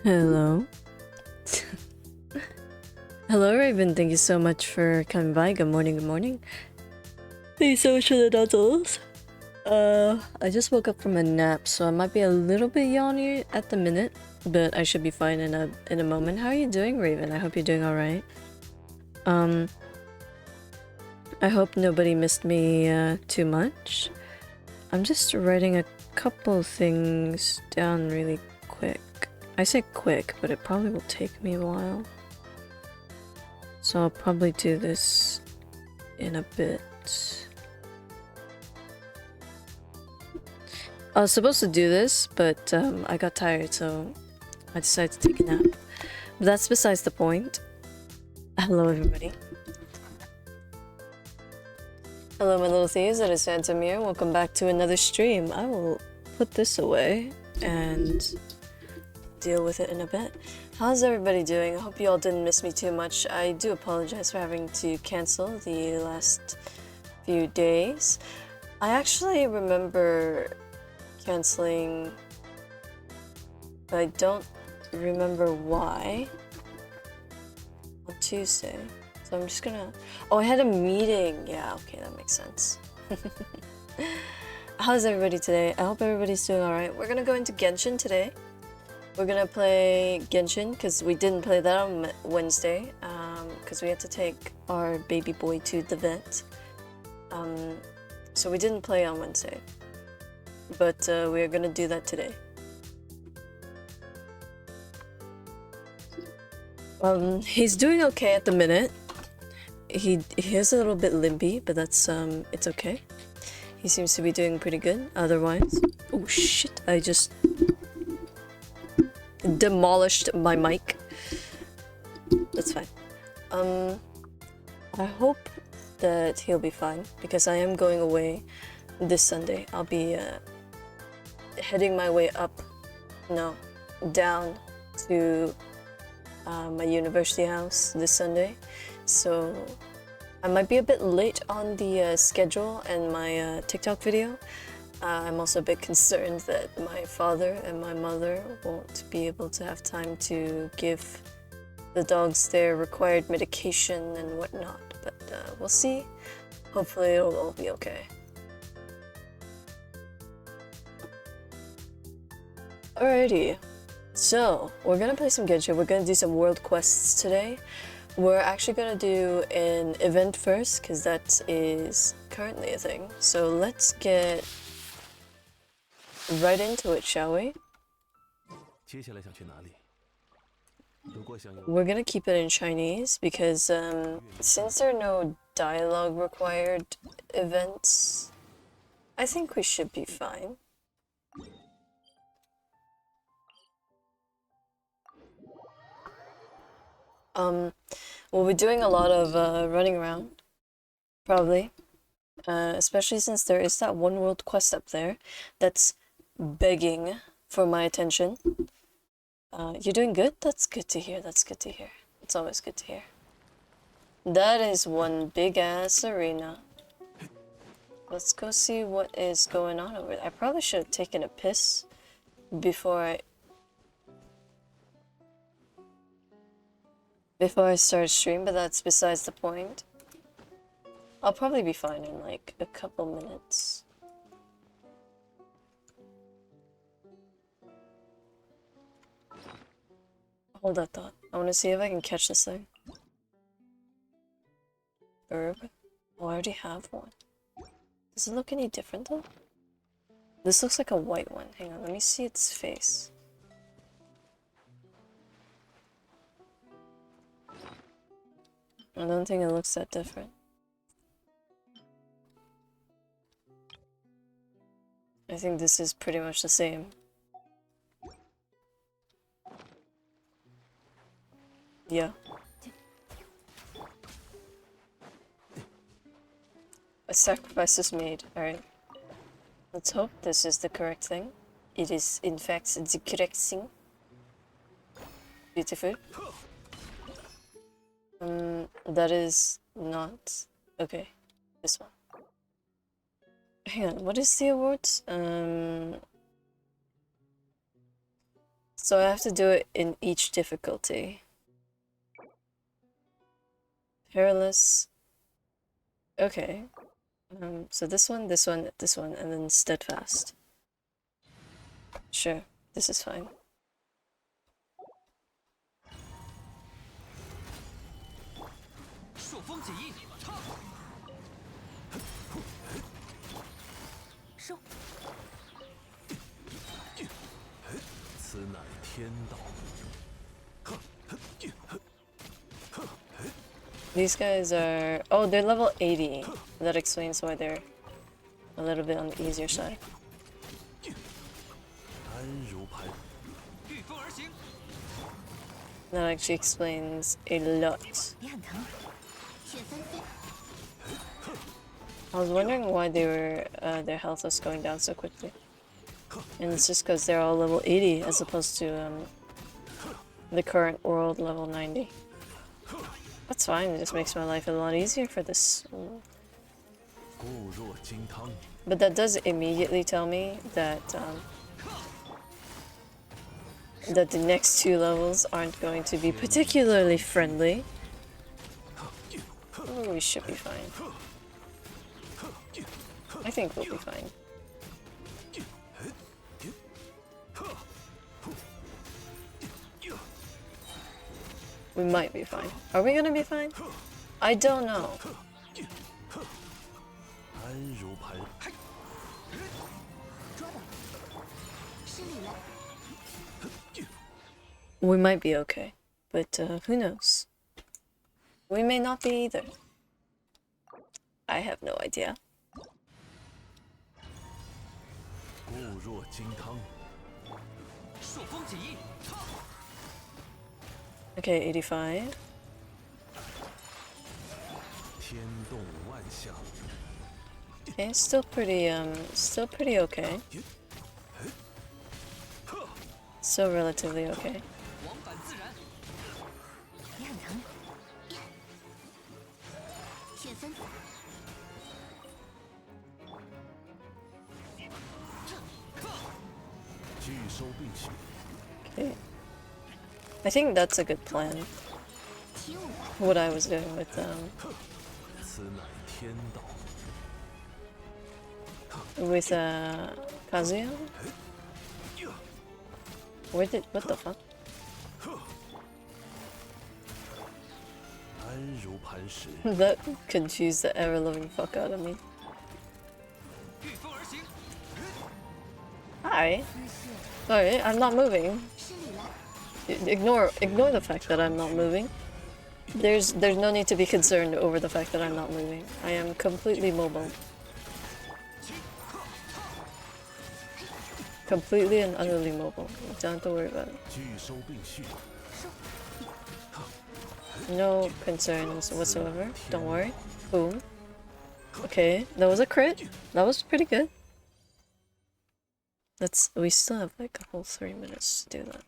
Hello. Hello, Raven. Thank you so much for coming by. Good morning, good morning. Thank you so much for the noodles. I just woke up from a nap, so I might be a little bit yawny at the minute, but I should be fine in a moment. How are you doing, Raven? I hope you're doing alright. I hope nobody missed me too much. I'm just writing a couple things down really quick. I say quick, but it probably will take me a while. So I'll probably do this in a bit. I was supposed to do this, but I got tired, so I decided to take a nap. But that's besides the point. Hello, everybody. Hello, my little thieves. It is Phantom here. Welcome back to another stream. I will put this away and deal with it in a bit. How's everybody doing? I hope you all didn't miss me too much. I do apologize for having to cancel the last few days. I actually remember canceling, but I don't remember why, on Tuesday. So I'm just gonna... Oh, I had a meeting! Yeah, okay, that makes sense. How's everybody today? I hope everybody's doing alright. We're gonna go into Genshin today. We're gonna play Genshin, because we didn't play that on Wednesday, because we had to take our baby boy to the vet. So we didn't play on Wednesday. But we are gonna do that today. He's doing okay at the minute. He is a little bit limpy, but that's it's okay. He seems to be doing pretty good otherwise. Oh shit, I just demolished my mic. That's fine. I hope that he'll be fine, because I am going away this Sunday. I'll be heading my way down to my university house this Sunday. So I might be a bit late on the schedule and my TikTok video. I'm also a bit concerned that my father and my mother won't be able to have time to give the dogs their required medication and whatnot, but we'll see. Hopefully it'll all be okay. Alrighty, so we're gonna play some Genshin. We're gonna do some world quests today. We're actually gonna do an event first, because that is currently a thing. So let's get right into it, shall we? We're gonna keep it in Chinese, because since there are no dialogue required events, I think we should be fine. We'll be doing a lot of running around, probably. Especially since there is that one world quest up there that's begging for my attention. You're doing good? That's good to hear, that's good to hear. It's always good to hear. That is one big-ass arena. Let's go see what is going on over there. I probably should have taken a piss before I start stream, but that's besides the point. I'll probably be fine in like a couple minutes. Hold that thought. I want to see if I can catch this thing. Herb? Oh, I already have one. Does it look any different though? This looks like a white one. Hang on, let me see its face. I don't think it looks that different. I think this is pretty much the same. Yeah. A sacrifice is made. Alright. Let's hope this is the correct thing. It is, in fact, the correct thing. Beautiful. That is not... Okay. This one. Hang on, what is the awards? So I have to do it in each difficulty. Perilous. Okay. So this one, this one, this one, and then steadfast. Sure, this is fine. These guys are... Oh, they're level 80. That explains why they're a little bit on the easier side. That actually explains a lot. I was wondering why they were their health was going down so quickly. And it's just because they're all level 80 as opposed to the current world level 90. That's fine, it just makes my life a lot easier for this. But that does immediately tell me that that the next two levels aren't going to be particularly friendly. Oh, we should be fine. I think we'll be fine. We might be fine. Are we gonna be fine? I don't know. We might be okay, but who knows? We may not be either. I have no idea. Okay, 85. Okay, still pretty okay. Still relatively okay. Okay. I think that's a good plan. What I was doing with Kazuya? What the fuck? That confused the ever-loving fuck out of me. Hi. Sorry, I'm not moving. Ignore the fact that I'm not moving. There's no need to be concerned over the fact that I'm not moving. I am completely mobile. Completely and utterly mobile. Don't have to worry about it. No concerns whatsoever. Don't worry. Boom. Okay, that was a crit. That was pretty good. We still have like a whole 3 minutes to do that.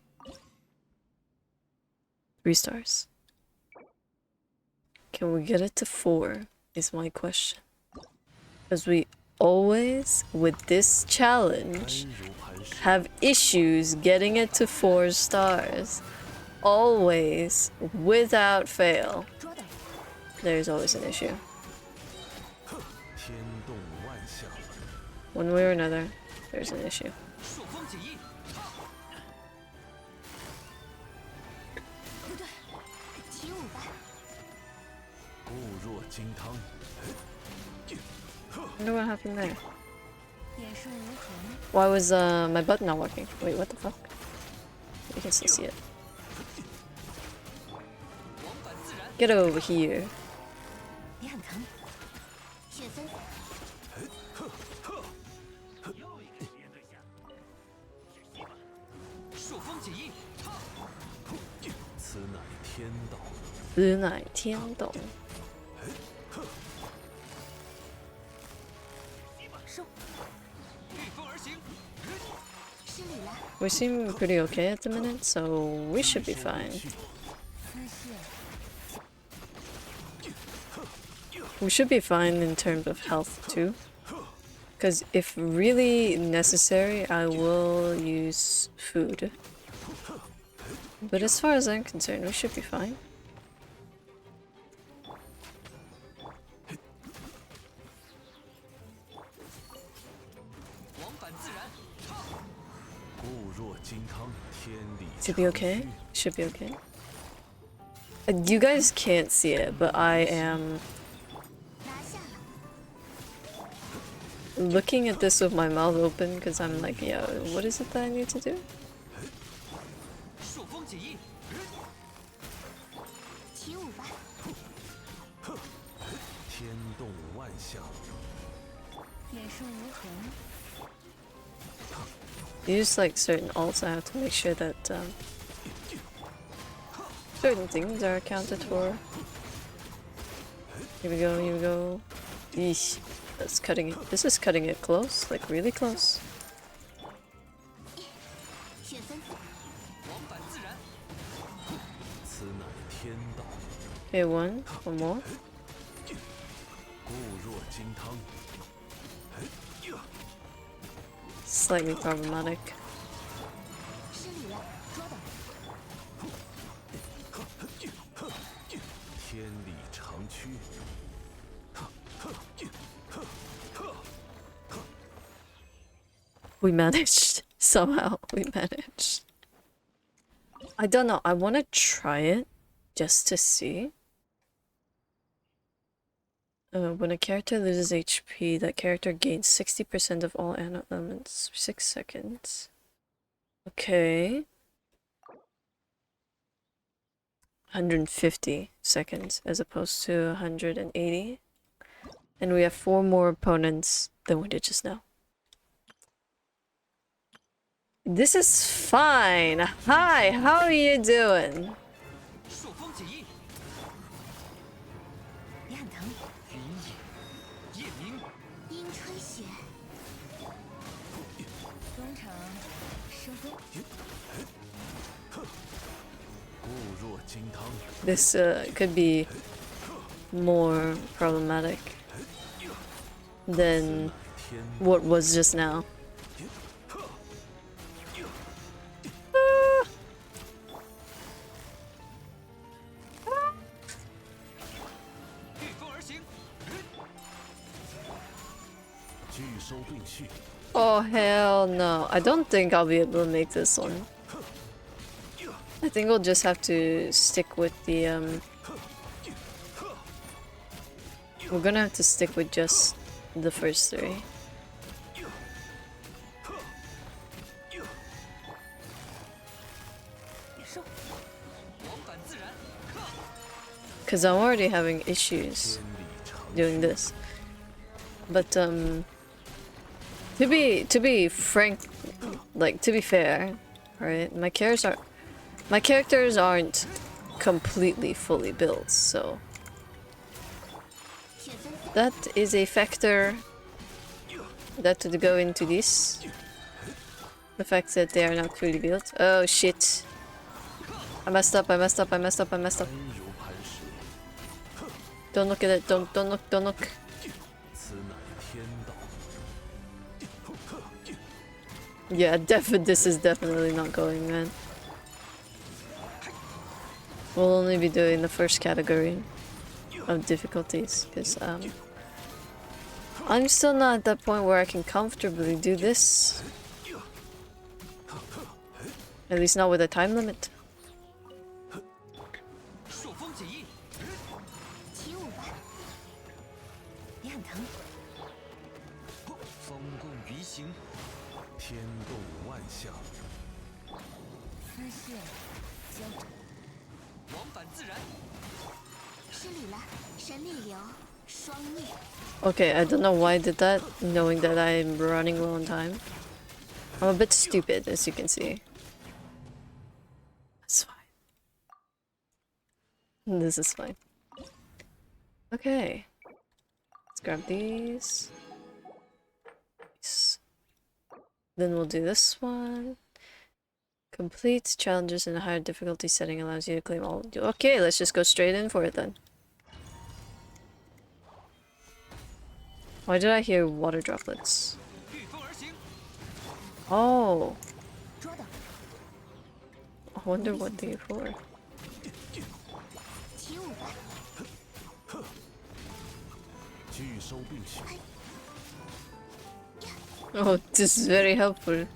3 stars. Can we get it to 4 is my question. Because we always, with this challenge, have issues getting it to 4 stars. Always, without fail. There's always an issue. One way or another, there's an issue. I wonder what happened there. Why was my button not working? Wait, what the fuck? You can still see it. Get over here. We seem pretty okay at the minute, so we should be fine. We should be fine in terms of health too. Because if really necessary, I will use food. But as far as I'm concerned, we should be fine. Should be okay. Should be okay. You guys can't see it, but I am looking at this with my mouth open because I'm like, yo, what is it that I need to do? Use like certain alts, I have to make sure that certain things are accounted for. Here we go, here we go. Yeesh. That's cutting it. This is cutting it close, like really close. Okay, one more. Slightly problematic. We managed. Somehow we managed. I don't know. I want to try it just to see. When a character loses HP, that character gains 60% of all elements. 6 seconds. Okay. 150 seconds as opposed to 180. And we have 4 more opponents than we did just now. This is fine. Hi, how are you doing? This could be more problematic than what was just now. Oh hell no, I don't think I'll be able to make this one. I think we'll just have to stick with the we're gonna have to stick with just the first 3. Cause I'm already having issues doing this. But to be frank, like to be fair, right? My characters aren't completely fully built, so that is a factor that would go into this. The fact that they are not fully built. Oh shit. I messed up, I messed up, I messed up, I messed up. Don't look at it, don't look, don't look. Yeah, this is definitely not going, man. We'll only be doing the first category of difficulties, because I'm still not at that point where I can comfortably do this. At least not with a time limit. Okay, I don't know why I did that, knowing that I'm running low on time. I'm a bit stupid, as you can see. That's fine. This is fine. Okay. Let's grab these. Then we'll do this one. Complete challenges in a higher difficulty setting allows you to claim all. Okay, let's just go straight in for it then. Why did I hear water droplets? Oh. wonder what they're for. Oh, this is very helpful.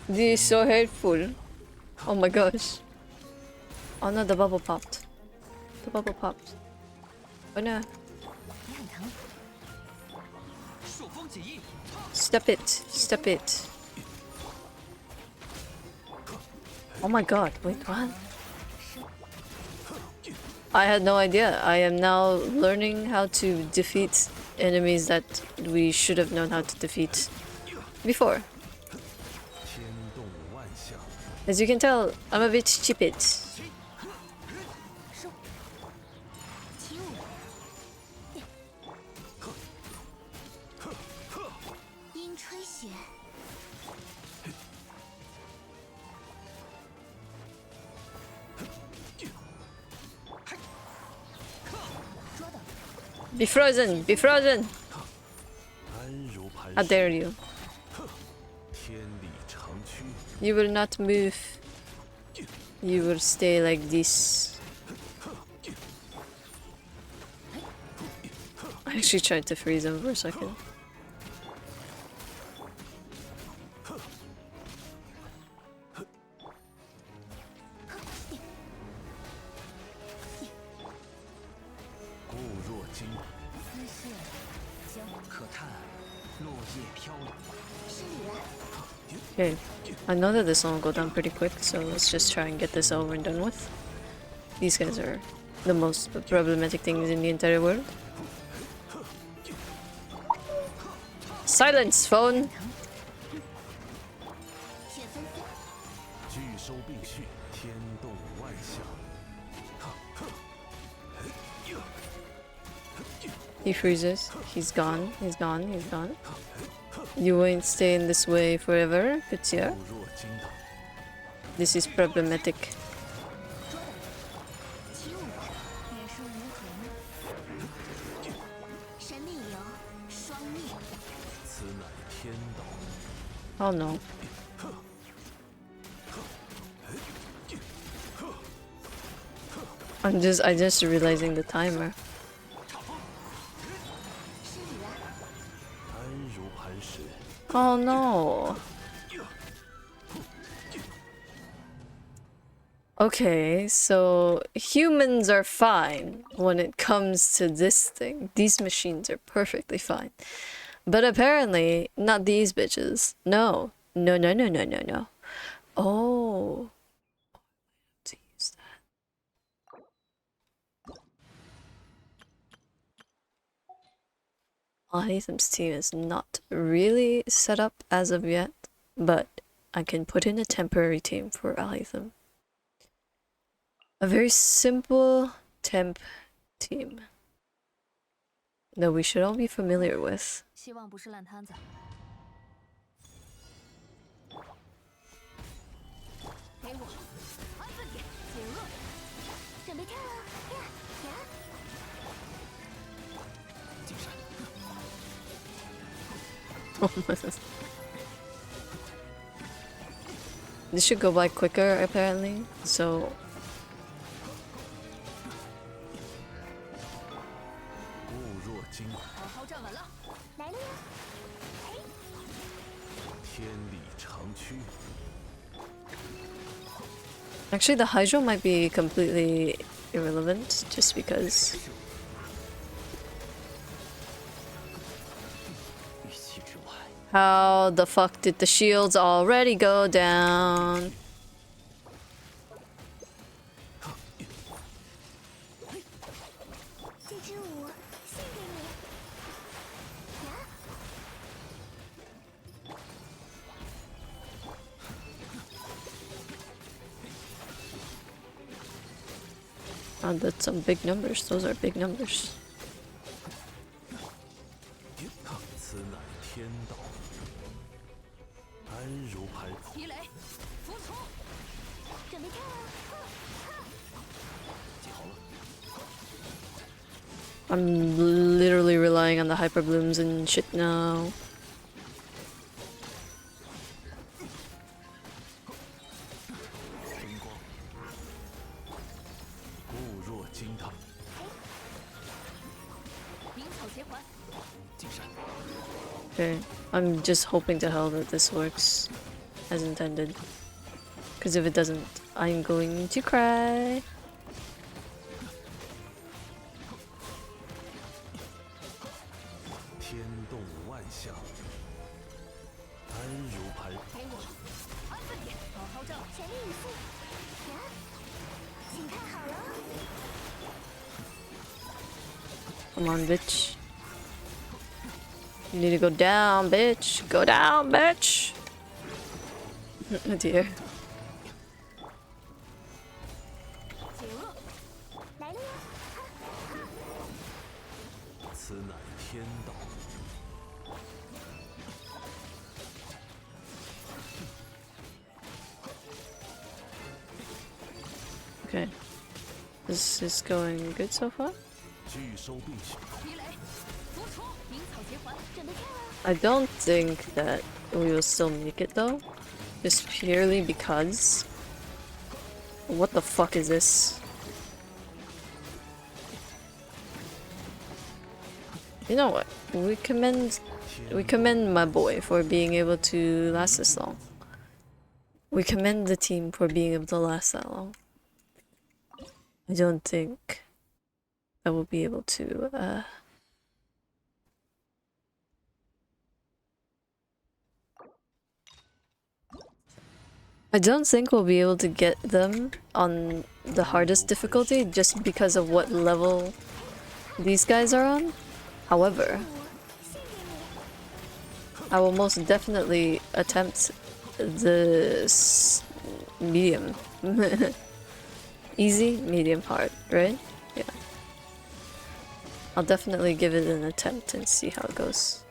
This is so helpful. Oh my gosh. Oh no, the bubble popped. The bubble popped. Oh no. Step it. Step it. Oh my god, wait, what? I had no idea. I am now learning how to defeat enemies that we should have known how to defeat before. As you can tell, I'm a bit stupid. Be frozen! Be frozen! How dare you? You will not move. You will stay like this. I actually tried to freeze him for a second. Okay, I know that this one will go down pretty quick, so let's just try and get this over and done with. These guys are the most problematic things in the entire world. Silence, phone! He freezes. He's gone. He's gone. He's gone. You won't stay in this way forever, Kaeya. This is problematic. Oh no. I just realizing the timer. Oh no. Okay, so humans are fine when it comes to this thing. These machines are perfectly fine. But apparently, not these bitches. No. No, no, no, no, no, no. Oh. To use that. Alhaitham's team is not really set up as of yet, but I can put in a temporary team for Alhaitham. A very simple temp team that we should all be familiar with. This should go by quicker apparently, so actually the hydro might be completely irrelevant just because how the fuck did the shields already go down? Oh, that's some big numbers. Those are big numbers. I'm literally relying on the hyper blooms and shit now. Okay, I'm just hoping to hell that this works as intended. Because if it doesn't, I'm going to cry. Come on, bitch. You need to go down, bitch. Go down, bitch. Oh dear. Okay. This is going good so far? I don't think that we will still make it though. Just purely because... What the fuck is this? You know what? We commend my boy for being able to last this long. We commend the team for being able to last that long. I don't think I will be able to I don't think we'll be able to get them on the hardest difficulty just because of what level these guys are on. However, I will most definitely attempt the medium. Easy, medium, hard, right? Yeah. I'll definitely give it an attempt and see how it goes.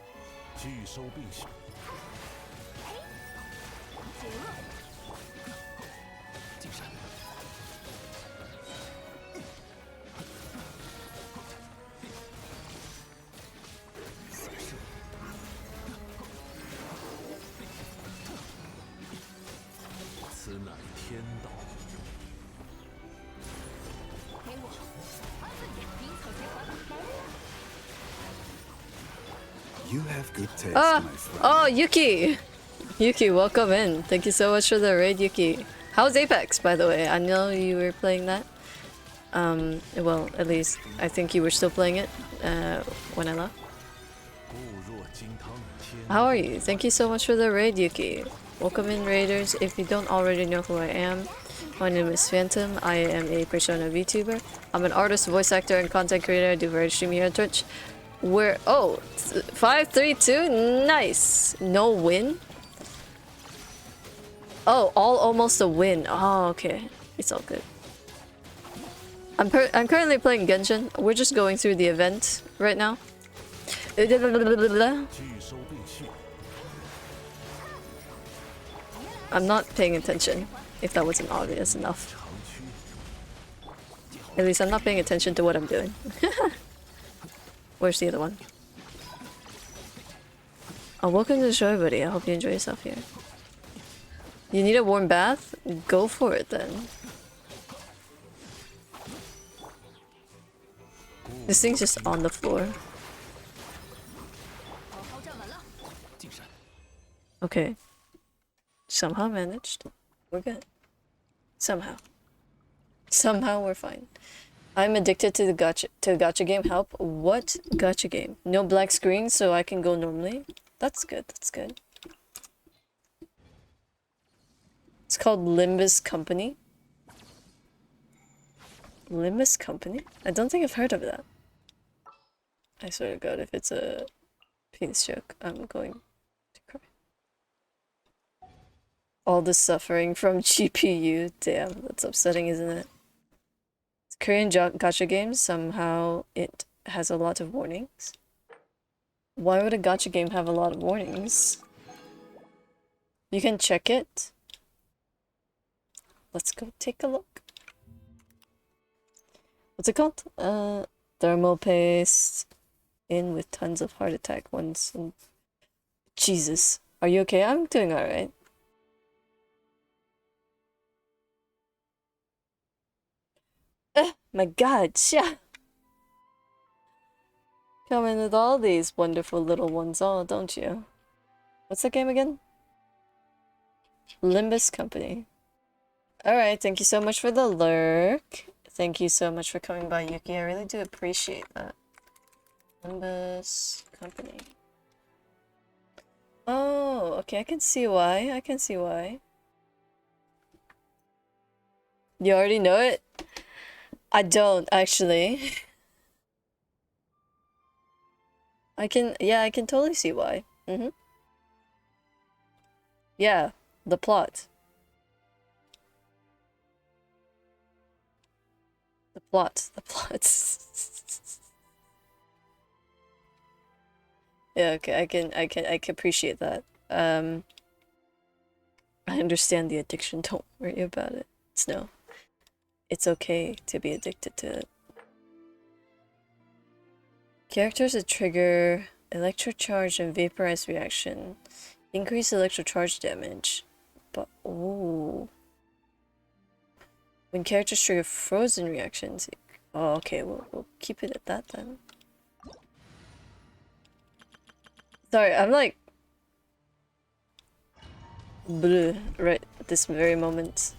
You have good taste, my friend. Oh, Yuki! Yuki, welcome in. Thank you so much for the raid, Yuki. How's Apex, by the way? I know you were playing that. Well, at least I think you were still playing it when I left. How are you? Thank you so much for the raid, Yuki. Welcome in, raiders. If you don't already know who I am, my name is Phantom. I am a Persona VTuber. I'm an artist, voice actor, and content creator. I do variety streaming here on Twitch. We're 5, 3, 2, nice. No win. Oh, all almost a win. Oh, okay. It's all good. I'm currently playing Genshin. We're just going through the event right now. I'm not paying attention, if that wasn't obvious enough. At least I'm not paying attention to what I'm doing. Where's the other one? Oh, welcome to the show, everybody. I hope you enjoy yourself here. You need a warm bath? Go for it, then. This thing's just on the floor. Okay. Somehow managed. We're good. Somehow. Somehow we're fine. I'm addicted to the gacha game. Help. What gacha game? No black screen, so I can go normally. That's good. That's good. It's called Limbus Company. Limbus Company? I don't think I've heard of that. I swear to God, if it's a penis joke, I'm going to cry. All the suffering from GPU. Damn, that's upsetting, isn't it? Korean gacha games, somehow it has a lot of warnings. Why would a gacha game have a lot of warnings? You can check it. Let's go take a look. What's it called? Thermal paste. In with tons of heart attack ones. And... Jesus. Are you okay? I'm doing alright. My God, yeah. come in with all these wonderful little ones, all, don't you? What's the game again? Limbus Company. Alright, thank you so much for the lurk. Thank you so much for coming by, Yuki. I really do appreciate that. Limbus Company. Oh, okay, I can see why. I can see why. You already know it? I don't, actually. I can totally see why. Yeah, the plot. The plot. Yeah, okay, I can appreciate that. I understand the addiction, don't worry about it. It's okay to be addicted to it. Characters that trigger electrocharge and vaporize reaction. Increase electrocharge damage. But, ooh. When characters trigger frozen reactions. Oh, okay, we'll keep it at that then. Sorry, I'm like... bleh, right at this very moment.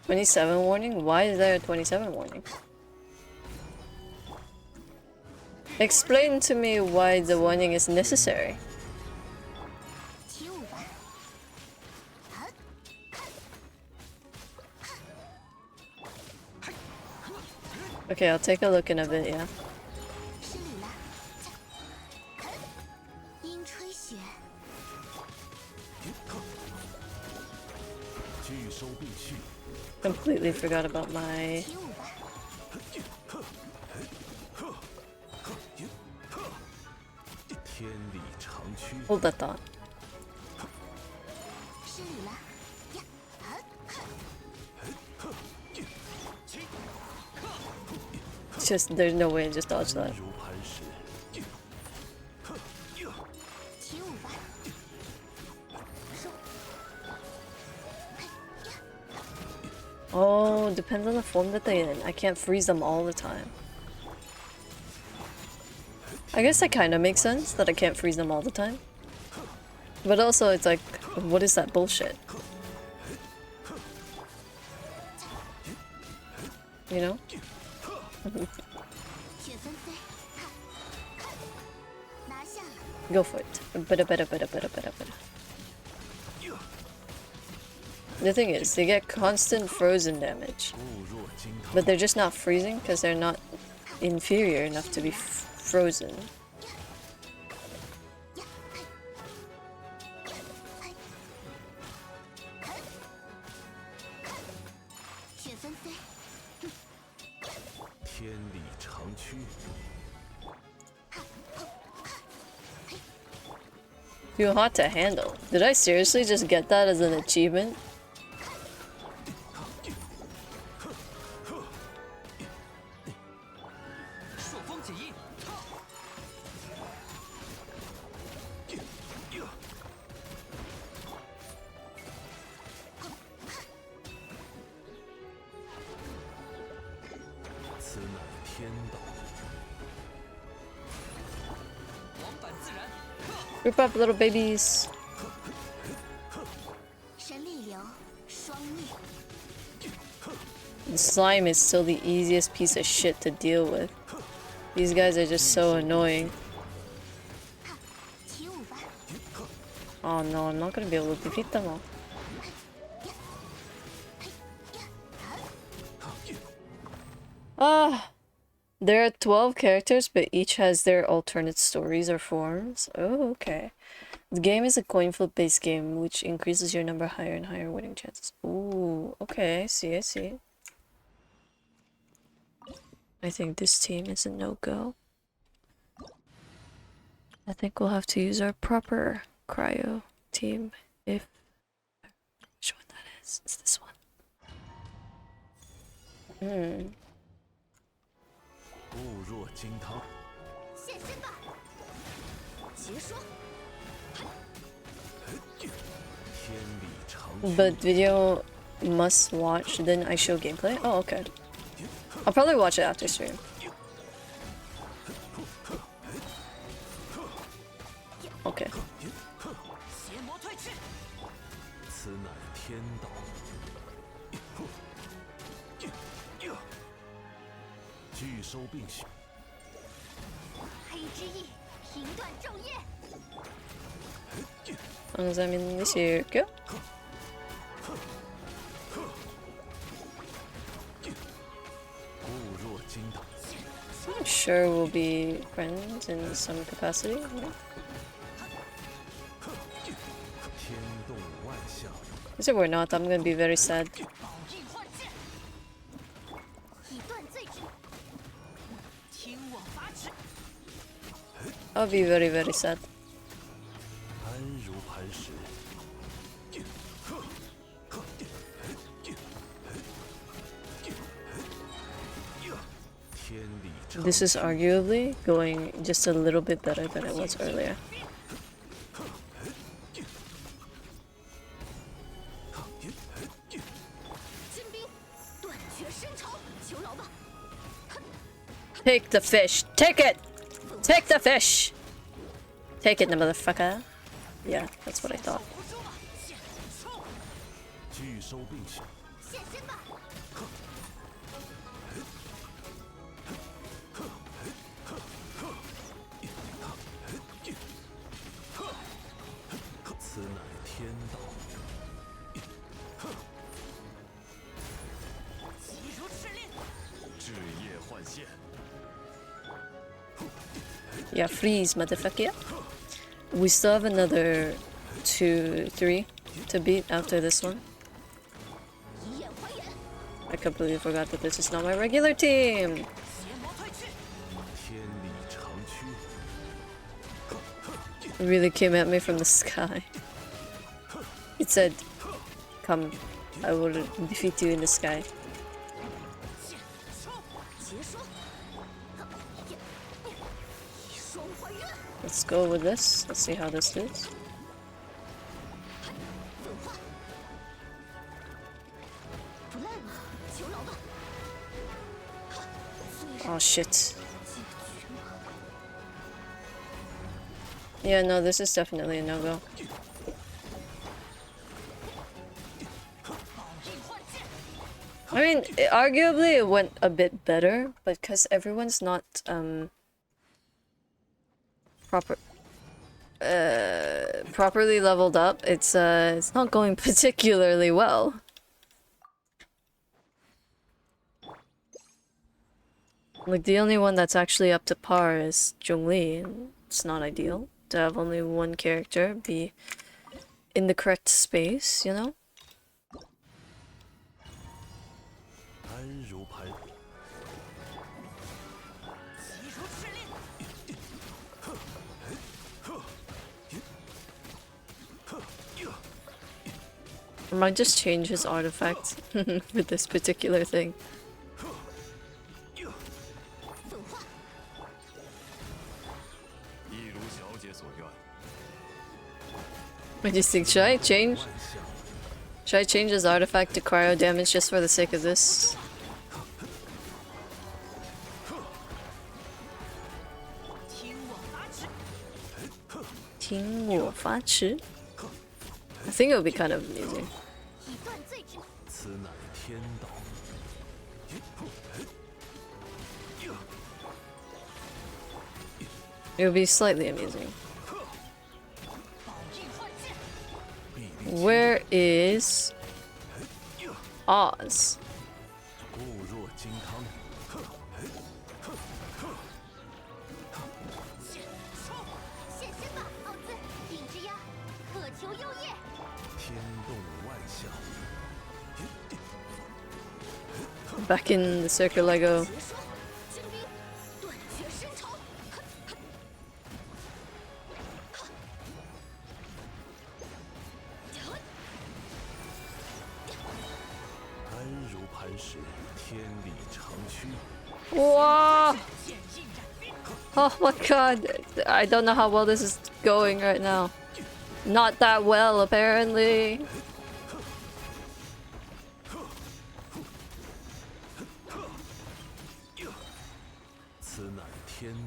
27 warning? Why is there a 27 warning? Explain to me why the warning is necessary. Okay, I'll take a look in a bit, yeah. Completely forgot about my... Hold that thought. It's just, there's no way to just dodge that. Oh, depends on the form that they're in. I can't freeze them all the time. I guess that kind of makes sense, that I can't freeze them all the time. But also, it's like, what is that bullshit? You know? Go for it. The thing is, they get constant frozen damage. But they're just not freezing because they're not inferior enough to be frozen. Too hot to handle. Did I seriously just get that as an achievement? Group up, little babies. The slime is still the easiest piece of shit to deal with. These guys are just so annoying. Oh no, I'm not gonna be able to defeat them all. Ah! There are 12 characters, but each has their alternate stories or forms. Oh, okay. The game is a coin flip based game, which increases your number higher and higher winning chances. Ooh, okay, I see. I think this team is a no-go. I think we'll have to use our proper cryo team if... Which one that is? It's this one. But video must watch, then I show gameplay? Oh, okay. I'll probably watch it after stream. Okay. 상자민이 실격? I'm sure we'll be friends in some capacity. Because if we're not, I'm gonna be very sad. I'll be very, very sad. This is arguably going just a little bit better than it was earlier. Take the fish! Take it! Take the fish! Take it, motherfucker. Yeah, that's what I thought. Yeah, freeze, motherfucker. We still have another 2, 3 to beat after this one. I completely forgot that this is not my regular team. It really came at me from the sky. It said, "Come, I will defeat you in the sky." Let's go with this. Let's see how this does. Oh shit. Yeah, no, this is definitely a no-go. I mean, arguably it went a bit better, but because everyone's not, properly leveled up, it's not going particularly well. Like, the only one that's actually up to par is Zhongli, and it's not ideal to have only one character be in the correct space, you know? I might just change his artifact with this particular thing. What do you think? Should I change? Should I change his artifact to cryo damage just for the sake of this? I think it would be kind of amusing. It would be slightly amusing. Where is Oz? Back in the circle I go. Whoa! Oh my god, I don't know how well this is going right now. Not that well, apparently.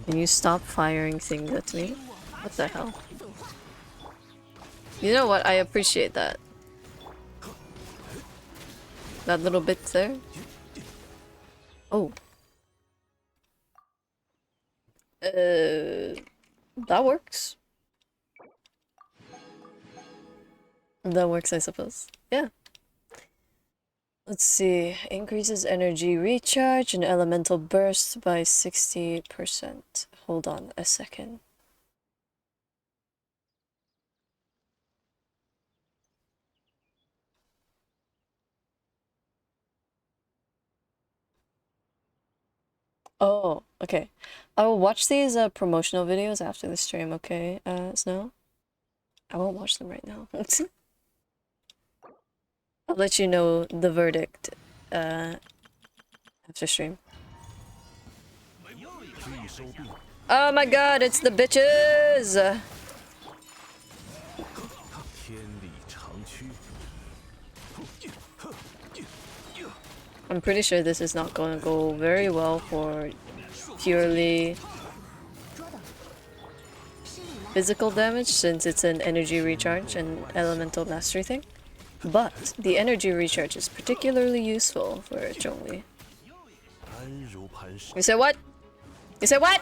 Can you stop firing things at me? What the hell? You know what? I appreciate that. That little bit there. Oh. That works. That works, I suppose. Yeah. Let's see. Increases energy recharge and elemental burst by 60%. Hold on a second. Oh, okay. I will watch these promotional videos after the stream, okay, Snow? I won't watch them right now. I'll let you know the verdict after stream. Oh my god, it's the bitches! I'm pretty sure this is not going to go very well for purely physical damage since it's an energy recharge and elemental mastery thing. But the energy recharge is particularly useful for Zhongli. You said what? You said what?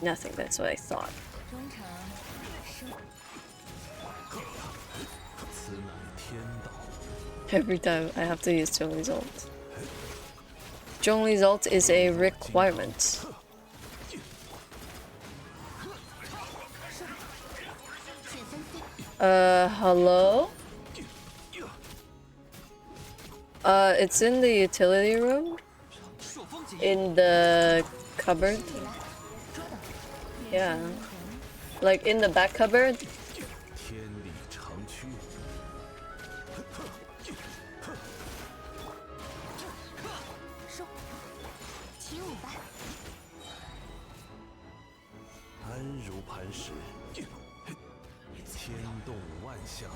Nothing, that's what I thought. Every time I have to use Zhongli's ult. Zhongli's ult is a requirement. Hello? It's in the utility room. In the cupboard. Yeah. Like in the back cupboard.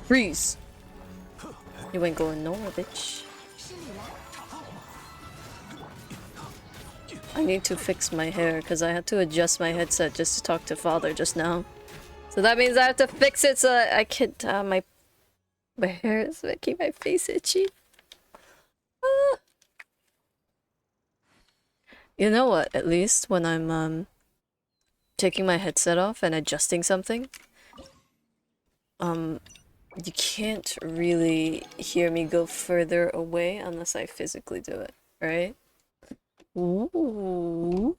Freeze! You ain't going nowhere, bitch. I need to fix my hair because I had to adjust my headset just to talk to father just now. So that means I have to fix it so that I can my hair is making my face itchy. Ah. You know what? At least when I'm taking my headset off and adjusting something, you can't really hear me go further away unless I physically do it, right? Ooh.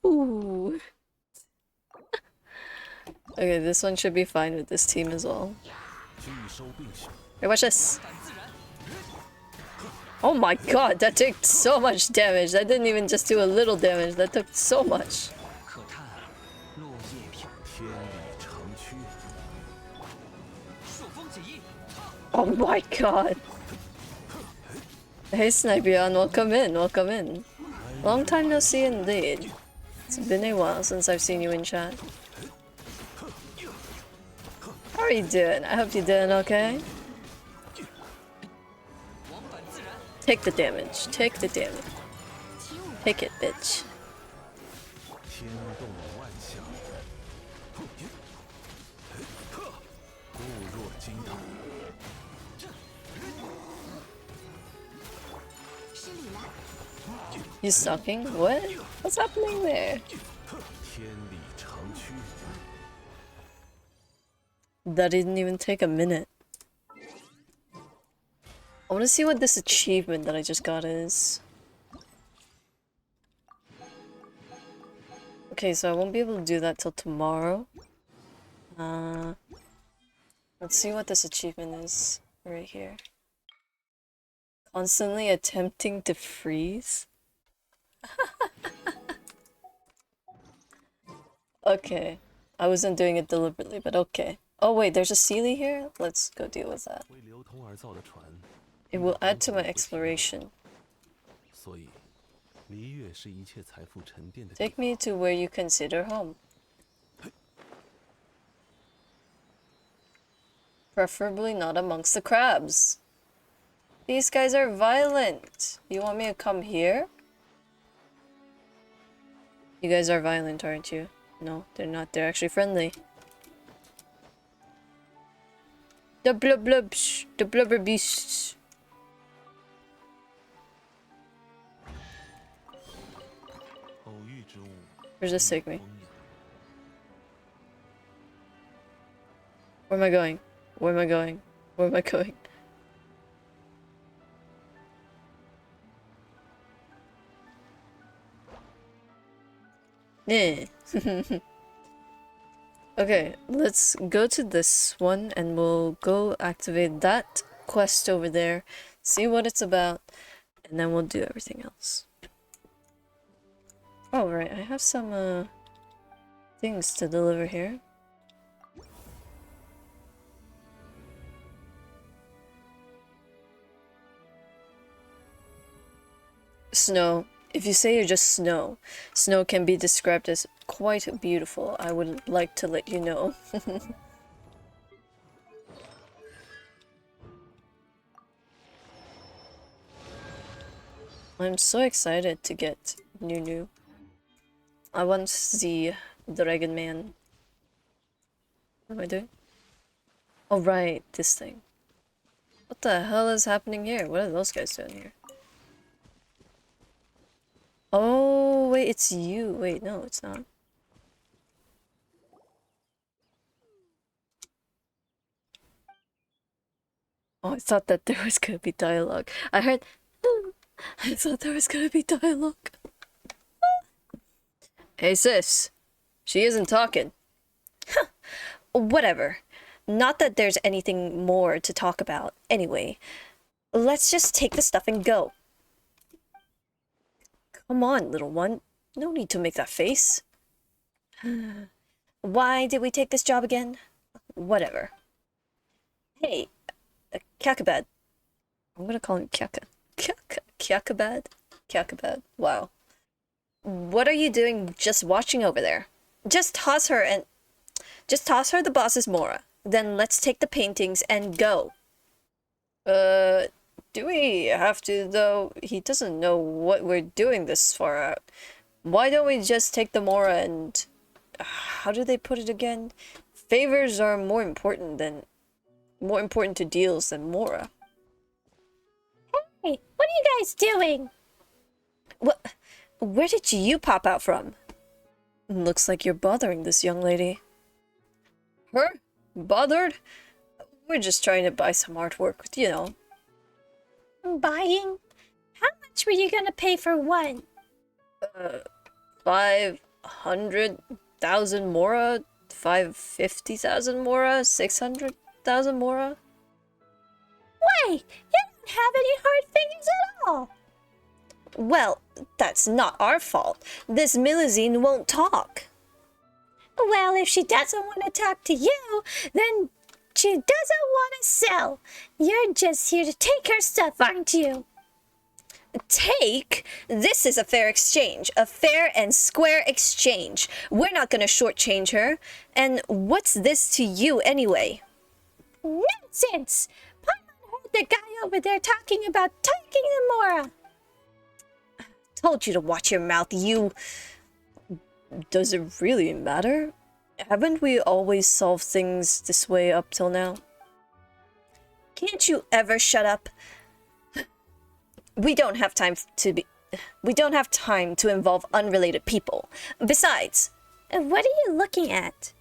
Okay, this one should be fine with this team as well. Hey, watch this! Oh my god, that took so much damage. That didn't even just do a little damage, that took so much. Oh my god. Hey Snipeon, welcome in, welcome in. Long time no see indeed. It's been a while since I've seen you in chat. How are you doing? I hope you're doing okay. Take the damage, take the damage. Take it, bitch. You sucking? What? What's happening there? That didn't even take a minute. I want to see what this achievement that I just got is. Okay, so I won't be able to do that till tomorrow. Let's see what this achievement is right here. Constantly attempting to freeze? Okay. I wasn't doing it deliberately, but okay. Oh wait, there's a Sealy here? Let's go deal with that. It will add to my exploration. Take me to where you consider home. Preferably not amongst the crabs. These guys are violent. You want me to come here? You guys are violent, aren't you? No, they're not. They're actually friendly. The blub blubs. The blubber beasts. Where's this take me? Where am I going? Where am I going? Where am I going? Yeah. Okay, let's go to this one and we'll go activate that quest over there, see what it's about, and then we'll do everything else. Oh, right, I have some things to deliver here. Snow. If you say you're just snow, snow can be described as quite beautiful. I would like to let you know. I'm so excited to get Nunu. I want to see Dragon Man. What am I doing? Oh right, this thing. What the hell is happening here? What are those guys doing here? Oh, wait, it's you. Wait, no, it's not. Oh, I thought that there was gonna be dialogue. I heard... I thought there was gonna be dialogue. Hey, sis. She isn't talking. Whatever. Not that there's anything more to talk about. Anyway, let's just take the stuff and go. Come on, little one. No need to make that face. Why did we take this job again? Whatever. Hey, Kakabad. I'm gonna call him Kyaka. Kakabad? Kakabad. Wow. What are you doing just watching over there? Just toss her the boss's Mora. Then let's take the paintings and go. Do we have to, though? He doesn't know what we're doing this far out. Why don't we just take the Mora and... how do they put it again? Favors are more important to deals than Mora. Hey, what are you guys doing? What? Where did you pop out from? Looks like you're bothering this young lady. Her? Bothered? We're just trying to buy some artwork, you know. Buying? How much were you gonna pay for one? 500,000 Mora? 550,000 Mora? 600,000 Mora? Wait, you don't have any hard figures at all. Well, that's not our fault. This Milazine won't talk. Well, if she doesn't want to talk to you, then she doesn't want to sell. You're just here to take her stuff, aren't you? Take? This is a fair exchange. A fair and square exchange. We're not gonna shortchange her. And what's this to you anyway? Nonsense! Paimon heard the guy over there talking about taking the Mora. Told you to watch your mouth, you... Does it really matter? Haven't we always solved things this way up till now? Can't you ever shut up? We don't have time to involve unrelated people. Besides... What are you looking at?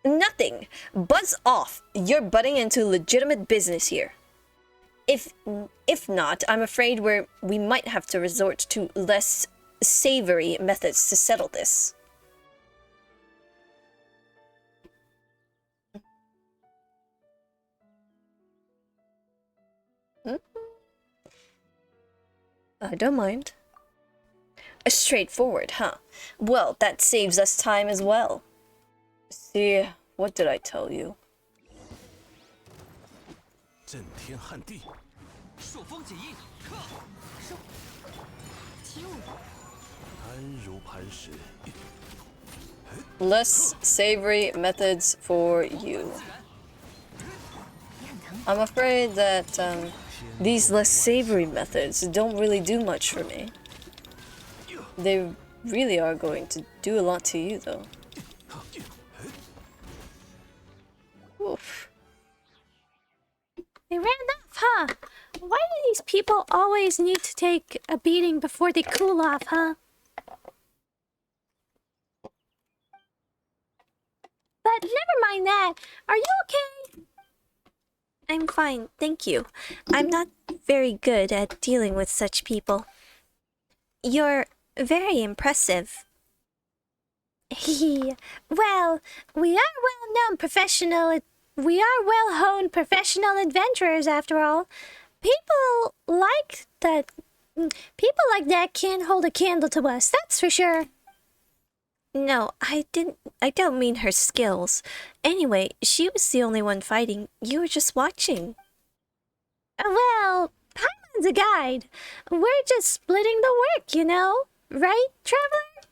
Nothing. Buzz off. You're butting into legitimate business here. If not, I'm afraid we might have to resort to less savory methods to settle this. I don't mind. Straightforward, huh? Well, that saves us time as well. See, what did I tell you? Less savory methods for you. I'm afraid that these less savory methods don't really do much for me. They really are going to do a lot to you, though. Oof. They ran off, huh? Why do these people always need to take a beating before they cool off, huh? But never mind that. Are you okay? I'm fine, thank you. I'm not very good at dealing with such people. You're very impressive. Well, we are well-honed professional adventurers after all. People like that. People like that can't hold a candle to us, that's for sure. No, I don't mean her skills. Anyway, she was the only one fighting. You were just watching. Well, Paimon's a guide. We're just splitting the work, you know? Right, Traveler?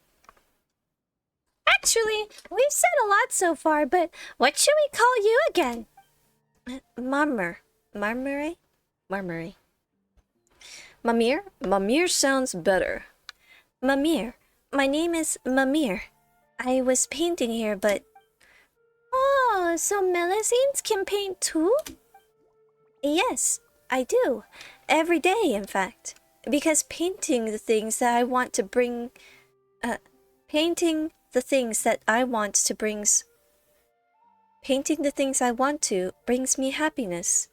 Actually, we've said a lot so far, but what should we call you again? Marmure? Mamir sounds better. Mamir. My name is Mamir. I was painting here, but... Oh, so Melusines can paint too? Yes, I do. Every day, in fact. Because painting the things that I want to brings me happiness.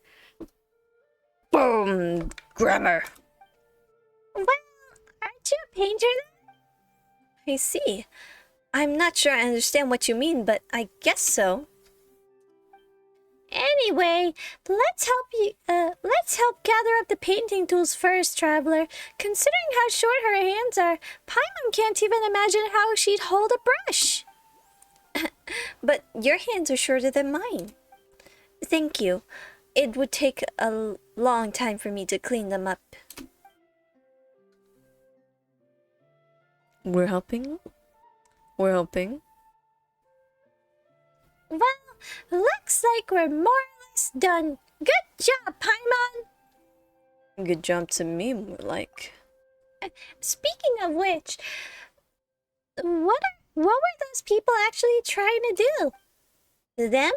Boom! Grammar! Well, aren't you a painter then? I see. I'm not sure I understand what you mean, but I guess so. Anyway, let's help gather up the painting tools first, Traveler. Considering how short her hands are, Paimon can't even imagine how she'd hold a brush. But your hands are shorter than mine. Thank you. It would take a long time for me to clean them up. We're helping? Well, looks like we're more or less done. Good job, Paimon! Good job to me, more like. Speaking of which, what were those people actually trying to do? Them?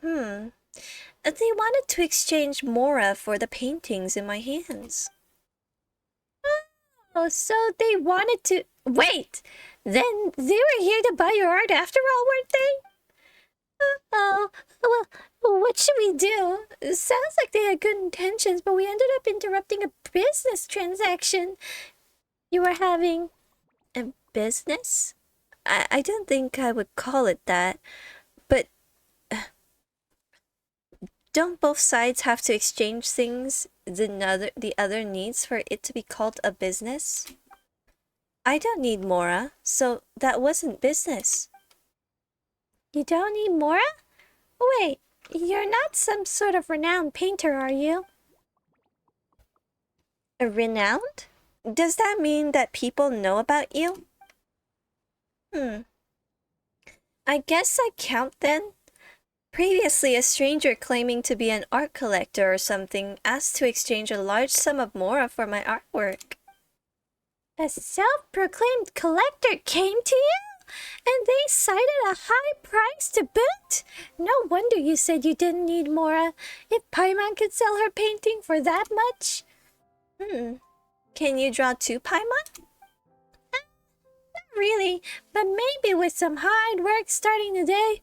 They wanted to exchange Mora for the paintings in my hands. Oh, so they wanted to... Wait! Then they were here to buy your art after all, weren't they? Oh, well, what should we do? It sounds like they had good intentions, but we ended up interrupting a business transaction you were having. A business? I don't think I would call it that, but don't both sides have to exchange things the other needs for it to be called a business? I don't need Mora, so that wasn't business. You don't need Mora? Wait, you're not some sort of renowned painter, are you? A renowned? Does that mean that people know about you? I guess I count then. Previously, a stranger claiming to be an art collector or something asked to exchange a large sum of Mora for my artwork. A self-proclaimed collector came to you? And they cited a high price to boot? No wonder you said you didn't need Mora. If Paimon could sell her painting for that much. Can you draw 2 Paimon? Not really, but maybe with some hard work starting today.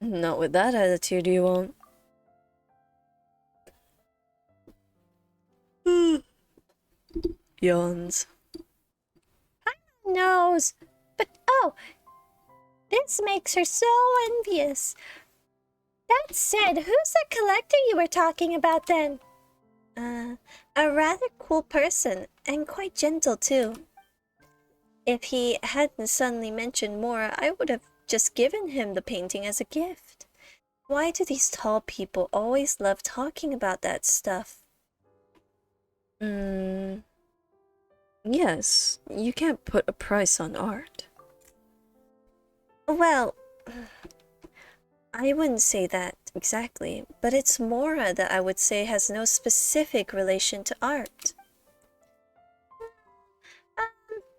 Not with that attitude, you won't. Yawns. Paimon knows. But oh, this makes her so envious. That said, who's the collector you were talking about then? A rather cool person, and quite gentle too. If he hadn't suddenly mentioned Mora, I would have just given him the painting as a gift. Why do these tall people always love talking about that stuff? Yes, you can't put a price on art. Well, I wouldn't say that exactly, but it's Mora that I would say has no specific relation to art.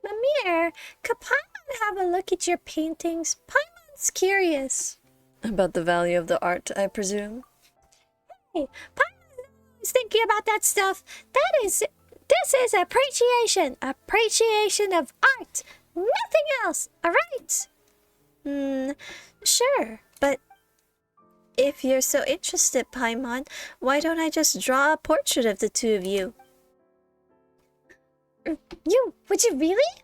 Mimir, could Paimon have a look at your paintings? Paimon's curious. About the value of the art, I presume? Hey, Paimon is thinking about that stuff. This is appreciation. Appreciation of art. Nothing else, alright? Sure, but if you're so interested, Paimon, why don't I just draw a portrait of the two of you? Would you really?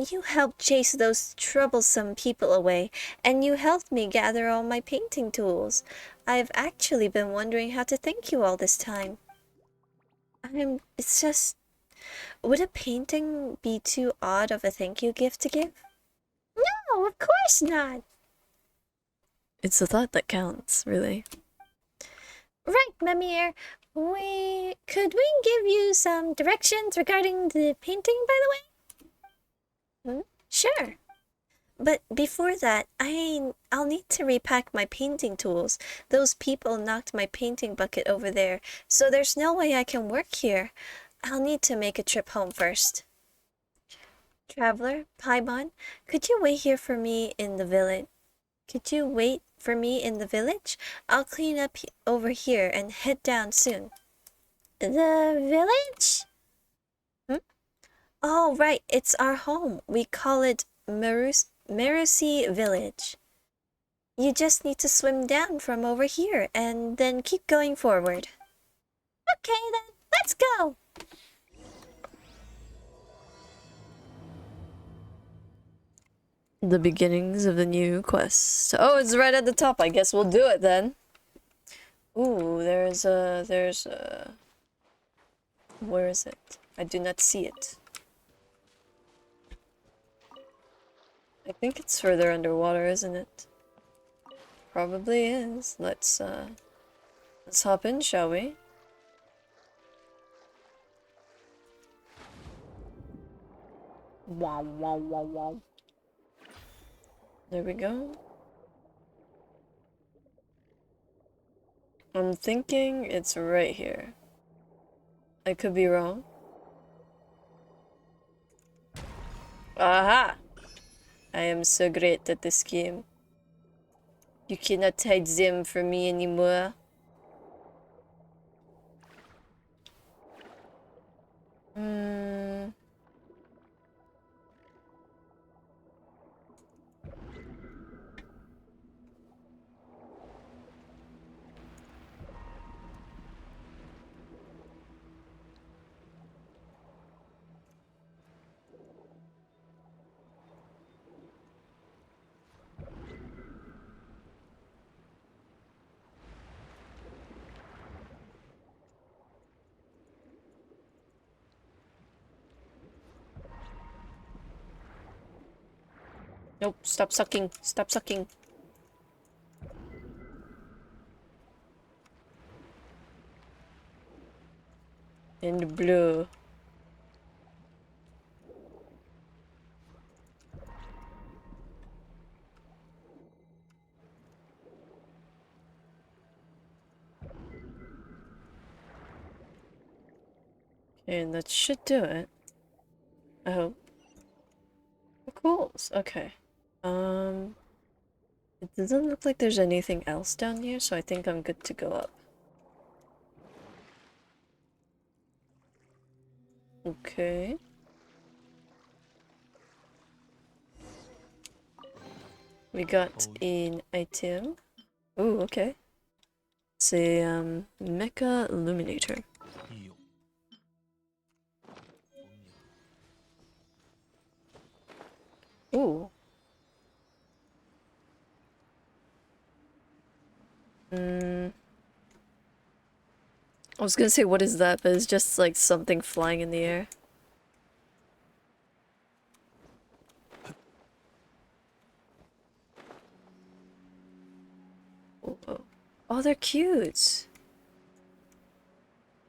You helped chase those troublesome people away, and you helped me gather all my painting tools. I've actually been wondering how to thank you all this time. It's just... Would a painting be too odd of a thank you gift to give? No, of course not. It's the thought that counts, really. Right, Mimir. Could we give you some directions regarding the painting, by the way? Sure. But before that, I'll need to repack my painting tools. Those people knocked my painting bucket over there, so there's no way I can work here. I'll need to make a trip home first. Traveler, Paimon, could you wait here for me in the village? Could you wait for me in the village? I'll clean up over here and head down soon. The village? Oh, right, it's our home. We call it Marusi Village. You just need to swim down from over here and then keep going forward. Okay then, let's go! The beginnings of the new quest. Oh, it's right at the top. I guess we'll do it then. Ooh, there's a... Where is it? I do not see it. I think it's further underwater, isn't it? Probably is. Let's hop in, shall we? Wow, wow, wow, wow. There we go. I'm thinking it's right here. I could be wrong. Aha! I am so great at this game. You cannot hide them from me anymore. Nope, stop sucking. Stop sucking. And blue. Okay, and that should do it. I hope. Cool. Okay. It doesn't look like there's anything else down here, so I think I'm good to go up. Okay. We got an item. Ooh, okay. It's a mecha illuminator. Ooh. I was gonna say what is that, but it's just like something flying in the air. Oh, oh, they're cute.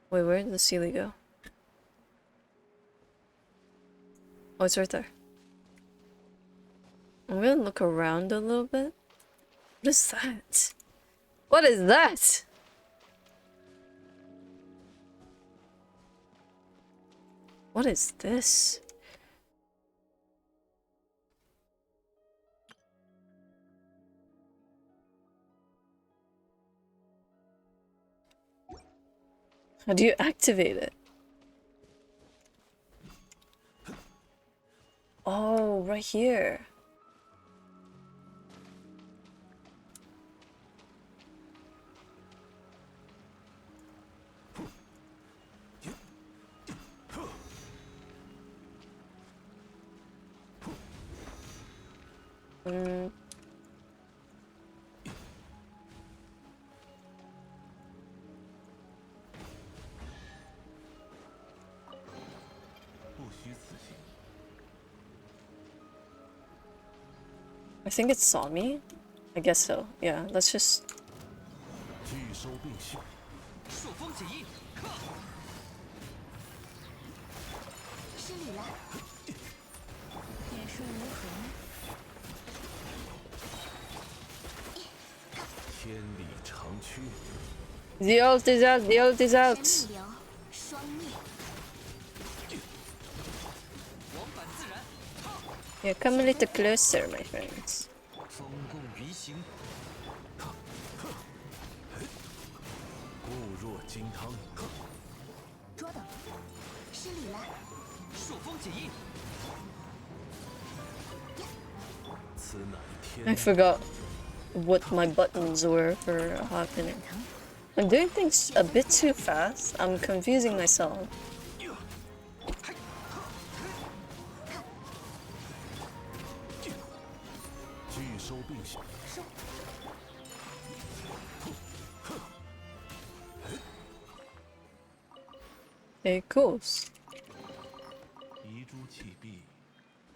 Wait, where did the Sealy go? Oh, it's right there. I'm gonna look around a little bit. What is that? What is that? What is this? How do you activate it? Oh, right here. Mm. 不虚此行。 I think it saw me. I guess so. Yeah, let's just. 拒收并蓄，朔风起义，克！失礼了，也顺无痕。千里长驱， The ult is out. The ult is 神 out. 逆流，双灭。 往返自然， Yeah, come a little closer, my friends. 风共鱼行， 固若金汤， 捉等，失礼了， 朔风起义， 此乃 I 天。 forgot what my buttons were for a hot minute. I'm doing things a bit too fast. I'm confusing myself. 拒收并蓄， Okay, cool. 遗珠弃壁，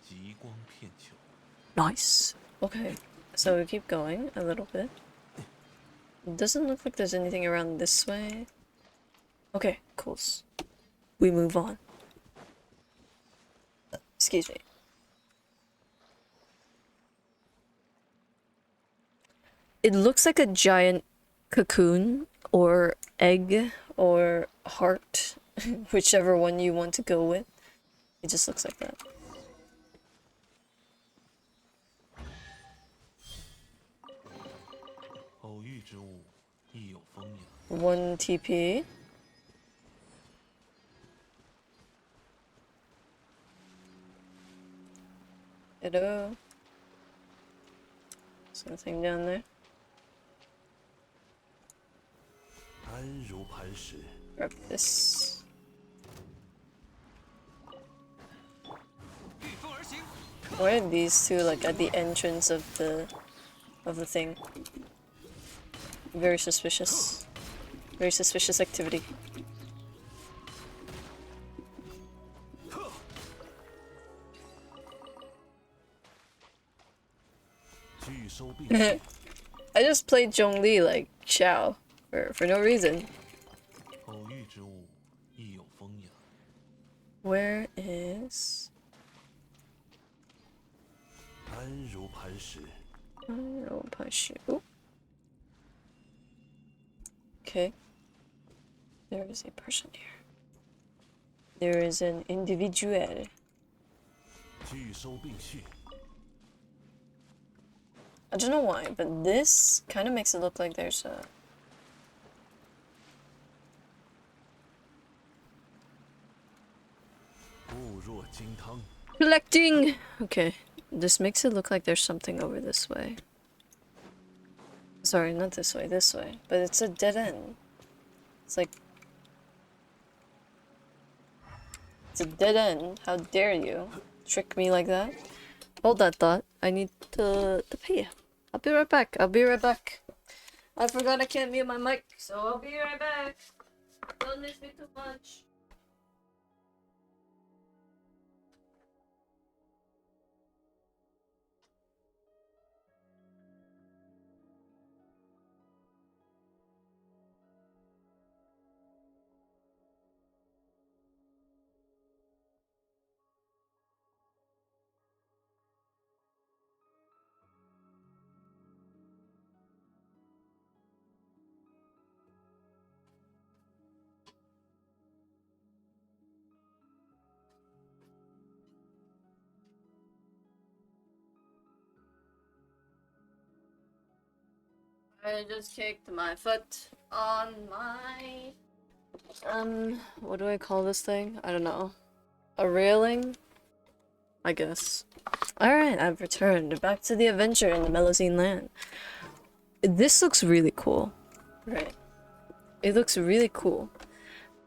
极光片球。 Nice. Okay, so we keep going a little bit. It doesn't look like there's anything around this way. Okay, cool. We move on. Excuse me. It looks like a giant cocoon or egg or heart, whichever one you want to go with. It just looks like that. 偶遇之物，亦有风雅。 One TP. Hello. Something down there. 安如磐石， Grab this. 御风而行， Why are these two like at the entrance of the thing? Very suspicious. Very suspicious activity. 拒收并蓄， I just played Zhongli like Xiao for no reason. 偶遇之物，亦有风雅。 Where is 安如磐石， no push? Ooh. Okay. There is a person here. There is an individual. 拒收并蓄， I don't know why, but this kind of makes it look like there's a. 固若金汤， Collecting! Okay. This makes it look like there's something over this way. Sorry, not this way, this way. But it's a dead end. It's like. It's a dead end. How dare you trick me like that? Hold that thought. I need to pay you. I'll be right back. I'll be right back. I forgot I can't mute my mic, so I'll be right back. Don't miss me too much. I just kicked my foot on my... what do I call this thing? I don't know. A railing? I guess. Alright, I've returned back to the adventure in the Melusine land. This looks really cool. Right. It looks really cool.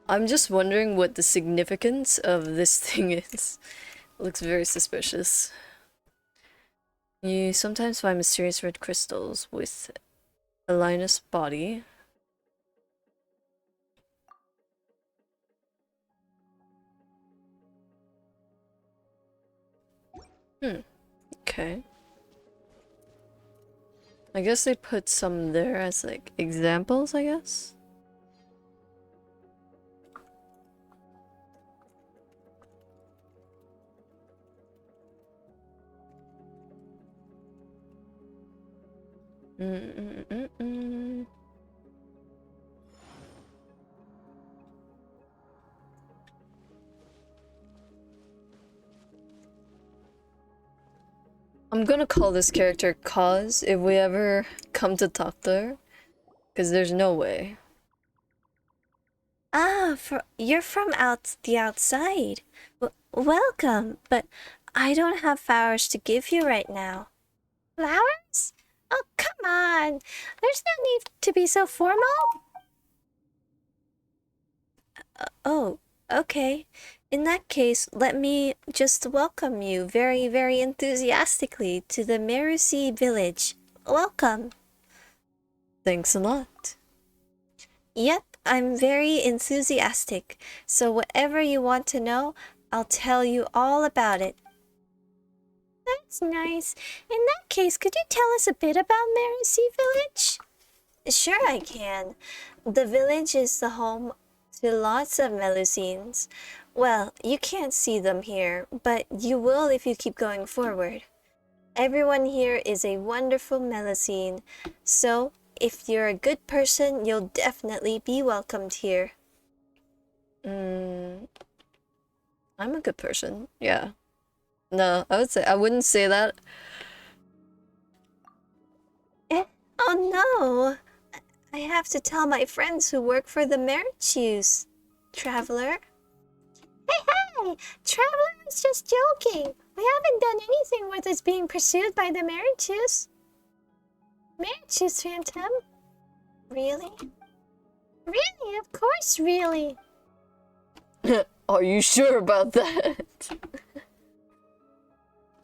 I'm just wondering what the significance of this thing is. It looks very suspicious. You sometimes find mysterious red crystals with a linus body. Okay. I guess they put some there as like examples, I guess. I'm gonna call this character Cause if we ever come to talk to her. Because there's no way. Ah, you're from the outside. Welcome, but I don't have flowers to give you right now. Flowers? Oh, come on. There's no need to be so formal. Oh, okay. In that case, let me just welcome you very, very enthusiastically to the Merusi village. Welcome. Thanks a lot. Yep, I'm very enthusiastic. So whatever you want to know, I'll tell you all about it. That's nice. In that case, could you tell us a bit about Merusi village? Sure I can. The village is the home to lots of Melusines. Well, you can't see them here, but you will if you keep going forward. Everyone here is a wonderful Melusine, so if you're a good person, you'll definitely be welcomed here. I'm a good person, yeah. No, I wouldn't say that. Oh no! I have to tell my friends who work for the Meritus. Traveler? Hey! Traveler is just joking! We haven't done anything with us being pursued by the Meritus. Meritus Phantom? Really? Really? Of course, really! Are you sure about that?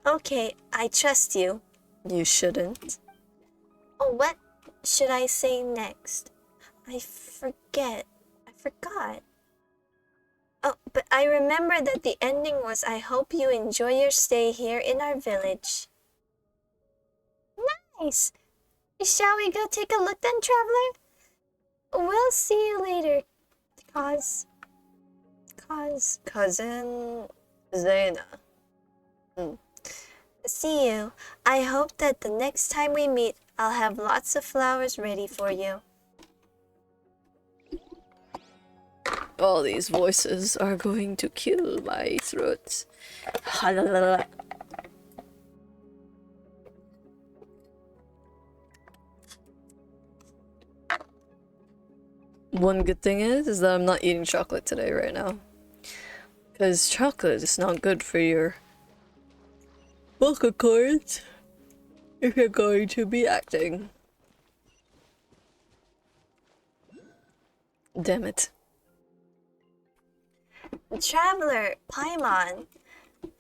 Okay, I trust you. You shouldn't. Oh, what should I say next? I forgot. Oh, but I remember that the ending was I hope you enjoy your stay here in our village. Nice! Shall we go take a look then, Traveler? We'll see you later, Cousin Zena. See you. I hope that the next time we meet, I'll have lots of flowers ready for you. All these voices are going to kill my throat. One good thing is that I'm not eating chocolate today right now. Because chocolate is not good for your vocal cords if you're going to be acting. Damn it. Traveler, Paimon.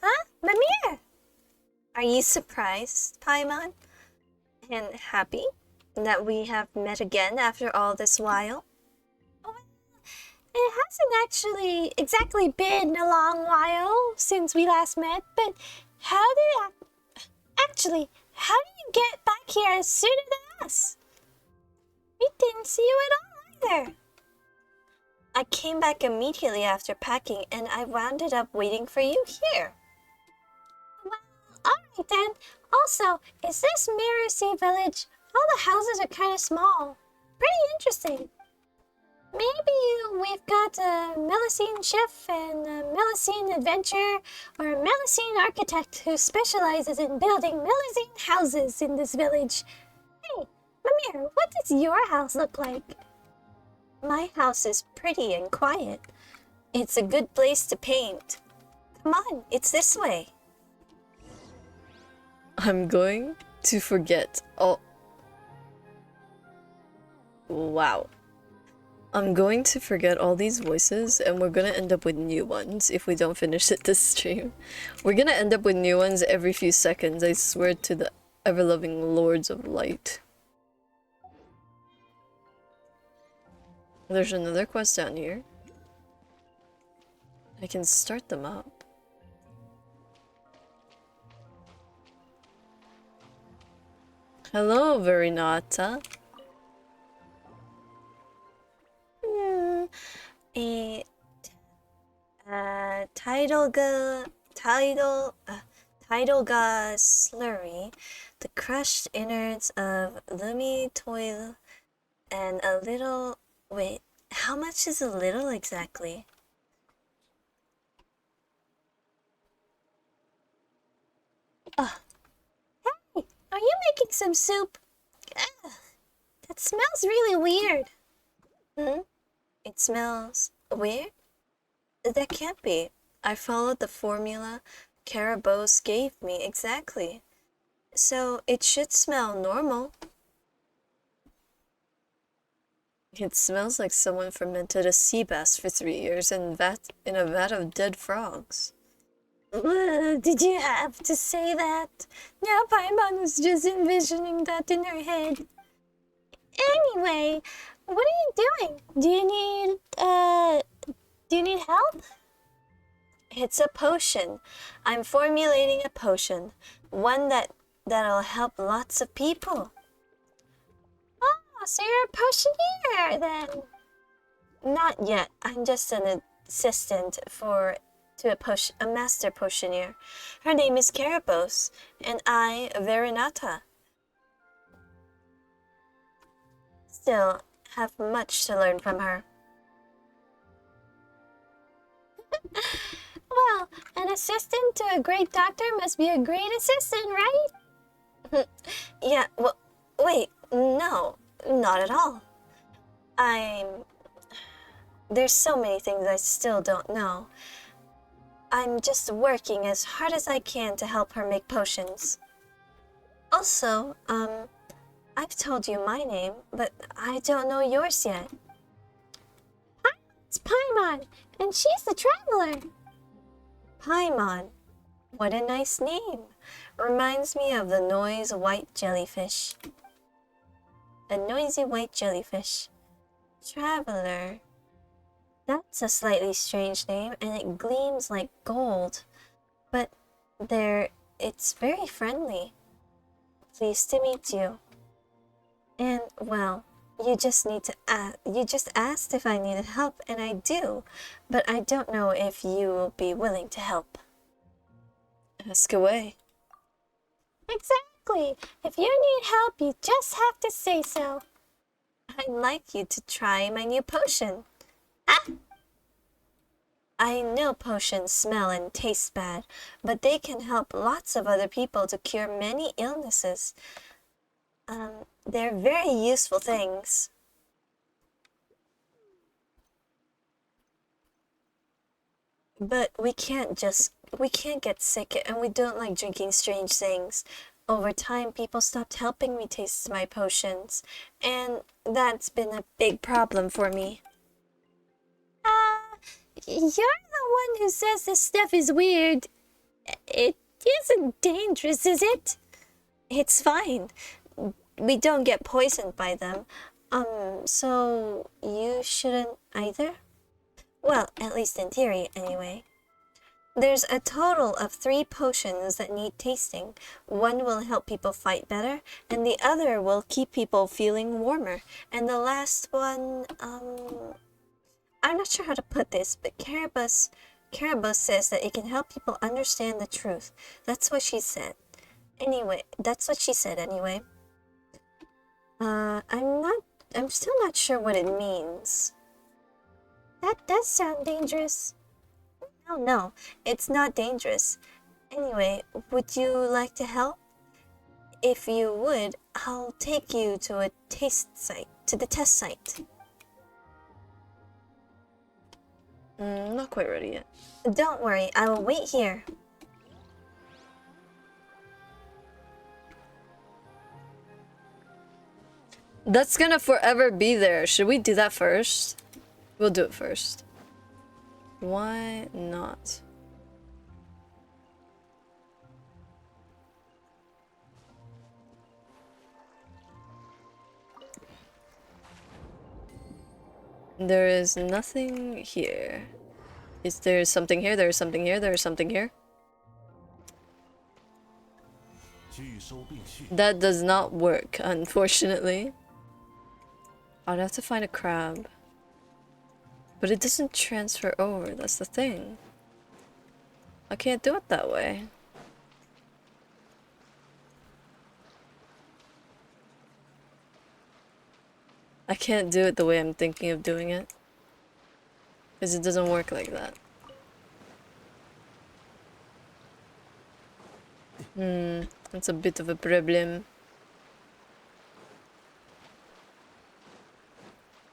Huh? Mimir! Are you surprised, Paimon? And happy that we have met again after all this while? Well, it hasn't actually exactly been a long while since we last met, but how do you get back here sooner than us? We didn't see you at all either. I came back immediately after packing and I wound up waiting for you here. Well, alright then. Also, is this Merusi village? All the houses are kind of small. Pretty interesting. Maybe we've got a Melusine chef and a Melusine adventurer or a Melusine architect who specializes in building Melusine houses in this village. Hey, Mimir, what does your house look like? My house is pretty and quiet. It's a good place to paint. Come on, it's this way. I'm going to forget all. Wow. I'm going to forget all these voices and we're gonna end up with new ones if we don't finish it this stream. We're gonna end up with new ones every few seconds, I swear to the ever-loving Lords of Light. There's another quest down here. I can start them up. Hello, Verinata. A Tidalga slurry, the crushed innards of Lumi Toil, and a little. Wait, how much is a little exactly? Hey, are you making some soup? Ugh, that smells really weird. It smells weird? That can't be. I followed the formula Carabos gave me exactly. So it should smell normal. It smells like someone fermented a sea bass for 3 years in a vat of dead frogs. Did you have to say that? Now Paimon was just envisioning that in her head. Anyway, what are you doing? Do you need help? It's a potion. I'm formulating a potion. One that'll help lots of people. Oh, so you're a potioneer then? Not yet. I'm just an assistant to a master potioneer. Her name is Karabos, and I, Verinata. Still have much to learn from her. Well, an assistant to a great doctor must be a great assistant, right? Yeah, well, wait, no, not at all. There's so many things I still don't know. I'm just working as hard as I can to help her make potions. Also, I've told you my name, but I don't know yours yet. It's Paimon, and she's the traveler. Paimon. What a nice name. Reminds me of the noisy white jellyfish. A noisy white jellyfish. Traveler. That's a slightly strange name, and it gleams like gold. But it's very friendly. Pleased to meet you. And, well, you just asked if I needed help, and I do, but I don't know if you will be willing to help. Ask away. Exactly. If you need help, you just have to say so. I'd like you to try my new potion. Ah! I know potions smell and taste bad, but they can help lots of other people to cure many illnesses. They're very useful things. But we can't get sick, and we don't like drinking strange things. Over time, people stopped helping me taste my potions, and that's been a big problem for me. You're the one who says this stuff is weird. It isn't dangerous, is it? It's fine. We don't get poisoned by them. So you shouldn't either? Well, at least in theory, anyway. There's a total of 3 potions that need tasting. One will help people fight better, and the other will keep people feeling warmer. And the last one, I'm not sure how to put this, but Carabos says that it can help people understand the truth. That's what she said. Anyway, I'm still not sure what it means. That does sound dangerous. No, it's not dangerous. Anyway, would you like to help? If you would, I'll take you to a test site, to the test site. Not quite ready yet. Don't worry, I will wait here. That's gonna forever be there. Should we do that first? We'll do it first. Why not? There is nothing here. Is there something here? There's something here. There's something here. That does not work, unfortunately. I'd have to find a crab. But it doesn't transfer over, that's the thing. I can't do it that way. I can't do it the way I'm thinking of doing it. Because it doesn't work like that. That's a bit of a problem.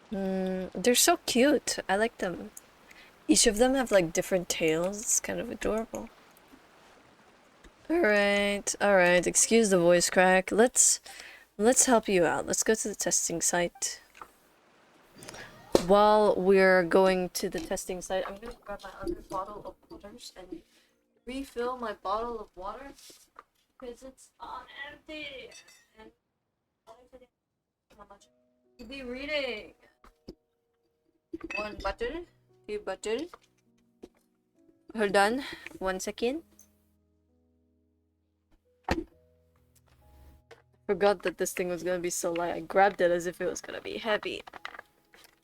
They're so cute. I like them. Each of them have like different tails. It's kind of adorable. Alright, excuse the voice crack. Let's help you out. Let's go to the testing site. While we're going to the testing site, I'm gonna grab my other bottle of waters and refill my bottle of water because it's on empty. And how much to be reading? 1 bottle, 2 bottle. Hold on, 1 second. Forgot that this thing was gonna be so light. I grabbed it as if it was gonna be heavy.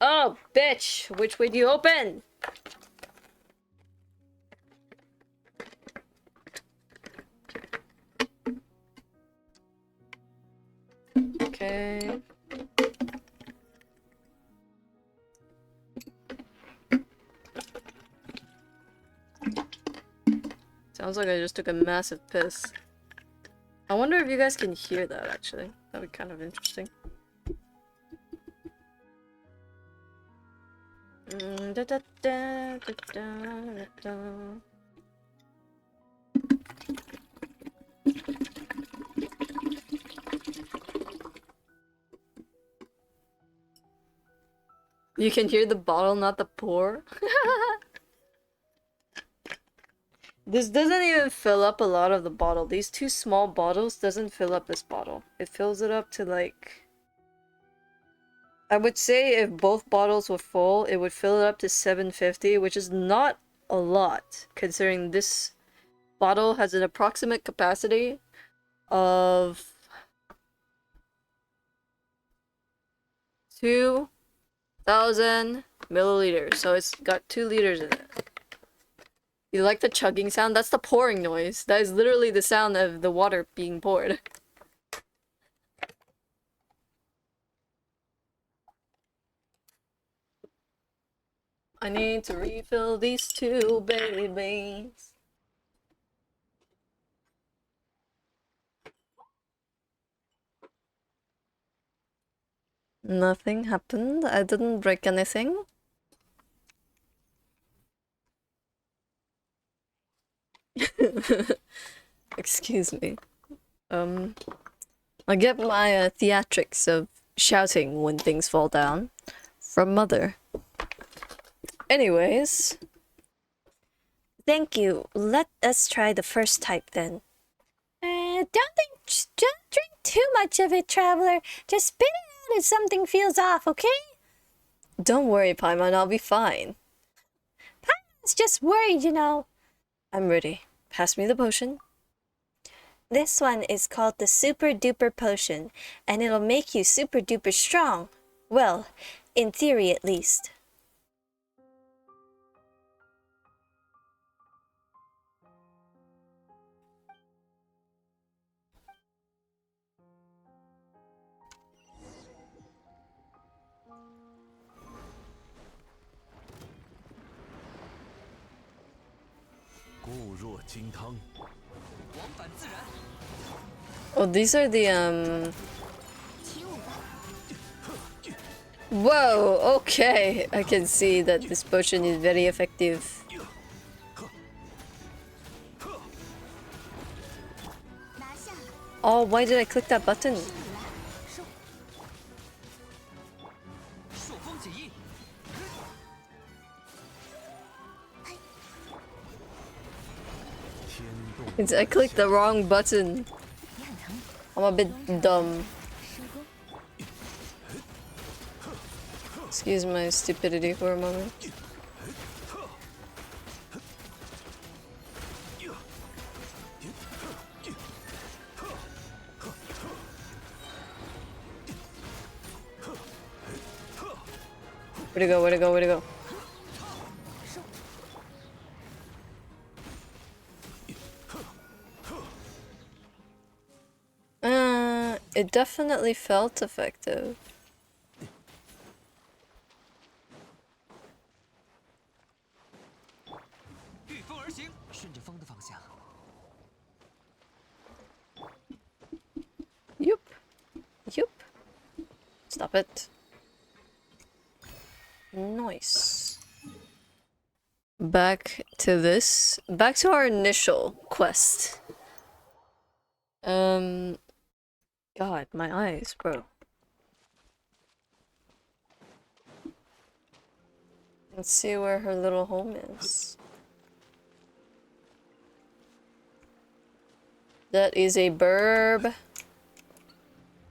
Oh, bitch! Which way do you open? Okay. Sounds like I just took a massive piss. I wonder if you guys can hear that, actually. That'd be kind of interesting. You can hear the bottle, not the pour. This doesn't even fill up a lot of the bottle. These 2 small bottles doesn't fill up this bottle. It fills it up to like... I would say if both bottles were full, it would fill it up to 750, which is not a lot, considering this bottle has an approximate capacity of 2,000 milliliters. So it's got 2 liters in it. You like the chugging sound? That's the pouring noise. That is literally the sound of the water being poured. I need to refill these 2 babies. Nothing happened. I didn't break anything. Excuse me. I get my theatrics of shouting when things fall down from Mother. Anyways. Thank you. Let us try the first type then. Don't drink too much of it, traveler. Just spit it out if something feels off, okay? Don't worry, Paimon, I'll be fine. Paimon's just worried, you know. I'm ready. Pass me the potion. This one is called the Super Duper Potion, and it'll make you super duper strong. Well, in theory at least. Oh, these are the起舞吧。 Whoa, okay. I can see that this potion is very effective. 拿下， Oh, why did I click that button? 施礼来，收。朔风解印， 天动 I clicked the wrong button. 你很疼， I'm a bit dumb. 收工。 Excuse my stupidity for a moment. Where'd it go? Where'd it go? Where'd it go? It definitely felt effective. 御风而行，顺着风的方向。 Yup. Yup. Stop it. Nice. Back to this. Back to our initial quest. God, my eyes, bro. Let's see where her little home is. That is a burb.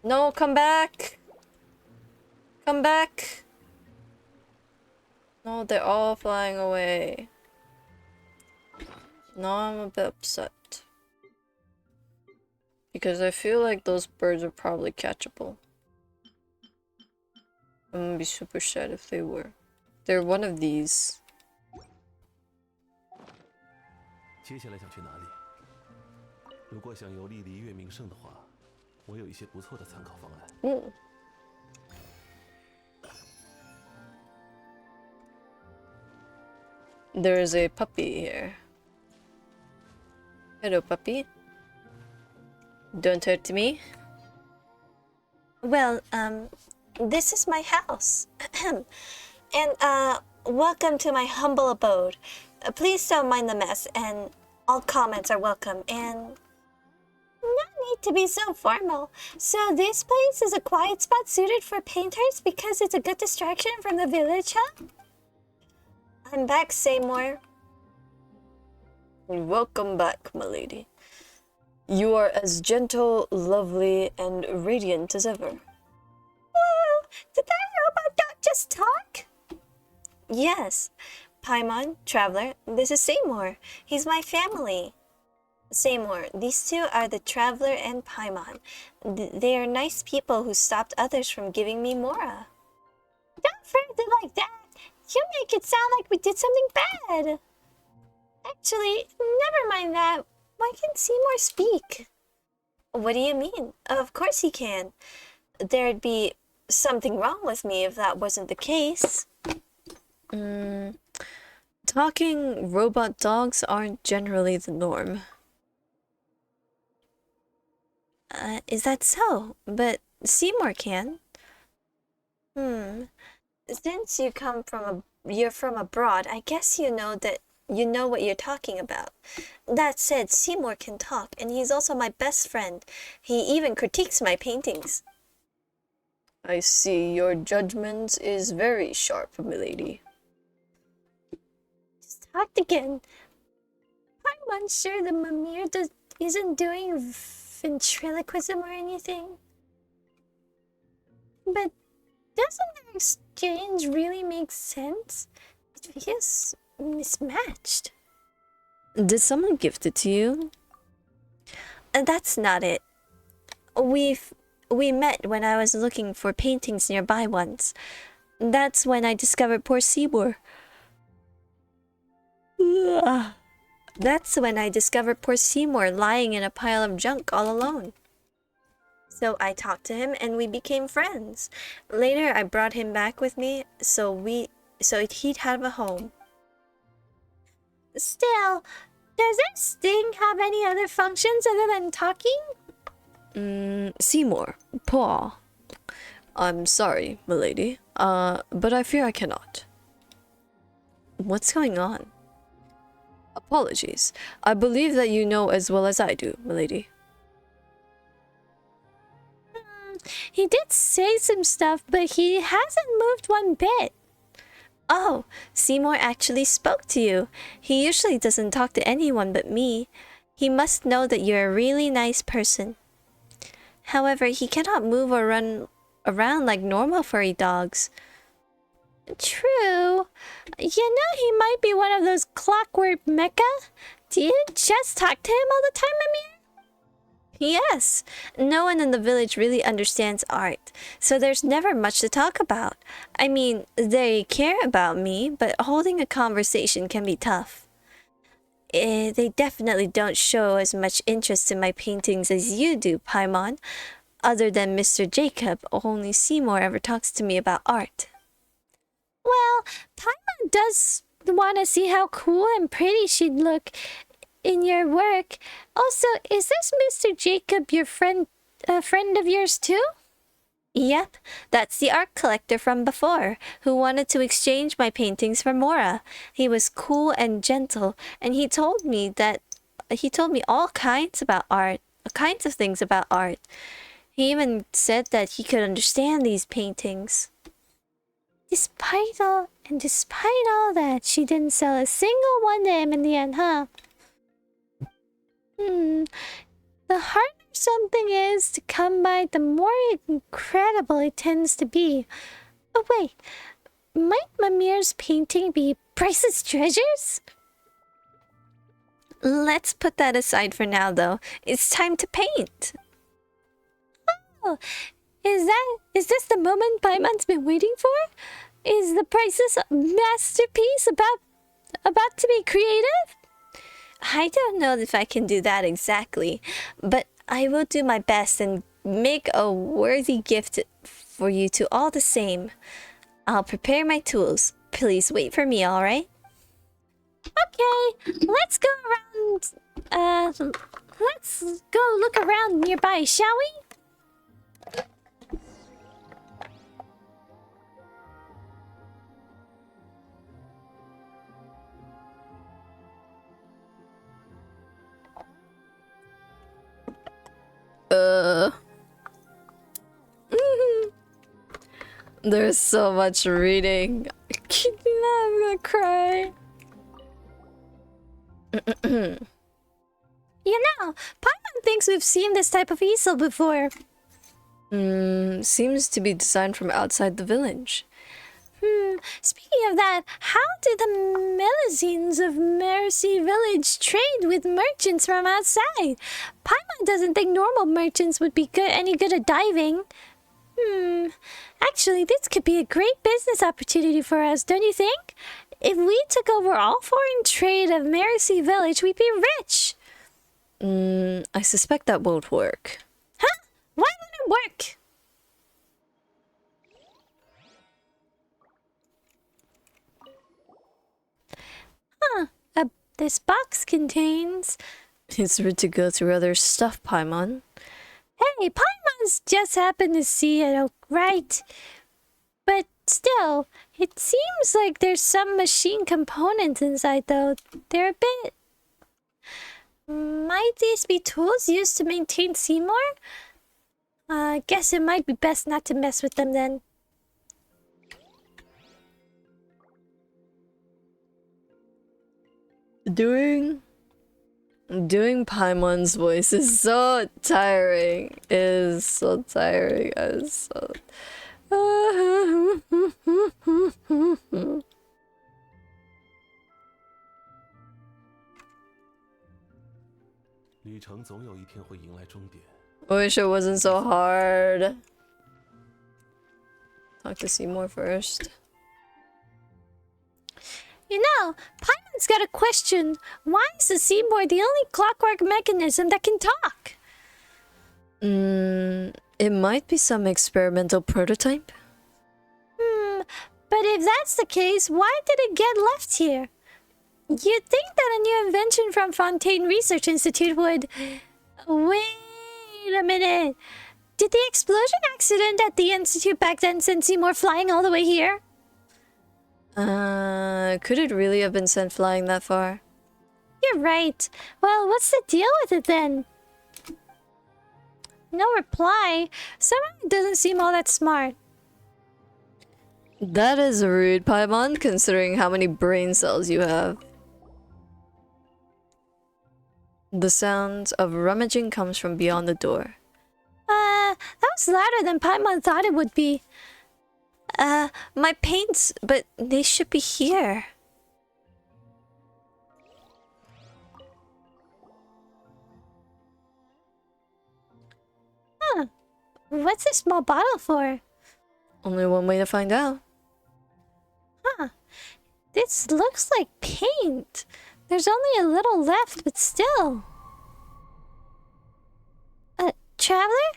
No, come back! Come back! No, they're all flying away. Now I'm a bit upset. Because I feel like those birds are probably catchable. I'm gonna be super sad if they were. They're one of these. 接下来想去哪里？如果想游历离月名胜的话，我有一些不错的参考方案。 Mm. There is a puppy here. Hello, puppy. Don't hurt me. Well, this is my house. And, welcome to my humble abode. Please don't mind the mess, and all comments are welcome, and no need to be so formal. So this place is a quiet spot suited for painters because it's a good distraction from the village, huh? I'm back, Seymour. Welcome back, my lady. You are as gentle, lovely, and radiant as ever. Whoa! Did that robot dog just talk? Yes. Paimon, Traveler, this is Seymour. He's my family. Seymour, these two are the Traveler and Paimon. They are nice people who stopped others from giving me Mora. Don't phrase it like that. You make it sound like we did something bad. Actually, never mind that. Why can't Seymour speak? What do you mean? Of course he can. There'd be something wrong with me if that wasn't the case. Talking robot dogs aren't generally the norm. Is that so? But Seymour can. Since you're from abroad, I guess you know what you're talking about. That said, Seymour can talk, and he's also my best friend. He even critiques my paintings. I see your judgment is very sharp, milady. Just talked again. I'm unsure the Mimir isn't doing ventriloquism or anything. But doesn't their exchange really make sense? It feels mismatched. Did someone gift it to you? That's not it. We met when I was looking for paintings nearby once. That's when I discovered poor Seymour. That's when I discovered poor Seymour lying in a pile of junk all alone. So I talked to him and we became friends. Later I brought him back with me so he'd have a home. Still, does this thing have any other functions other than talking? Seymour, Paul. I'm sorry, milady, but I fear I cannot. What's going on? Apologies. I believe that you know as well as I do, milady. He did say some stuff, but he hasn't moved one bit. Oh, Seymour actually spoke to you. He usually doesn't talk to anyone but me. He must know that you're a really nice person. However, he cannot move or run around like normal furry dogs. True. You know he might be one of those clockwork mecha? Do you just talk to him all the time, Amir? Yes, no one in the village really understands art, so there's never much to talk about. I mean, they care about me, but holding a conversation can be tough. They definitely don't show as much interest in my paintings as you do, Paimon. Other than Mr. Jacob, only Seymour ever talks to me about art. Well, Paimon does want to see how cool and pretty she'd look in your work. Also, is this Mr. Jacob your friend, a friend of yours too? Yep, that's the art collector from before, who wanted to exchange my paintings for Mora. He was cool and gentle, and he told me all kinds about art, kinds of things about art. He even said that he could understand these paintings. Despite all that, she didn't sell a single one to him in the end, huh? The harder something is to come by, the more incredible it tends to be. Oh wait, might Mimir's painting be priceless treasures? Let's put that aside for now, though. It's time to paint. Oh, is this the moment Paimon's been waiting for? Is the priceless masterpiece about to be created? I don't know if I can do that exactly, but I will do my best and make a worthy gift for you two all the same. I'll prepare my tools. Please wait for me, alright? Okay, let's go around. Let's go look around nearby, shall we? There's so much reading. I'm gonna cry. You know, Paimon thinks we've seen this type of easel before. Seems to be designed from outside the village. Speaking of that, how do the Melusines of Mercy Village trade with merchants from outside? Paimon doesn't think normal merchants would be any good at diving. Actually, this could be a great business opportunity for us, don't you think? If we took over all foreign trade of Mercy Village, we'd be rich. I suspect that won't work. Huh? Why won't it work? This box contains... It's rude to go through other stuff, Paimon. Hey, Paimon's just happened to see it, right? But still, it seems like there's some machine components inside, though. They're a bit... Might these be tools used to maintain Seymour? Guess it might be best not to mess with them then. Doing Paimon's voice is so tiring. It is so tiring. I'm so... 旅程总有一天会迎来终点。 I wish it wasn't so hard. Talk to Seymour first. You know, Paimon's got a question. Why is the Seymour the only clockwork mechanism that can talk? It might be some experimental prototype. But if that's the case, why did it get left here? You'd think that a new invention from Fontaine Research Institute would... Wait Wait a minute. Did the explosion accident at the Institute back then send Seymour flying all the way here? Could it really have been sent flying that far? You're right. Well, what's the deal with it then? No reply. Somehow it doesn't seem all that smart. That is rude, Paimon, considering how many brain cells you have. The sound of rummaging comes from beyond the door. That was louder than Paimon thought it would be. My paints, but they should be here. Huh. What's this small bottle for? Only one way to find out. Huh. This looks like paint. There's only a little left, but still. Traveler?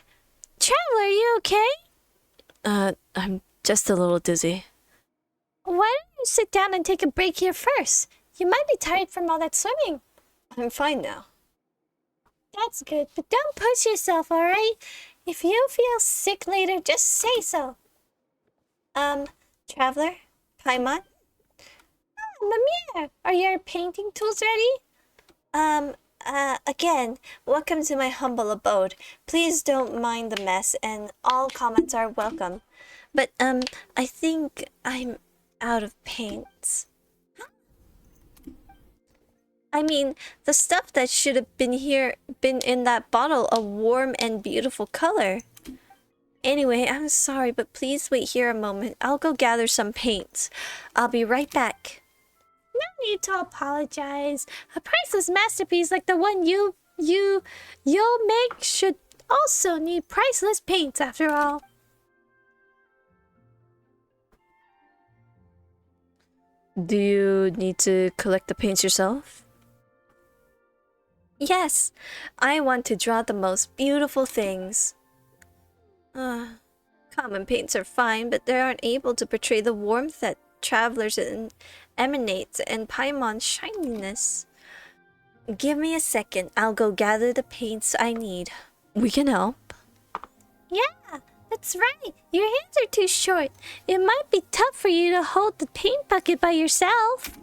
Traveler, are you okay? I'm just a little dizzy. Why don't you sit down and take a break here first? You might be tired from all that swimming. I'm fine now. That's good, but don't push yourself, alright? If you feel sick later, just say so. Traveler? Paimon? Mimir, are your painting tools ready? Again, welcome to my humble abode. Please don't mind the mess, and all comments are welcome. But, I think I'm out of paints. I mean, the stuff that should have been in that bottle, a warm and beautiful color. Anyway, I'm sorry, but please wait here a moment. I'll go gather some paints. I'll be right back. No need to apologize. A priceless masterpiece like the one you'll make should also need priceless paints after all. Do you need to collect the paints yourself? Yes, I want to draw the most beautiful things. Common paints are fine, but they aren't able to portray the warmth that Travelers emanates and Paimon's shininess. Give me a second, I'll go gather the paints I need. We can help. Yeah, that's right. Your hands are too short. It might be tough for you to hold the paint bucket by yourself.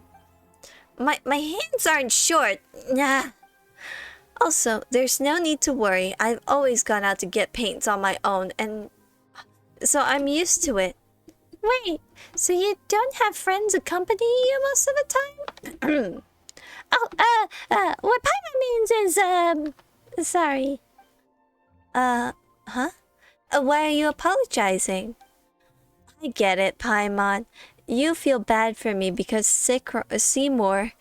My hands aren't short. Nah. Also, there's no need to worry. I've always gone out to get paints on my own, and so I'm used to it. Wait, so you don't have friends accompany you most of the time? What Paimon means is, sorry. Huh? Why are you apologizing? I get it, Paimon. You feel bad for me because Seymour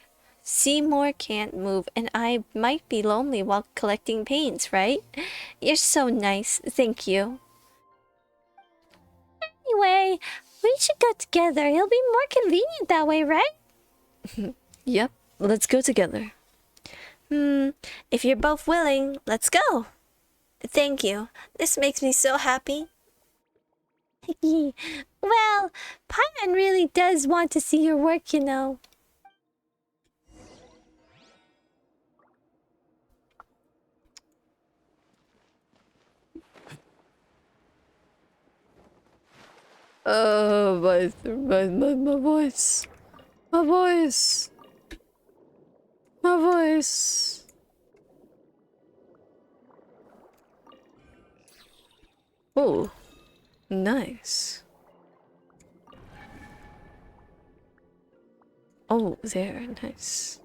can't move, and I might be lonely while collecting paints, right? You're so nice. Thank you. Anyway, we should go together. It'll be more convenient that way, right? Yep, let's go together. If you're both willing, let's go. Thank you. This makes me so happy. Well, Paimon really does want to see your work, you know. Oh, my voice. My voice. My voice. Oh, nice. Oh, there, nice.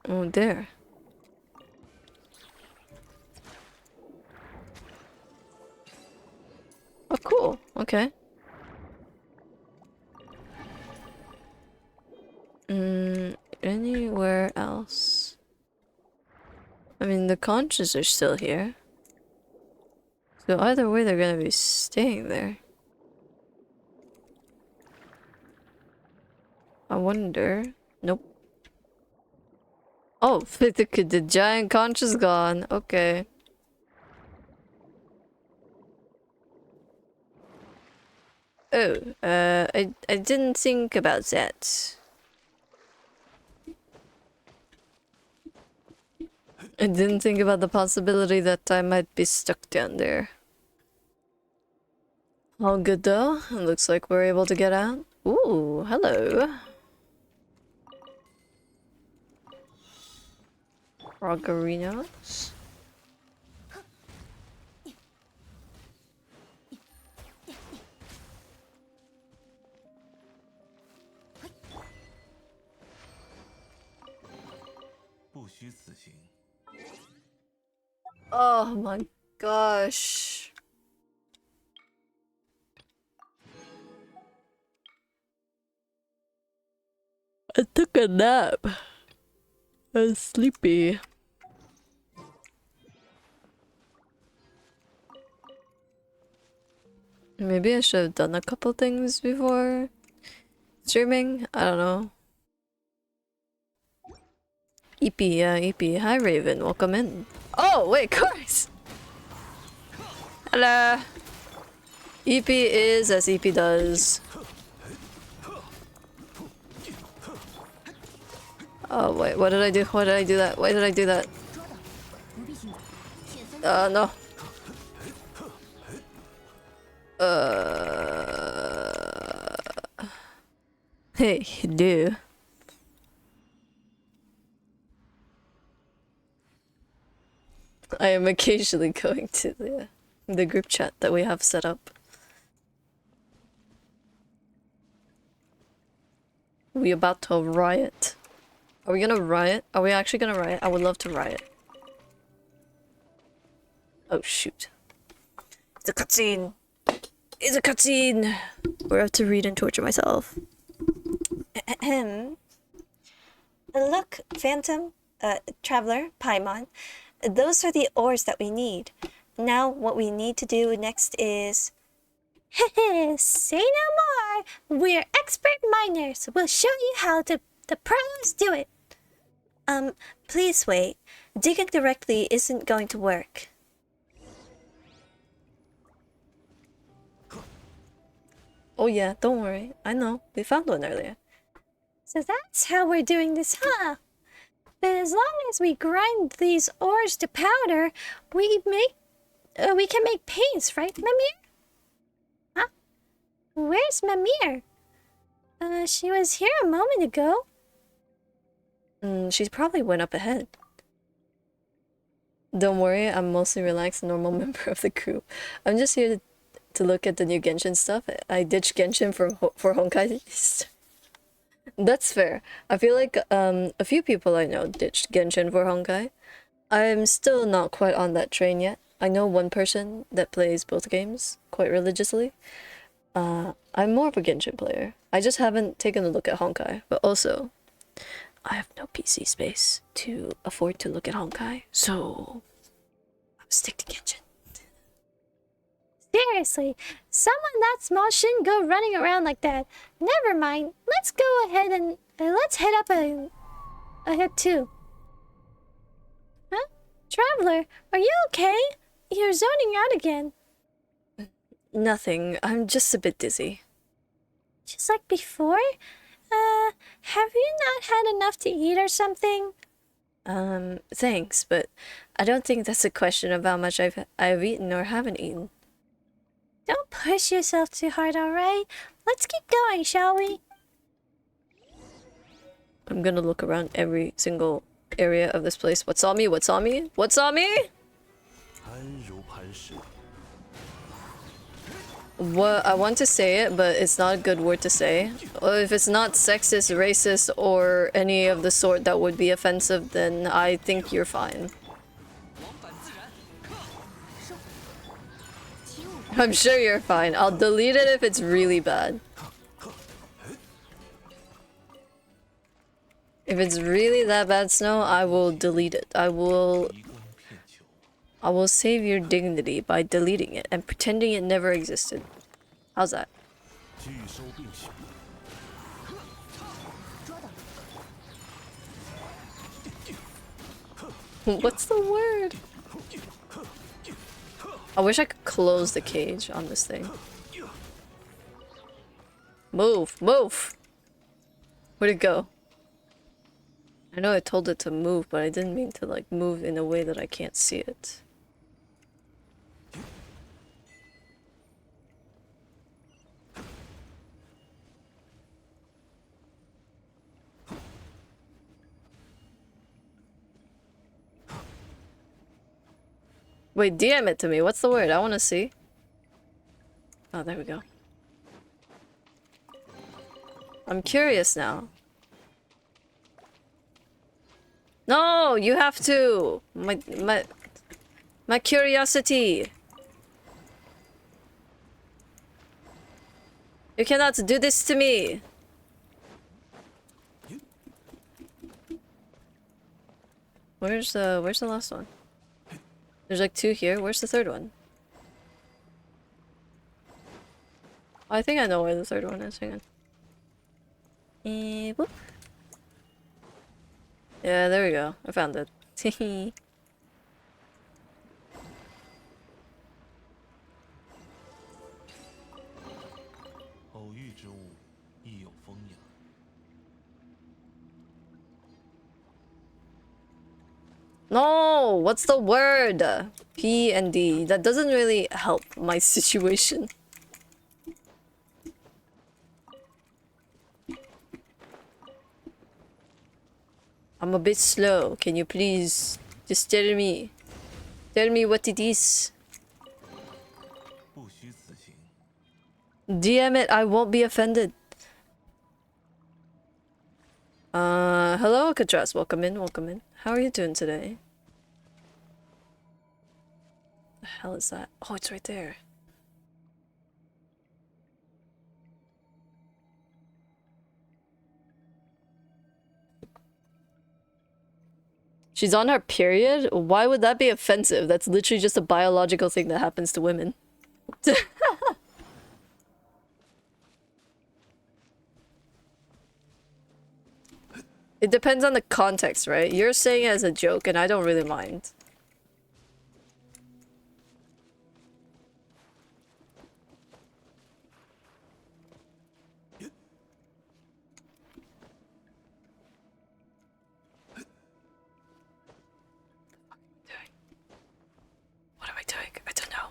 Oh, there. Oh, cool. Okay. Anywhere else? I mean, the conches are still here. So either way, they're gonna be staying there. I wonder. Nope. Oh, the giant conch is gone. Okay. Oh, I didn't think about that. I didn't think about the possibility that I might be stuck down there. All good though. It looks like we're able to get out. Ooh, hello. Rogarinos. Oh my gosh. I took a nap. I was sleepy. Maybe I should have done a couple things before streaming. I don't know. EP, yeah, EP. Hi, Raven. Welcome in. Oh, wait, Chorus! Hello! EP is as EP does. Oh, wait, what did I do? Why did I do that? Why did I do that? No. Hey, do. I am occasionally going to the group chat that we have set up. We about to riot. Are we gonna riot? Are we actually gonna riot? I would love to riot. Oh shoot. It's a cutscene! It's a cutscene! We're about to read and torture myself. Look, Phantom, Traveler, Paimon. Those are the ores that we need. Now what we need to do next is... Say no more! We're expert miners. We'll show you how the pros do it. Please wait. Digging directly isn't going to work. Oh yeah, don't worry. I know. We found one earlier. So that's how we're doing this, huh? But as long as we grind these ores to powder, we can make paints, right, Mimir? Huh? Where's Mimir? She was here a moment ago. She probably went up ahead. Don't worry, I'm mostly relaxed, normal member of the group. I'm just here to look at the new Genshin stuff. I ditched Genshin for Honkai. That's fair. I feel like a few people I know ditched Genshin for Honkai. I'm still not quite on that train yet. I know one person that plays both games quite religiously. I'm more of a Genshin player. I just haven't taken a look at Honkai, but also I have no PC space to afford to look at Honkai, so I'll stick to Genshin. Seriously, someone that small shouldn't go running around like that. Never mind. Let's go ahead and let's head up ahead too. Huh? Traveler, are you okay? You're zoning out again. Nothing. I'm just a bit dizzy. Just like before? Have you not had enough to eat or something? Thanks, but I don't think that's a question of how much I've eaten or haven't eaten. Don't push yourself too hard, alright? Let's keep going, shall we? I'm gonna look around every single area of this place. What's on me? What's on me? What's on me? What I want to say it, but it's not a good word to say. If it's not sexist, racist, or any of the sort that would be offensive, then I think you're fine. I'm sure you're fine. I'll delete it if it's really bad. If it's really that bad, Snow, I will delete it. I will save your dignity by deleting it and pretending it never existed. How's that? What's the word? I wish I could close the cage on this thing. Move, move! Where'd it go? I know I told it to move, but I didn't mean to like move in a way that I can't see it. Wait, DM it to me. What's the word? I want to see. Oh, there we go. I'm curious now. No, you have to. My curiosity. You cannot do this to me. Where's the last one? There's like 2 here. Where's the third one? I think I know where the third one is. Hang on. Boop. Yeah, there we go. I found it. 偶遇之物亦有风雅。 No, what's the word? P and D. That doesn't really help my situation. I'm a bit slow. Can you please just tell me? Tell me what it is. 不虚此行。 DM it, I won't be offended. Hello, Alcatraz. Welcome in, welcome in. How are you doing today? The hell is that? Oh, it's right there. She's on her period? Why would that be offensive? That's literally just a biological thing that happens to women. It depends on the context, right? You're saying it as a joke, and I don't really mind. What am I doing? I don't know.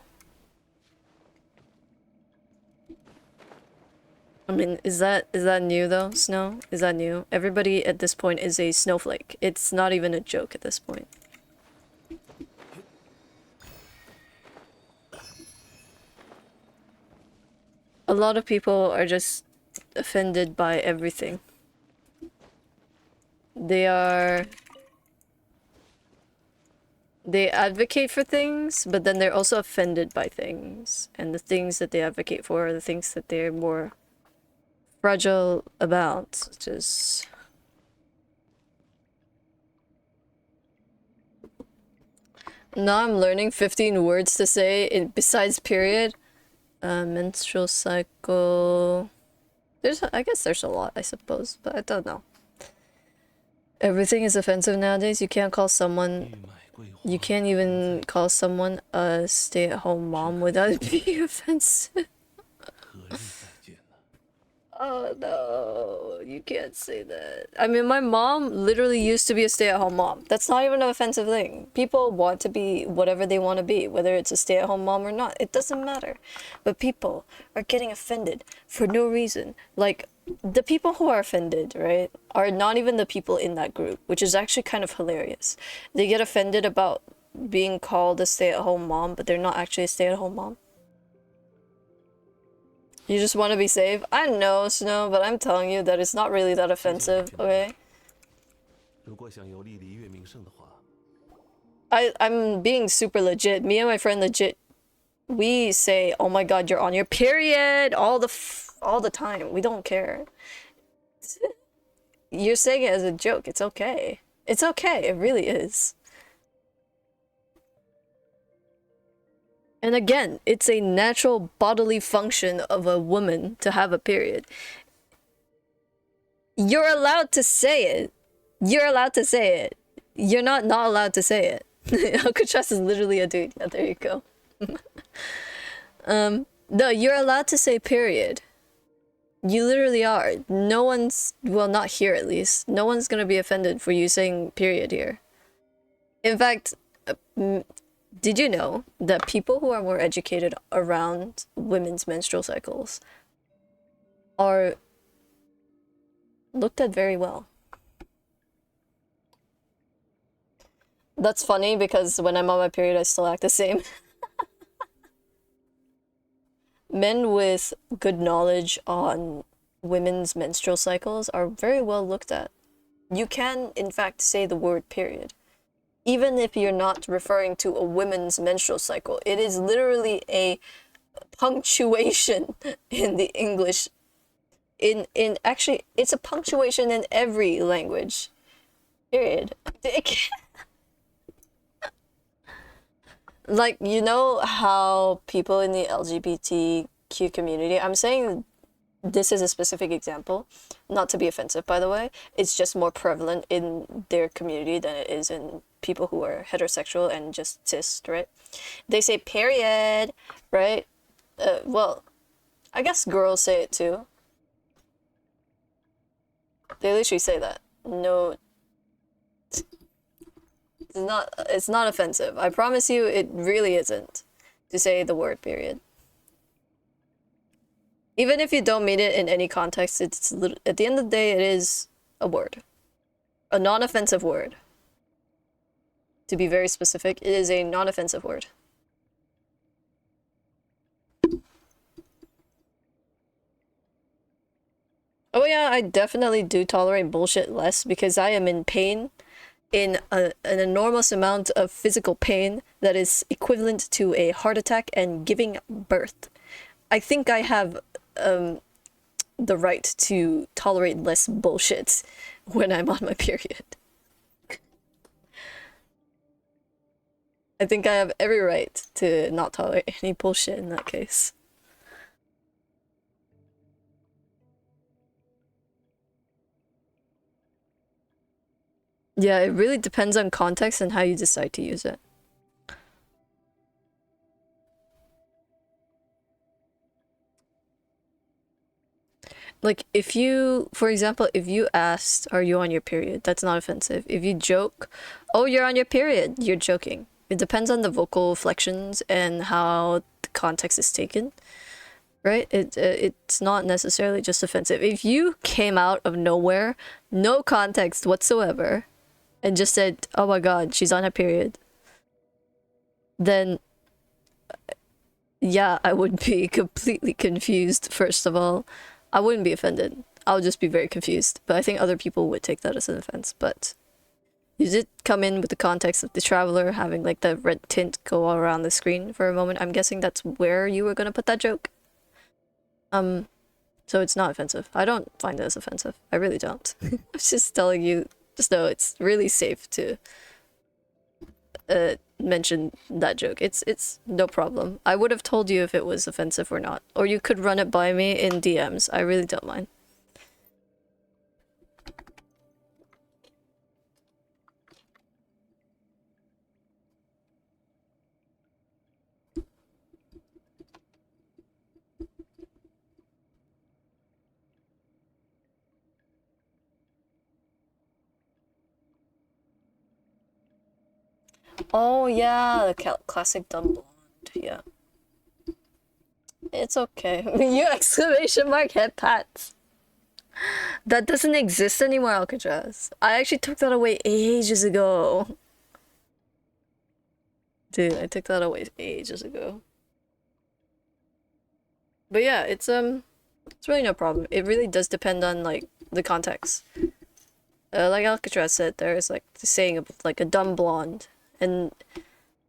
I mean, is that new though, Snow? Is that new? Everybody at this point is a snowflake. It's not even a joke at this point. A lot of people are just offended by everything. They advocate for things, but then they're also offended by things. And the things that they advocate for are the things that they're more fragile about, which is... Now I'm learning 15 words to say besides period. Menstrual cycle... I guess there's a lot, I suppose, but I don't know. Everything is offensive nowadays. You can't even call someone a stay-at-home mom without it being offensive. Oh no, you can't say that. I mean, my mom literally used to be a stay-at-home mom. That's not even an offensive thing. People want to be whatever they want to be, whether it's a stay-at-home mom or not. It doesn't matter. But people are getting offended for no reason. Like, the people who are offended, right, are not even the people in that group, which is actually kind of hilarious. They get offended about being called a stay-at-home mom, but they're not actually a stay-at-home mom. You just want to be safe? I know, Snow, but I'm telling you that it's not really that offensive, okay? I'm being super legit. Me and my friend legit, we say, oh my god, you're on your period all the time. We don't care. You're saying it as a joke. It's okay. It's okay. It really is. And again, it's a natural bodily function of a woman to have a period. You're allowed to say it. You're allowed to say it. You're not allowed to say it. Alcatraz is literally a dude. Yeah, there you go. No, you're allowed to say period. You literally are. No one's, well, not here at least. No one's gonna be offended for you saying period here. In fact, did you know that people who are more educated around women's menstrual cycles are looked at very well? That's funny because when I'm on my period, I still act the same. Men with good knowledge on women's menstrual cycles are very well looked at. You can, in fact, say the word period. Even if you're not referring to a women's menstrual cycle, it is literally a punctuation in the English. Actually, it's a punctuation in every language. Period. Like, you know how people in the LGBTQ community, I'm saying this is a specific example, not to be offensive, by the way, it's just more prevalent in their community than it is in people who are heterosexual and just cis, right? They say period, right? Well, I guess girls say it too. They literally say that. No, it's not offensive. I promise you, it really isn't to say the word period. Even if you don't mean it in any context, it's at the end of the day, it is a word. A non-offensive word. To be very specific, it is a non-offensive word. Oh yeah, I definitely do tolerate bullshit less because I am in pain, in an enormous amount of physical pain that is equivalent to a heart attack and giving birth. I think I have the right to tolerate less bullshit when I'm on my period. I think I have every right to not tolerate any bullshit in that case. Yeah, it really depends on context and how you decide to use it. Like, if you, for example, if you asked, are you on your period? That's not offensive. If you joke, oh, you're on your period, you're joking. It depends on the vocal flexions and how the context is taken, right? It's not necessarily just offensive. If you came out of nowhere, no context whatsoever, and just said, oh my god, she's on her period, then yeah, I would be completely confused, first of all. I wouldn't be offended. I would just be very confused. But I think other people would take that as an offense. But you did come in with the context of the traveler having like the red tint go all around the screen for a moment. I'm guessing that's where you were gonna put that joke. So it's not offensive. I don't find it as offensive. I really don't. I was just telling you, just know it's really safe to mention that joke. It's no problem. I would have told you if it was offensive or not. Or you could run it by me in DMs. I really don't mind. Oh yeah, the classic dumb blonde. Yeah. It's okay. You exclamation mark head pats. That doesn't exist anymore, Alcatraz. I actually took that away ages ago. Dude, I took that away ages ago. But yeah, it's really no problem. It really does depend on like the context. Like Alcatraz said, there's like the saying of like a dumb blonde, and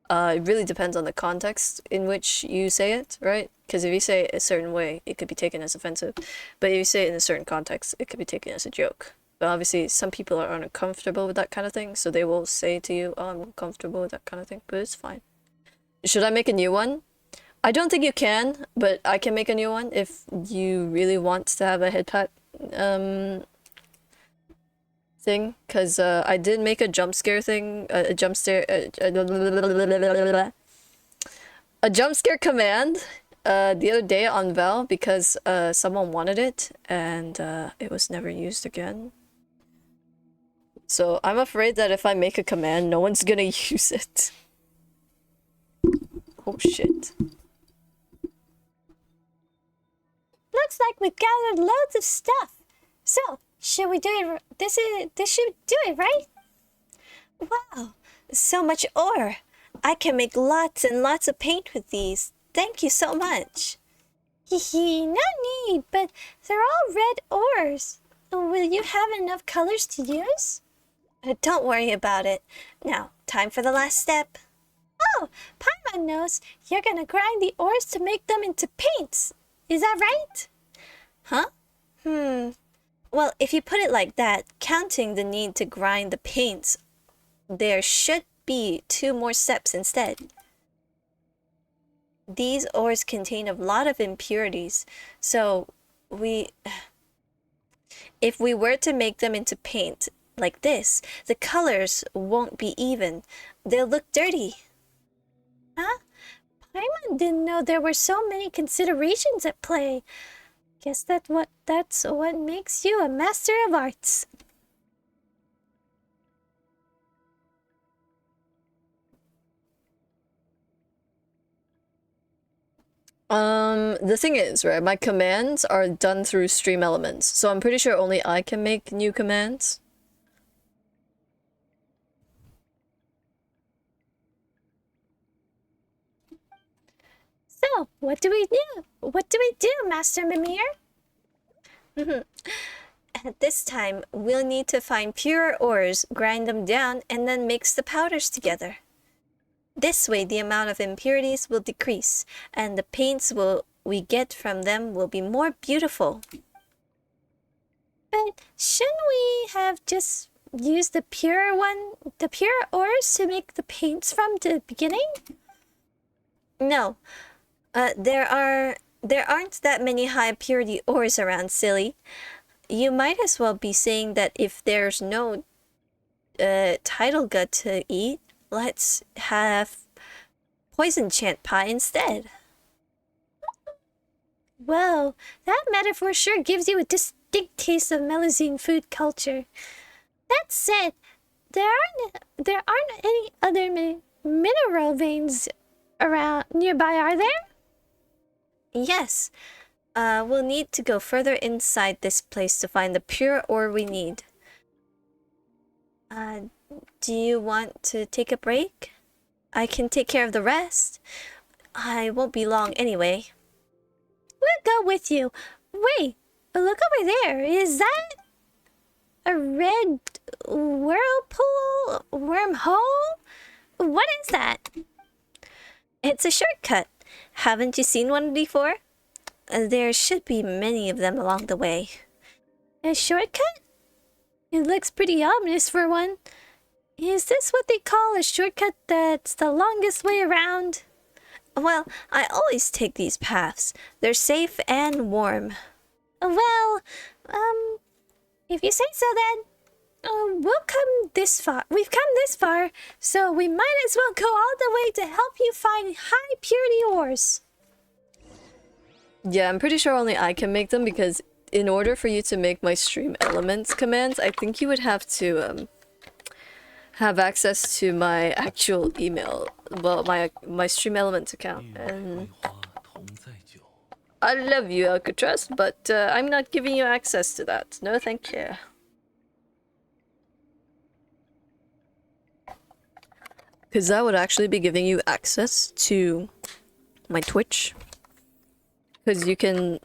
it really depends on the context in which you say it, right? Because if you say it a certain way, it could be taken as offensive. But if you say it in a certain context, it could be taken as a joke. But obviously, some people are uncomfortable with that kind of thing, so they will say to you, oh, I'm uncomfortable with that kind of thing, but it's fine. Should I make a new one? I don't think you can, but I can make a new one if you really want to have a head pat thing, because I did make a jump scare thing, a jump scare command the other day on Val because someone wanted it and it was never used again. So I'm afraid that if I make a command, no one's gonna use it. Oh shit. Looks like we've gathered loads of stuff. So, should we do it? This should do it, right? Wow, so much ore. I can make lots and lots of paint with these. Thank you so much. Hee, no need, but they're all red ores. Will you have enough colors to use? Don't worry about it. Now, time for the last step. Oh, Paimon knows you're gonna grind the ores to make them into paints. Is that right? Huh? Well, if you put it like that, counting the need to grind the paints, there should be 2 more steps instead. These ores contain a lot of impurities, so if we were to make them into paint like this, the colors won't be even. They'll look dirty. Huh? Paimon didn't know there were so many considerations at play. Guess that's what makes you a master of arts. The thing is, right, my commands are done through stream elements, so I'm pretty sure only I can make new commands. So, what do we do? What do we do, Master Mimir? At this time, we'll need to find pure ores, grind them down, and then mix the powders together. This way, the amount of impurities will decrease, and the paints we get from them will be more beautiful. But shouldn't we have just used the pure ores to make the paints from the beginning? No. There aren't that many high purity ores around, silly. You might as well be saying that if there's no tidal gut to eat, let's have poison chant pie instead. Well, that metaphor sure gives you a distinct taste of Melusine food culture. That said, there aren't any other mineral veins around nearby, are there? Yes. We'll need to go further inside this place to find the pure ore we need. Do you want to take a break? I can take care of the rest. I won't be long anyway. We'll go with you. Wait, look over there. Is that a red whirlpool? Wormhole? What is that? It's a shortcut. Haven't you seen one before? There should be many of them along the way. A shortcut? It looks pretty ominous for one. Is this what they call a shortcut that's the longest way around? Well, I always take these paths. They're safe and warm. Well, if you say so then, we'll come this far. We've come this far, so we might as well go all the way to help you find high purity ores. Yeah, I'm pretty sure only I can make them because in order for you to make my stream elements commands, I think you would have to have access to my actual email, well, my stream elements account. And I love you, Alcatraz, but I'm not giving you access to that. No, thank you. Because I would actually be giving you access to my Twitch. Because you can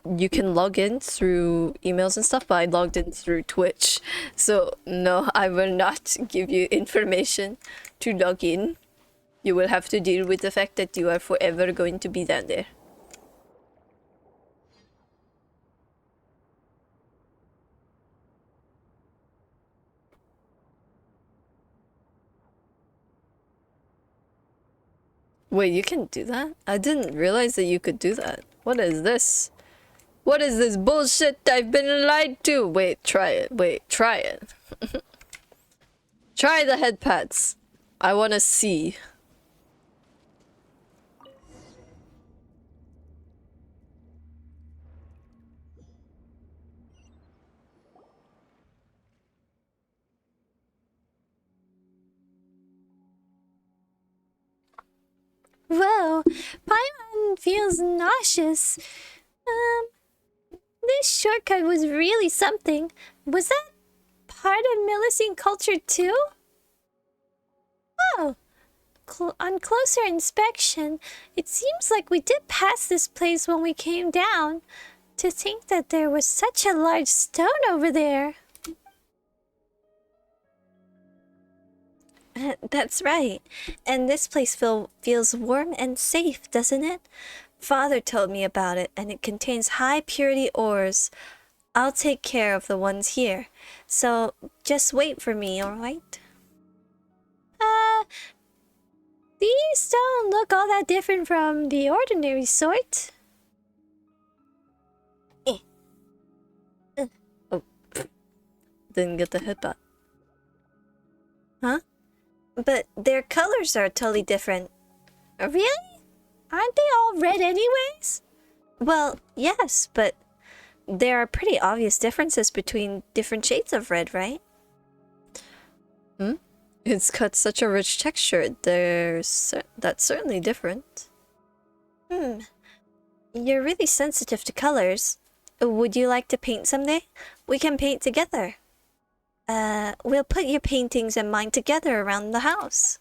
log in through emails and stuff, but I logged in through Twitch. So no, I will not give you information to log in. You will have to deal with the fact that you are forever going to be down there. Wait, you can do that? I didn't realize that you could do that. What is this? What is this bullshit? I've been lied to! Wait, try it. Wait, try it. Try the head pats. I wanna see. Whoa, Paimon feels nauseous. This shortcut was really something. Was that part of Millicene culture too? Oh, on closer inspection, it seems like we did pass this place when we came down. To think that there was such a large stone over there. That's right. And this place feels warm and safe, doesn't it? Father told me about it, and it contains high purity ores. I'll take care of the ones here. So just wait for me, alright? These don't look all that different from the ordinary sort. Oh, didn't get the headbutt. Huh? But their colors are totally different. Really? Aren't they all red anyways? Well, yes, but there are pretty obvious differences between different shades of red, right? Hmm? It's got such a rich texture. That's certainly different. You're really sensitive to colors. Would you like to paint someday? We can paint together. We'll put your paintings and mine together around the house.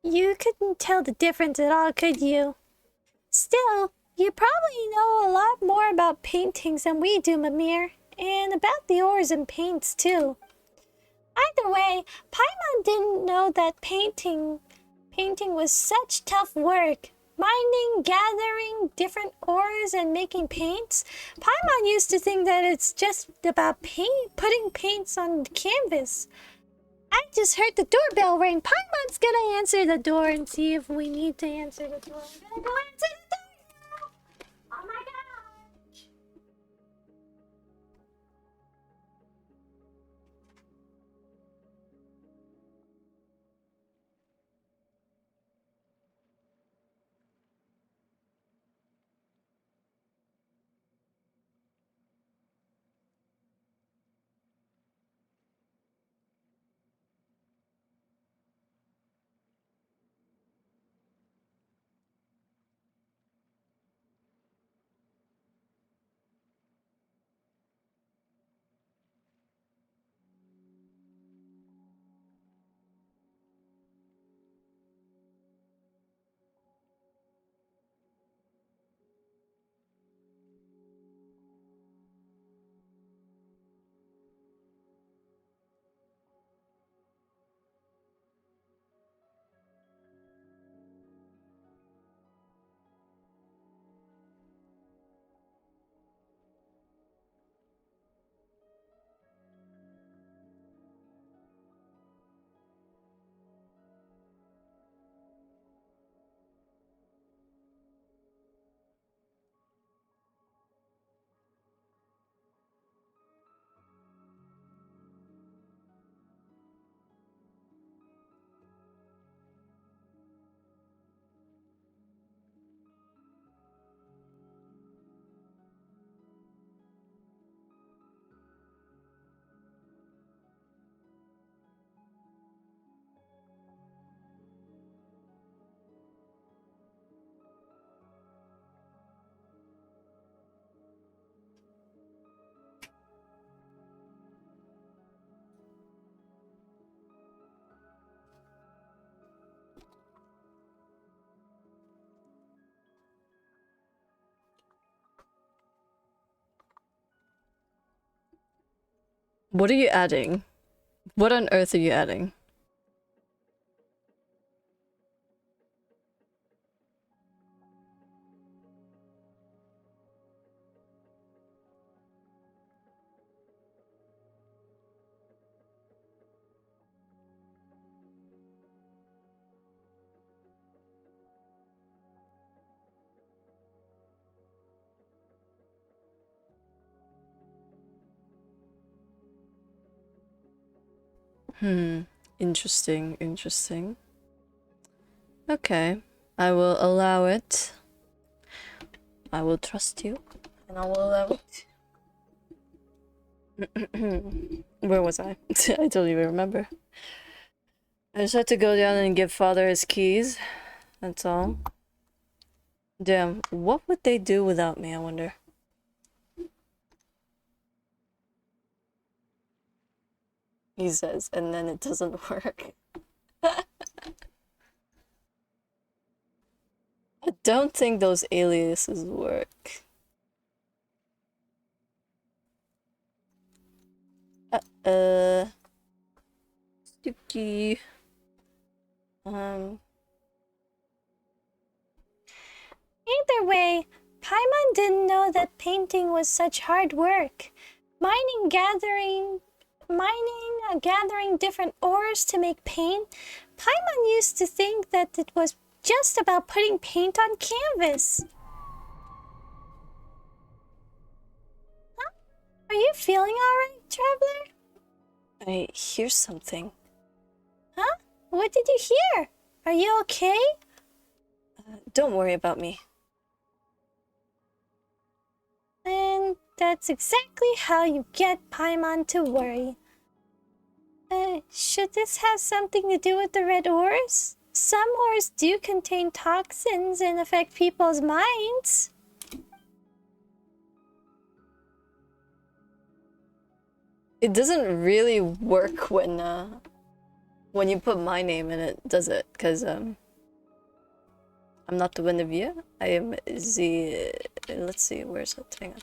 You couldn't tell the difference at all, could you? Still, you probably know a lot more about paintings than we do, Mimir. And about the ores and paints, too. Either way, Paimon didn't know that painting was such tough work. Mining, gathering different ores, and making paints. Paimon used to think that it's just about putting paints on the canvas. I just heard the doorbell ring. Paimon's gonna answer the door and see if we need to answer the door. I'm gonna go answer the door now. Oh my god. What are you adding? What on earth are you adding? Interesting, interesting. Okay, I will allow it. I will trust you, and I will allow it. Where was I? I don't even remember. I just had to go down and give Father his keys. that's all. Damn, what would they do without me, I wonder? He says, and then it doesn't work. I don't think those aliases work. Sticky. Either way, Paimon didn't know that painting was such hard work. Gathering different ores to make paint. Paimon used to think that it was just about putting paint on canvas. Huh? Are you feeling alright, traveler? I hear something. Huh? What did you hear? Are you okay? Don't worry about me. And that's exactly how you get Paimon to worry. Should this have something to do with the red ores? Some ores do contain toxins and affect people's minds. It doesn't really work when you put my name in it, does it? Because I'm not the Winnevier. I am the. Let's see, where's that thing?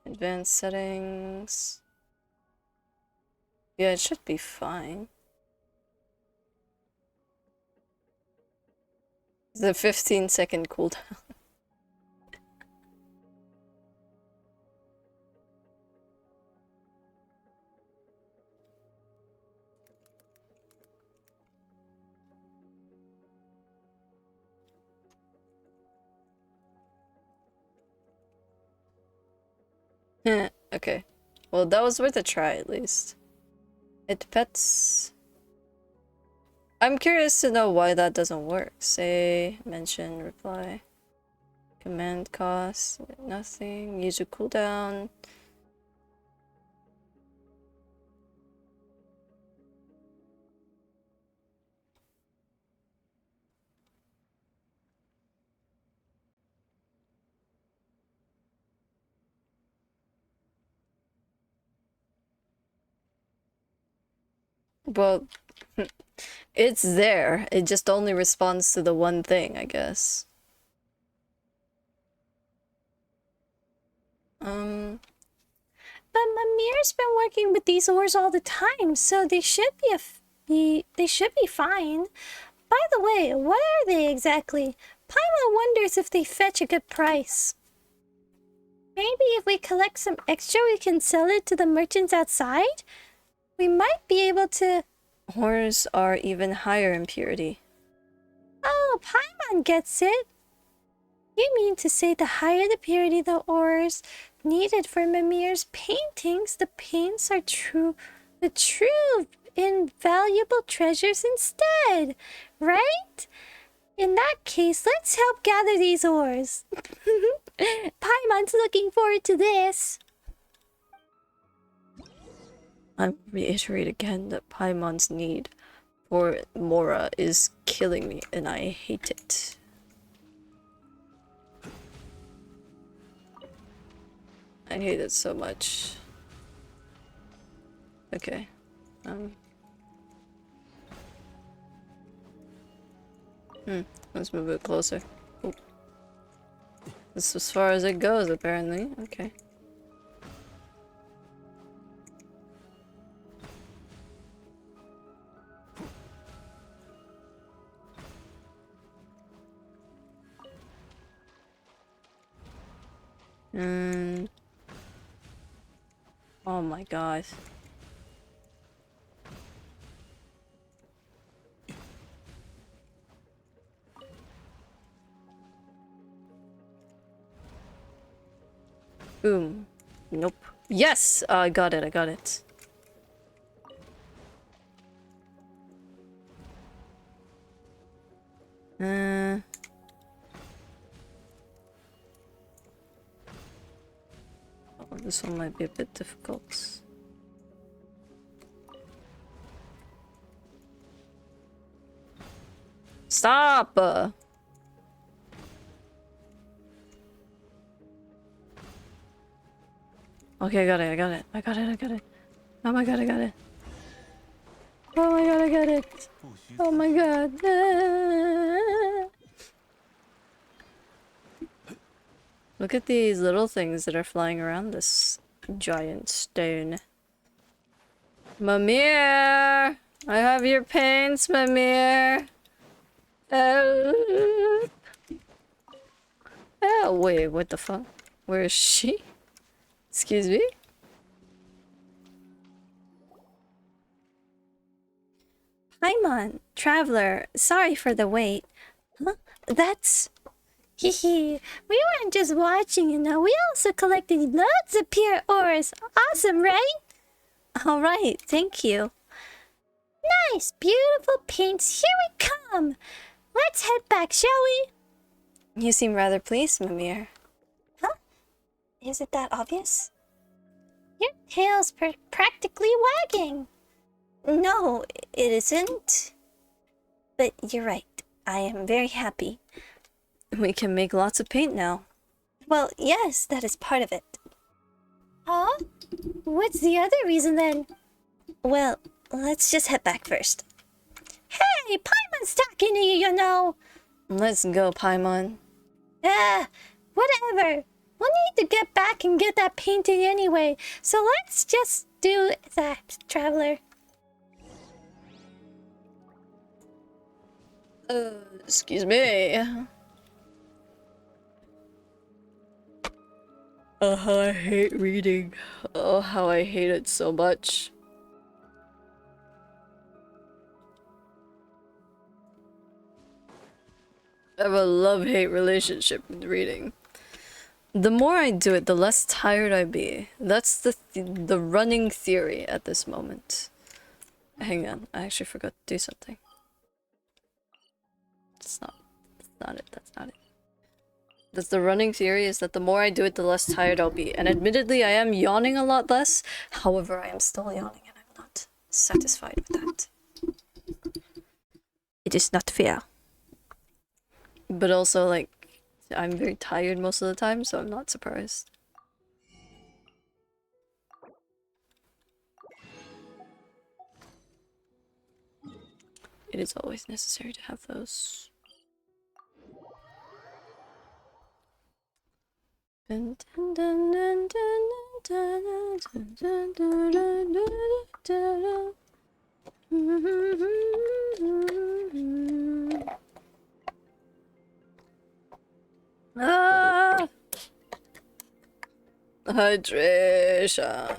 Advanced settings. Yeah, it should be fine. The 15-second cooldown. Okay. Well, that was worth a try at least. It pets. I'm curious to know why that doesn't work. Say, mention, reply. Command cost, nothing. User cooldown. Well, it's there. It just only responds to the one thing, I guess. But Mimir's been working with these ores all the time, so they should be fine. By the way, what are they exactly? Paimon wonders if they fetch a good price. Maybe if we collect some extra, we can sell it to the merchants outside? We might be able to... Ores are even higher in purity. Oh, Paimon gets it. You mean to say the higher the purity the ores needed for Mimir's paintings, the paints are the true invaluable treasures instead, right? In that case, let's help gather these ores. Paimon's looking forward to this. I reiterate again that Paimon's need for Mora is killing me, and I hate it. I hate it so much. Okay. Let's move it closer. Ooh. This is as far as it goes, apparently. Okay. Oh my god. Boom. Nope. Yes! I got it, I got it. this one might be a bit difficult. Stop! Okay, I got it, I got it. I got it, I got it. Oh my god, I got it. Oh my god, I got it. Oh my god. Look at these little things that are flying around this giant stone. Mimir! I have your paints, Mimir! Help! Oh, wait, what the fuck? Where is she? Excuse me? Paimon, traveler, sorry for the wait. Huh? That's... Hehe, we weren't just watching, you know. We also collected loads of pure ores. Awesome, right? Alright, thank you. Nice, beautiful paints. Here we come. Let's head back, shall we? You seem rather pleased, Mimir. Huh? Is it that obvious? Your tail's practically wagging. No, it isn't. But you're right. I am very happy. We can make lots of paint now. Well, yes, that is part of it. Huh? What's the other reason then? Well, let's just head back first. Hey, Paimon's talking to you, you know. Let's go, Paimon. Whatever. We'll need to get back and get that painting anyway. So let's just do that, traveler. Excuse me. Oh, how I hate reading. Oh, how I hate it so much. I have a love-hate relationship with reading. The more I do it, the less tired I be. That's the running theory at this moment. Hang on, I actually forgot to do something. That's not it, that's not it. That's the running theory, is that the more I do it, the less tired I'll be. And admittedly, I am yawning a lot less. However, I am still yawning and I'm not satisfied with that. It is not fair. But also, like, I'm very tired most of the time, so I'm not surprised. It is always necessary to have those. Dun, dun, dun, dun, dun, dun, dun, dun, dun, dun, dun, dun. Ah! Hydration.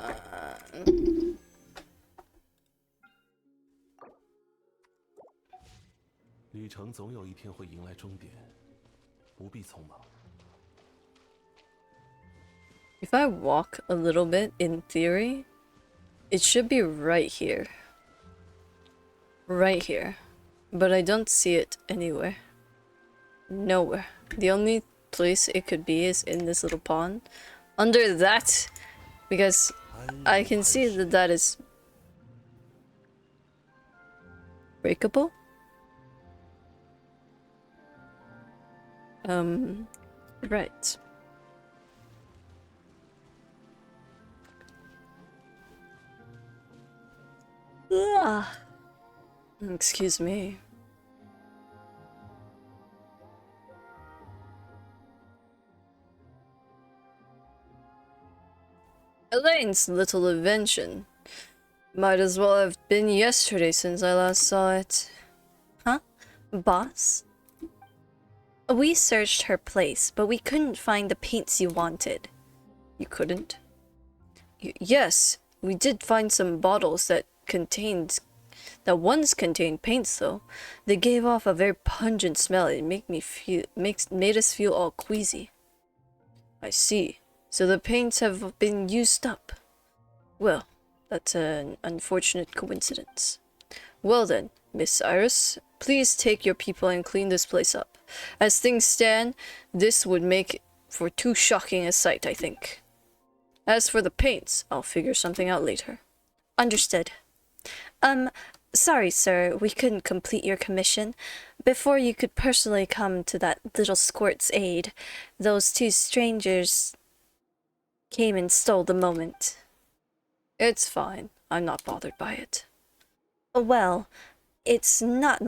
旅程总有一天会迎来终点，不必匆忙。 If I walk a little bit, in theory, it should be right here. Right here. But I don't see it anywhere. Nowhere. The only place it could be is in this little pond. Under that, because I can see that that is breakable. Right. Ugh. Excuse me. Elaine's little invention. Might as well have been yesterday since I last saw it. Huh? Boss? We searched her place, but we couldn't find the paints you wanted. You couldn't? Yes, we did find some bottles that once contained paints though. They gave off a very pungent smell. It made us feel all queasy. I see. So the paints have been used up. Well, that's an unfortunate coincidence. Well then, Miss Iris, please take your people and clean this place up. As things stand, this would make for too shocking a sight, I think. As for the paints, I'll figure something out later. Understood. Sorry, sir, we couldn't complete your commission. Before you could personally come to that little squirt's aid, those two strangers came and stole the moment. It's fine. I'm not bothered by it. Well, it's not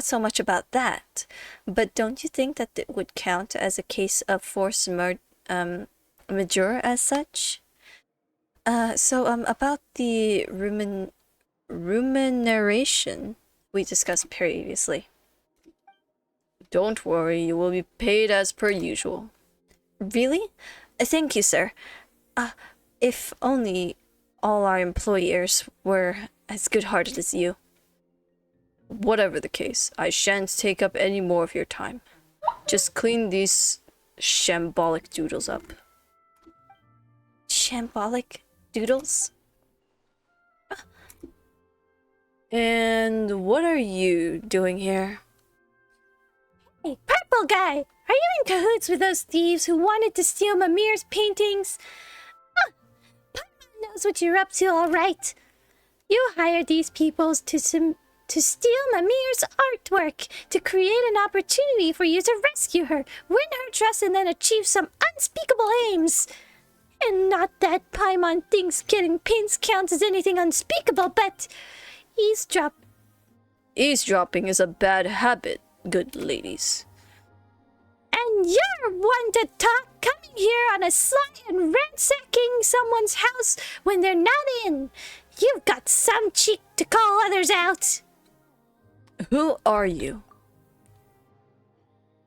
so much about that, but don't you think that it would count as a case of force majeure as such? About the remuneration we discussed previously. Don't worry, you will be paid as per usual. Really? Thank you, sir. If only all our employers were as good-hearted as you. Whatever the case, I shan't take up any more of your time. Just clean these shambolic doodles up. Shambolic doodles? And what are you doing here? Hey, purple guy! Are you in cahoots with those thieves who wanted to steal Mimir's paintings? Paimon knows what you're up to, all right. You hired these people to steal Mimir's artwork, to create an opportunity for you to rescue her, win her trust, and then achieve some unspeakable aims. And not that Paimon thinks getting paints counts as anything unspeakable, but Eavesdropping is a bad habit, good ladies. And you're one to talk, coming here on a sly and ransacking someone's house when they're not in. You've got some cheek to call others out. Who are you?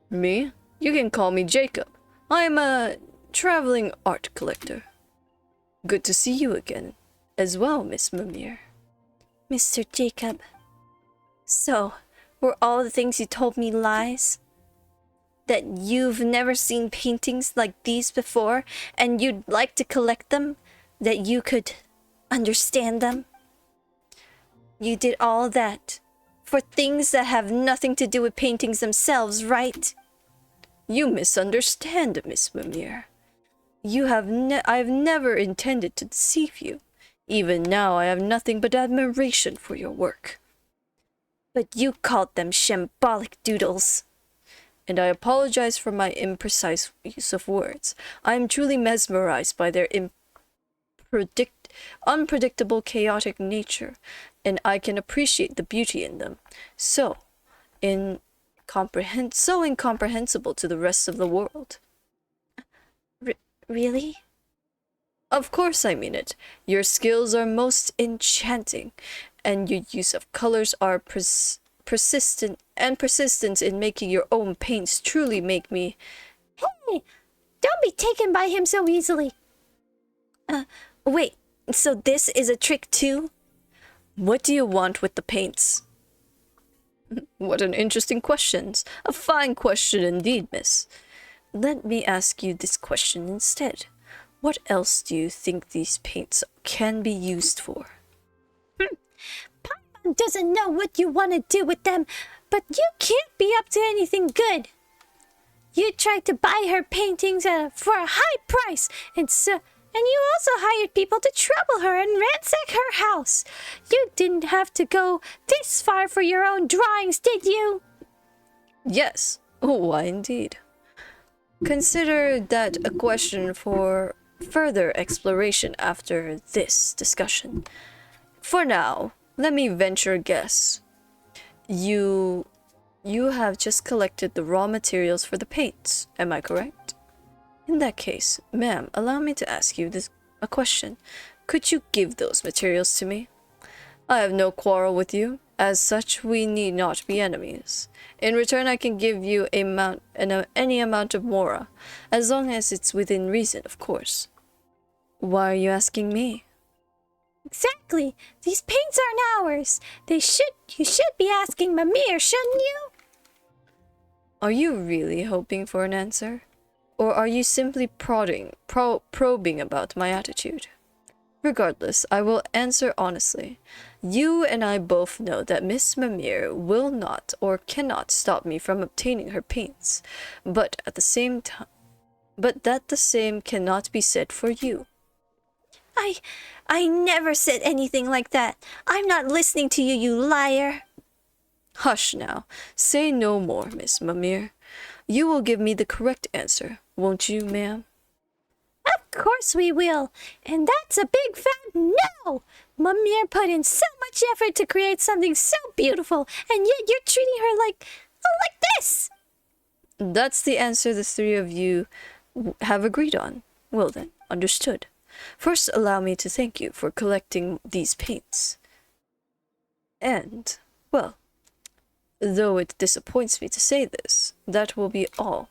Me? You can call me Jacob. I'm a traveling art collector. Good to see you again, as well, Miss Mimir. Mr. Jacob. So, were all the things you told me lies? That you've never seen paintings like these before, and you'd like to collect them? That you could understand them? You did all that for things that have nothing to do with paintings themselves, right? You misunderstand, Miss Mimir. I've never intended to deceive you. Even now, I have nothing but admiration for your work. But you called them shambolic doodles. And I apologize for my imprecise use of words. I am truly mesmerized by their unpredictable, chaotic nature, and I can appreciate the beauty in them. So incomprehensible to the rest of the world. Really? Of course I mean it. Your skills are most enchanting, and your use of colors are persistent in making your own paints truly make me... Hey! Don't be taken by him so easily. Wait, so this is a trick too? What do you want with the paints? What an interesting question. A fine question indeed, miss. Let me ask you this question instead. What else do you think these paints can be used for? Paimon doesn't know what you want to do with them, but you can't be up to anything good. You tried to buy her paintings for a high price, and you also hired people to trouble her and ransack her house. You didn't have to go this far for your own drawings, did you? Yes. Oh, why indeed. Consider that a question for further exploration after this discussion. For now, let me venture a guess. You have just collected the raw materials for the paints, am I correct? In that case, ma'am, allow me to ask you a question. Could you give those materials to me? I have no quarrel with you. As such, we need not be enemies. In return, I can give you any amount of mora, as long as it's within reason, of course. Why are you asking me? Exactly. These paints aren't ours. You should be asking Mimir, shouldn't you? Are you really hoping for an answer? Or are you simply probing about my attitude? Regardless, I will answer honestly. You and I both know that Miss Mimir will not or cannot stop me from obtaining her paints, but at the same But that the same cannot be said for you. I never said anything like that. I'm not listening to you, you liar. Hush now. Say no more, Miss Mimir. You will give me the correct answer, won't you, ma'am? Of course we will. And that's a big fat no! Mimir put in so much effort to create something so beautiful, and yet you're treating her like this! That's the answer the three of you have agreed on. Well then, understood. First, allow me to thank you for collecting these paints. And, well, though it disappoints me to say this, that will be all.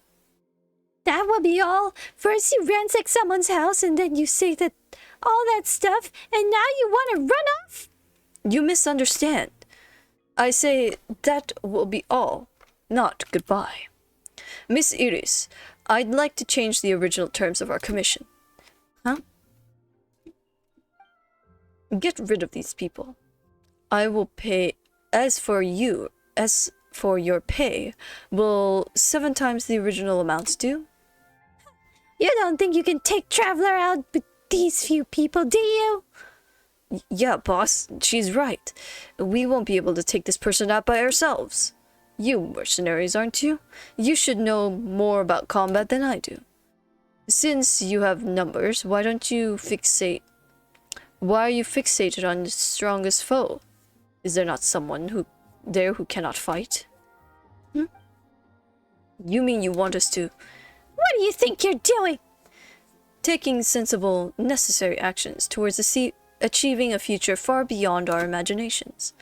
That will be all? First you ransack someone's house, and then you say that all that stuff, and now you want to run off? You misunderstand. I say that will be all, not goodbye. Miss Iris, I'd like to change the original terms of our commission. Huh? Get rid of these people. I will pay. As for your pay, will 7 times the original amounts do? You don't think you can take Traveler out with these few people, do you? Yeah, boss, she's right. We won't be able to take this person out by ourselves. You mercenaries, aren't you? You should know more about combat than I do. Since you have numbers, why are you fixated on the strongest foe? Is there not someone who cannot fight? You mean you want us to... What do you think you're doing? Taking sensible, necessary actions towards achieving a future far beyond our imaginations.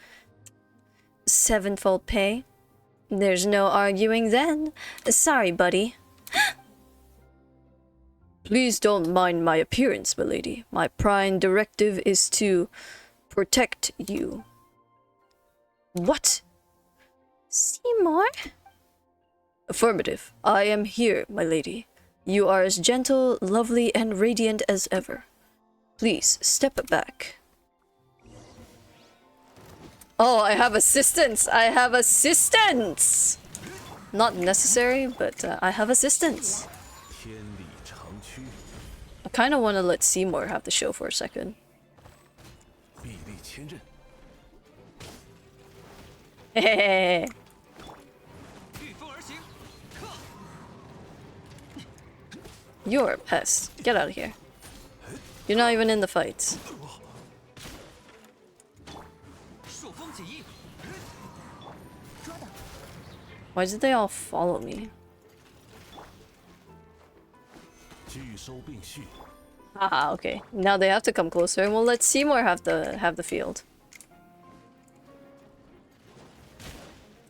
7-fold pay? There's no arguing then. Sorry, buddy. Please don't mind my appearance, milady. My prime directive is to protect you. What? Seymour? Affirmative. I am here, my lady. You are as gentle, lovely, and radiant as ever. Please, step back. Oh, I have assistance! I have assistance! Not necessary, but I have assistance. I kind of want to let Seymour have the show for a second. Hehehe. You're a pest. Get out of here. You're not even in the fights. Why did they all follow me? Ah, okay. Now they have to come closer, and we'll let Seymour have the field.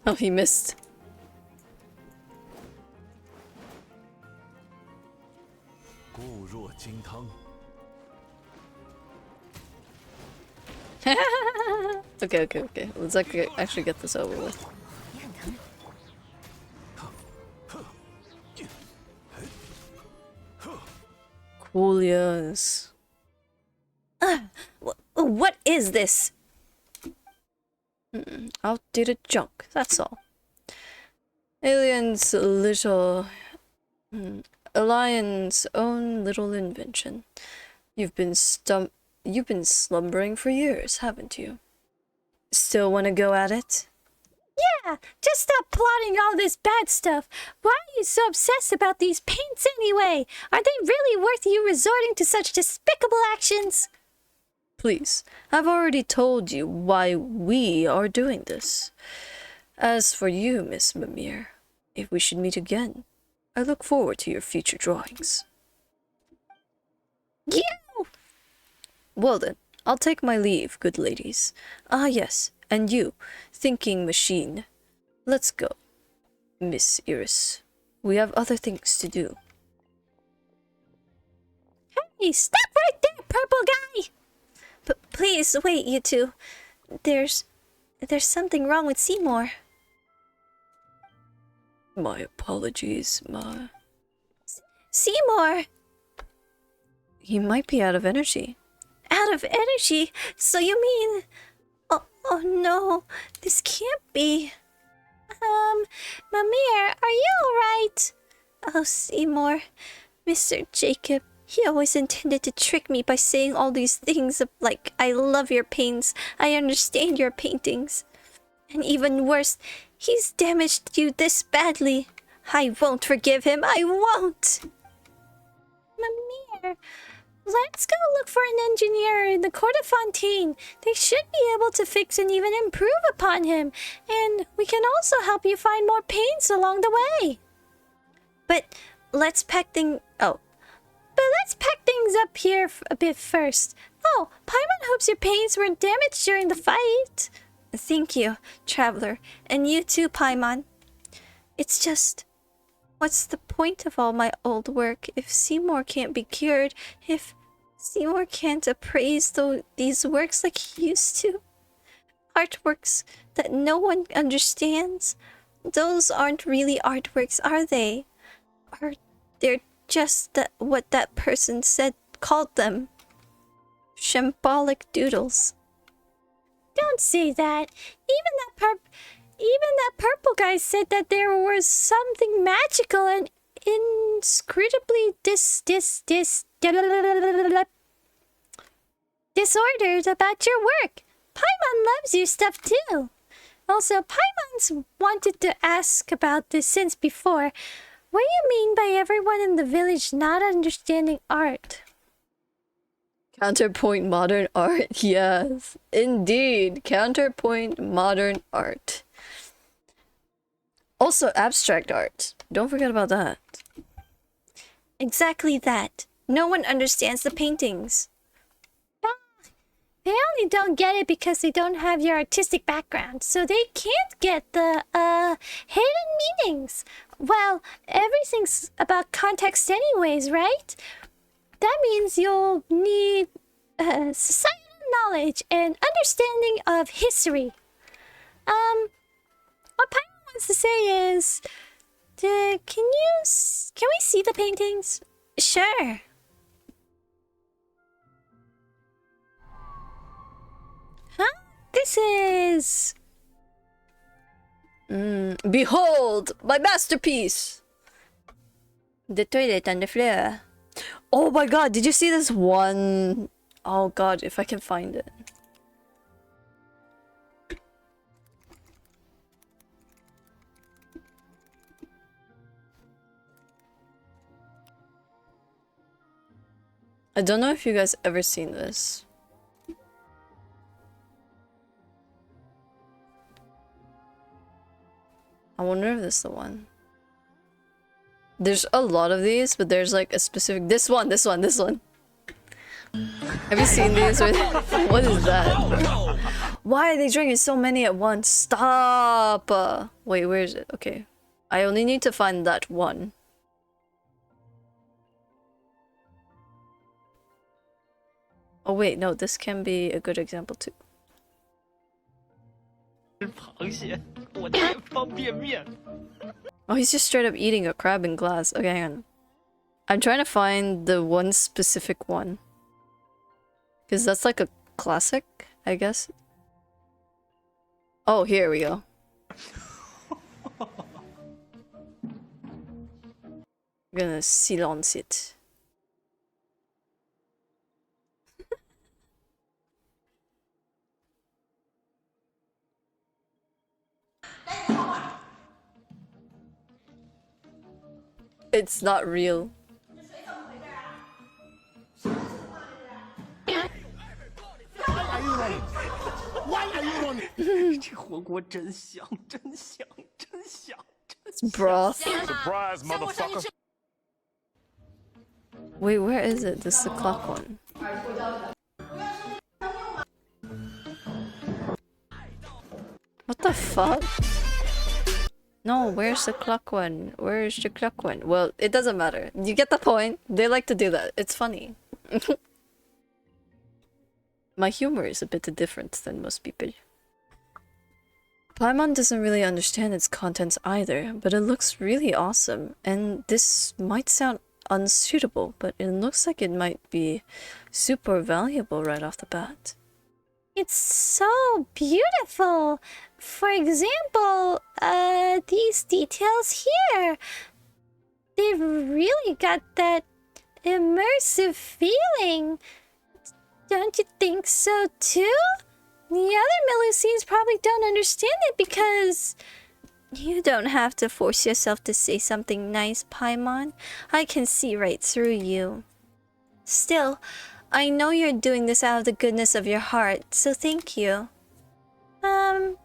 Oh, he missed. Okay. Let's actually get this over with. Coolians. What is this? Outdated junk, that's all. Alien's Alliance's own little invention. You've been slumbering for years, haven't you? Still want to go at it? Yeah, just stop plotting all this bad stuff. Why are you so obsessed about these paints anyway? Are they really worth you resorting to such despicable actions? Please, I've already told you why we are doing this. As for you, Miss Mimir, if we should meet again, I look forward to your future drawings. You! Well then, I'll take my leave, good ladies. Ah yes, and you, thinking machine. Let's go. Miss Iris, we have other things to do. Hey, stop right there, purple guy! Please, wait, you two. There's something wrong with Seymour. My apologies, Ma. Seymour! He might be out of energy. Out of energy? So you mean... Oh no, this can't be... Mimir, are you alright? Oh, Seymour, Mr. Jacob, he always intended to trick me by saying all these things like, I love your paints, I understand your paintings. And even worse, he's damaged you this badly. I won't forgive him, I won't! Mimir, let's go look for an engineer in the Court of Fontaine. They should be able to fix and even improve upon him. And we can also help you find more paints along the way. But let's pack things up here a bit first. Oh, Paimon hopes your paints weren't damaged during the fight. Thank you, Traveler. And you too, Paimon. It's just... what's the point of all my old work if Seymour can't be cured? If Seymour can't appraise these works like he used to? Artworks that no one understands? Those aren't really artworks, are they? Or they're just what that person called them. Shambolic doodles. Don't say that. Even that purple guy said that there was something magical and inscrutably disordered about your work. Paimon loves your stuff too. Also, Paimon's wanted to ask about this since before. What do you mean by everyone in the village not understanding art? Counterpoint modern art, yes. Indeed, counterpoint modern art. Also abstract art. Don't forget about that. Exactly that. No one understands the paintings. They only don't get it because they don't have your artistic background, so they can't get the hidden meanings. Well, everything's about context anyways, right? That means you'll need societal knowledge and understanding of history. What Paimon wants to say is, can we see the paintings? Sure. Huh? This is... Behold, my masterpiece! The toilet on the floor. Oh my god, did you see this one? Oh god, if I can find it. I don't know if you guys ever seen this. I wonder if this is the one. There's a lot of these, but there's like a specific... This one! Have you seen these? What is that? Why are they drinking so many at once? Stop! Wait, where is it? Okay. I only need to find that one. Oh wait, no, this can be a good example too. Oh, he's just straight up eating a crab in glass. Okay, hang on. I'm trying to find the one specific one. Because that's like a classic, I guess. Oh, here we go. I'm gonna silence it. It's not real. 这火锅真香，真香，真香，真 It's broth. Surprise, motherfucker. Wait, where is it? This is the clock one. What the fuck? No, where's the clock one? Where's the clock one? Well, it doesn't matter. You get the point. They like to do that. It's funny. My humor is a bit different than most people. Paimon doesn't really understand its contents either, but it looks really awesome. And this might sound unsuitable, but it looks like it might be super valuable right off the bat. It's so beautiful. For example, these details here. They've really got that immersive feeling. Don't you think so too? The other Melusines probably don't understand it because... You don't have to force yourself to say something nice, Paimon. I can see right through you. Still, I know you're doing this out of the goodness of your heart, so thank you.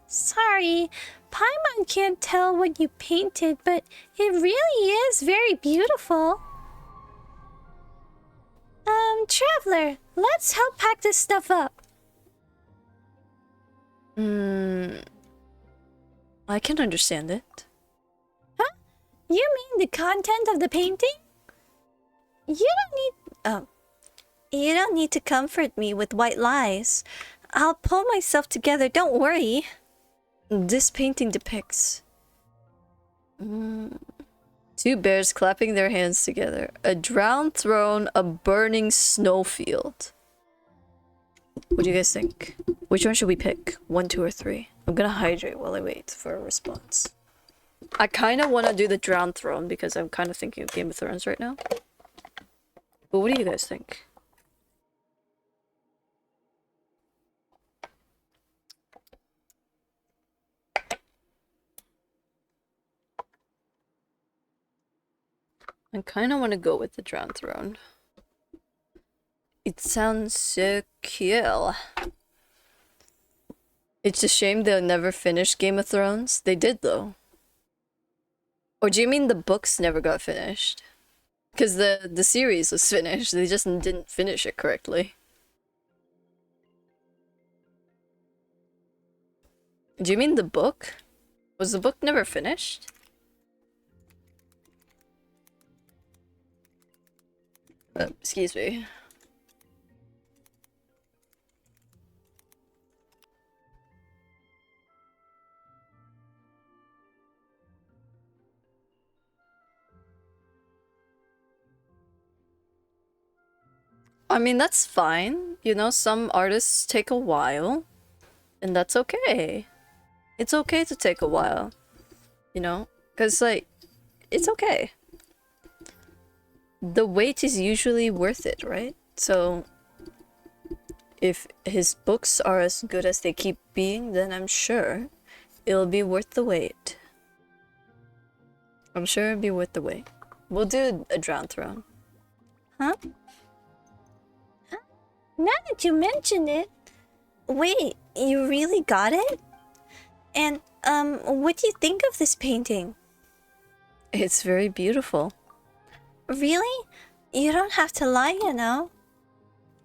Sorry. Paimon can't tell what you painted, but it really is very beautiful. Traveler, let's help pack this stuff up. I can understand it. Huh? You mean the content of the painting? You don't need to comfort me with white lies. I'll pull myself together, don't worry. This painting depicts... two bears clapping their hands together. A drowned throne, a burning snowfield. What do you guys think? Which one should we pick? 1, 2, or 3? I'm gonna hydrate while I wait for a response. I kind of want to do the drowned throne because I'm kind of thinking of Game of Thrones right now. But what do you guys think? I kind of want to go with the drowned throne. It sounds so cool. It's a shame they'll never finish Game of Thrones. They did though. Or do you mean the books never got finished? Because the series was finished, they just didn't finish it correctly. Do you mean the book? Was the book never finished? Excuse me. I mean, that's fine. You know, some artists take a while. And that's okay. It's okay to take a while. You know? Because, like, it's okay. The wait is usually worth it, right? So, if his books are as good as they keep being, then I'm sure it'll be worth the wait. I'm sure it'll be worth the wait. We'll do a drowned throne. Huh? Now that you mention it... Wait, you really got it? And, what do you think of this painting? It's very beautiful. Really? You don't have to lie, you know.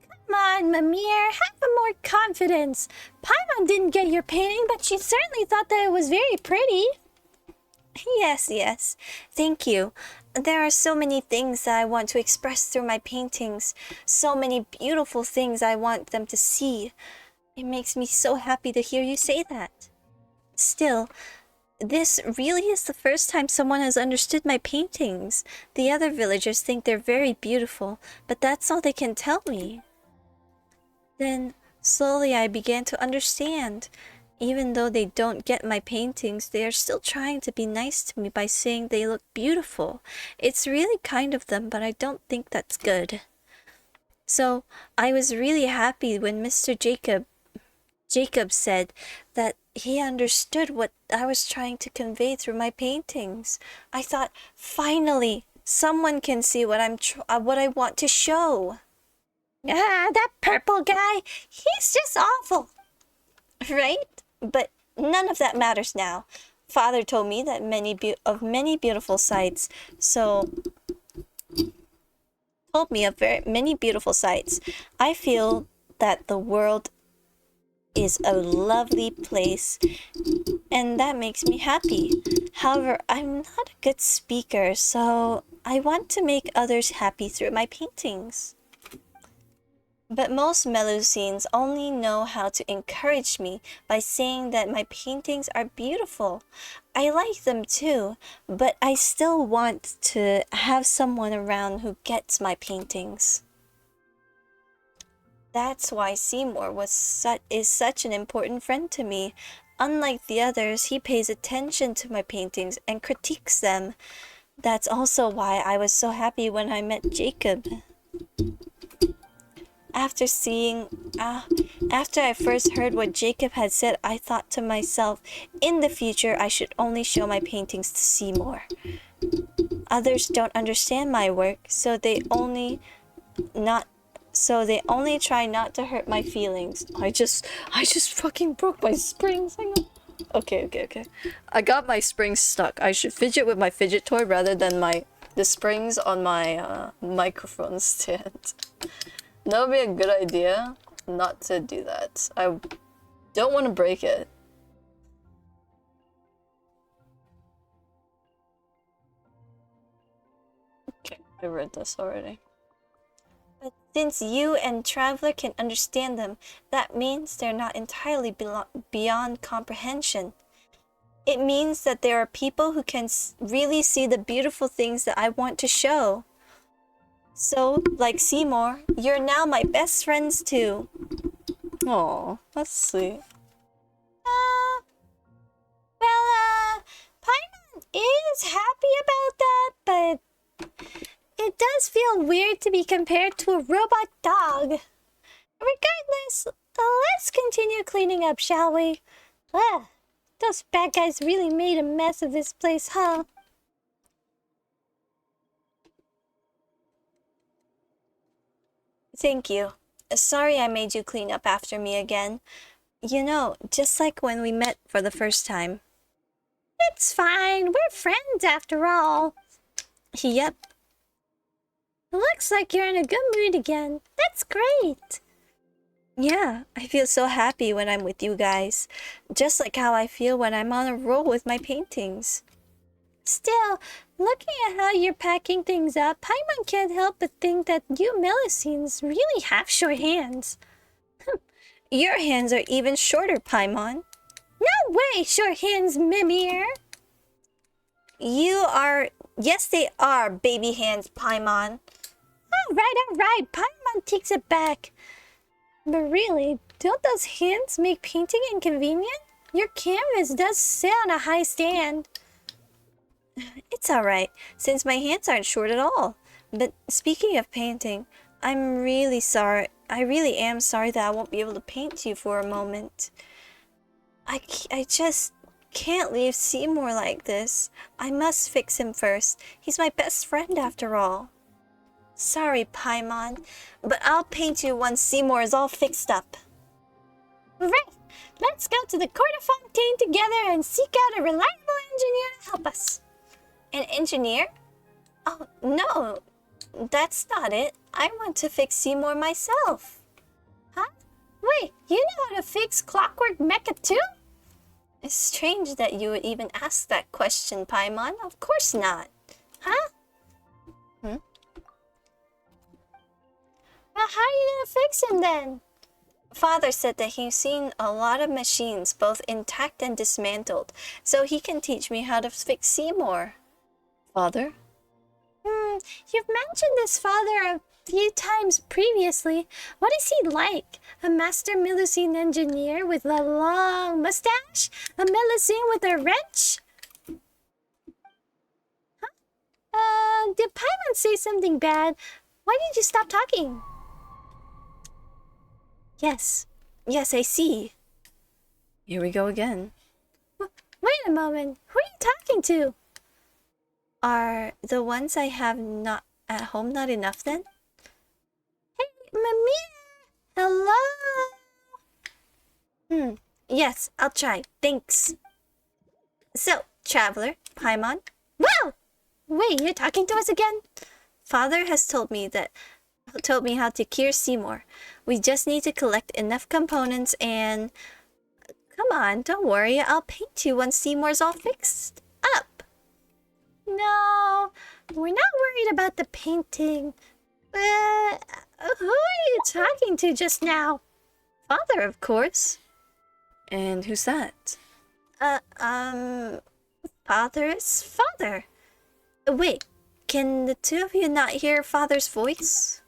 Come on, Mimir, have more confidence. Paimon didn't get your painting, but she certainly thought that it was very pretty. Yes. Thank you. There are so many things that I want to express through my paintings. So many beautiful things I want them to see. It makes me so happy to hear you say that. Still, this really is the first time someone has understood my paintings. The other villagers think they're very beautiful, but that's all they can tell me. Then, slowly I began to understand. Even though they don't get my paintings, they are still trying to be nice to me by saying they look beautiful. It's really kind of them, but I don't think that's good. So, I was really happy when Mr. Jacob said that he understood what I was trying to convey through my paintings. I thought, finally, someone can see what I want to show. That purple guy, he's just awful. Right? But none of that matters now. Father told me that many beautiful sights. Many beautiful sights. I feel that the world is a lovely place, and that makes me happy. However, I'm not a good speaker, so I want to make others happy through my paintings. But most Melusines only know how to encourage me by saying that my paintings are beautiful. I like them too, but I still want to have someone around who gets my paintings. That's why Seymour is such an important friend to me. Unlike the others, he pays attention to my paintings and critiques them. That's also why I was so happy when I met Jacob. After I first heard what Jacob had said, I thought to myself, in the future I should only show my paintings to Seymour. Others don't understand my work, so they only try not to hurt my feelings. I just fucking broke my springs. Hang on. Okay. I got my springs stuck. I should fidget with my fidget toy rather than the springs on my microphone stand. That would be a good idea not to do that. I don't want to break it. Okay, I read this already. But since you and Traveler can understand them, that means they're not entirely beyond comprehension. It means that there are people who can really see the beautiful things that I want to show. So, like Seymour, you're now my best friends too. Aw, that's sweet. Paimon is happy about that, but it does feel weird to be compared to a robot dog. Regardless, let's continue cleaning up, shall we? Those bad guys really made a mess of this place, huh? Thank you. Sorry I made you clean up after me again. You know, just like when we met for the first time. It's fine. We're friends after all. Yep. Looks like you're in a good mood again. That's great. Yeah, I feel so happy when I'm with you guys. Just like how I feel when I'm on a roll with my paintings. Still, looking at how you're packing things up, Paimon can't help but think that you Melusines really have short hands. Your hands are even shorter, Paimon. No way, short hands, Mimir. Yes, they are, baby hands, Paimon. All right, Paimon takes it back. But really, don't those hands make painting inconvenient? Your canvas does sit on a high stand. It's alright, since my hands aren't short at all. But speaking of painting, I'm really sorry. I really am sorry that I won't be able to paint you for a moment. I just can't leave Seymour like this. I must fix him first. He's my best friend after all. Sorry, Paimon, but I'll paint you once Seymour is all fixed up. Right, let's go to the Court of Fontaine together and seek out a reliable engineer to help us. An engineer? Oh, no, that's not it. I want to fix Seymour myself. Huh? Wait, you know how to fix Clockwork Mecha too? It's strange that you would even ask that question, Paimon. Of course not. Huh? Hmm? Well, how are you gonna fix him then? Father said that he's seen a lot of machines, both intact and dismantled, so he can teach me how to fix Seymour. Father? You've mentioned this father a few times previously. What is he like? A master Melusine engineer with a long mustache? A Melusine with a wrench? Huh? Did Paimon say something bad? Why did you stop talking? Yes, I see. Here we go again. Wait a moment. Who are you talking to? Are the ones I have not at home not enough then? Hey, Mimir! Hello? Yes, I'll try. Thanks. So, Traveler, Paimon. Wow! Wait, you're talking to us again? Father has told me how to cure Seymour. We just need to collect enough components and... Come on, don't worry. I'll paint you once Seymour's all fixed up. No, we're not worried about the painting. Who are you talking to just now? Father, of course. And who's that? Father is Father. Wait, can the two of you not hear Father's voice?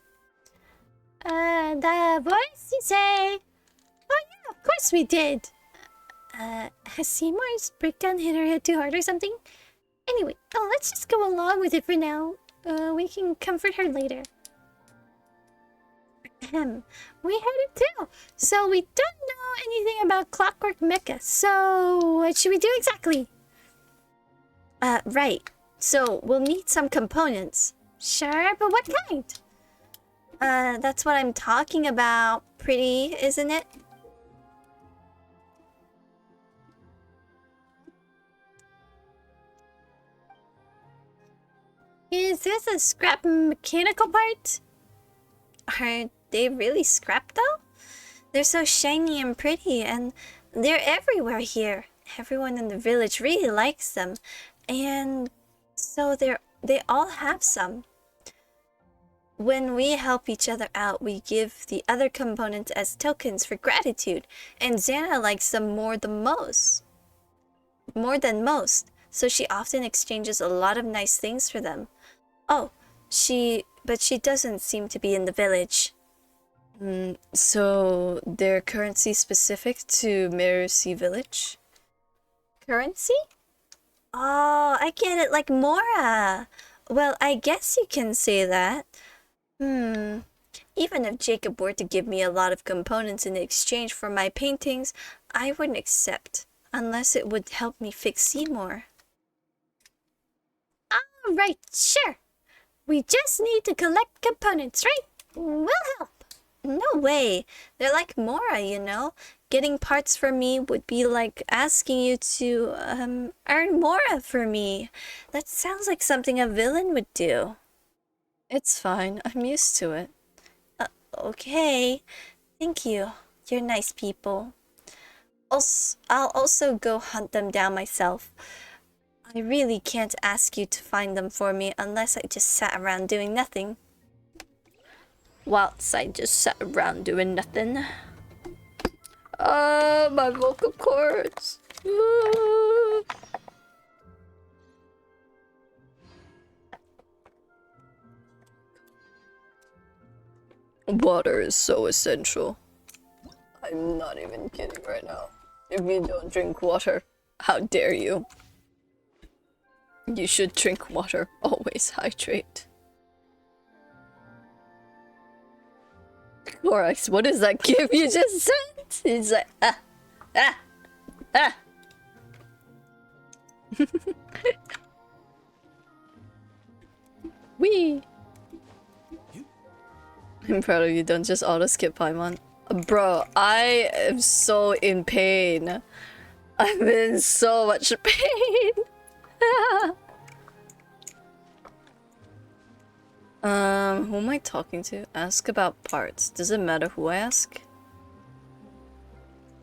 The voice you say? Oh yeah, of course we did. Has Seymour's breakdown hit her head too hard or something? Anyway, let's just go along with it for now. We can comfort her later. We heard it too. So we don't know anything about Clockwork Mecha. So what should we do exactly? Right. So we'll need some components. Sure, but what kind? That's what I'm talking about. Pretty, isn't it? Is this a scrap mechanical part? Are they really scrap though? They're so shiny and pretty, and they're everywhere here. Everyone in the village really likes them, and so they all have some. When we help each other out, we give the other components as tokens for gratitude, and Xana likes them more than most. So she often exchanges a lot of nice things for them. Oh, but she doesn't seem to be in the village. So they're currency specific to Merusi village? Currency? Oh, I get it, like Mora. Well, I guess you can say that. Even if Jacob were to give me a lot of components in exchange for my paintings, I wouldn't accept, unless it would help me fix Seymour. Alright, sure. We just need to collect components, right? We'll help. No way. They're like Mora, you know? Getting parts for me would be like asking you to, earn Mora for me. That sounds like something a villain would do. It's fine. I'm used to it. Okay. Thank you. You're nice people. I'll also go hunt them down myself. I really can't ask you to find them for me unless I just sat around doing nothing. Whilst I just sat around doing nothing. My vocal cords. Water is so essential. I'm not even kidding right now. If you don't drink water, how dare you? You should drink water. Always hydrate. Corax, what is that gift you just sent? It's like, Wee! I'm proud of you, don't just auto-skip Paimon. Bro, I am so in pain. I'm in so much pain. Who am I talking to? Ask about parts. Does it matter who I ask?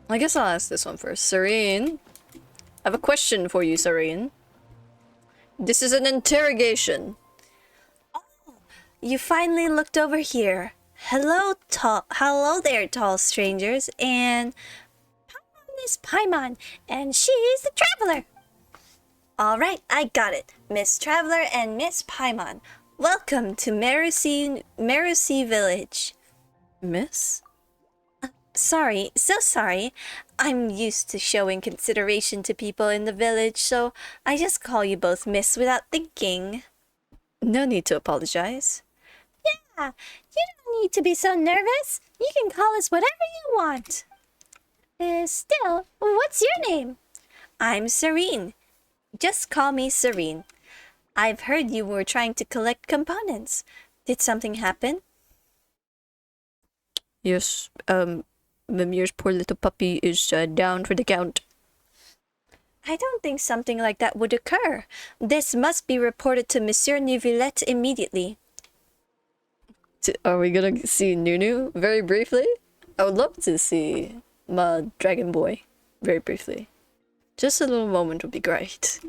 I guess I'll ask this one first. Serene, I have a question for you, Serene. This is an interrogation. You finally looked over here. Hello there, tall strangers, and Paimon is Paimon, and she's the Traveler. Alright, I got it. Miss Traveler and Miss Paimon. Welcome to Merusi Village. Miss? Sorry, so sorry. I'm used to showing consideration to people in the village, so I just call you both Miss without thinking. No need to apologize. Yeah, you don't need to be so nervous. You can call us whatever you want. Still, what's your name? I'm Serene. Just call me Serene. I've heard you were trying to collect components. Did something happen? Yes, Mimir's poor little puppy is down for the count. I don't think something like that would occur. This must be reported to Monsieur Neuvillette immediately. Are we gonna see Nunu very briefly? I would love to see my dragon boy very briefly. Just a little moment would be great.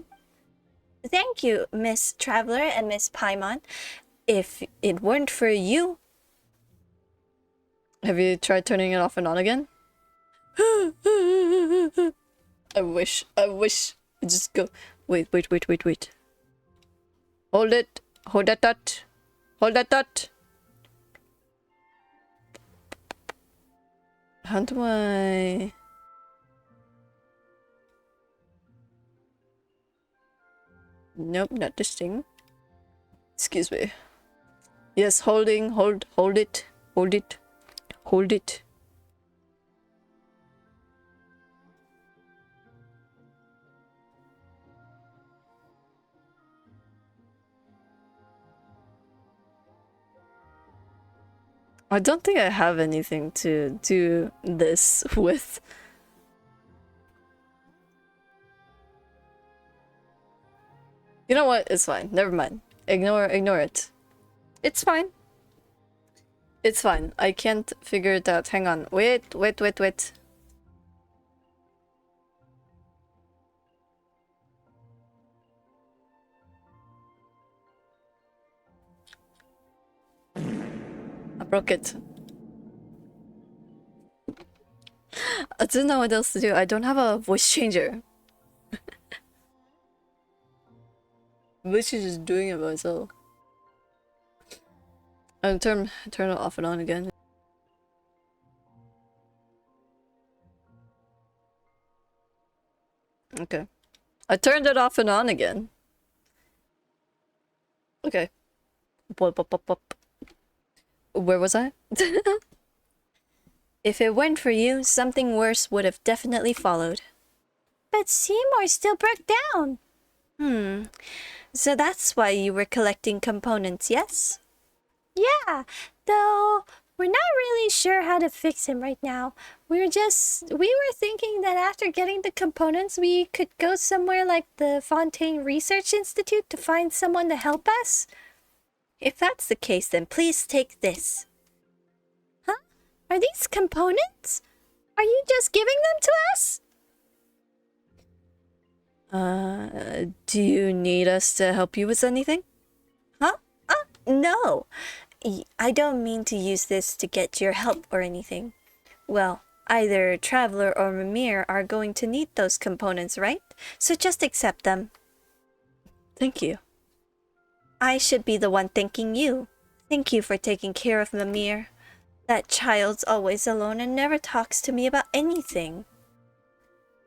Thank you, Miss Traveler and Miss Paimon. If it weren't for you... Have you tried turning it off and on again? I wish. Just go. Wait. Hold it. Hold that thought. Hold that thought. How do I... Nope, not this thing. Excuse me. Yes, hold it. Hold it. Hold it. I don't think I have anything to do this with. You know what? It's fine. Never mind. Ignore it. It's fine. It's fine. I can't figure it out. Hang on. Wait. I broke it. I didn't know what else to do. I don't have a voice changer. Which is just doing it myself. And turn it off and on again. Okay. I turned it off and on again. Okay. Where was I? If it weren't for you, something worse would have definitely followed. But Seymour still broke down. So that's why you were collecting components, yes? Yeah, though we're not really sure how to fix him right now. We were thinking that after getting the components, we could go somewhere like the Fontaine Research Institute to find someone to help us. If that's the case, then please take this. Huh? Are these components? Are you just giving them to us? Do you need us to help you with anything? Huh? No. I don't mean to use this to get your help or anything. Well, either Traveler or Mimir are going to need those components, right? So just accept them. Thank you. I should be the one thanking you. Thank you for taking care of Mimir. That child's always alone and never talks to me about anything.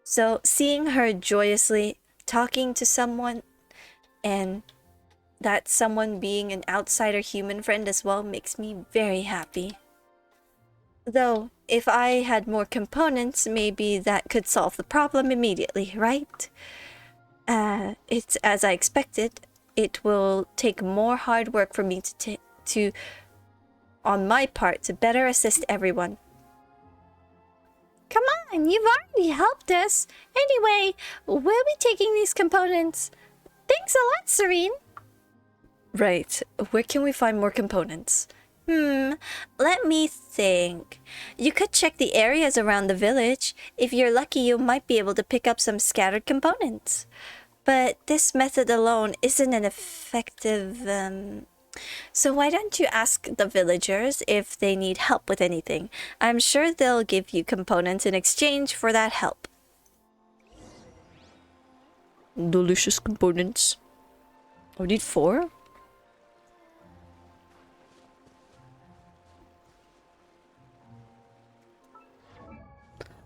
So seeing her joyously talking to someone, and that someone being an outsider human friend as well, makes me very happy. Though, if I had more components, maybe that could solve the problem immediately, right? It's as I expected. It will take more hard work for me on my part, to better assist everyone. Come on, you've already helped us. Anyway, we'll be taking these components. Thanks a lot, Serene. Right. Where can we find more components? Let me think. You could check the areas around the village. If you're lucky, you might be able to pick up some scattered components. But this method alone isn't an effective, So why don't you ask the villagers if they need help with anything? I'm sure they'll give you components in exchange for that help. Delicious components. I need 4?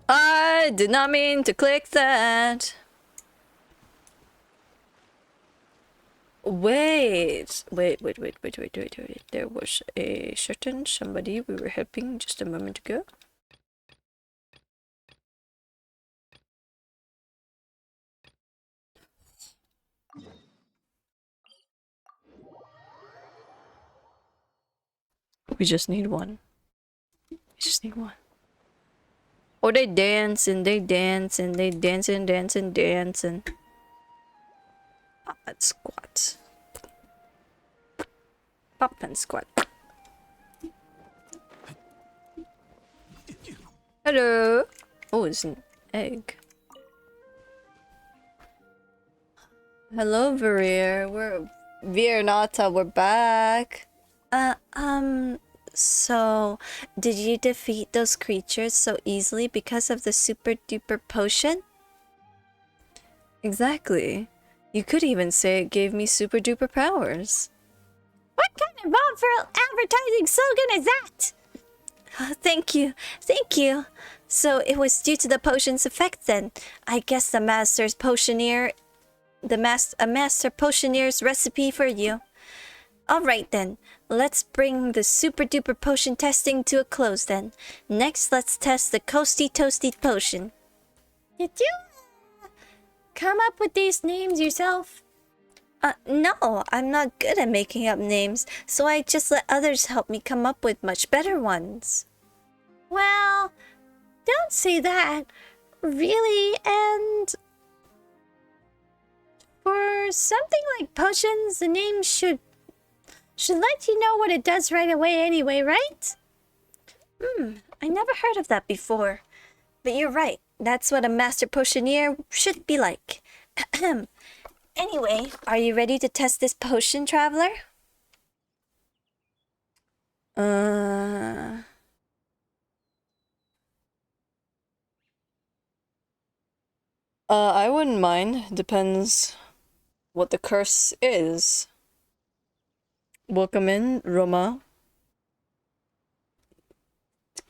I did not mean to click that. Wait. There was a certain somebody we were helping just a moment ago. We just need one. Oh, they dance and they dance and they dance and dance and dance and... Pop and squat. Pop and squat. Hello. Oh, it's an egg. Hello, Verir. Viernata, we're back. So, did you defeat those creatures so easily because of the super duper potion? Exactly. You could even say it gave me super duper powers. What kind of awful advertising slogan is that? Thank you. So it was due to the potion's effect then. I guess the master's potioneer a master potioneer's recipe for you. Alright then, let's bring the super duper potion testing to a close then. Next, let's test the Coasty Toasty potion. Did you come up with these names yourself? No, I'm not good at making up names, so I just let others help me come up with much better ones. Well, don't say that. Really, and for something like potions, the name should let you know what it does right away anyway, right? I never heard of that before. But you're right, that's what a master potioneer should be like. Anyway, are you ready to test this potion, traveler? I wouldn't mind. Depends what the curse is. Welcome in, Roma.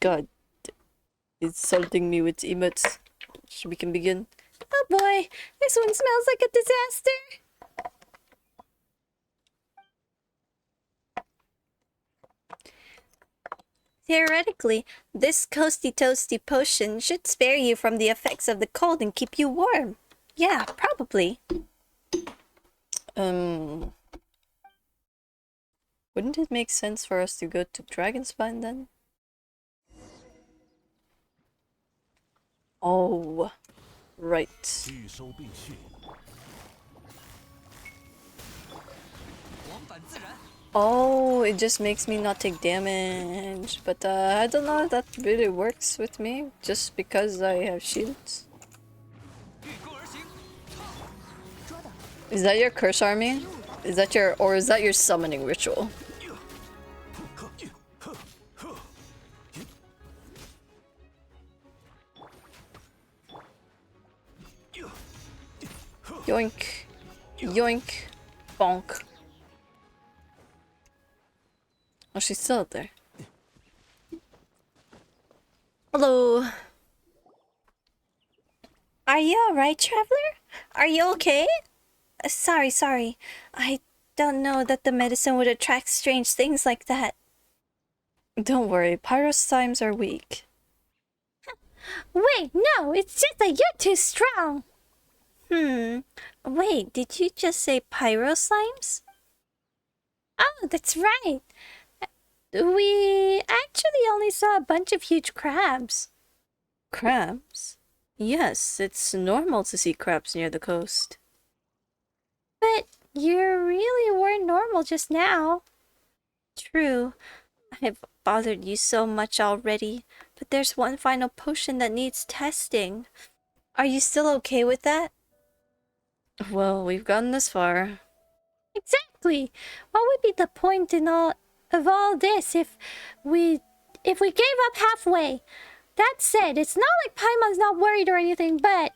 God, insulting me with emotes. We can begin. Oh boy, this one smells like a disaster. Theoretically, this Coasty Toasty potion should spare you from the effects of the cold and keep you warm. Yeah, probably. Wouldn't it make sense for us to go to Dragonspine then? Oh, right. Oh, it just makes me not take damage. But I don't know if that really works with me, just because I have shields. Is that your curse army? Is that your summoning ritual? Yoink. Yoink. Bonk. Oh, she's still out there. Hello. Are you alright, traveler? Are you okay? Sorry. I don't know that the medicine would attract strange things like that. Don't worry, pyrocymes are weak. Wait, no, it's just that you're too strong. Wait, did you just say pyro slimes? Oh, that's right. We actually only saw a bunch of huge crabs. Crabs? Yes, it's normal to see crabs near the coast. But you really weren't normal just now. True. I've bothered you so much already, but there's one final potion that needs testing. Are you still okay with that? Well, we've gotten this far. Exactly. What would be the point of all this if we gave up halfway? That said, it's not like Paimon's not worried or anything, but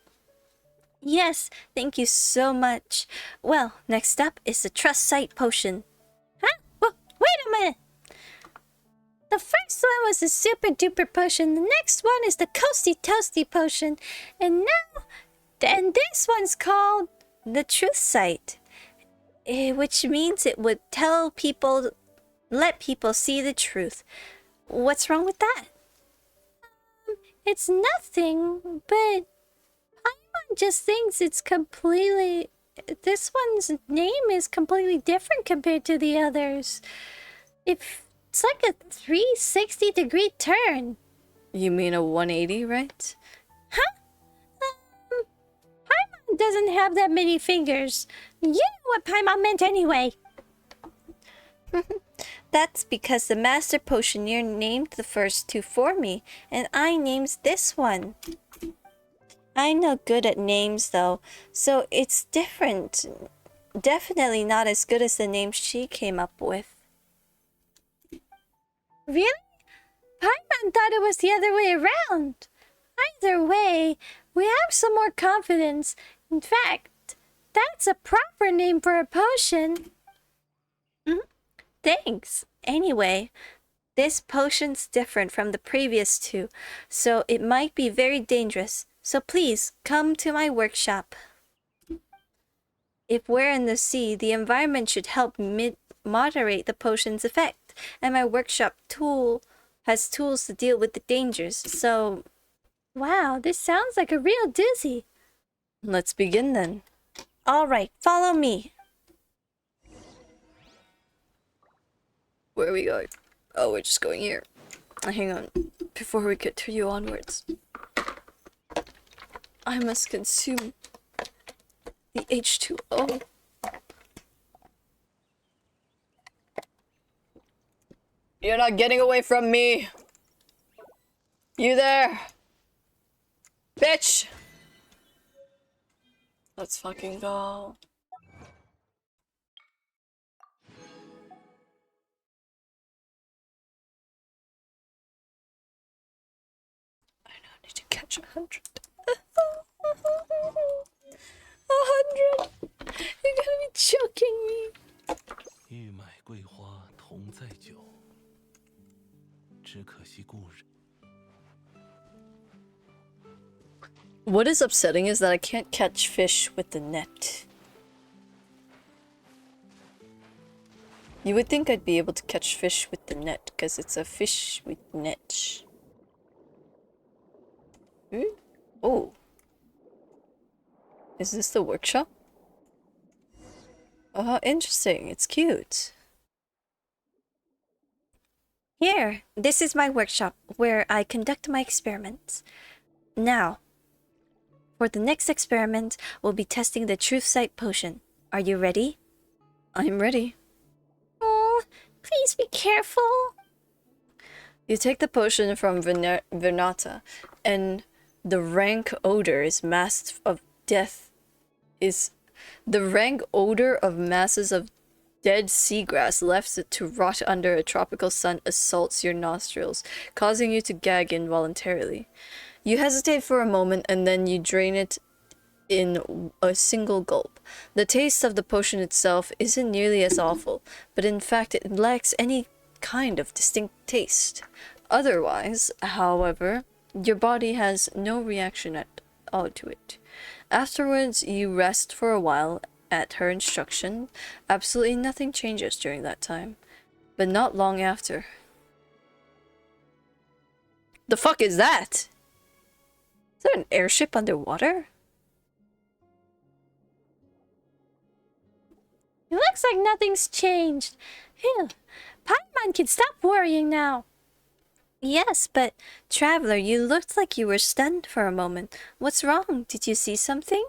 yes, thank you so much. Well, next up is the Trust Sight potion. Huh? Well, wait a minute. The first one was the Super Duper potion. The next one is the Coasty Toasty potion. And this one's called the Truth Sight, which means it would let people see the truth. What's wrong with that? It's nothing, but Paimon just thinks this one's name is completely different compared to the others. It's like a 360-degree turn. You mean a 180, right? Huh? Paimon doesn't have that many fingers. You know what Paimon meant anyway. That's because the Master Potioneer named the first two for me, and I named this one. I'm no good at names though, so it's different. Definitely not as good as the name she came up with. Really? Paimon thought it was the other way around. Either way, we have some more confidence. In fact, that's a proper name for a potion. Thanks. Anyway, this potion's different from the previous two, so it might be very dangerous. So please, come to my workshop. If we're in the sea, the environment should help moderate the potion's effect, and my workshop tool has tools to deal with the dangers, so... Wow, this sounds like a real doozy. Let's begin then. Alright, follow me. Where are we going? Oh, we're just going here. Hang on. Before we continue onwards, I must consume the H2O. You're not getting away from me! You there! Bitch! Let's fucking go. I now need to catch 100. 100! You're gonna be choking me. 欲买桂花同载酒，只可惜故人。 What is upsetting is that I can't catch fish with the net. You would think I'd be able to catch fish with the net, because it's a fish with net. Oh. Is this the workshop? Interesting. It's cute. Here, this is my workshop, where I conduct my experiments. Now, for the next experiment, we'll be testing the Truth Sight potion. Are you ready? I'm ready. Oh, please be careful. You take the potion from Vernata, and the rank odor is masked of death. The rank odor of masses of dead seagrass left to rot under a tropical sun assaults your nostrils, causing you to gag involuntarily. You hesitate for a moment and then you drain it in a single gulp. The taste of the potion itself isn't nearly as awful, but in fact it lacks any kind of distinct taste. Otherwise, however, your body has no reaction at all to it. Afterwards, you rest for a while at her instruction. Absolutely nothing changes during that time, but not long after. The fuck is that? Is there an airship underwater? It looks like nothing's changed. Phew. Paimon can stop worrying now. Yes, but Traveler, you looked like you were stunned for a moment. What's wrong? Did you see something?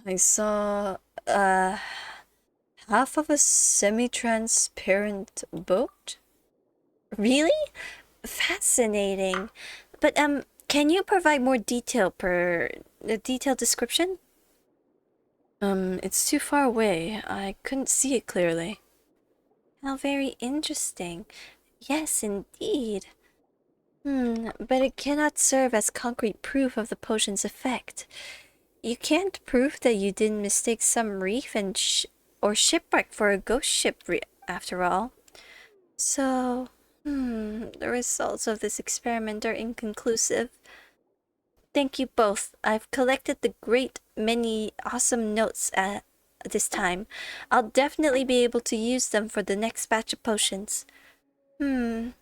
I saw half of a semi-transparent boat. Really? Fascinating. But can you provide more detailed description? It's too far away. I couldn't see it clearly. How very interesting. Yes, indeed. But it cannot serve as concrete proof of the potion's effect. You can't prove that you didn't mistake some reef and or shipwreck for a ghost ship after all. So, the results of this experiment are inconclusive. Thank you both. I've collected the great many awesome notes at this time. I'll definitely be able to use them for the next batch of potions. Though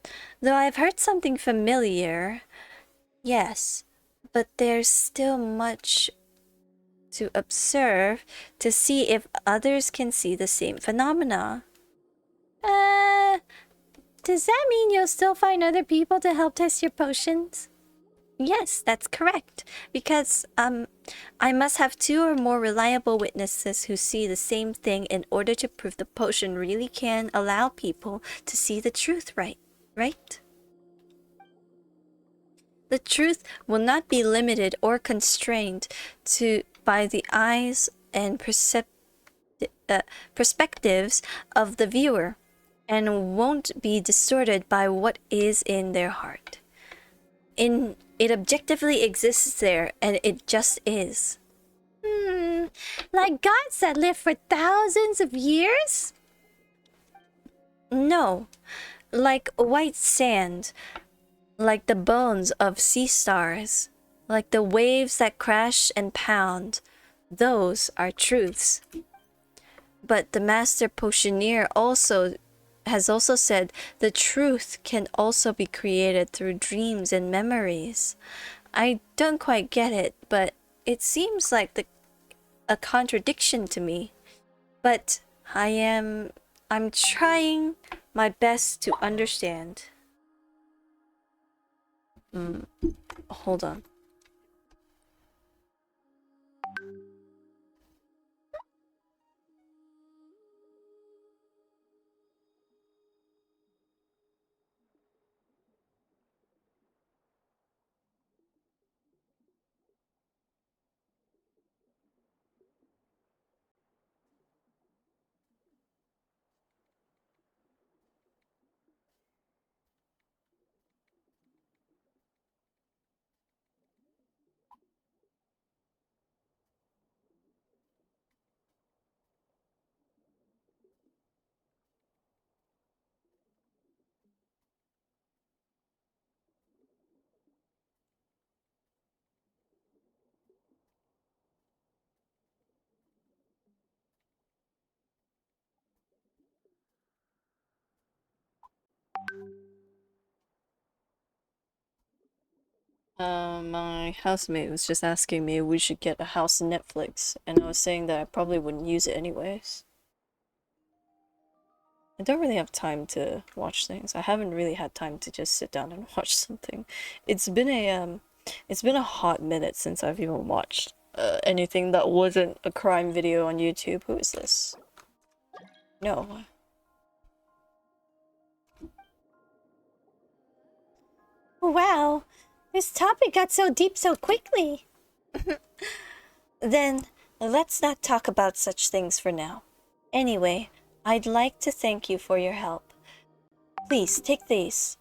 I've heard something familiar. Yes, but there's still much to observe to see if others can see the same phenomena. Does that mean you'll still find other people to help test your potions? Yes, that's correct. Because, I must have 2 or more reliable witnesses who see the same thing in order to prove the potion really can allow people to see the truth right? The truth will not be limited or constrained by the eyes and perspectives of the viewer, and won't be distorted by what is in their heart. It objectively exists there, and it just is. Like gods that live for thousands of years? No, like white sand, like the bones of sea stars, like the waves that crash and pound, those are truths. But the Master Potioneer has also said the truth can also be created through dreams and memories. I don't quite get it, but it seems like a contradiction to me. But I'm trying my best to understand. Hold on. My housemate was just asking me if we should get a house in Netflix, and I was saying that I probably wouldn't use it anyways. I don't really have time to watch things. I haven't really had time to just sit down and watch something. It's been a hot minute since I've even watched anything that wasn't a crime video on YouTube. Who is this? No. Wow, this topic got so deep so quickly. Then let's not talk about such things for now. Anyway, I'd like to thank you for your help. Please take these.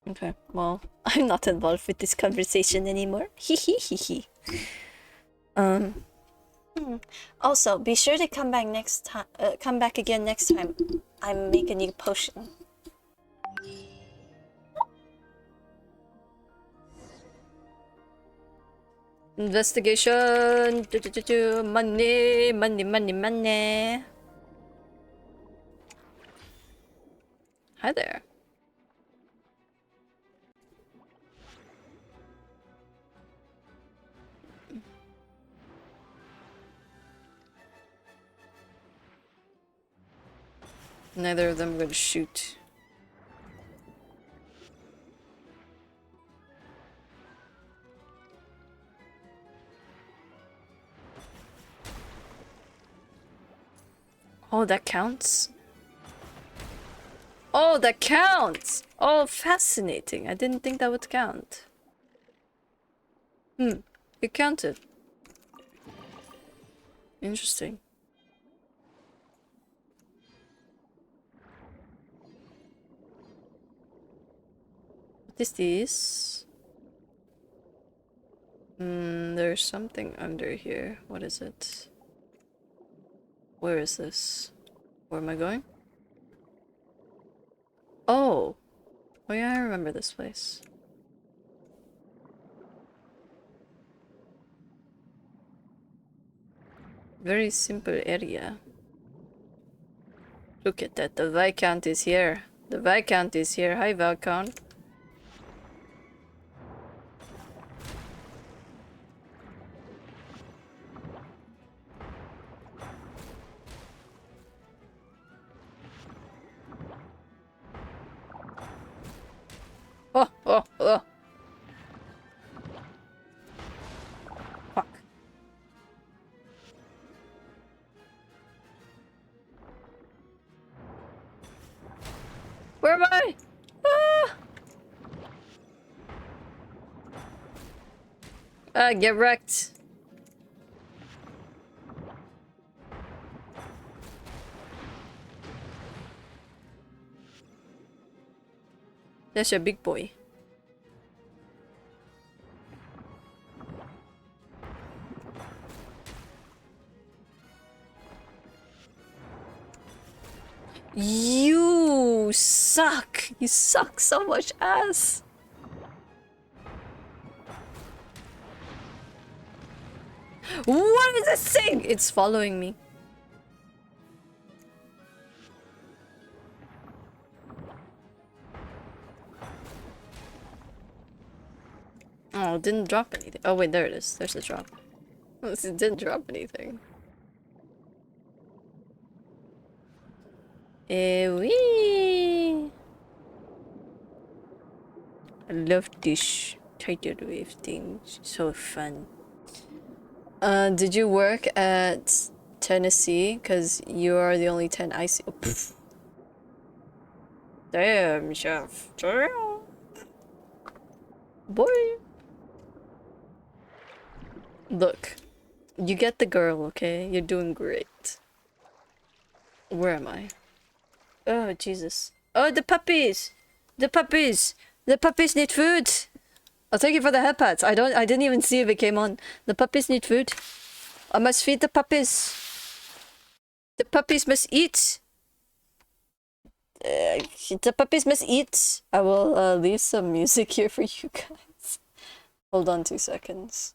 Okay, well, I'm not involved with this conversation anymore. Hee. Also, be sure to come back next time. Come back again next time. I make a new potion. Investigation. Money. Hi there. Neither of them are going to shoot. Oh, that counts? Oh, that counts! Oh, fascinating. I didn't think that would count. It counted. Interesting. What is this? There's something under here. What is it? Where is this? Where am I going? Oh! Oh yeah, I remember this place. Very simple area. Look at that, the Viscount is here. The Viscount is here. Hi, Viscount. Oh. Fuck. Where am I? Get wrecked. That's a big boy. You suck! You suck so much ass! What is this thing? It's following me. Oh, it didn't drop anything. Oh wait, there it is. There's the drop. It didn't drop anything. Wee! I love this tidal wave thing. It's so fun. Did you work at Tennessee? Cause you are the only 10 I see. Oh, pff. Damn, chef. Damn. Boy. Look, you get the girl, okay? You're doing great. Where am I? Oh, Jesus. Oh, the puppies! The puppies! The puppies need food! Oh, thank you for the headpads. I didn't even see if it came on. The puppies need food. I must feed the puppies. The puppies must eat. The puppies must eat. I will leave some music here for you guys. Hold on 2 seconds.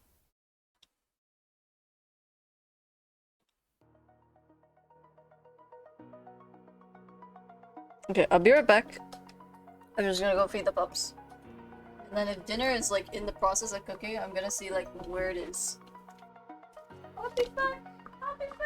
Okay, I'll be right back. I'm just gonna go feed the pups. And then if dinner is like in the process of cooking, I'm gonna see like where it is. I'll be back! I'll be back!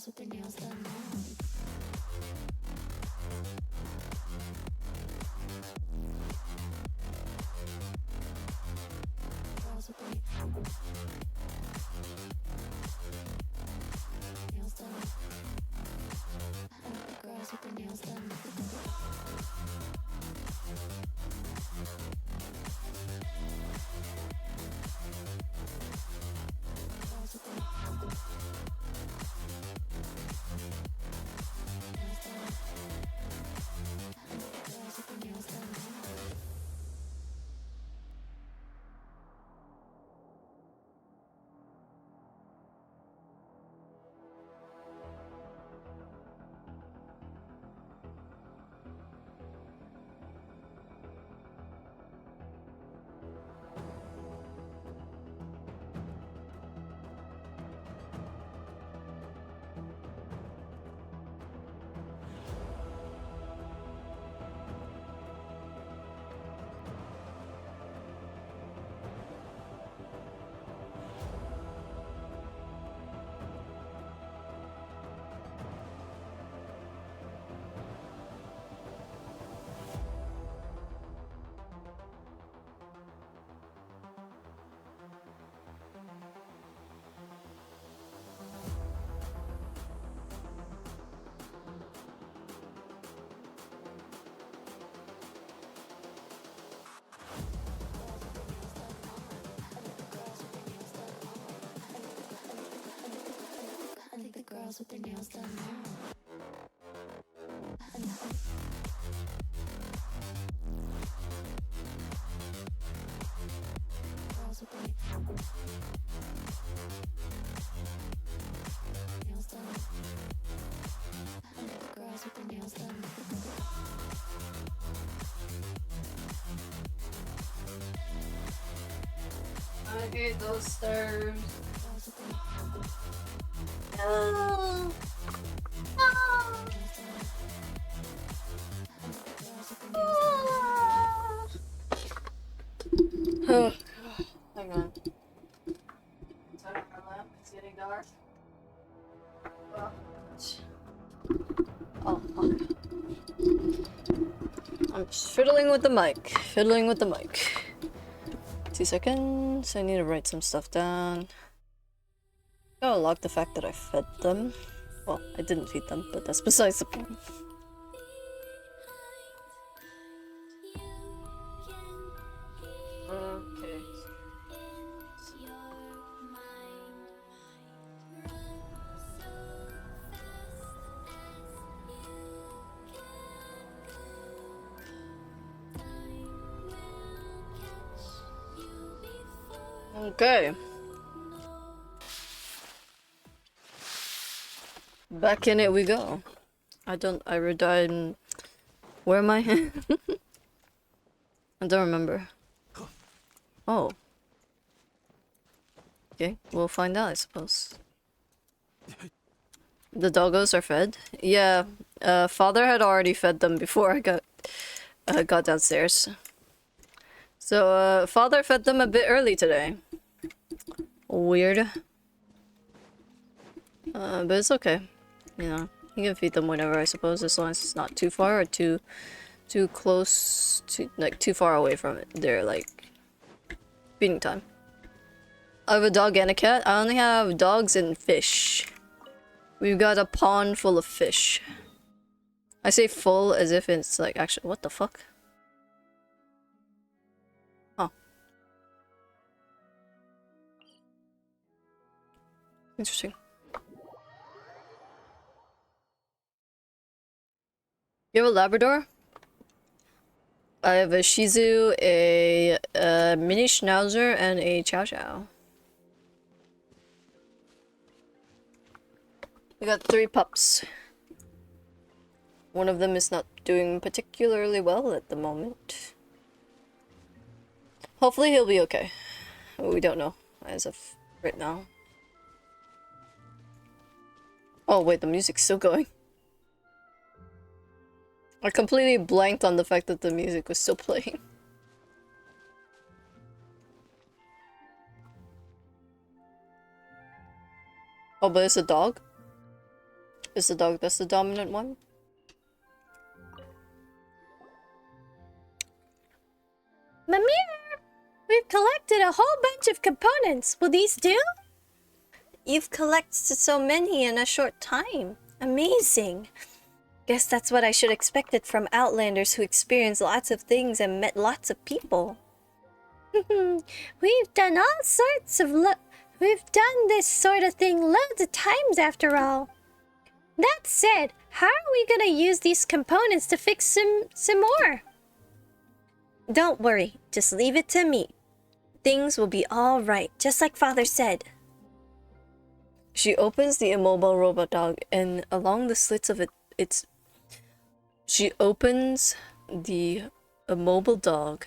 girls with their nails done now. Girls with their nails done. I like the girls with their nails done. Girls with their nails done. I think the girls with their nails done now. Girls with their nails done. I think the girls with their nails done. I hate those stairs. Girls with their No. Oh, hang on. Turn on my lamp. It's getting dark. Oh, fuck. I'm just fiddling with the mic. Fiddling with the mic. 2 seconds. I need to write some stuff down. Gotta log the fact that I fed them. Well, I didn't feed them, but that's besides the point. Okay. Okay. Back in it we go. I redid. Where am I? I don't remember. Oh. Okay, we'll find out, I suppose. The doggos are fed? Yeah, father had already fed them before I got downstairs. So, father fed them a bit early today. Weird. But it's okay. You know, you can feed them whenever, I suppose, as long as it's not too far or too close to, like, too far away from it. They're, like, feeding time. I have a dog and a cat. I only have dogs and fish. We've got a pond full of fish. I say full as if it's, like, actually, what the fuck? Oh. Interesting. You have a Labrador? I have a Shih Tzu, a mini Schnauzer, and a Chow Chow. We got 3 pups. One of them is not doing particularly well at the moment. Hopefully he'll be okay. We don't know as of right now. Oh wait, the music's still going. I completely blanked on the fact that the music was still playing. Oh, but it's a dog? is the dog that's the dominant one? Mimir! We've collected a whole bunch of components. Will these do? You've collected so many in a short time. Amazing. Guess that's what I should expected from Outlanders who experienced lots of things and met lots of people. We've done all sorts of We've done this sort of thing loads of times after all. That said, how are we gonna use these components to fix some more? Don't worry, just leave it to me. Things will be all right, just like Father said. She opens the immobile robot dog, and along the slits of she opens the immobile dog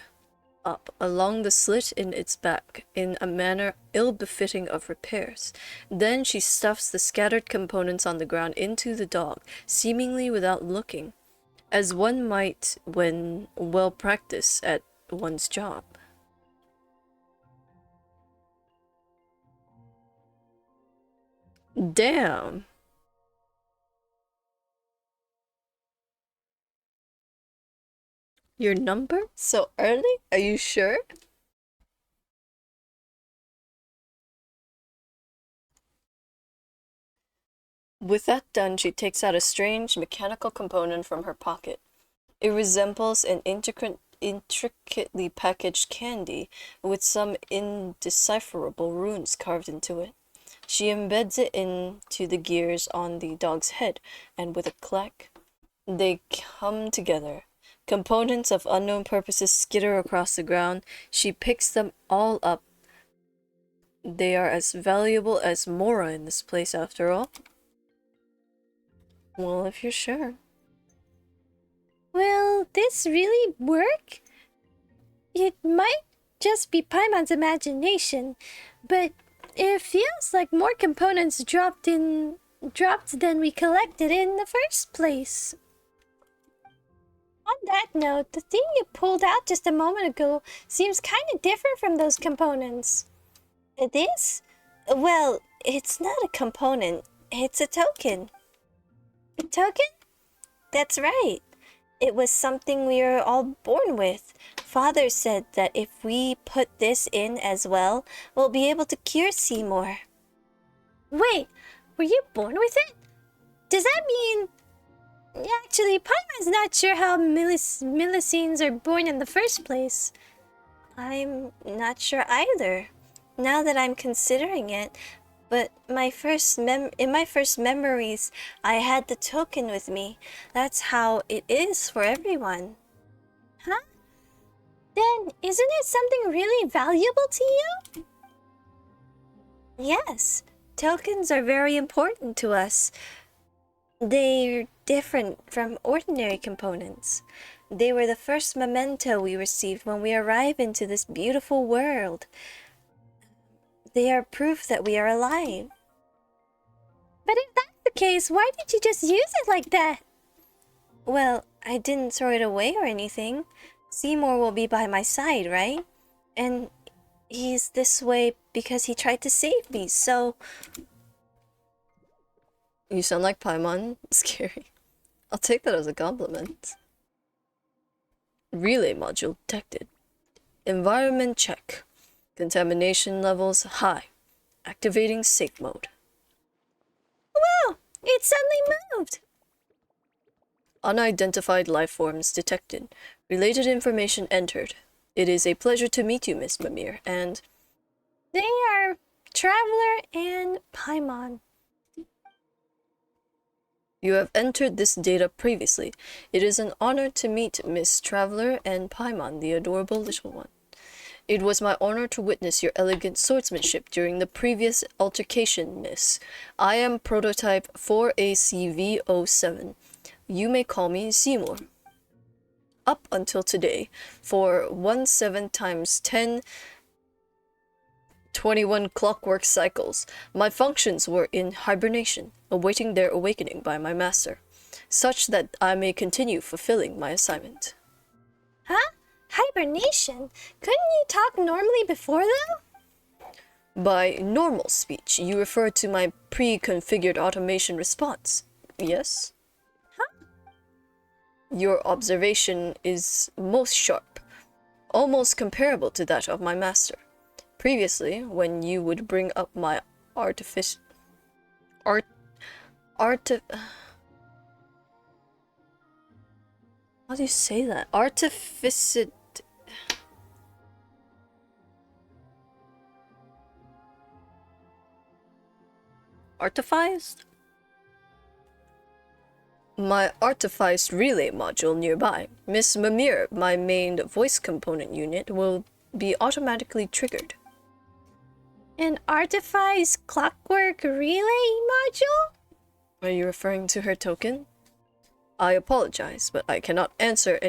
up along the slit in its back in a manner ill-befitting of repairs. Then she stuffs the scattered components on the ground into the dog, seemingly without looking, as one might when well practiced at one's job. Damn. Your number? So early? Are you sure? With that done, she takes out a strange mechanical component from her pocket. It resembles an intricately packaged candy with some indecipherable runes carved into it. She embeds it into the gears on the dog's head, and with a clack, they come together. Components of unknown purposes skitter across the ground. She picks them all up. They are as valuable as Mora in this place, after all. Well, if you're sure. Will this really work? It might just be Paimon's imagination, but it feels like more components dropped than we collected in the first place. On that note, the thing you pulled out just a moment ago seems kind of different from those components. It is? Well, it's not a component. It's a token. A token? That's right. It was something we are all born with. Father said that if we put this in as well, we'll be able to cure Seymour. Wait, were you born with it? Does that mean... Actually, Paimon's not sure how Millicines are born in the first place. I'm not sure either, now that I'm considering it. But in my first memories, I had the token with me. That's how it is for everyone. Huh? Then isn't it something really valuable to you? Yes, tokens are very important to us. They're different from ordinary components. They were the first memento we received when we arrive into this beautiful world. They are proof that we are alive. But if that's the case, why did you just use it like that? Well, I didn't throw it away or anything. Seymour will be by my side, right? And he's this way because he tried to save me, so... You sound like Paimon. Scary. I'll take that as a compliment. Relay module detected. Environment check. Contamination levels high. Activating safe mode. Whoa! It suddenly moved! Unidentified life forms detected. Related information entered. It is a pleasure to meet you, Miss Mimir, and... They are Traveler and Paimon. You have entered this data previously. It is an honor to meet Miss Traveler and Paimon, the adorable little one. It was my honor to witness your elegant swordsmanship during the previous altercation, miss. I am prototype 4ACV07. You may call me Seymour. Up until today, for 17 times 10, 21 clockwork cycles, my functions were in hibernation, awaiting their awakening by my master, such that I may continue fulfilling my assignment. Huh? Hibernation? Couldn't you talk normally before though? By normal speech, you refer to my pre-configured automation response. Yes? Your observation is most sharp, almost comparable to that of my master. Previously, when you would bring up my how do you say that? Artificed? My artificed relay module nearby, Miss Mimir, my main voice component unit, will be automatically triggered. An artificed clockwork relay module? Are you referring to her token? I apologize, but I cannot answer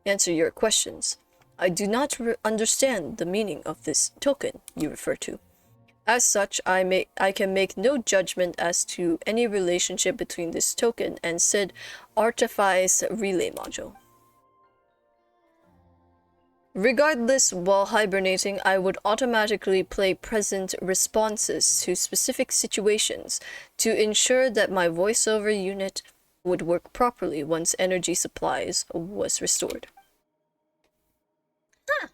your questions. I do not understand the meaning of this token you refer to. As such, I can make no judgment as to any relationship between this token and said artifice relay module. Regardless, while hibernating, I would automatically play present responses to specific situations to ensure that my voiceover unit would work properly once energy supplies was restored. Huh.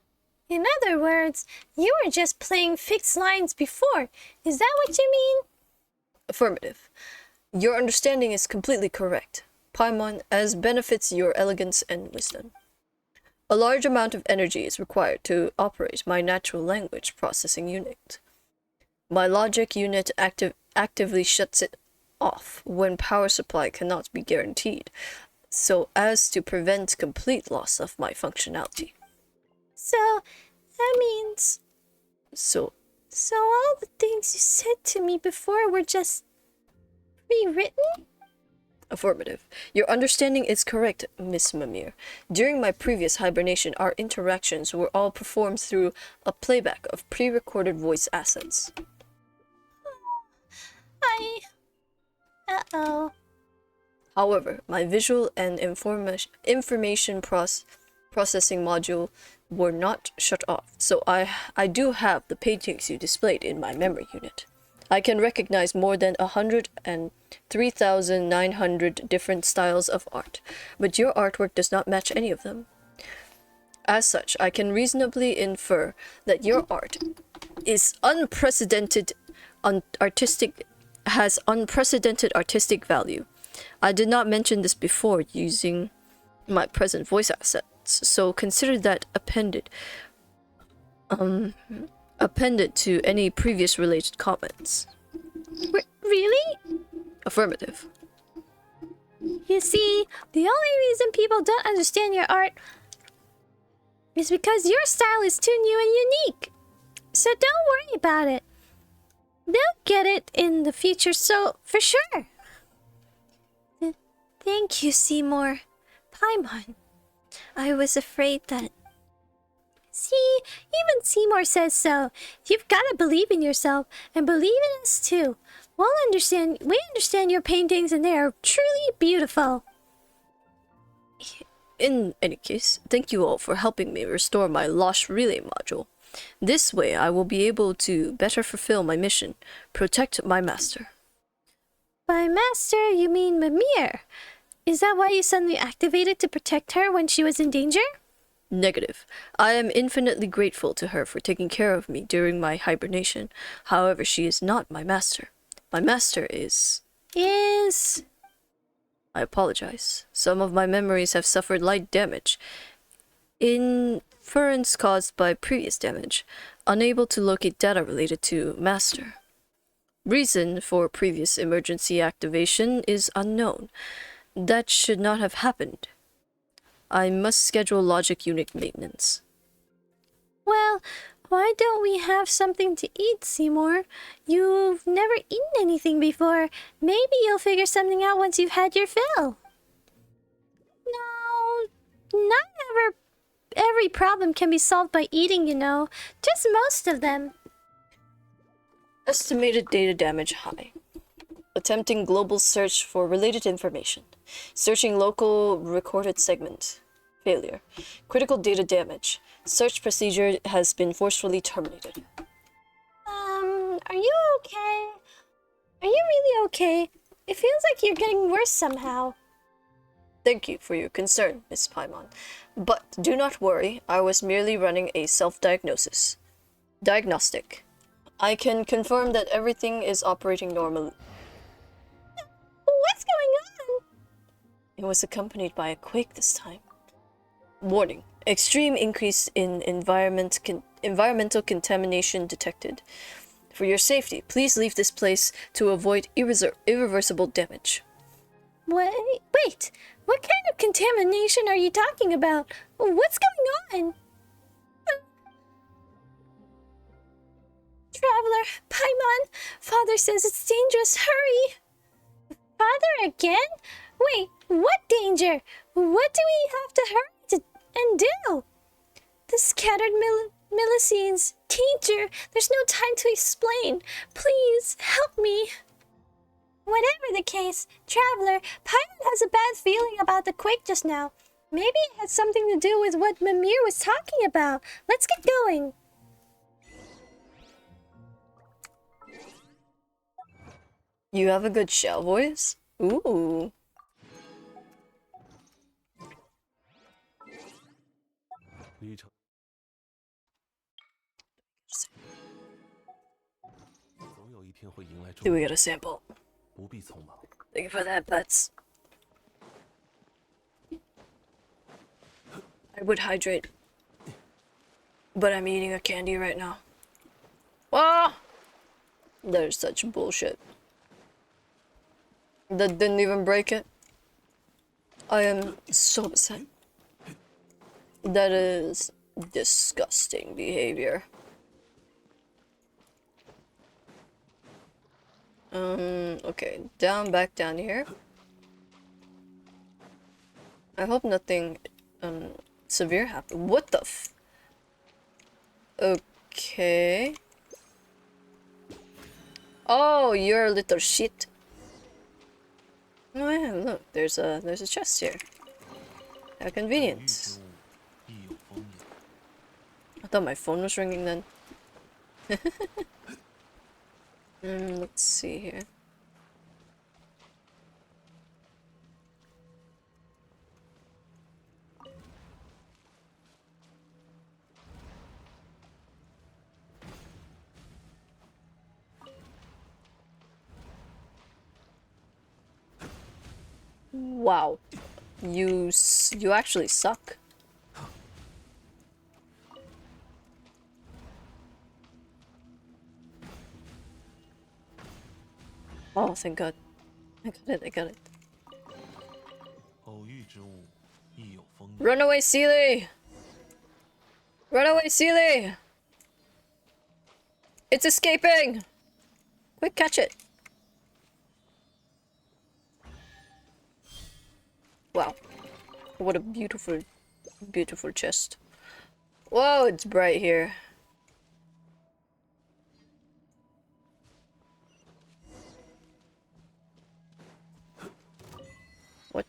In other words, you were just playing fixed lines before. Is that what you mean? Affirmative. Your understanding is completely correct, Paimon, as benefits your elegance and wisdom. A large amount of energy is required to operate my natural language processing unit. My logic unit actively shuts it off when power supply cannot be guaranteed, so as to prevent complete loss of my functionality. So, that means... So all the things you said to me before were just rewritten? Affirmative. Your understanding is correct, Miss Mimir. During my previous hibernation, our interactions were all performed through a playback of pre-recorded voice assets. Uh-oh. However, my visual and information processing module were not shut off, so I do have the paintings you displayed in my memory unit. I can recognize more than 103,900 different styles of art, but your artwork does not match any of them. As such, I can reasonably infer that your art is unprecedented artistic value. I did not mention this before using my present voice assets, so consider that appended to any previous related comments. Really? Affirmative. You see, the only reason people don't understand your art is because your style is too new and unique. So don't worry about it. They'll get it in the future, so for sure. Thank you, Seymour. Paimon. I was afraid that... See, even Seymour says so. You've got to believe in yourself and believe in us too. We understand your paintings and they are truly beautiful. In any case, thank you all for helping me restore my lost relay module. This way I will be able to better fulfill my mission, protect my master. By master, you mean Mimir. Is that why you suddenly activated to protect her when she was in danger? Negative. I am infinitely grateful to her for taking care of me during my hibernation. However, she is not my master. My master is... I apologize. Some of my memories have suffered light damage. Inference caused by previous damage. Unable to locate data related to master. Reason for previous emergency activation is unknown. That should not have happened. I must schedule logic unit maintenance. Well, why don't we have something to eat, Seymour? You've never eaten anything before. Maybe you'll figure something out once you've had your fill. No, not every problem can be solved by eating, you know. Just most of them. Estimated data damage high. Attempting global search for related information. Searching local recorded segment. Failure. Critical data damage. Search procedure has been forcefully terminated. Are you okay? Are you really okay? It feels like you're getting worse somehow. Thank you for your concern, Miss Paimon. But do not worry, I was merely running a self-diagnosis. Diagnostic. I can confirm that everything is operating normally. What's going on? It was accompanied by a quake this time. Warning. Extreme increase in environmental contamination detected. For your safety, please leave this place to avoid irreversible damage. Wait, what kind of contamination are you talking about? What's going on? Traveler, Paimon, Father says it's dangerous, hurry! Father again? Wait, what danger? What do we have to hurry to and do? The scattered Millicines, danger, there's no time to explain. Please, help me. Whatever the case, Traveler, Paimon has a bad feeling about the quake just now. Maybe it has something to do with what Mimir was talking about. Let's get going. You have a good shell voice? Ooh. Do we get a sample? Thank you for that, Butts. I would hydrate, but I'm eating a candy right now. Ah! That is such bullshit. That didn't even break it. I am so upset. That is disgusting behavior. Okay, back down here. I hope nothing, severe happened. What the f- Okay. Oh, you're a little shit. Oh yeah, look, there's a chest here. How convenient. I thought my phone was ringing then. Let's see here. Wow. You actually suck. Oh, thank God. I got it. Run away, Sealy! Run away, Sealy! It's escaping! Quick, catch it! Wow. What a beautiful, beautiful chest. Whoa, it's bright here. What?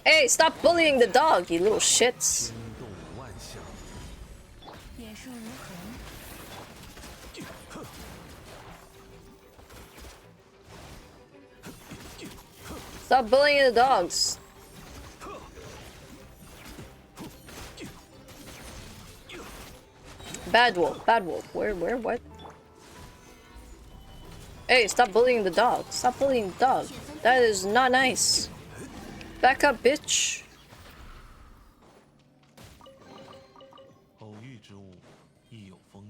Hey, stop bullying the dog, you little shits. Stop bullying the dogs. Bad wolf, where, what? Hey, stop bullying the dog. Stop bullying the dog. That is not nice. Back up, bitch.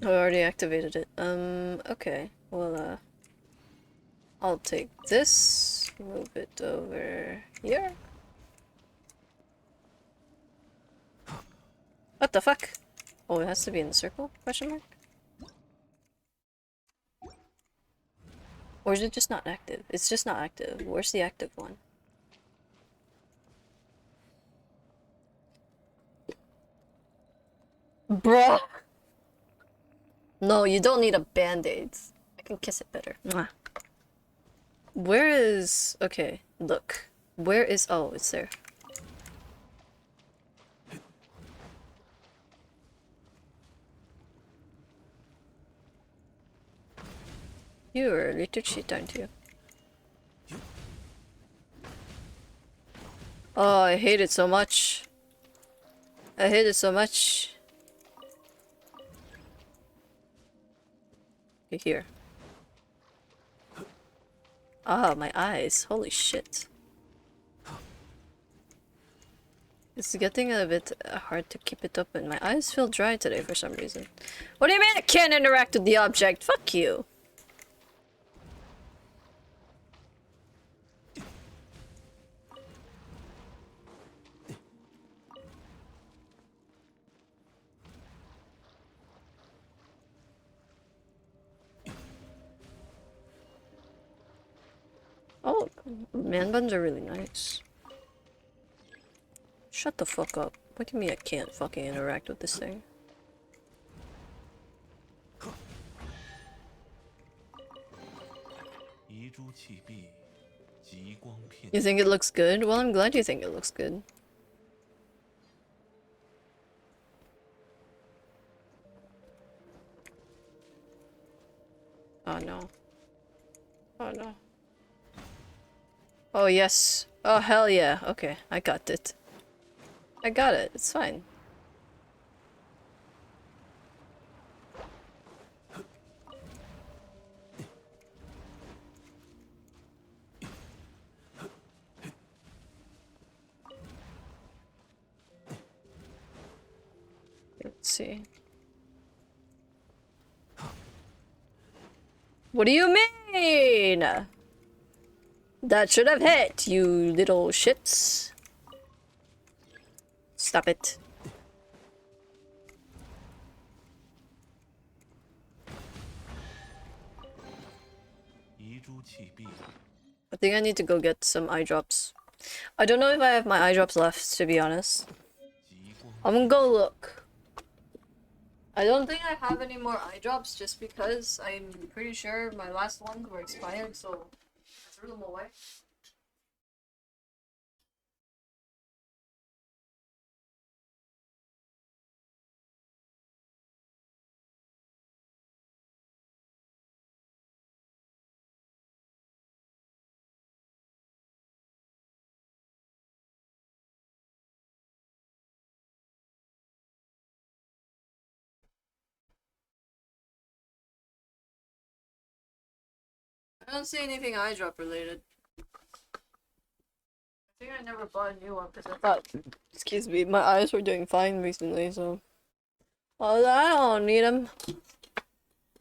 I already activated it. Okay. Well, I'll take this, move it over here. What the fuck? Oh, it has to be in the circle? Question mark? Or is it just not active? It's just not active. Where's the active one? Bruh! No, you don't need a band-aid. I can kiss it better. Mwah. Where is... Okay, look. Where is... Oh, it's there. You're a little shit, aren't you? Oh, I hate it so much. I hate it so much. Okay, here. Ah, my eyes. Holy shit. It's getting a bit hard to keep it open. My eyes feel dry today for some reason. What do you mean I can't interact with the object? Fuck you. Oh, man buns are really nice. Shut the fuck up. What do you mean I can't fucking interact with this thing? You think it looks good? Well, I'm glad you think it looks good. Oh no. Oh no. Oh yes. Oh hell yeah. Okay, I got it. I got it. It's fine. Let's see. What do you mean? That should have hit, you little shits. Stop it. I think I need to go get some eye drops. I don't know if I have my eye drops left, to be honest. I'm gonna go look. I don't think I have any more eye drops just because I'm pretty sure my last ones were expired, so I threw them away. I don't see anything eye drop related. I think I never bought a new one because I thought, excuse me, my eyes were doing fine recently, so. Oh, I don't need them.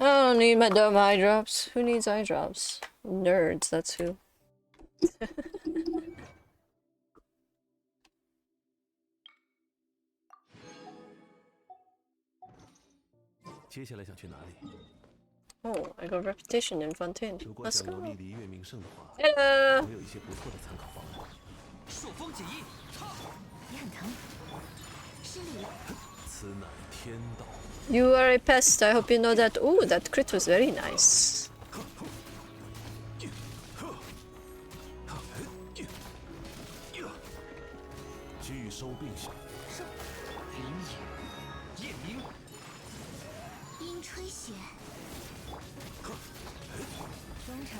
I don't need my dumb eye drops. Who needs eye drops? Nerds, that's who. 接下来想去哪里？ Oh, I got reputation in Fontaine. 如果 Let's 想 go. 由利离越名胜的话， Hello. 我有一些不错的参考方案。朔风锦翼，你很疼，失礼了。此乃天道。 You are a pest. I hope you know that. Ooh, that crit was very nice. 拒收并响。云野，夜明，阴吹雪。忠诚，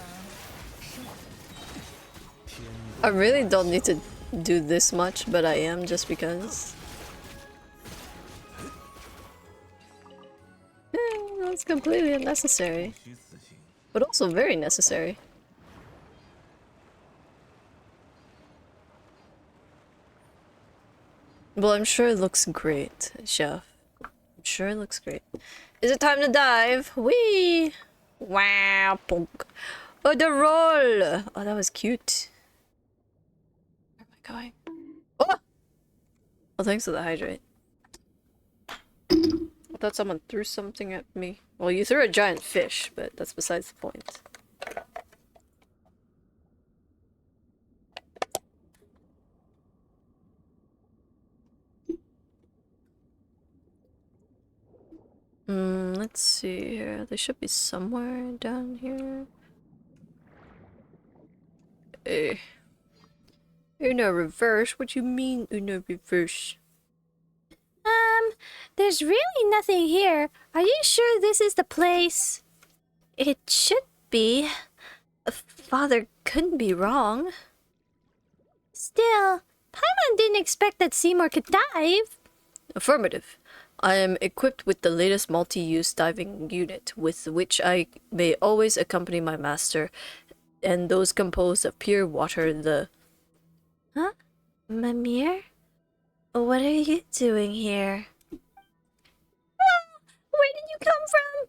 生。 I really don't need to do this much, but I am just because. That's completely unnecessary, but also very necessary. Well, I'm sure it looks great, Chef. I'm sure it looks great. Is it time to dive? Whee! Wow, punk. Oh, the roll! Oh, that was cute. Where am I going? Oh! Oh, thanks for the hydrate. I thought someone threw something at me. Well, you threw a giant fish, but that's besides the point. Let's see here. They should be somewhere down here. Eh. Uno reverse? What do you mean Uno reverse? There's really nothing here. Are you sure this is the place? It should be. Father couldn't be wrong. Still, Paimon didn't expect that Seymour could dive. Affirmative. I am equipped with the latest multi-use diving unit, with which I may always accompany my master, and those composed of pure water, the... Huh? Mimir? What are you doing here? Where did you come from?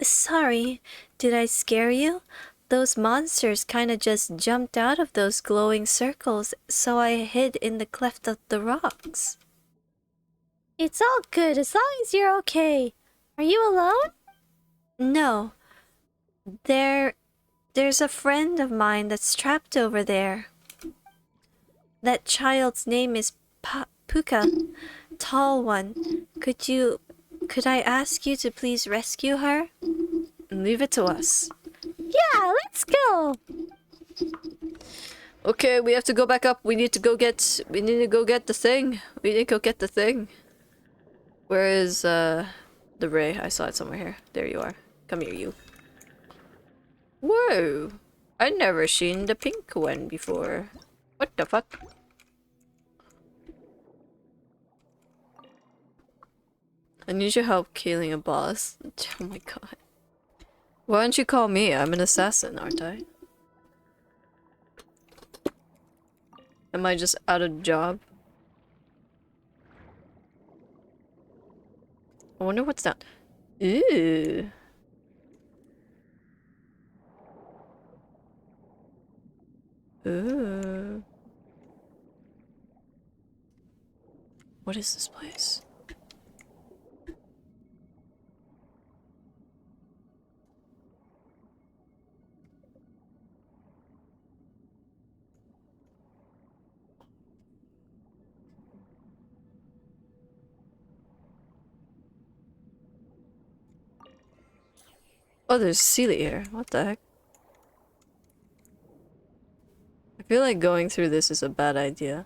Sorry, did I scare you? Those monsters kinda just jumped out of those glowing circles, so I hid in the cleft of the rocks. It's all good as long as you're okay. Are you alone? No. There's a friend of mine that's trapped over there. That child's name is Puka. Tall one. Could I ask you to please rescue her? Leave it to us. Yeah, let's go. Okay, we have to go back up. We need to go get the thing. We need to go get the thing. Where is the ray? I saw it somewhere here. There you are. Come here, you. Whoa! I never seen the pink one before. What the fuck? I need your help killing a boss. Oh my god. Why don't you call me? I'm an assassin, aren't I? Am I just out of job? I wonder what's that. Ooh. Ooh. What is this place? Oh, there's Sealy here. What the heck? I feel like going through this is a bad idea.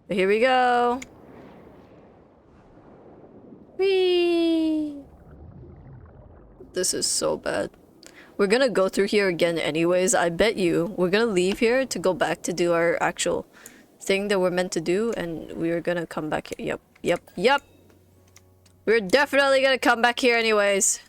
But here we go! Whee! This is so bad. We're gonna go through here again anyways. I bet you. We're gonna leave here to go back to do our actual thing that we're meant to do. And we're gonna come back here. Yep. We're definitely gonna come back here anyways.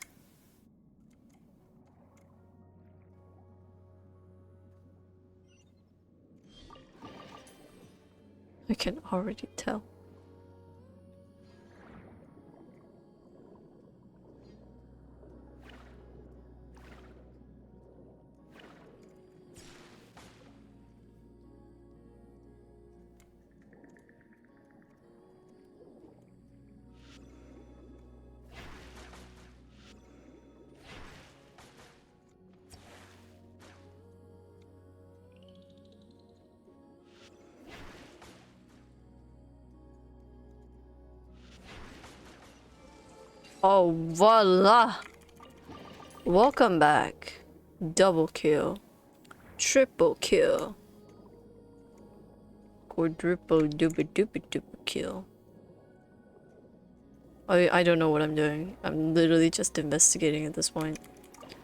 I can already tell. Oh, voila! Welcome back. Double kill. Triple kill. Quadruple duper kill. I don't know what I'm doing. I'm literally just investigating at this point.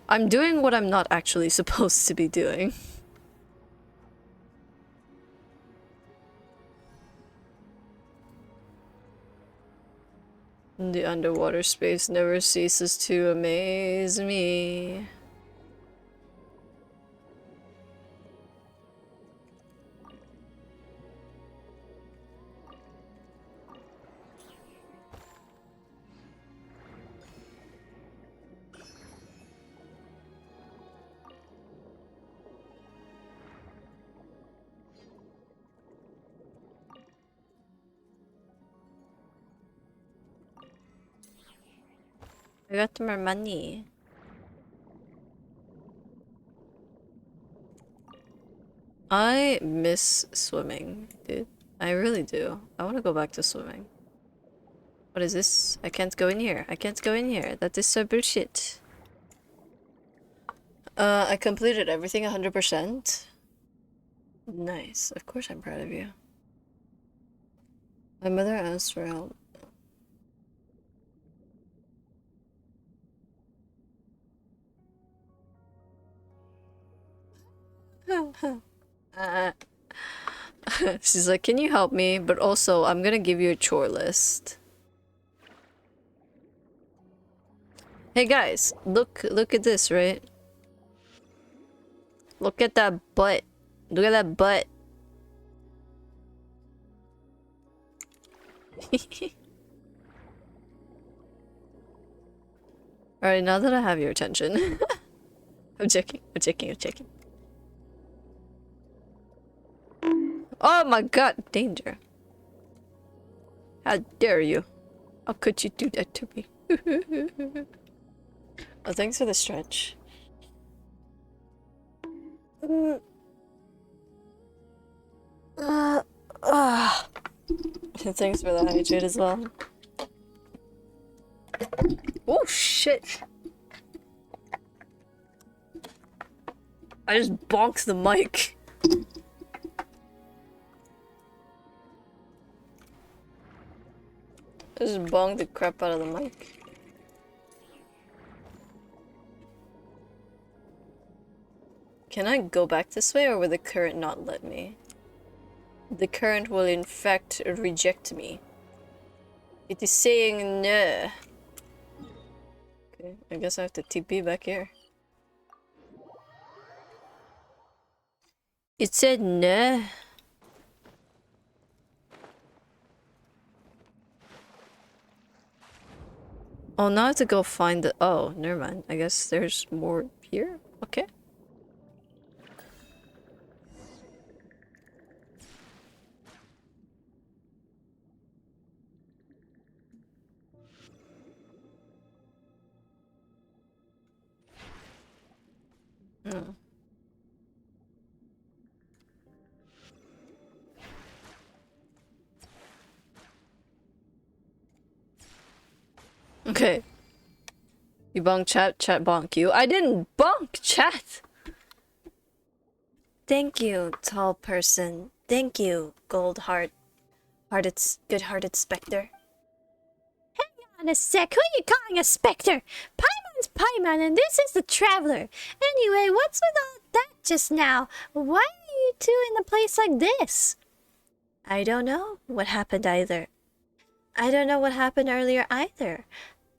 I'm doing what I'm not actually supposed to be doing. The underwater space never ceases to amaze me. I got more money. I miss swimming, dude. I really do. I want to go back to swimming. What is this? I can't go in here. I can't go in here. That is so bullshit. I completed everything 100%. Nice. Of course I'm proud of you. My mother asked for help. She's like, can you help me? But also, I'm gonna give you a chore list. Hey guys, look at this, right? Look at that butt. Look at that butt. Alright, now that I have your attention. I'm checking. Oh my god, danger. How dare you? How could you do that to me? Oh, thanks for the stretch. Thanks for the hydrate as well. Oh shit! I just bonked the mic. I just bonked the crap out of the mic. Can I go back this way, or will the current not let me? The current will in fact reject me. It is saying no. Okay, I guess I have to TP back here. It said no. Oh, now I have to go find the... Oh, never mind. I guess there's more here? Okay. Hmm. Okay. You bonk chat, chat bonk you. I didn't bonk chat! Thank you, tall person. Thank you, gold good-hearted specter. Hang on a sec, who are you calling a specter? Paimon's Paimon and this is the Traveler. Anyway, what's with all that just now? Why are you two in a place like this? I don't know what happened either. I don't know what happened earlier either.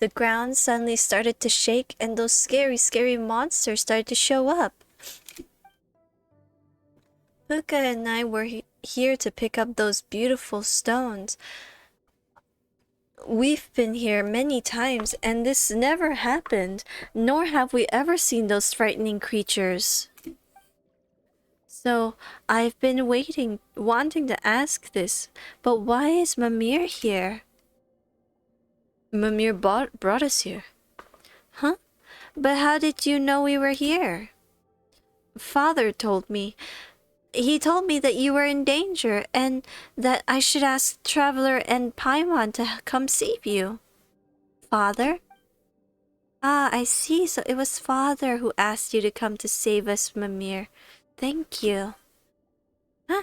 The ground suddenly started to shake and those scary monsters started to show up. Puka and I were here to pick up those beautiful stones. We've been here many times and this never happened, nor have we ever seen those frightening creatures. So, I've been wanting to ask this, but why is Mimir here? Mimir brought us here. Huh? But how did you know we were here? Father told me. He told me that you were in danger and that I should ask Traveler and Paimon to come save you. Father? Ah, I see. So it was Father who asked you to come to save us, Mimir. Thank you. Huh?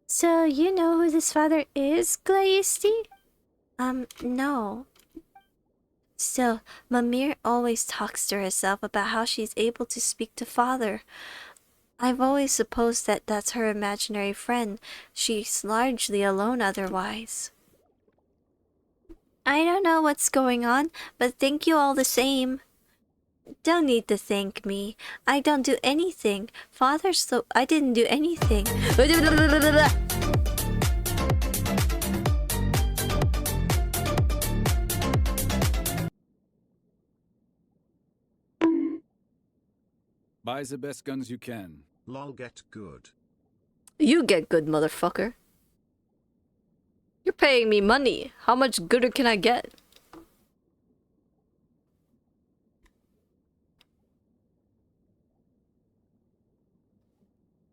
So you know who this father is, Glaisti? No. Still, Mimir always talks to herself about how she's able to speak to Father. I've always supposed that that's her imaginary friend. She's largely alone otherwise. I don't know what's going on, but thank you all the same. Don't need to thank me. I don't do anything. I didn't do anything. Buy the best guns you can. Lol, get good. You get good, motherfucker. You're paying me money. How much gooder can I get?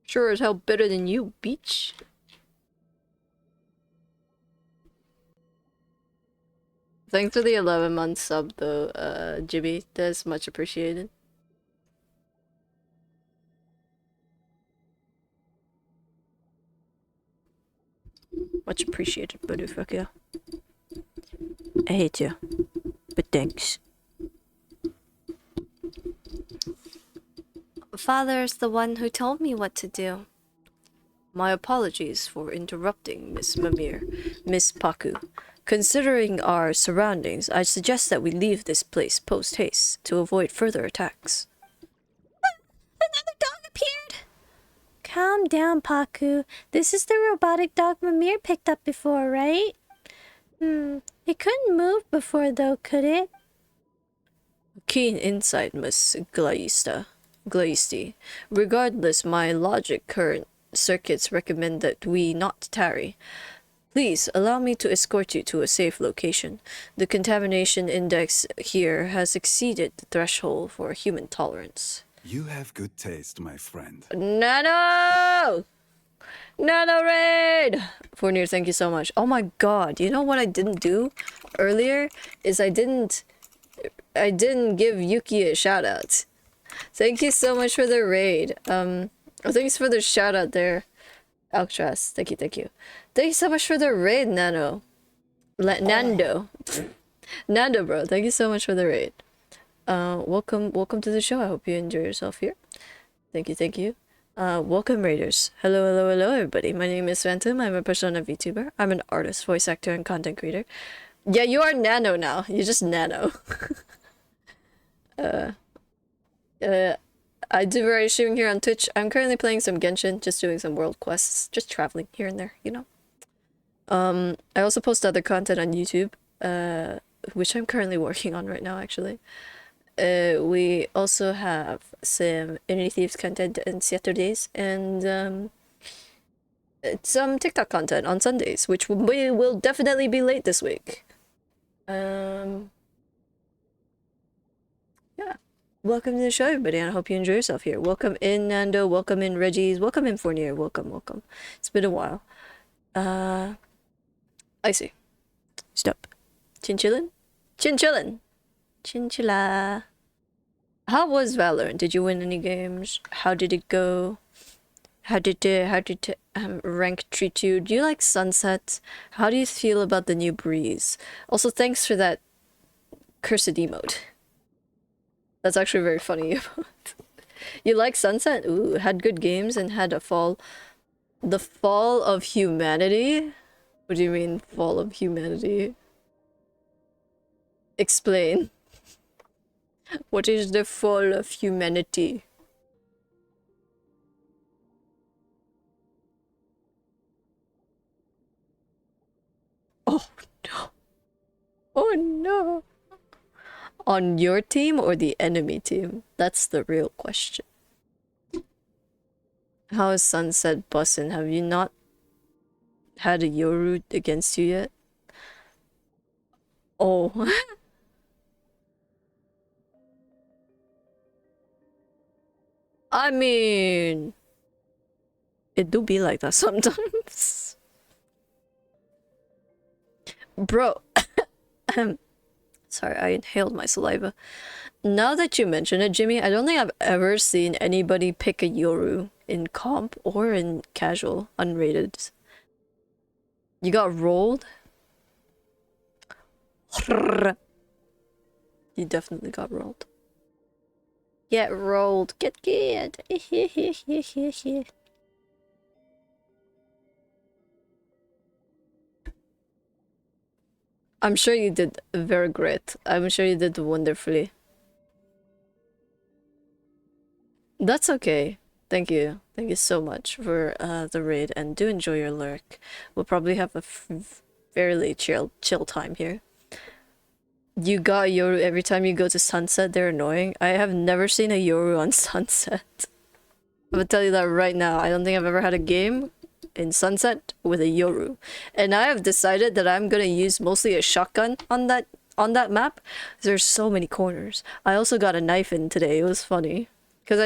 Sure as hell better than you, bitch. Thanks for the 11-month sub though, Jibby. That's much appreciated. Much appreciated, motherfucker. I hate you, but thanks. father's the one who told me what to do. My apologies for interrupting, Miss Mimir. Miss Paku. Considering our surroundings, I suggest that we leave this place post-haste to avoid further attacks. Another dog appeared! Calm down, Paku. This is the robotic dog Mimir picked up before, right? It couldn't move before though, could it? Keen insight, Miss Glaisti. Regardless, my logic current circuits recommend that we not tarry. Please allow me to escort you to a safe location. The contamination index here has exceeded the threshold for human tolerance. You have good taste, my friend. Nano! Nano raid! Fournier, thank you so much. Oh my god, you know what I didn't do earlier? Is I didn't give Yuki a shout out. Thank you so much for the raid. Thanks for the shout out there. Alcatraz, thank you. Thank you so much for the raid, Nando. Nando, bro, thank you so much for the raid. Welcome to the show. I hope you enjoy yourself here. Thank you. Welcome, raiders. Hello, everybody. My name is Phantom. I'm a Persona VTuber. I'm an artist, voice actor, and content creator. Yeah, you are Nano now. You're just Nano. I do variety streaming here on Twitch. I'm currently playing some Genshin, just doing some world quests, just traveling here and there, you know. I also post other content on YouTube, which I'm currently working on right now, actually. We also have some Enemy Thieves content on Saturdays, and some TikTok content on Sundays, which will definitely be late this week. Yeah. Welcome to the show, everybody, and I hope you enjoy yourself here. Welcome in, Nando. Welcome in, Reggie's. Welcome in, Fournier. Welcome. It's been a while. I see. Stop. Chinchillin? Chinchilla. How was Valorant? Did you win any games? How did it go? How did rank treat you? Do you like Sunset? How do you feel about the new Breeze? Also, thanks for that cursed emote. That's actually very funny. You like Sunset? Ooh, had good games and had a fall. The fall of humanity? What do you mean, fall of humanity? Explain. What is the fall of humanity? Oh no. Oh no. On your team or the enemy team? That's the real question. How is Sunset bussin'? Have you not had a Yoru against you yet? Oh. I mean, it do be like that sometimes. Bro. Sorry, I inhaled my saliva. Now that you mention it, Jimmy, I don't think I've ever seen anybody pick a Yoru in comp or in casual, unrated. You got rolled? You definitely got rolled. Get rolled. Get. I'm sure you did very great. I'm sure you did wonderfully. That's okay. Thank you. Thank you so much for the raid, and do enjoy your lurk. We'll probably have a fairly chill time here. You got Yoru every time you go to Sunset. They're annoying. I have never seen a Yoru on Sunset. I'm gonna tell you that right now. I don't think I've ever had a game in Sunset with a Yoru, and I have decided that I'm gonna use mostly a shotgun on that map. There's so many corners. I also got a knife in today. It was funny because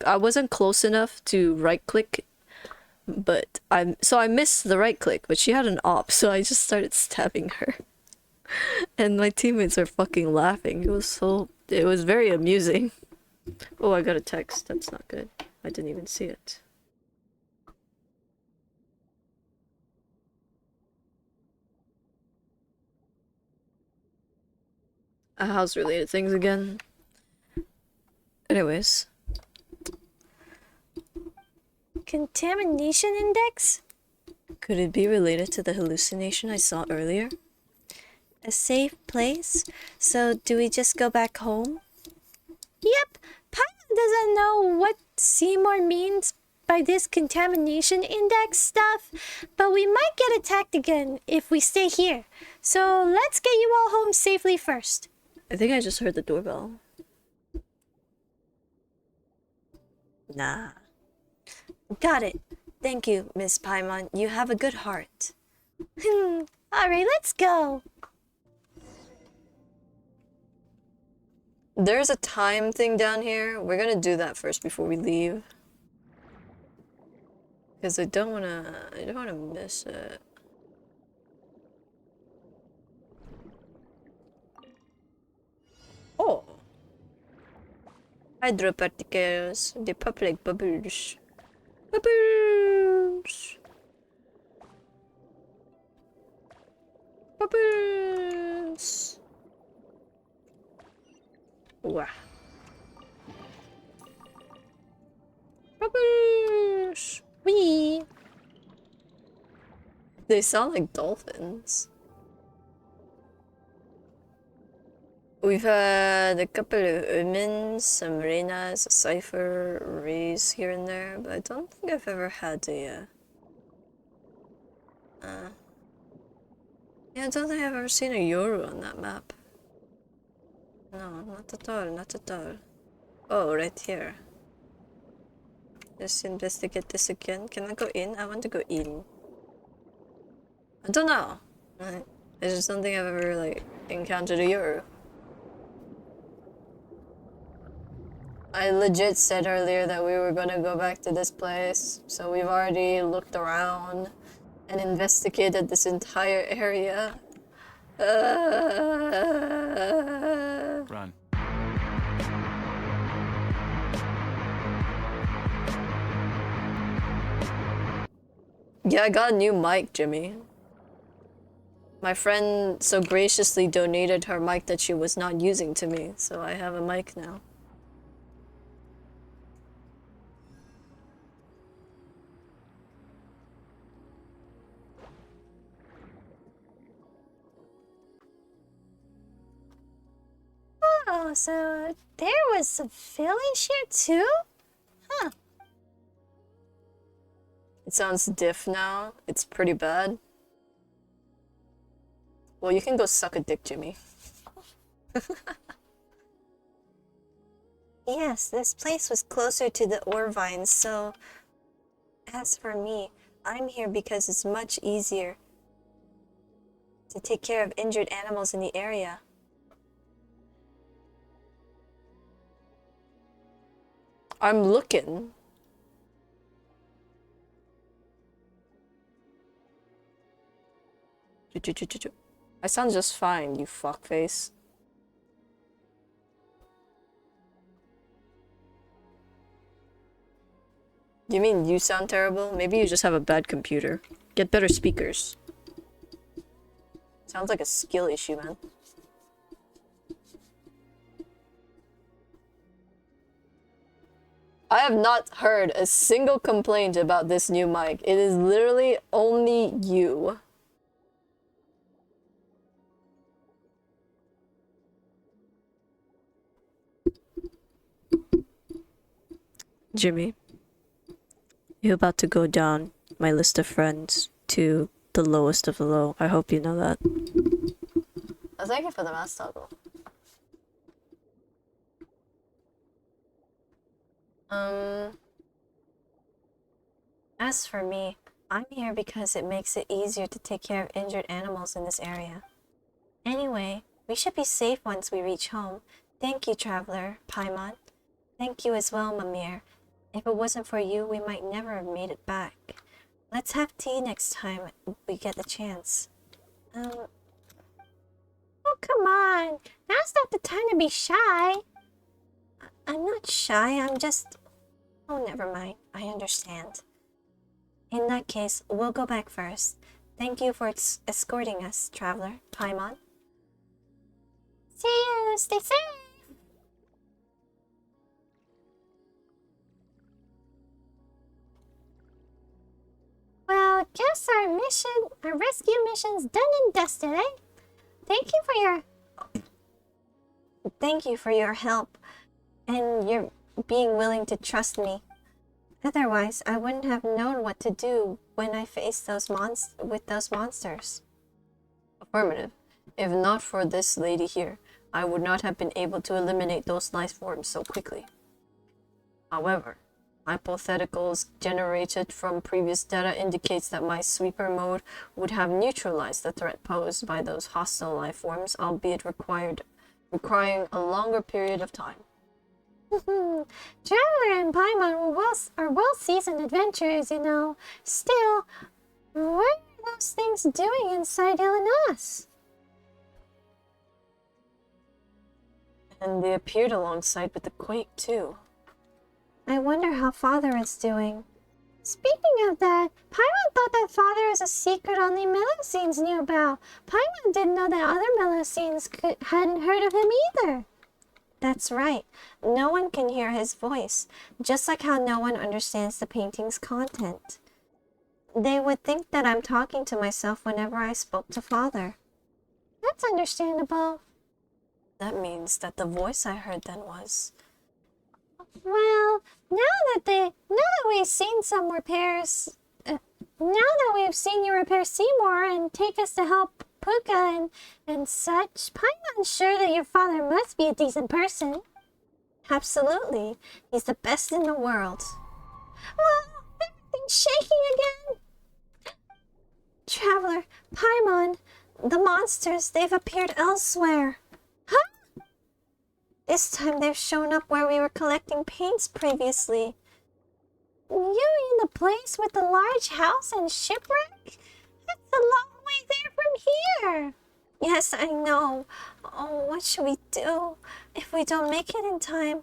I wasn't close enough to right click, but I missed the right click, but she had an op, so I just started stabbing her. And my teammates are fucking laughing. It was very amusing. Oh, I got a text. That's not good. I didn't even see it. House related things again. Anyways, contamination index? Could it be related to the hallucination I saw earlier? A safe place? So do we just go back home? Yep, Paimon doesn't know what Seymour means by this contamination index stuff, but we might get attacked again if we stay here. So let's get you all home safely first. I think I just heard the doorbell. Nah. Got it. Thank you, Miss Paimon. You have a good heart. Alright, let's go. There's a time thing down here. We're gonna do that first before we leave. Because I don't wanna miss it. Oh! Hydro particles. They pop like bubbles. Bubbles! Bubbles! Wow. Bubbles! Wee. They sound like dolphins. We've had a couple of omens, some renas, a cipher, rays here and there, but I don't think I've ever had a yeah, I don't think I've ever seen a Yoru on that map. No, not at all, not at all. Oh, right here. Let's investigate this again. Can I go in? I want to go in. I don't know. I just don't think I've ever, like, encountered a Yoru. I legit said earlier that we were gonna go back to this place, so we've already looked around and investigated this entire area. Run. Yeah, I got a new mic, Jimmy. My friend so graciously donated her mic that she was not using to me, so I have a mic now. Oh, so there was some village here too? Huh. It sounds diff now. It's pretty bad. Well, you can go suck a dick, Jimmy. Yes, this place was closer to the ore vines, so as for me, I'm here because it's much easier to take care of injured animals in the area. I'm looking. I sound just fine, you fuckface. You mean you sound terrible? Maybe you just have a bad computer. Get better speakers. Sounds like a skill issue, man. I have not heard a single complaint about this new mic. It is literally only you. Jimmy, you're about to go down my list of friends to the lowest of the low. I hope you know that. Oh, thank you for the mask toggle. As for me, I'm here because it makes it easier to take care of injured animals in this area. Anyway, we should be safe once we reach home. Thank you, Traveler, Paimon. Thank you as well, Mimir. If it wasn't for you, we might never have made it back. Let's have tea next time we get the chance. Oh, come on. Now's not the time to be shy. I'm not shy, I'm just... Oh, never mind. I understand. In that case, we'll go back first. Thank you for escorting us, Traveler, Paimon. See you! Stay safe! guess our rescue mission's done and dusted, eh? Thank you for your help and your being willing to trust me. Otherwise, I wouldn't have known what to do when I faced those monsters. Affirmative. If not for this lady here, I would not have been able to eliminate those life forms so quickly. However, hypotheticals generated from previous data indicates that my sweeper mode would have neutralized the threat posed by those hostile life forms, albeit requiring a longer period of time. Traveler and Paimon are well-seasoned adventurers, you know. Still, what are those things doing inside Illinois? And they appeared alongside with the quake, too. I wonder how Father is doing. Speaking of that, Paimon thought that Father was a secret only Melusines knew about. Paimon didn't know that other Melusines hadn't heard of him either. That's right. No one can hear his voice, just like how no one understands the painting's content. They would think that I'm talking to myself whenever I spoke to Father. That's understandable. That means that the voice I heard then was... Well, now that we've seen some repairs, now that we've seen you repair Seymour and take us to help Puka and such, Paimon's sure that your father must be a decent person. Absolutely. He's the best in the world. Well, everything's shaking again. Traveler, Paimon, the monsters, they've appeared elsewhere. Huh? This time they've shown up where we were collecting paints previously. You mean the place with the large house and shipwreck? That's a long way there from here. Yes, I know. Oh, what should we do if we don't make it in time?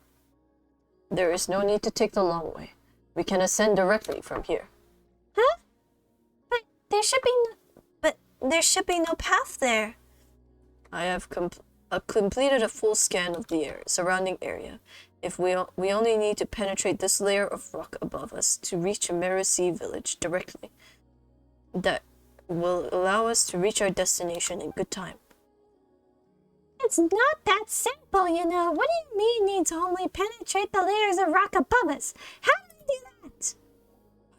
There is no need to take the long way. We can ascend directly from here. Huh? But there should be no path there. I have completed a full scan of the surrounding area. If we only need to penetrate this layer of rock above us to reach Mercy Village directly. That will allow us to reach our destination in good time. It's not that simple, you know. What do you mean need to only penetrate the layers of rock above us? How do you do that?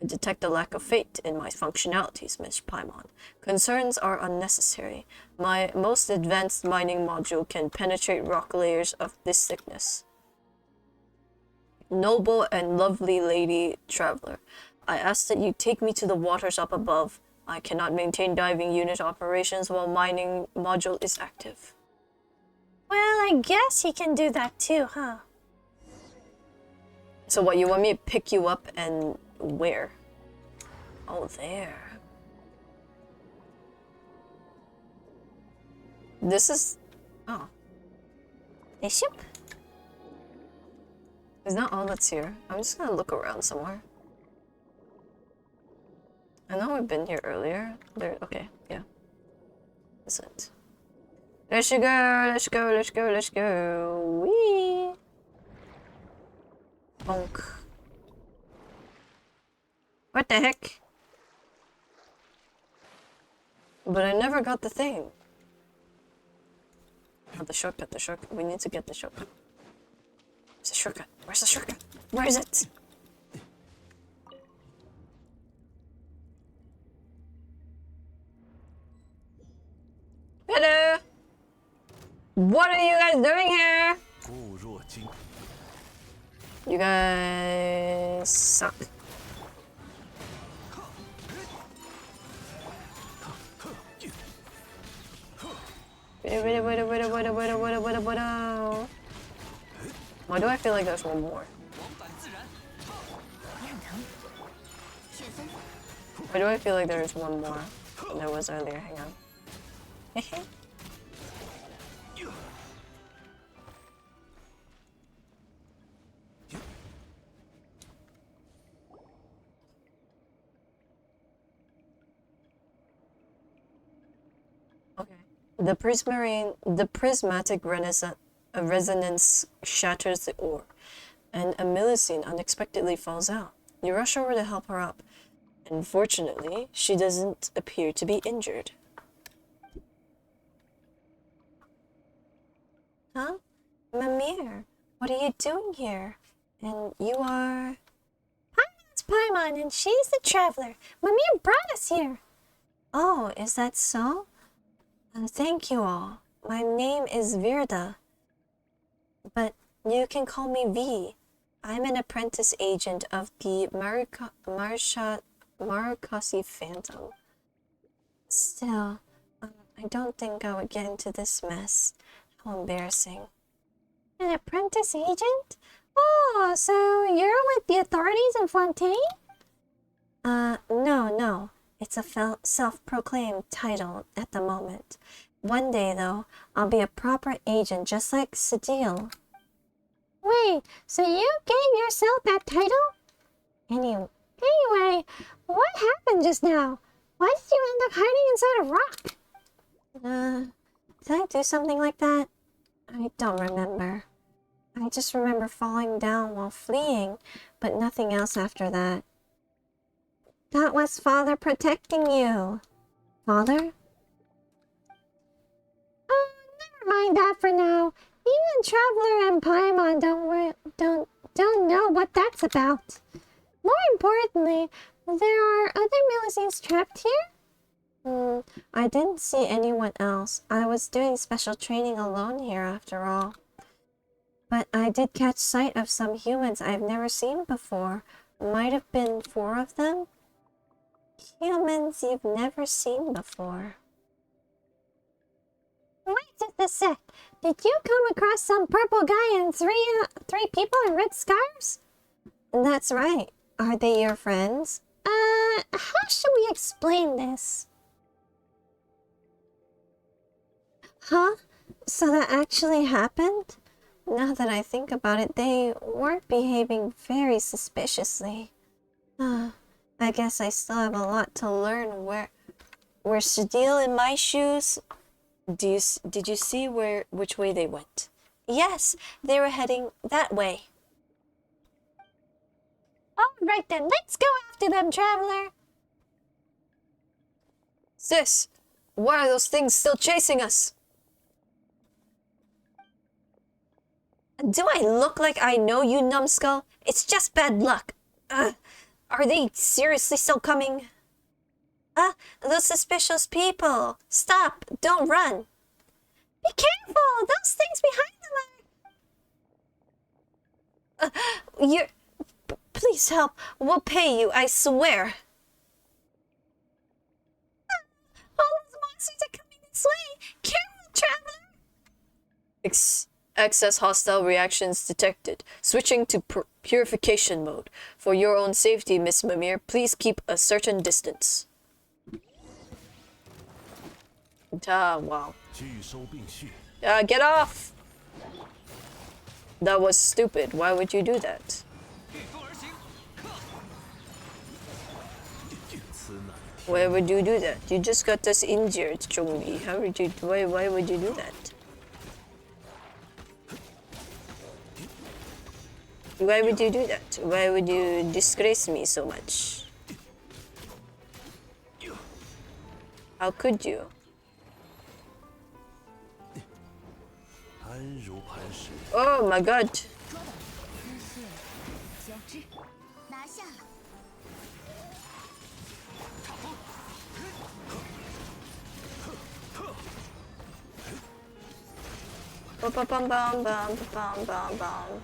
I detect a lack of faith in my functionalities, Miss Paimon. Concerns are unnecessary. My most advanced mining module can penetrate rock layers of this thickness. Noble and lovely lady traveler, I ask that you take me to the waters up above. I cannot maintain diving unit operations while mining module is active. Well, I guess he can do that too, huh? So what, you want me to pick you up and where? Oh, there. This is... oh. A ship? Is that all that's here? I'm just gonna look around somewhere. I know we've been here earlier. There, okay, yeah. That's it. Let's go, let's go, let's go, let's go. Whee! Bonk. What the heck? But I never got the thing. Oh, the shortcut, the shortcut. We need to get the shortcut. Where's the shortcut? Where's the shortcut? Where is it? Hello! What are you guys doing here? You guys suck. Why do I feel like there's one more? Why do I feel like there's one more than there was earlier? Hang on. Okay. The prismatic resonance shatters the ore, and a Melusine unexpectedly falls out. You rush over to help her up, Unfortunately, she doesn't appear to be injured. Huh? Mimir, what are you doing here? And you are... Paimon's Paimon, and she's the traveler. Mimir brought us here. Oh, is that so? Thank you all. My name is Virda, but you can call me V. I'm an apprentice agent of the Marukasi Phantom. Still, I don't think I would get into this mess. How embarrassing. An apprentice agent? Oh, so you're with the authorities in Fontaine? No. It's a self-proclaimed title at the moment. One day, though, I'll be a proper agent just like Sadil. Wait, so you gave yourself that title? Anyway, what happened just now? Why did you end up hiding inside a rock? Did I do something like that? I don't remember. I just remember falling down while fleeing, but nothing else after that. That was Father protecting you. Father? Oh, never mind that for now. Even Traveler and Paimon don't know what that's about. More importantly, there are other Millicines trapped here? I didn't see anyone else. I was doing special training alone here after all. But I did catch sight of some humans I've never seen before. Might have been 4 of them. Humans you've never seen before. Wait just a sec. Did you come across some purple guy and three people in red scarves? That's right. Are they your friends? How should we explain this? Huh? So that actually happened? Now that I think about it, they weren't behaving very suspiciously. I guess I still have a lot to learn. Where Shadil in my shoes? Did you see which way they went? Yes, they were heading that way. Alright then, let's go after them, Traveler. Sis, why are those things still chasing us? Do I look like I know you, numbskull? It's just bad luck. Are they seriously still coming? Those suspicious people. Stop, don't run. Be careful, those things behind them are... Please help. We'll pay you, I swear. All those monsters are coming this way. Careful, Traveler. Excess hostile reactions detected. Switching to purification mode. For your own safety, Miss Mimir, please keep a certain distance. Wow. Get off! That was stupid. Why would you do that? Why would you do that? You just got us injured, Chongli. Why would you do that? Why would you do that? Why would you disgrace me so much? How could you? Oh my god. Bum, bum, bum, bum, bum, bum, bum.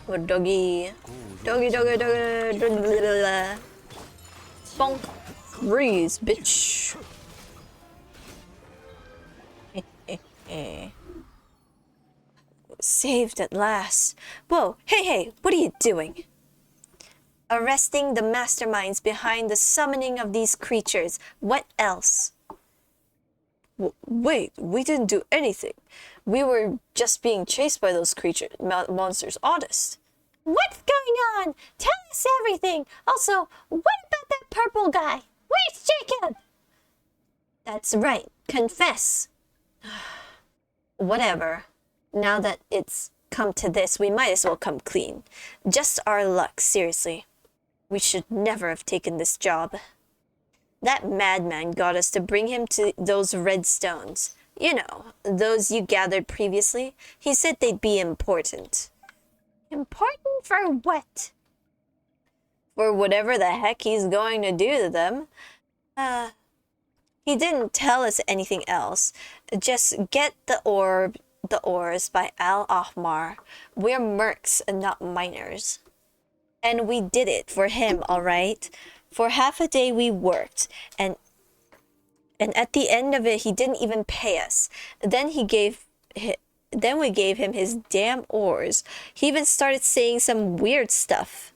Oh, doggy. Doggy. Bonk. Breeze, bitch. Saved at last. Whoa, hey, what are you doing? Arresting the masterminds behind the summoning of these creatures. What else? Wait, we didn't do anything. We were just being chased by those monsters. Honest. What's going on? Tell us everything. Also, what about that purple guy? Where's Jacob? That's right. Confess. Whatever. Now that it's come to this, we might as well come clean. Just our luck, seriously. We should never have taken this job. That madman got us to bring him to those red stones. You know, those you gathered previously. He said they'd be important. Important for what? For whatever the heck he's going to do to them. He didn't tell us anything else. Just get the ores by Al Ahmar. We're mercs and not miners. And we did it for him, all right? For half a day we worked, and at the end of it, he didn't even pay us. Then we gave him his damn ores. He even started saying some weird stuff.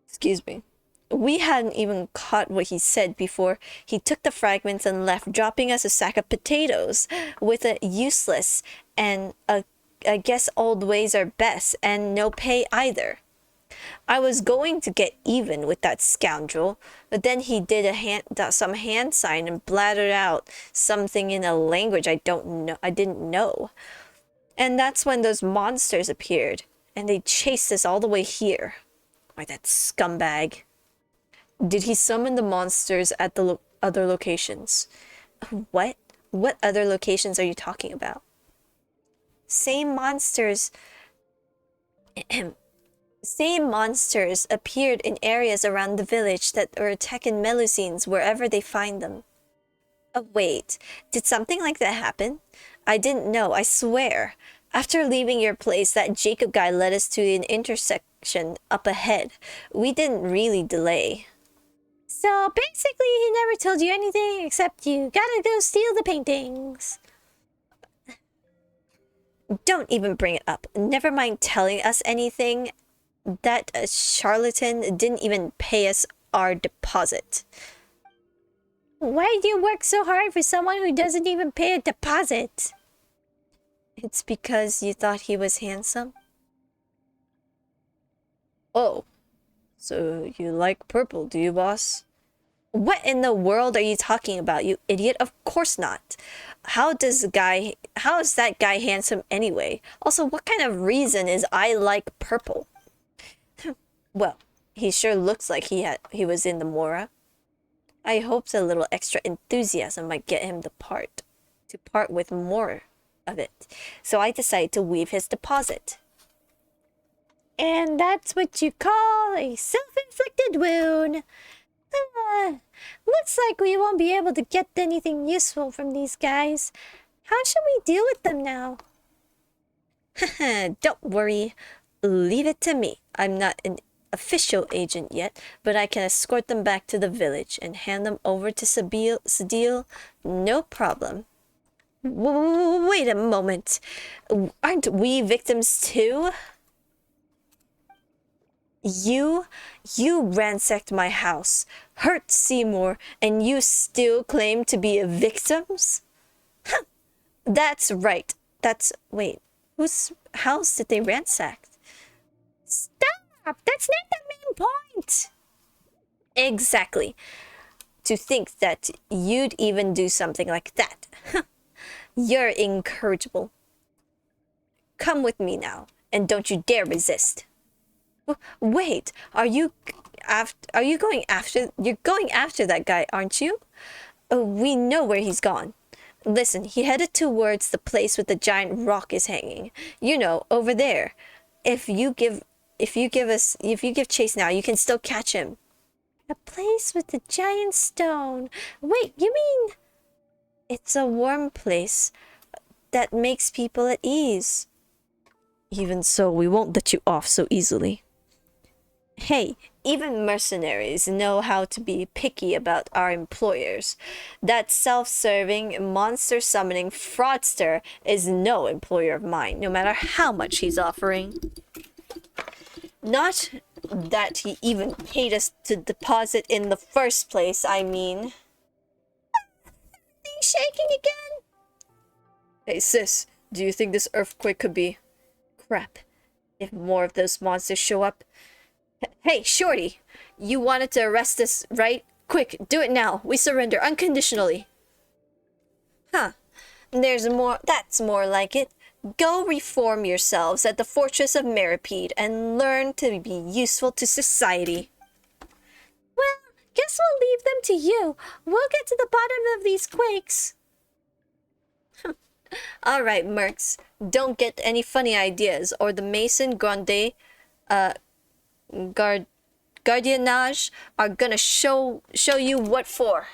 Excuse me. We hadn't even caught what he said before he took the fragments and left, dropping us a sack of potatoes with a useless and I guess old ways are best and no pay either. I was going to get even with that scoundrel, but then he did some hand sign and blattered out something in a language I didn't know. And that's when those monsters appeared, and they chased us all the way here. Why, that scumbag. Did he summon the monsters at the other locations? What? What other locations are you talking about? Same monsters. Same monsters appeared in areas around the village that are attacking Melusines wherever they find them. Oh, wait. Did something like that happen? I didn't know, I swear. After leaving your place, that Jacob guy led us to an intersection up ahead. We didn't really delay. So basically, he never told you anything except you gotta go steal the paintings. Don't even bring it up. Never mind telling us anything. That charlatan didn't even pay us our deposit. Why do you work so hard for someone who doesn't even pay a deposit? It's because you thought he was handsome? Oh, so you like purple, do you, boss? What in the world are you talking about, you idiot? Of course not. How is that guy handsome anyway? Also, what kind of reason is I like purple? Well, he sure looks like he was in the Mora. I hoped a little extra enthusiasm might get him to part with more of it. So I decided to weave his deposit. And that's what you call a self-inflicted wound. Looks like we won't be able to get anything useful from these guys. How should we deal with them now? Don't worry. Leave it to me. I'm not an official agent yet, but I can escort them back to the village and hand them over to Sadil. No problem. Wait a moment. Aren't we victims too? You ransacked my house, hurt Seymour, and you still claim to be victims? Huh. That's right. Wait, whose house did they ransack? Stop! That's not the main point! Exactly. To think that you'd even do something like that. You're incorrigible. Come with me now, and don't you dare resist. Wait, you're going after that guy, aren't you? We know where he's gone. Listen, he headed towards the place with the giant rock is hanging. You know, over there. If you give chase now, you can still catch him. A place with the giant stone. Wait, you mean... It's a warm place that makes people at ease. Even so, we won't let you off so easily. Hey, even mercenaries know how to be picky about our employers. That self-serving, monster-summoning fraudster is no employer of mine, no matter how much he's offering. Not that he even paid us to deposit in the first place, I mean. He's shaking again. Hey sis, do you think this earthquake could be... Crap. If more of those monsters show up... Hey, Shorty! You wanted to arrest us, right? Quick, do it now. We surrender unconditionally. Huh. That's more like it. Go reform yourselves at the Fortress of Meripede and learn to be useful to society. Well, guess we'll leave them to you. We'll get to the bottom of these quakes. Alright, mercs. Don't get any funny ideas or the Mason Grande Guardianage are gonna show you what for.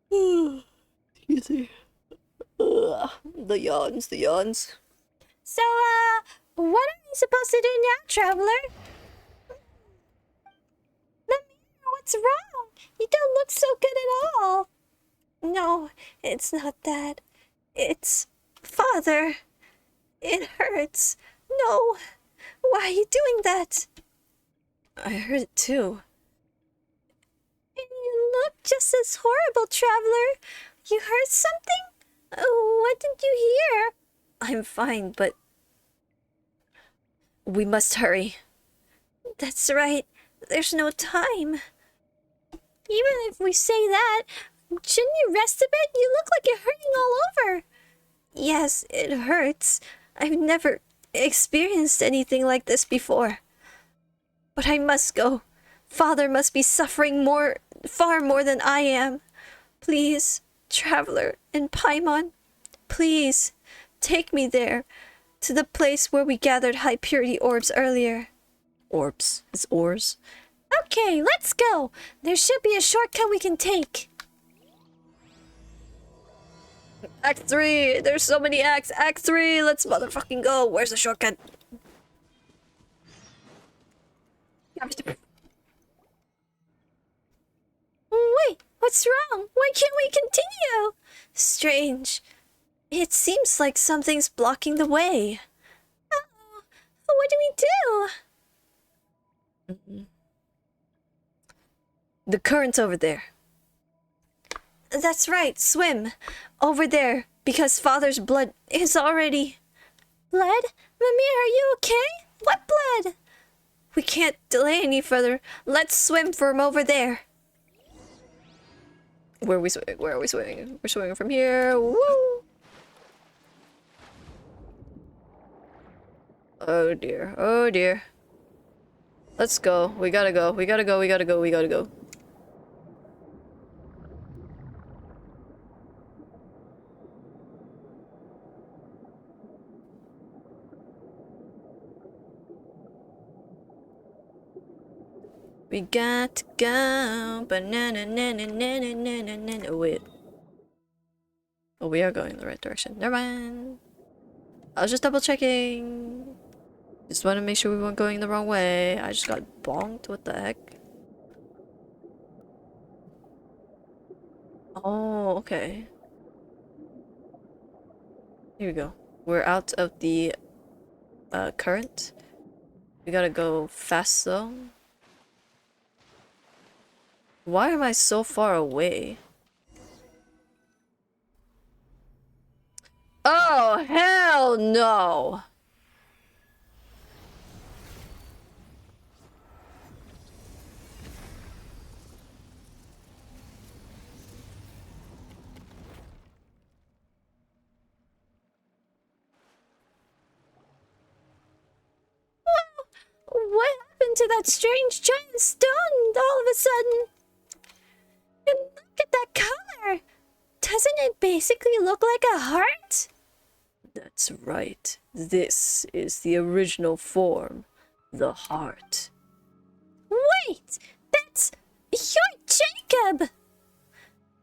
Excuse me. The yawns. So, what are we supposed to do now, traveler? Lemire, what's wrong? You don't look so good at all. No, it's not that. It's Father. It hurts. No. Why are you doing that? I heard it too. And you look just as horrible, traveler. You heard something? What did you hear? I'm fine, but we must hurry. That's right. There's no time. Even if we say that, shouldn't you rest a bit? You look like you're hurting all over. Yes, it hurts. I've never experienced anything like this before. But I must go. Father must be suffering far more than I am. Please, traveler and Paimon, please take me there, to the place where we gathered high purity orbs earlier. Orbs? It's ores? Okay, let's go. There should be a shortcut we can take. Act 3! There's so many acts! Act 3! Let's motherfucking go! Where's the shortcut? Wait, what's wrong? Why can't we continue? Strange. It seems like something's blocking the way. Uh-oh. What do we do? The current's over there. That's right, swim. Over there, because Father's blood is already... Blood? Mimir, are you okay? What blood? We can't delay any further. Let's swim from over there. Where are we swimming? Where are we swimming? We're swimming from here. Woo! Oh dear. Oh dear. Let's go. We gotta go. We gotta go. We gotta go. We gotta go. We got to go. Banana, nana, nana, nana, nana. Oh, wait. Oh, we are going in the right direction. Never mind. I was just double checking. Just want to make sure we weren't going the wrong way. I just got bonked. What the heck? Oh, okay. Here we go. We're out of the current. We gotta go fast though. Why am I so far away? Oh, hell no! What happened to that strange giant stone all of a sudden? And look at that color! Doesn't it basically look like a heart? That's right. This is the original form. The heart. Wait! That's... You're Jacob!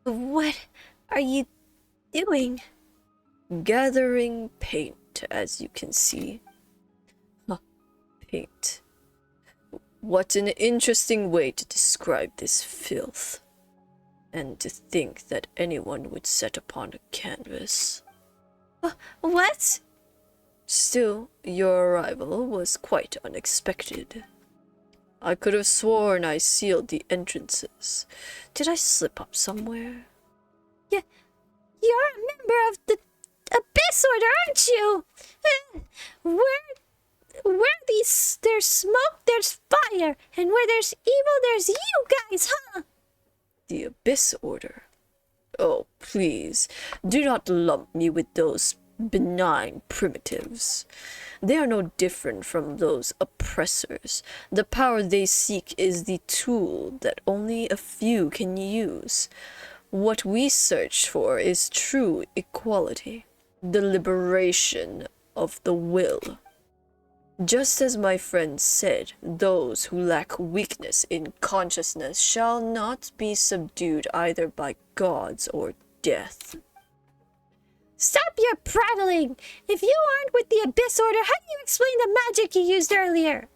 What are you doing? Gathering paint, as you can see. Huh. Paint. What an interesting way to describe this filth. And to think that anyone would set upon a canvas. What? Still, your arrival was quite unexpected. I could have sworn I sealed the entrances. Did I slip up somewhere? You're a member of the Abyss Order, aren't you? Where there's smoke, there's fire, and where there's evil, there's you guys, huh? The Abyss Order? Oh, please, do not lump me with those benign primitives. They are no different from those oppressors. The power they seek is the tool that only a few can use. What we search for is true equality, the liberation of the will. Just as my friend said, those who lack weakness in consciousness shall not be subdued either by gods or death. Stop your prattling! If you aren't with the Abyss Order, how do you explain the magic you used earlier?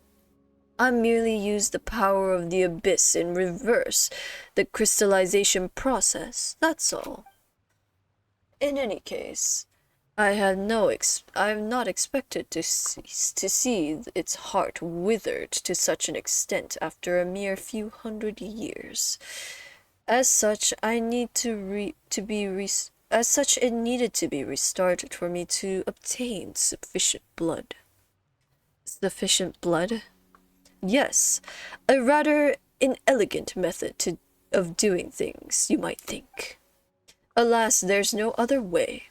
I merely used the power of the Abyss in reverse, the crystallization process, that's all. In any case, I have not expected to see its heart withered to such an extent after a mere few hundred years. As such, it needed to be restarted for me to obtain sufficient blood. Sufficient blood? Yes, a rather inelegant method of doing things, you might think. Alas, there's no other way.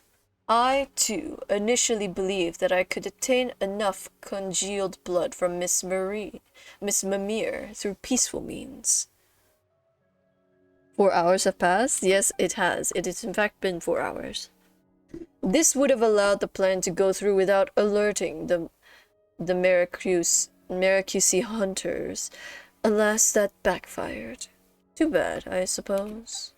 I, too, initially believed that I could obtain enough congealed blood from Miss Mimir, through peaceful means. 4 hours have passed? Yes, it has. It has in fact been 4 hours. This would have allowed the plan to go through without alerting the Maracuse hunters. Alas, that backfired. Too bad, I suppose.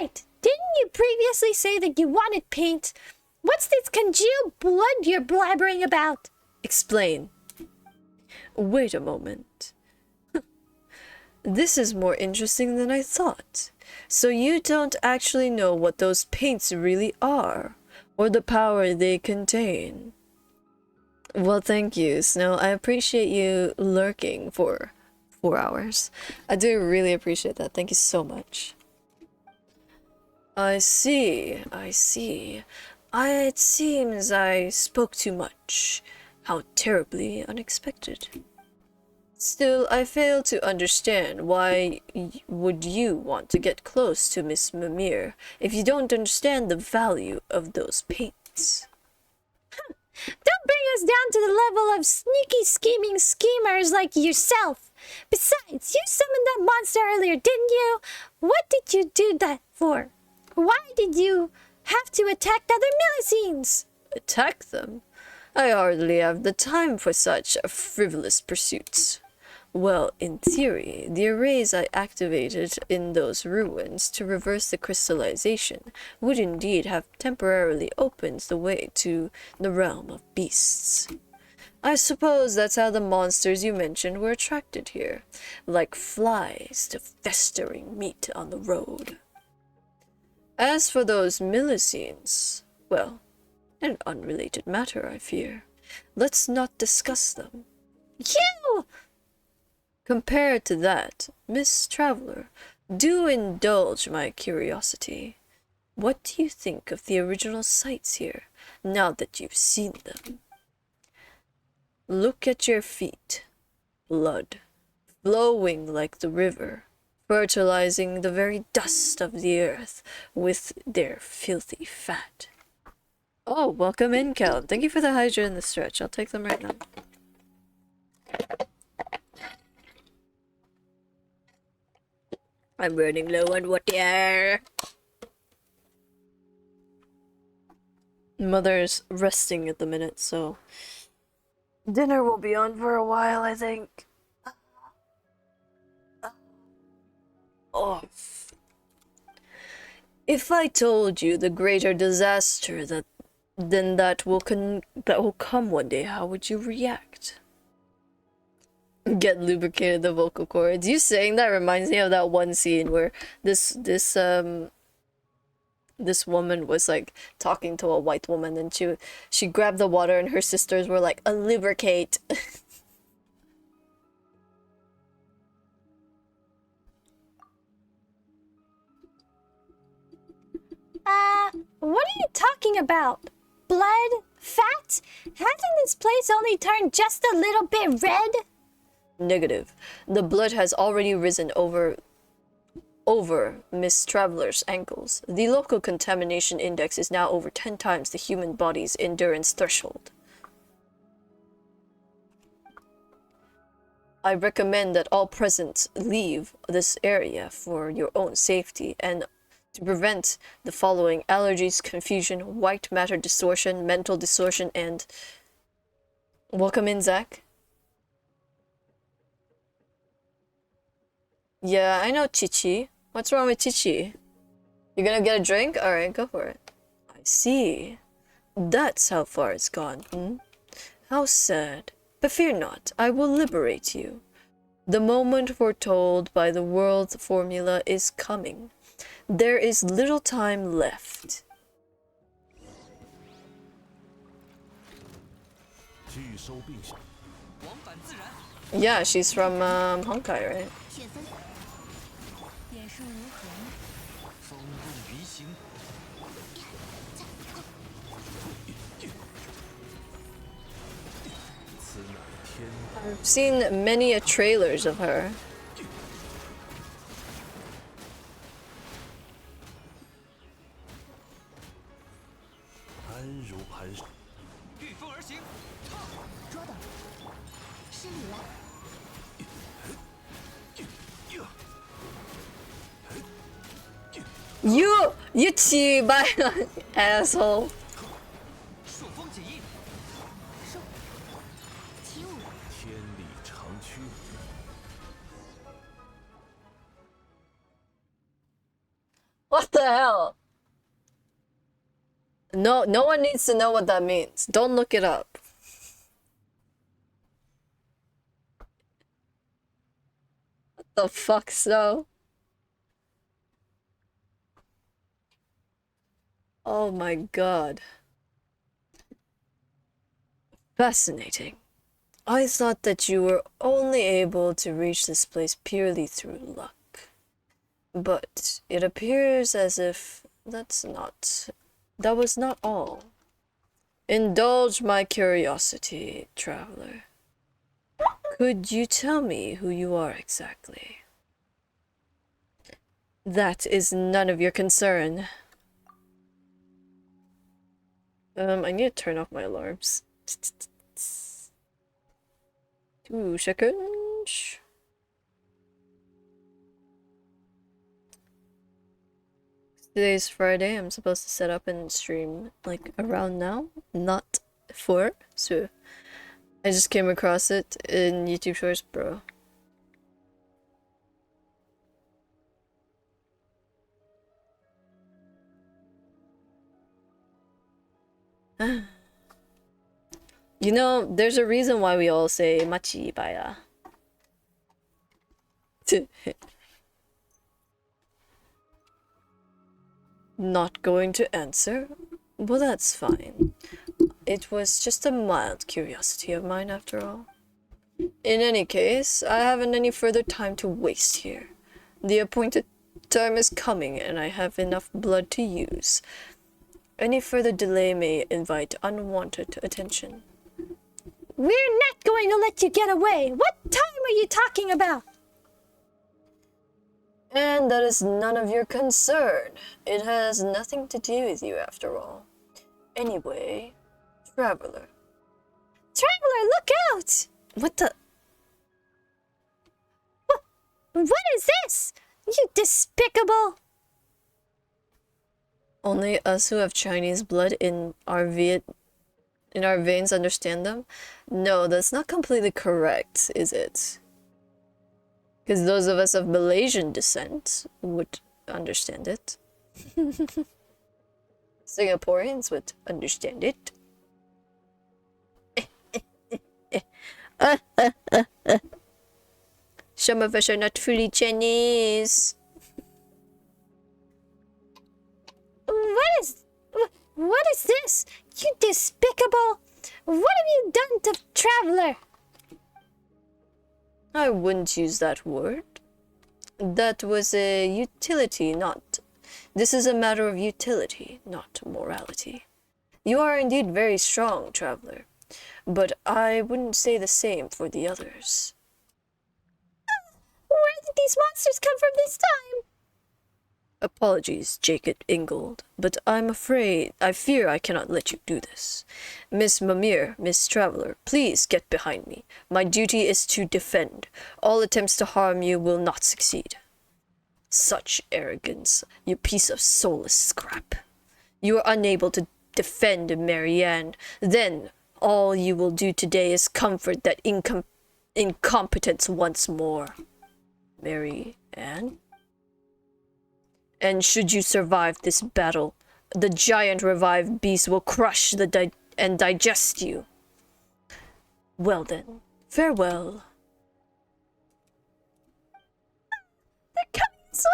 Wait, didn't you previously say that you wanted paint? What's this congealed blood you're blabbering about? Explain. Wait a moment. This is more interesting than I thought. So you don't actually know what those paints really are, or the power they contain. Well, thank you, Snow. I appreciate you lurking for 4 hours. I do really appreciate that. Thank you so much. I see. It seems I spoke too much. How terribly unexpected. Still, I fail to understand why would you want to get close to Miss Mimir if you don't understand the value of those paints. Don't bring us down to the level of sneaky scheming schemers like yourself. Besides, you summoned that monster earlier, didn't you? What did you do that for? Why did you have to attack the other Millicines? Attack them? I hardly have the time for such frivolous pursuits. Well, in theory, the arrays I activated in those ruins to reverse the crystallization would indeed have temporarily opened the way to the realm of beasts. I suppose that's how the monsters you mentioned were attracted here, like flies to festering meat on the road. As for those Millicines, well, an unrelated matter, I fear. Let's not discuss them. You! Compared to that, Miss Traveler, do indulge my curiosity. What do you think of the original sights here, now that you've seen them? Look at your feet. Blood, flowing like the river, fertilizing the very dust of the earth with their filthy fat. Oh, welcome in, Callum. Thank you for the Hydra and the stretch. I'll take them right now. I'm running low on water. Mother's resting at the minute, so dinner will be on for a while, I think. Oh. If I told you the greater disaster that will come one day, how would you react? Get lubricated the vocal cords. You saying that reminds me of that one scene where this woman was like talking to a white woman, and she grabbed the water and her sisters were like, lubricate. What are you talking about? Blood? Fat? Hasn't this place only turned just a little bit red? Negative. The blood has already risen over over Miss Traveler's ankles. The local contamination index is now over 10 times the human body's endurance threshold. I recommend that all present leave this area for your own safety and to prevent the following: allergies, confusion, white matter distortion, mental distortion, and... Welcome in, Zach. Yeah, I know Chichi. What's wrong with Chichi? You're gonna get a drink? Alright, go for it. I see. That's how far it's gone, hmm? How sad. But fear not, I will liberate you. The moment foretold by the world's formula is coming. There is little time left. Yeah, she's from Honkai, right? 铁分，眼术如何呢？风动鱼形， I've seen many trailers of her. 安如磐石。御风而行，捉到，失礼了。 You cheat by asshole. 朔风起义，收，起舞。天理长驱。 What the hell? No one needs to know what that means. Don't look it up. What the fuck, so? Oh my god. Fascinating. I thought that you were only able to reach this place purely through luck. But it appears as if that was not all. Indulge my curiosity, traveler. Could you tell me who you are exactly? That is none of your concern. I need to turn off my alarms. 2 seconds. Today's Friday. I'm supposed to set up and stream like around now, not 4. So I just came across it in YouTube Shorts, bro. You know, there's a reason why we all say machi baya. Not going to answer? Well, that's fine. It was just a mild curiosity of mine, after all. In any case, I haven't any further time to waste here. The appointed time is coming, and I have enough blood to use. Any further delay may invite unwanted attention. We're not going to let you get away. What time are you talking about? And that is none of your concern. It has nothing to do with you, after all. Anyway, traveler. Traveler, look out! What the? What is this? You despicable! Only us who have Chinese blood in our veins understand them? No, that's not completely correct, is it? Because those of us of Malaysian descent would understand it. Singaporeans would understand it. Some of us are not fully Chinese. What is this? You despicable! What have you done to Traveler? I wouldn't use that word. That was a utility, not... This is a matter of utility, not morality. You are indeed very strong, traveler, but I wouldn't say the same for the others. Where did these monsters come from this time? Apologies, Jacob Ingold, but I fear I cannot let you do this. Miss Mimir, Miss Traveler, please get behind me. My duty is to defend. All attempts to harm you will not succeed. Such arrogance, you piece of soulless scrap. You are unable to defend Marianne. Then, all you will do today is comfort that incompetence once more. Marianne? And should you survive this battle, the giant revived beast will crush and digest you. Well then, farewell. They're coming this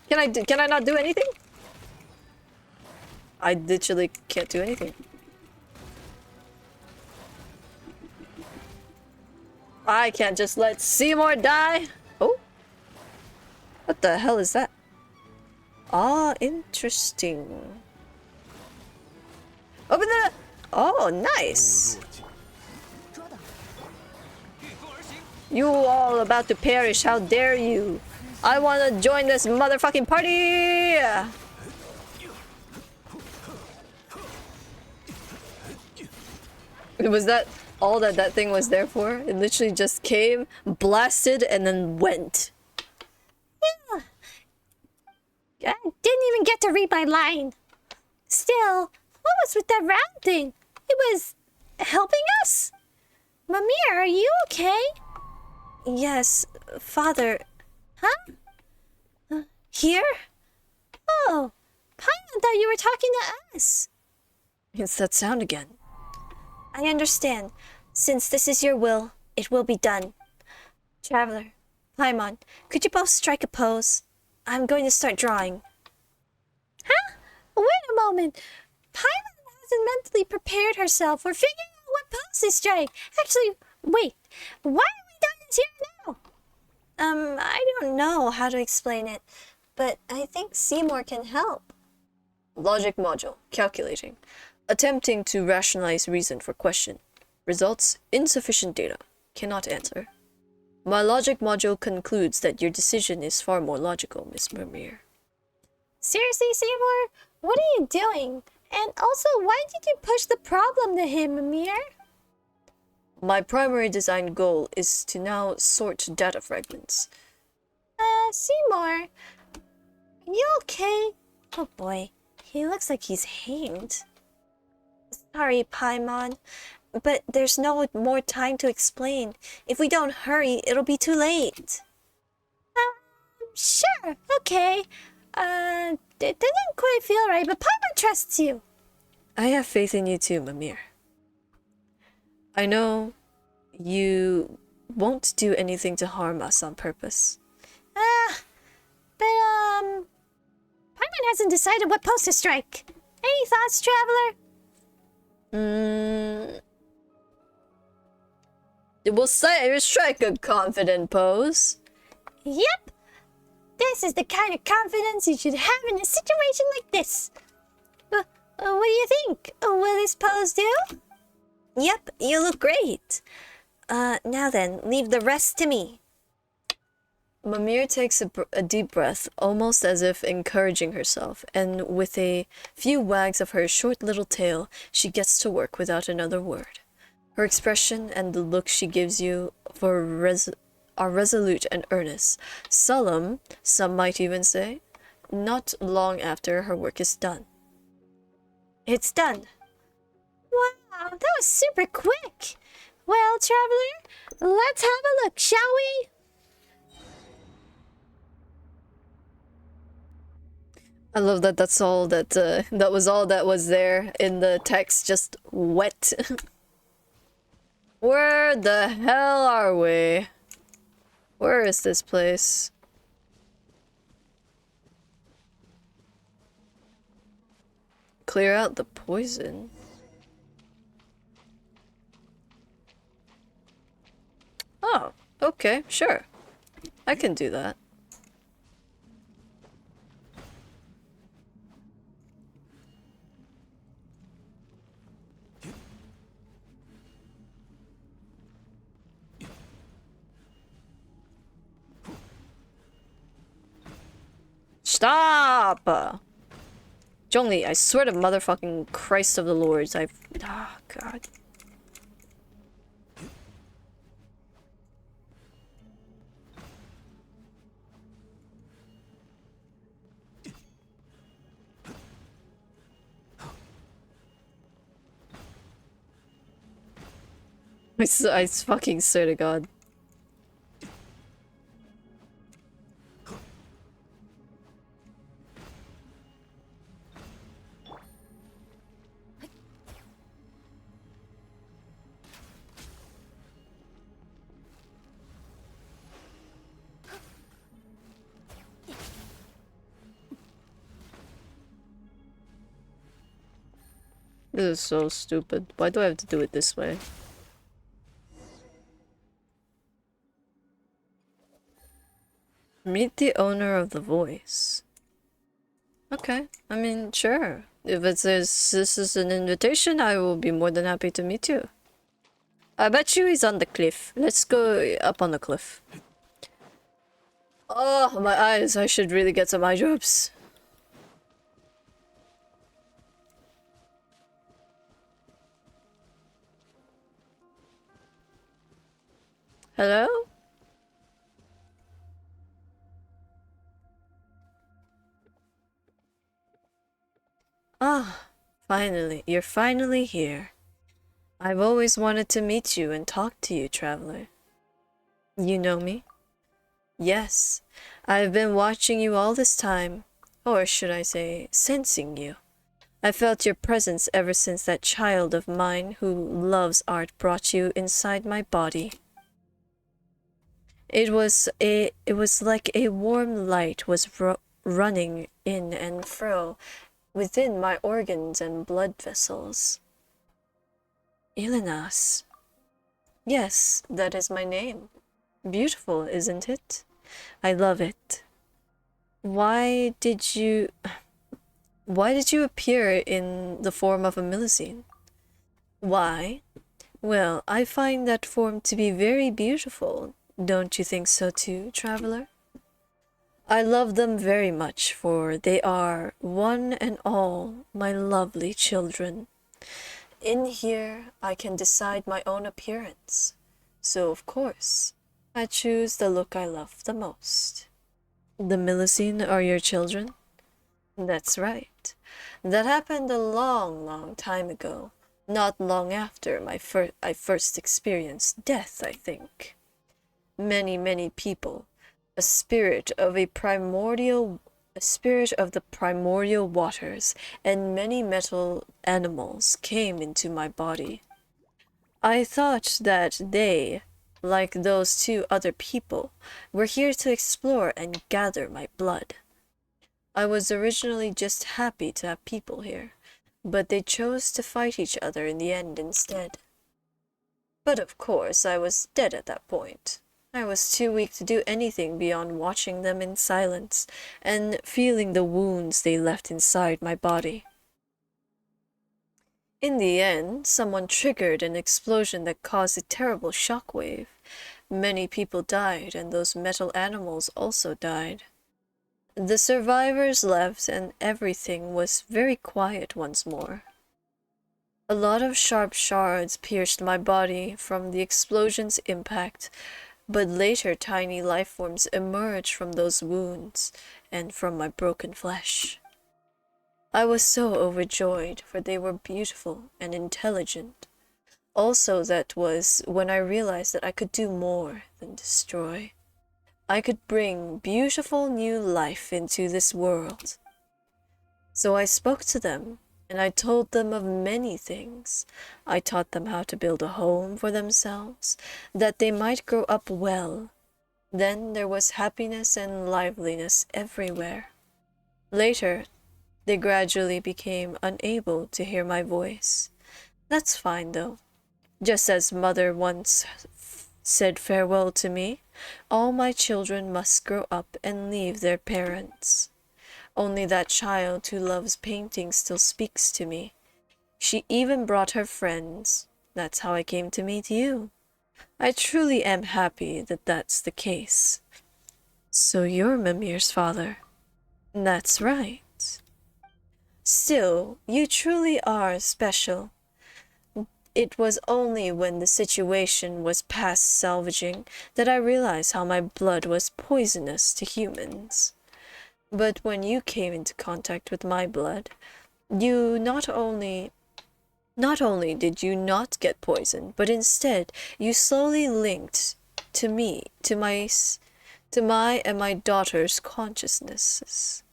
way. Can I not do anything? I literally can't do anything. I can't just let Seymour die. Oh. What the hell is that? Ah, interesting. Open the... Oh, nice. You all about to perish, how dare you? I want to join this motherfucking party! Was that all that thing was there for? It literally just came, blasted, and then went. I didn't even get to read my line. Still, what was with that round thing? It was helping us? Mimir, are you okay? Yes, Father. Huh? Here? Oh, Paimon thought you were talking to us. It's that sound again. I understand. Since this is your will, it will be done. Traveler, Paimon, could you both strike a pose? I'm going to start drawing. Huh? Wait a moment. Paimon hasn't mentally prepared herself. We're figuring out what pose to strike. Actually, wait. Why are we doing this here now? I don't know how to explain it, but I think Seymour can help. Logic module. Calculating. Attempting to rationalize reason for question. Results, insufficient data. Cannot answer. My logic module concludes that your decision is far more logical, Miss Mimir. Seriously, Seymour? What are you doing? And also, why did you push the problem to him, Mimir? My primary design goal is to now sort data fragments. Seymour? Are you okay? Oh boy, he looks like he's hanged. Sorry, Paimon, but there's no more time to explain. If we don't hurry, it'll be too late. Sure, okay. It didn't quite feel right, but Paimon trusts you. I have faith in you too, Mimir. I know you won't do anything to harm us on purpose. But Paimon hasn't decided what pose to strike. Any thoughts, Traveler? We'll strike a confident pose. Yep. This is the kind of confidence you should have in a situation like this. What do you think? Will this pose do? Yep, you look great. Now then, leave the rest to me. Mimir takes a deep breath, almost as if encouraging herself, and with a few wags of her short little tail, she gets to work without another word. Her expression and the look she gives you are resolute and earnest, solemn, some might even say, not long after her work is done. It's done. Wow, that was super quick. Well, Traveler, let's have a look, shall we? I love that that's all that was all that was there in the text, just wet. Where the hell are we? Where is this place? Clear out the poison. Oh, okay, sure. I can do that. Stop! Zhongli, I swear to motherfucking Christ of the Lords, oh, God. I fucking swear to God. This is so stupid. Why do I have to do it this way? Meet the owner of the voice. Okay, I mean, sure. If it says this is an invitation, I will be more than happy to meet you. I bet you he's on the cliff. Let's go up on the cliff. Oh, my eyes. I should really get some eye drops. Hello? Ah, finally. You're finally here. I've always wanted to meet you and talk to you, traveler. You know me? Yes. I've been watching you all this time. Or should I say, sensing you. I felt your presence ever since that child of mine who loves art brought you inside my body. It was like a warm light was running in and fro within my organs and blood vessels. Ilinas. Yes, that is my name. Beautiful, isn't it? I love it. Why did you appear in the form of a Millicene? Why? Well, I find that form to be very beautiful. Don't you think so too, traveler? I love them very much, for they are, one and all, my lovely children. In here, I can decide my own appearance. So, of course, I choose the look I love the most. The Millicene are your children? That's right. That happened a long, long time ago. Not long after I first experienced death, I think. Many, many people, a spirit of the primordial waters, and many metal animals came into my body. I thought that they, like those two other people, were here to explore and gather my blood. I was originally just happy to have people here, but they chose to fight each other in the end instead. But of course, I was dead at that point. I was too weak to do anything beyond watching them in silence and feeling the wounds they left inside my body. In the end, someone triggered an explosion that caused a terrible shockwave. Many people died, and those metal animals also died. The survivors left, and everything was very quiet once more. A lot of sharp shards pierced my body from the explosion's impact, but later tiny life forms emerged from those wounds and from my broken flesh. I was so overjoyed, for they were beautiful and intelligent. Also, that was when I realized that I could do more than destroy. I could bring beautiful new life into this world. So I spoke to them, and I told them of many things. I taught them how to build a home for themselves, that they might grow up well. Then there was happiness and liveliness everywhere. Later, they gradually became unable to hear my voice. That's fine, though. Just as Mother once said farewell to me, all my children must grow up and leave their parents. Only that child who loves painting still speaks to me. She even brought her friends. That's how I came to meet you. I truly am happy that that's the case. So you're Mimir's father. That's right. Still, you truly are special. It was only when the situation was past salvaging that I realized how my blood was poisonous to humans. But when you came into contact with my blood, you not only did you not get poisoned, but instead you slowly linked to me, to my and my daughter's consciousnesses.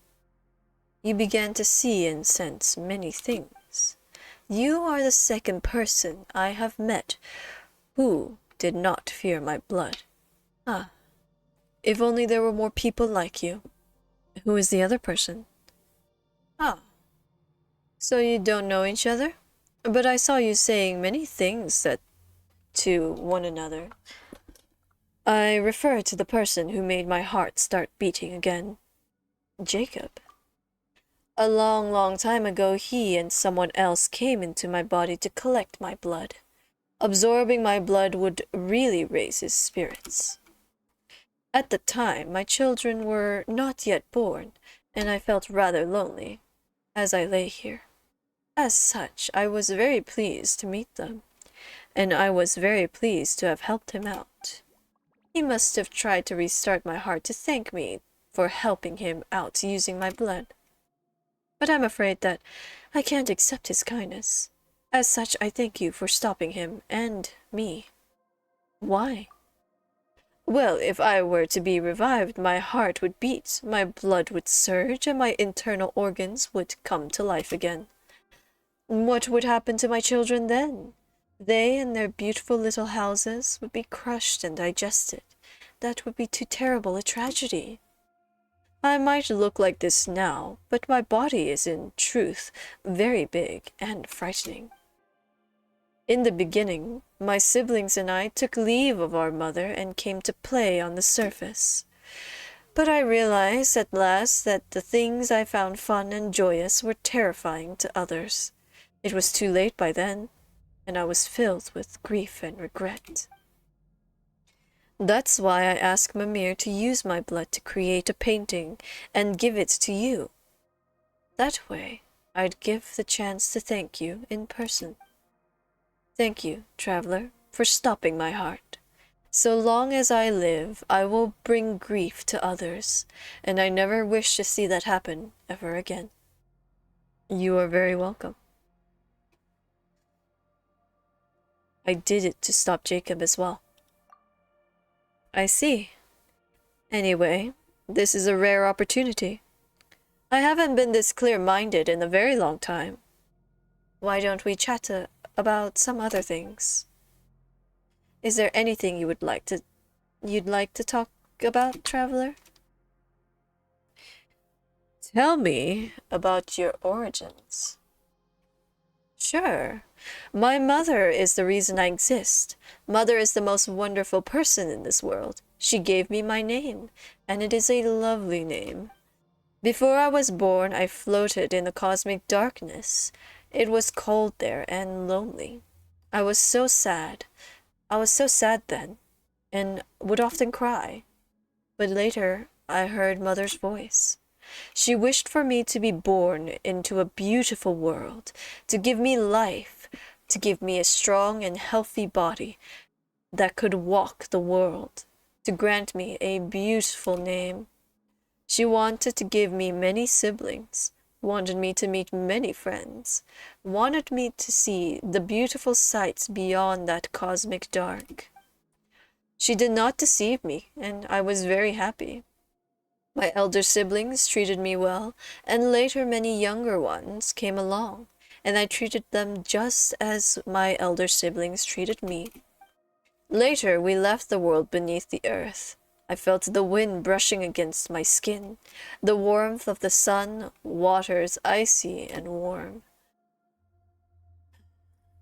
You began to see and sense many things. You are the second person I have met who did not fear my blood. Ah, if only there were more people like you. Who is the other person? Ah, so you don't know each other? But I saw you saying many things that to one another. I refer to the person who made my heart start beating again. Jacob. A long, long time ago, he and someone else came into my body to collect my blood. Absorbing my blood would really raise his spirits. At the time, my children were not yet born, and I felt rather lonely as I lay here. As such, I was very pleased to meet them, and I was very pleased to have helped him out. He must have tried to restart my heart to thank me for helping him out using my blood. But I'm afraid that I can't accept his kindness. As such, I thank you for stopping him and me. Why? Well, if I were to be revived, my heart would beat, my blood would surge, and my internal organs would come to life again. What would happen to my children then? They and their beautiful little houses would be crushed and digested. That would be too terrible a tragedy. I might look like this now, but my body is in truth very big and frightening. In the beginning, my siblings and I took leave of our mother and came to play on the surface. But I realized at last that the things I found fun and joyous were terrifying to others. It was too late by then, and I was filled with grief and regret. That's why I asked Mimir to use my blood to create a painting and give it to you. That way, I'd give the chance to thank you in person. Thank you, traveler, for stopping my heart. So long as I live, I will bring grief to others, and I never wish to see that happen ever again. You are very welcome. I did it to stop Jacob as well. I see. Anyway, this is a rare opportunity. I haven't been this clear-minded in a very long time. Why don't we chat about some other things? Is there anything you'd like to talk about, traveler? Tell me about your origins. Sure. My mother is the reason I exist. Mother is the most wonderful person in this world. She gave me my name, and it is a lovely name. Before I was born, I floated in the cosmic darkness. It was cold there and lonely. I was so sad. I was so sad then, and would often cry. But later, I heard Mother's voice. She wished for me to be born into a beautiful world, to give me life, to give me a strong and healthy body that could walk the world, to grant me a beautiful name. She wanted to give me many siblings, wanted me to meet many friends, wanted me to see the beautiful sights beyond that cosmic dark. She did not deceive me, and I was very happy. My elder siblings treated me well, and later many younger ones came along, and I treated them just as my elder siblings treated me. Later, we left the world beneath the earth. I felt the wind brushing against my skin, the warmth of the sun, waters icy and warm.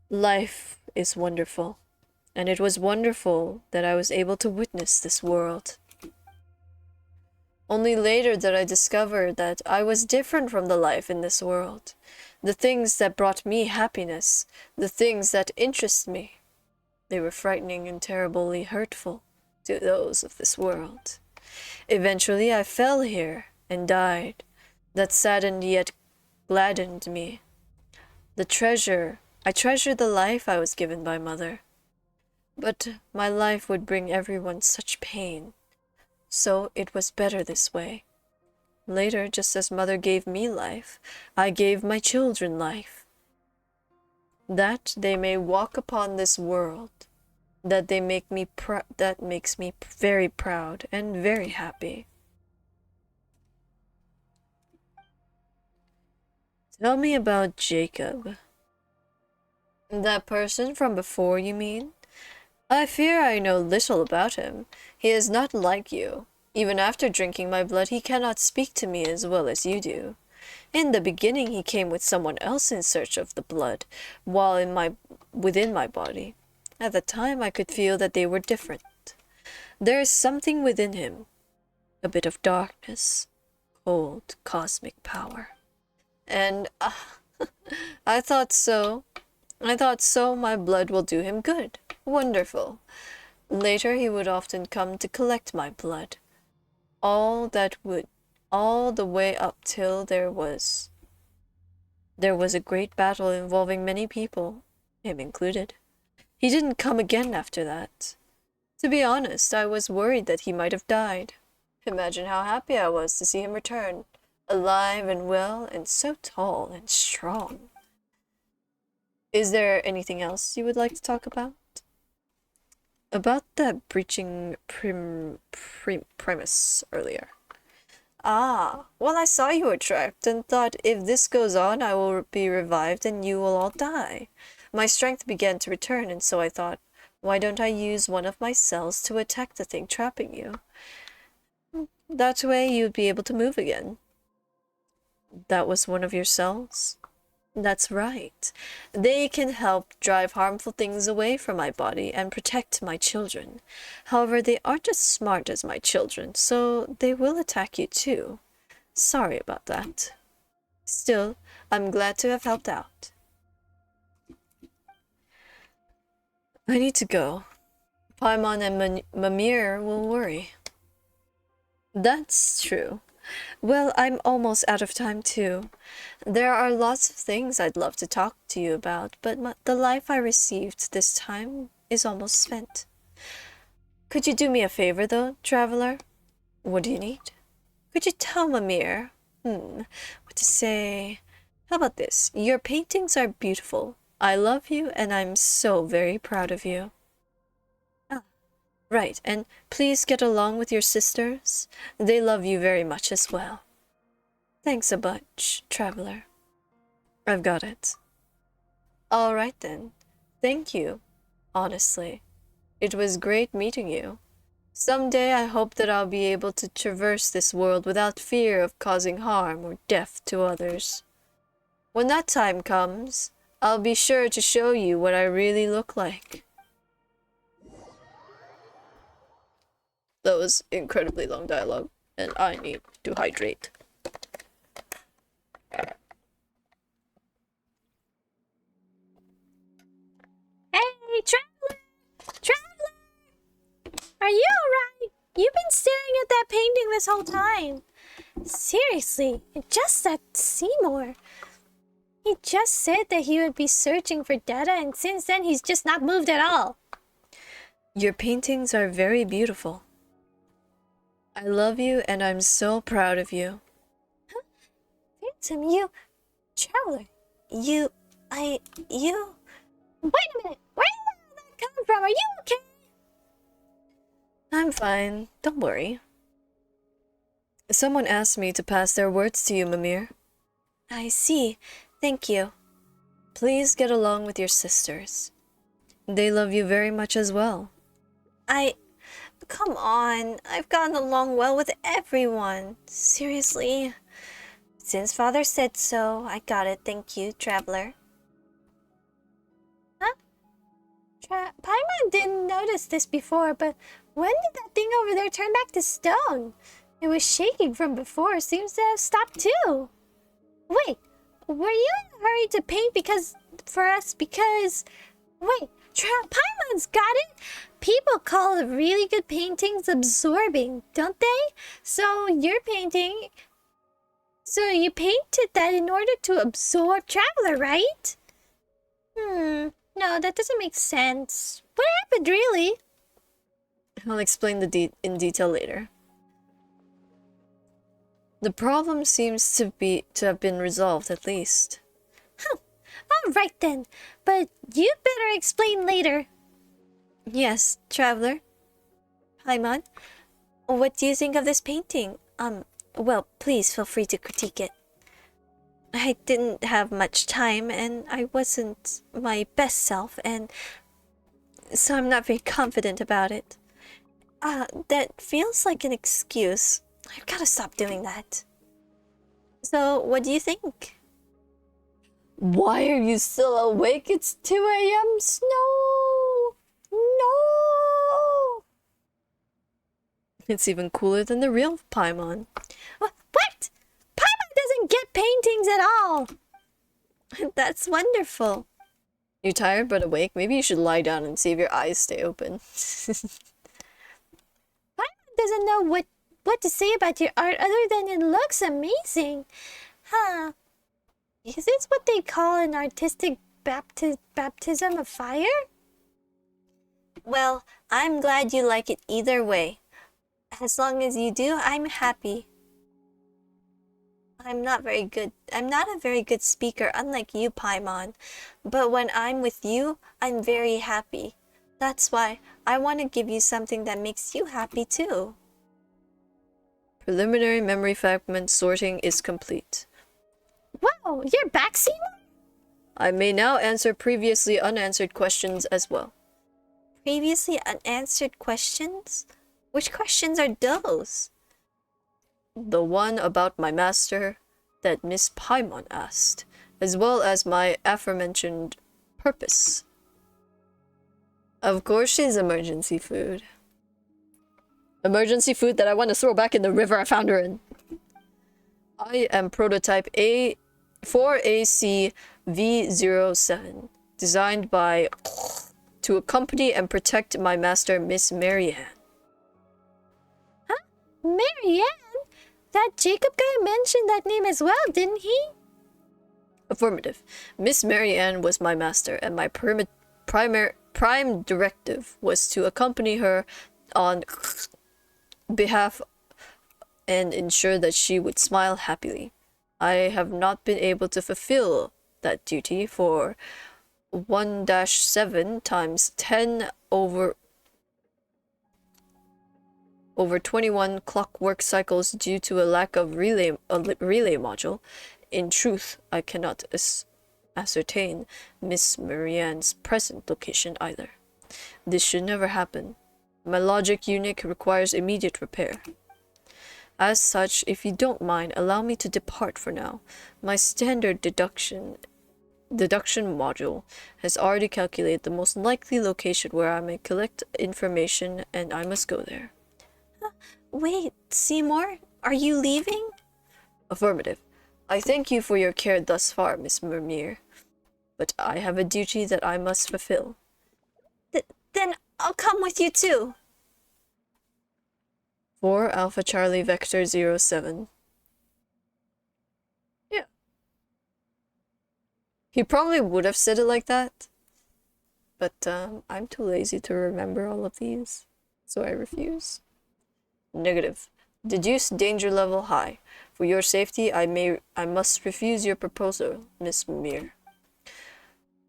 Life is wonderful, and it was wonderful that I was able to witness this world. Only later did I discover that I was different from the life in this world. The things that brought me happiness, the things that interest me, they were frightening and terribly hurtful to those of this world. Eventually I fell here and died, that saddened yet gladdened me. I treasure the life I was given by Mother. But my life would bring everyone such pain, so it was better this way. Later, just as Mother gave me life, I gave my children life, that they may walk upon this world, that makes me very proud and very happy. Tell me about Jacob. That person from before, you mean? I fear I know little about him. He is not like you. Even after drinking my blood, he cannot speak to me as well as you do. In the beginning, he came with someone else in search of the blood, while within my body. At the time, I could feel that they were different. There is something within him, a bit of darkness, cold, cosmic power. And I thought so. My blood will do him good. Wonderful. Later, he would often come to collect my blood. All the way up till there was a great battle involving many people, him included. He didn't come again after that. To be honest, I was worried that he might have died. Imagine how happy I was to see him return, alive and well, and so tall and strong. Is there anything else you would like to talk about? About that breaching premise earlier. Ah, well, I saw you were trapped and thought if this goes on, I will be revived and you will all die. My strength began to return, and so I thought, why don't I use one of my cells to attack the thing trapping you? That way you'd be able to move again. That was one of your cells? That's right. They can help drive harmful things away from my body and protect my children. However, they aren't as smart as my children, so they will attack you too. Sorry about that. Still, I'm glad to have helped out. I need to go. Paimon and Mimir will worry. That's true. Well, I'm almost out of time too. There are lots of things I'd love to talk to you about, but the life I received this time is almost spent. Could you do me a favor though, traveler? What do you need? Could you tell Mimir? What to say? How about this? Your paintings are beautiful. I love you and I'm so very proud of you. Right, and please get along with your sisters. They love you very much as well. Thanks a bunch, traveler. I've got it. All right then. Thank you. Honestly, it was great meeting you. Someday I hope that I'll be able to traverse this world without fear of causing harm or death to others. When that time comes, I'll be sure to show you what I really look like. That was incredibly long dialogue, and I need to hydrate. Hey, traveler! Traveler! Are you alright? You've been staring at that painting this whole time. Seriously, it just said Seymour. He just said that he would be searching for data, and since then he's just not moved at all. Your paintings are very beautiful. I love you and I'm so proud of you. Huh? Phantom, you... Traveler, you... Wait a minute! Where did all that come from? Are you okay? I'm fine. Don't worry. Someone asked me to pass their words to you, Mimir. I see. Thank you. Please get along with your sisters. They love you very much as well. Come on, I've gotten along well with everyone. Seriously. Since Father said so, I got it. Thank you, traveler. Huh? Paimon didn't notice this before, but when did that thing over there turn back to stone? It was shaking from before, seems to have stopped too. Wait, were you in a hurry to paint because... Wait, Paimon's got it? People call really good paintings absorbing, don't they? So your painting So you painted that in order to absorb Traveler, right? No, that doesn't make sense. What happened, really? I'll explain in detail later. The problem seems to have been resolved, at least. Alright then, but you'd better explain later. Yes, Traveler. Paimon, what do you think of this painting? Well, please feel free to critique it. I didn't have much time, and I wasn't my best self, and so I'm not very confident about it. That feels like an excuse. I've gotta stop doing that. So, what do you think? Why are you still awake? It's 2 a.m. Snow! No! It's even cooler than the real Paimon. What? Paimon doesn't get paintings at all! That's wonderful. You're tired but awake? Maybe you should lie down and see if your eyes stay open. Paimon doesn't know what to say about your art other than it looks amazing. Huh. Is this what they call an artistic baptism of fire? Well, I'm glad you like it either way. As long as you do, I'm happy. I'm not a very good speaker, unlike you, Paimon. But when I'm with you, I'm very happy. That's why I want to give you something that makes you happy too. Preliminary memory fragment sorting is complete. Whoa, you're back, Seymour? I may now answer previously unanswered questions as well. Previously unanswered questions? Which questions are those? The one about my master that Miss Paimon asked, as well as my aforementioned purpose. Of course she's emergency food. Emergency food that I want to throw back in the river I found her in. I am prototype A4AC-V07, designed by to accompany and protect my master, Miss Marianne. Huh? Marianne? That Jacob guy mentioned that name as well, didn't he? Affirmative. Miss Marianne was my master, and my prime directive was to accompany her on behalf and ensure that she would smile happily. I have not been able to fulfill that duty for 1-7 times 10 over 21 clockwork cycles due to a lack of relay module. In truth, I cannot ascertain Miss Marianne's present location either. This should never happen. My logic unit requires immediate repair. As such, if you don't mind, allow me to depart for now. My standard deduction module has already calculated the most likely location where I may collect information, and I must go there. Wait, Seymour? Are you leaving? Affirmative. I thank you for your care thus far, Miss Mermere, but I have a duty that I must fulfill. Then I'll come with you too. 4 Alpha Charlie Vector 07. Yeah. He probably would have said it like that, but I'm too lazy to remember all of these, so I refuse. Negative. Deduce danger level high. For your safety, I must refuse your proposal, Miss Mere.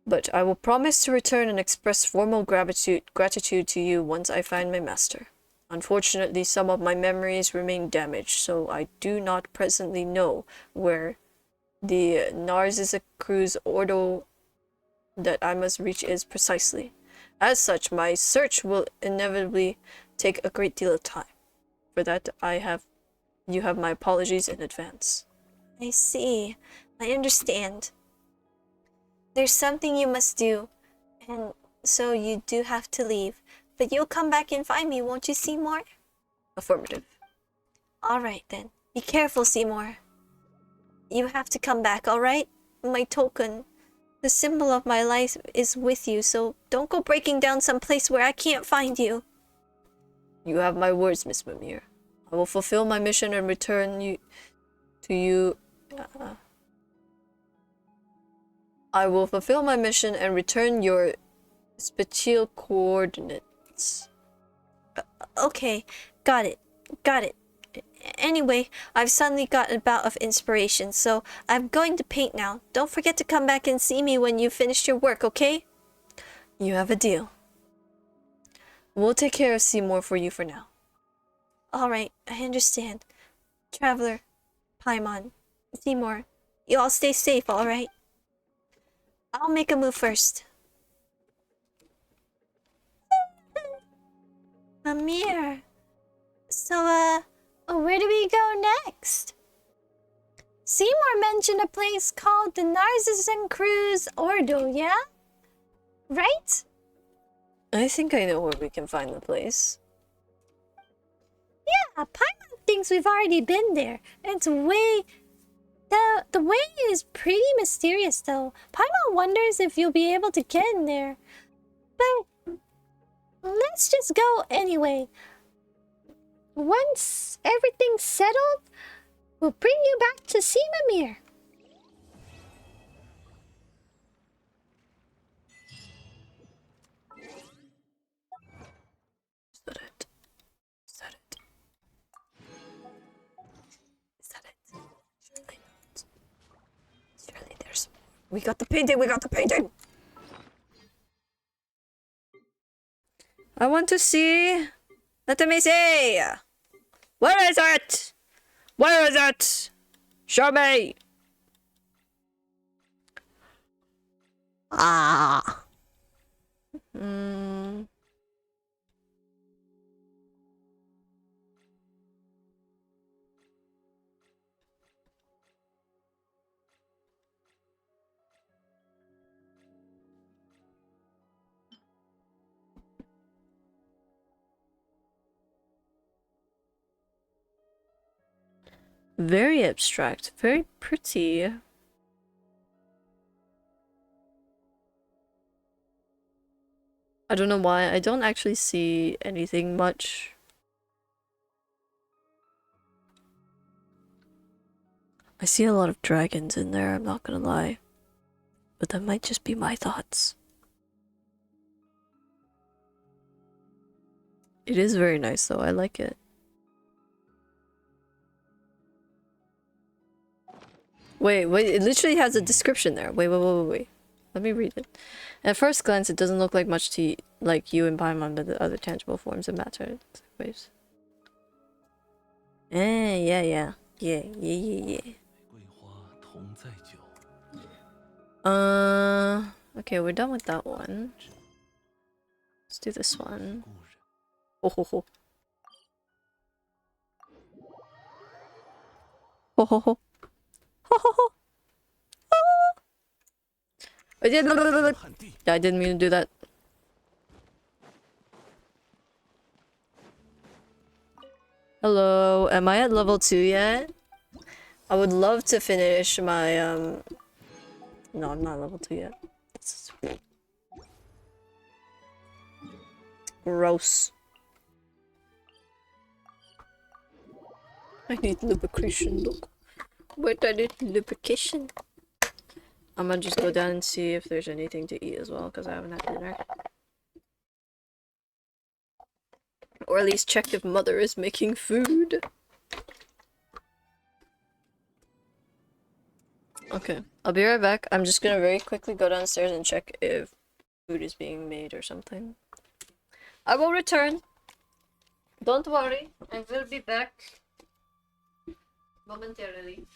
But I will promise to return and express formal gratitude to you once I find my master. Unfortunately, some of my memories remain damaged, so I do not presently know where the Narcissus Cruise Ordo that I must reach is precisely. As such, my search will inevitably take a great deal of time. For that, you have my apologies in advance. I see. I understand. There's something you must do, and so you do have to leave. But you'll come back and find me, won't you, Seymour? Affirmative. Alright then. Be careful, Seymour. You have to come back, alright? My token. The symbol of my life is with you, so don't go breaking down some place where I can't find you. You have my words, Miss Mimir. I will fulfill my mission and return to you I will fulfill my mission and return your spatial coordinates. Okay, got it. Got it. Anyway, I've suddenly got a bout of inspiration, so I'm going to paint now. Don't forget to come back and see me when you've finished your work, okay? You have a deal. We'll take care of Seymour for you for now. Alright, I understand. Traveler, Paimon, Seymour, you all stay safe, alright? I'll make a move first. Amir. So, where do we go next? Seymour mentioned a place called the Narcissan Cruise Ordo, yeah? Right? I think I know where we can find the place. Yeah, Paimon thinks we've already been there. It's way... The way is pretty mysterious, though. Paimon wonders if you'll be able to get in there. But let's just go anyway. Once everything's settled, we'll bring you back to see Mimir. Is that it? Is that it? Is that it? Surely not. Surely there's more. We got the painting! We got the painting! I want to see... Let me see! Where is it? Where is it? Show me! Ah! Very abstract, very pretty. I don't know why, I don't actually see anything much. I see a lot of dragons in there, I'm not gonna lie. But that might just be my thoughts. It is very nice though, I like it. Wait, it literally has a description there. Wait. Let me read it. At first glance, it doesn't look like much to like you and Paimon, but the other tangible forms of matter. Waves. Yeah. Okay, we're done with that one. Let's do this one. Ho ho ho. Ho ho ho. Ho ho ho. I didn't mean to do that. Hello, am I at level 2 yet? I would love to finish my no, I'm not level 2 yet. It's gross. I need lubrication, look. Wait, I need lubrication. I'm gonna just go down and see if there's anything to eat as well, because I haven't had dinner. Or at least check if mother is making food. Okay, I'll be right back. I'm just gonna very quickly go downstairs and check if food is being made or something. I will return. Don't worry, I will be back momentarily.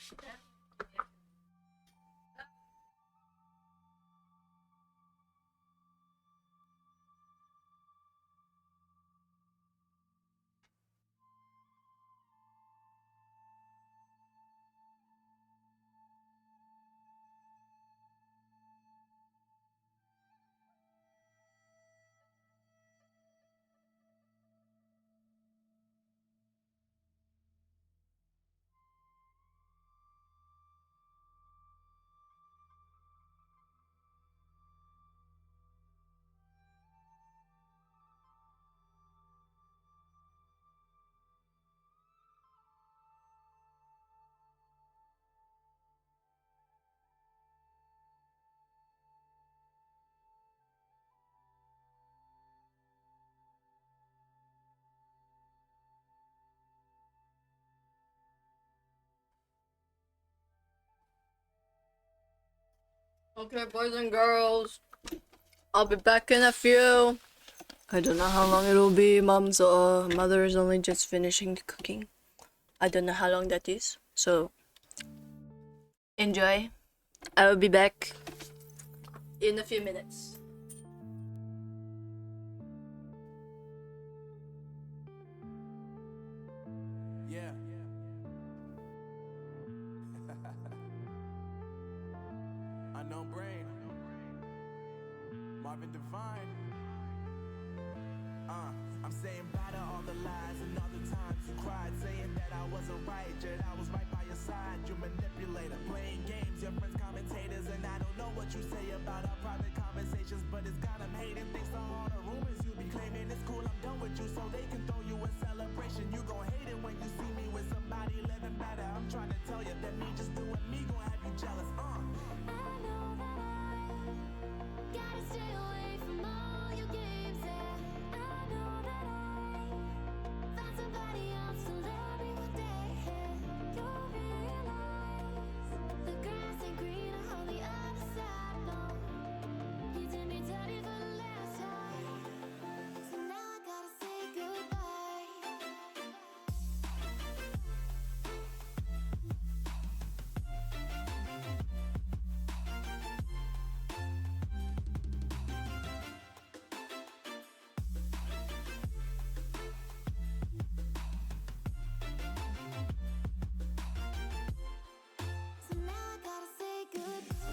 Okay, boys and girls. I'll be back in a few. I don't know how long it'll be. Mother is only just finishing cooking. I don't know how long that is. So, enjoy. I will be back in a few minutes. Yeah. Unknown brain. Marvin Divine. I'm saying bye to all the lies and all the times you cried, saying that I wasn't right, yet I was right by your side. You manipulator, playing games, your friends commentators, and I don't know what you say about our private conversations, but it's got them hating. Thanks to all the rumors you be claiming, it's cool, I'm done with you, so they can throw you a celebration. You gon' hate it when you see me with somebody living better. I'm trying to tell you that me just doing me gon' have you jealous. I know that I gotta stay away from all your games. Yeah, I know that I found somebody else to love me one day. You'll realize the grass ain't greener on the other side. No, you did me dirty for the last time, so now I gotta say goodbye. So now I gotta say goodbye.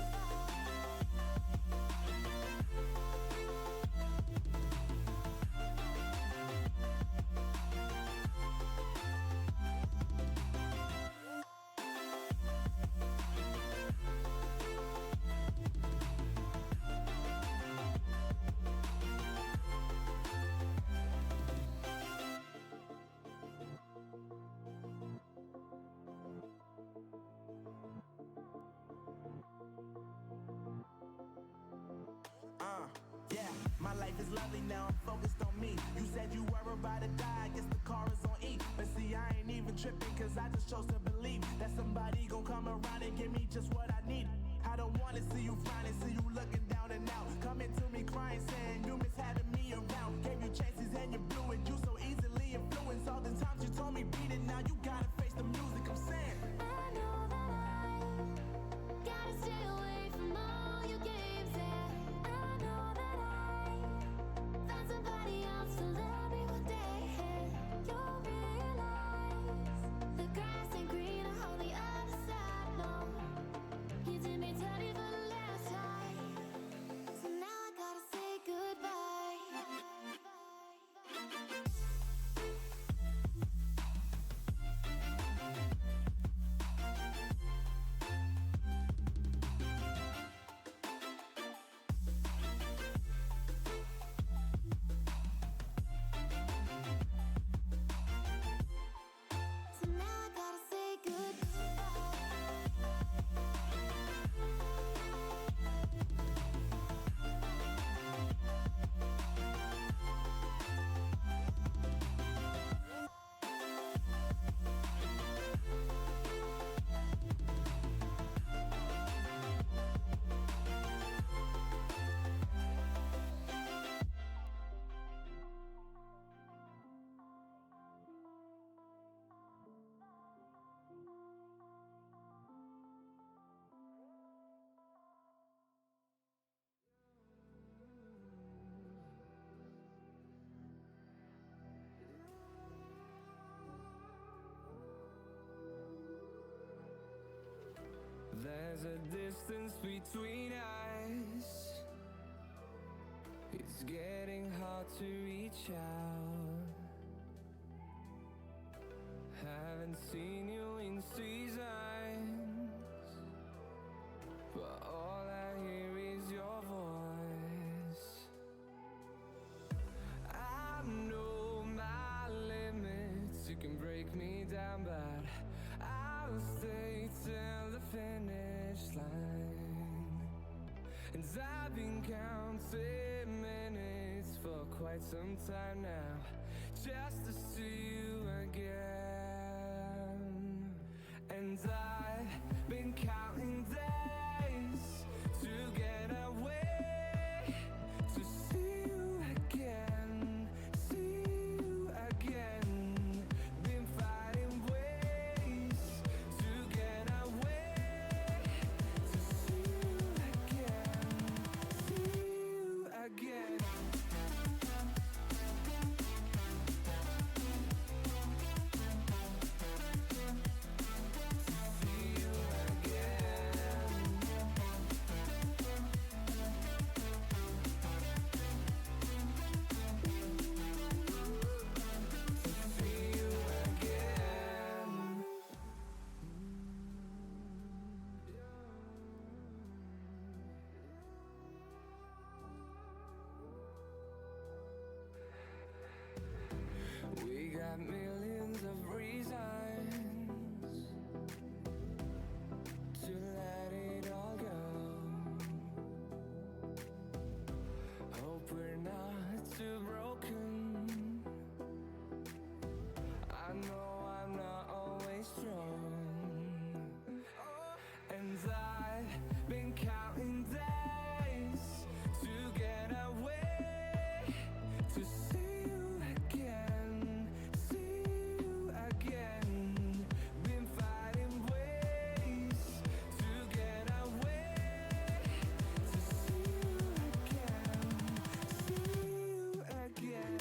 Yeah, my life is lovely now, I'm focused on me. You said you were about to die, I guess the car is on E. But see, I ain't even tripping, cause I just chose to believe that somebody gon' come around and give me just what I need. I don't wanna see you frowning, see you looking down and out, coming to me crying, saying you miss having me around. Gave you chances and you blew it, you so easily influenced. All the times you told me beat it, now you gotta face the music. I'm saying I know that I gotta stay away from all your games. Yeah, I know that I found somebody else to love me one day. You'll realize the grass ain't greener on the other side. No, you did me dirty for the last time, so now I gotta say goodbye. So now I gotta say goodbye. There's a distance between us. It's getting hard to reach out. Haven't seen you in seasons, but all I hear is your voice. I know my limits, you can break me down, but I'll stay till the finish line. And I've been counting minutes for quite some time now, just to see you again. And I've been counting days to get got millions of reasons to let it all go. Hope we're not too broken. I know I'm not always strong, and I've been counting days to get away, to see you again, see you again. Been finding ways to get away, to see you again, see you again.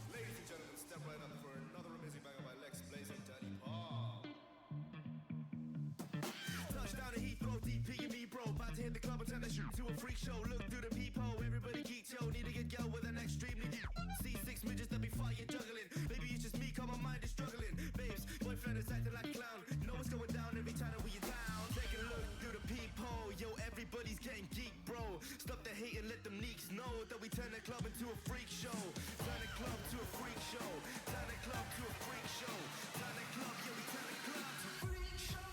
Ladies and gentlemen, step right up for another amazing banger by Lex Blaze and Danny Paul. Touchdown to Heathrow, DP and me, bro. About to hit the club and turn that shit to a freak show. Look through the peephole, everybody geek, yo. Need to get girl with an extremely deep. See 6 midgets that be fighting, juggling. Maybe it's just me, cause my mind is struggling. Babes, boyfriend is acting like a clown. Know what's going down every time that we in town. Take a look through the peephole, yo. Everybody's getting geek, bro. Stop the hate and let them neeks know that we turn the club into a freak show. Turn the club to a freak show. Turn the club to a freak show. Turn the club, yeah, we turn the club to a freak show.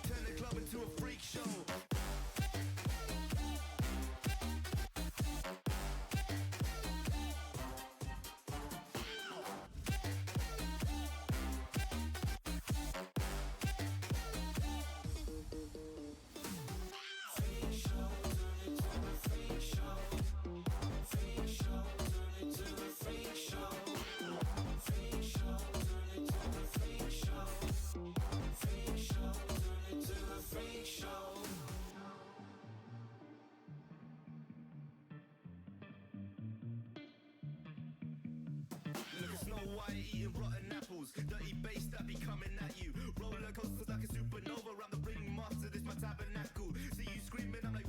Turn the club into a freak show. Look at Snow White eating rotten apples. Dirty bass that be coming at you. Roller coasters like a supernova. Around the ring, master, this my tabernacle. See you screaming, I'm like,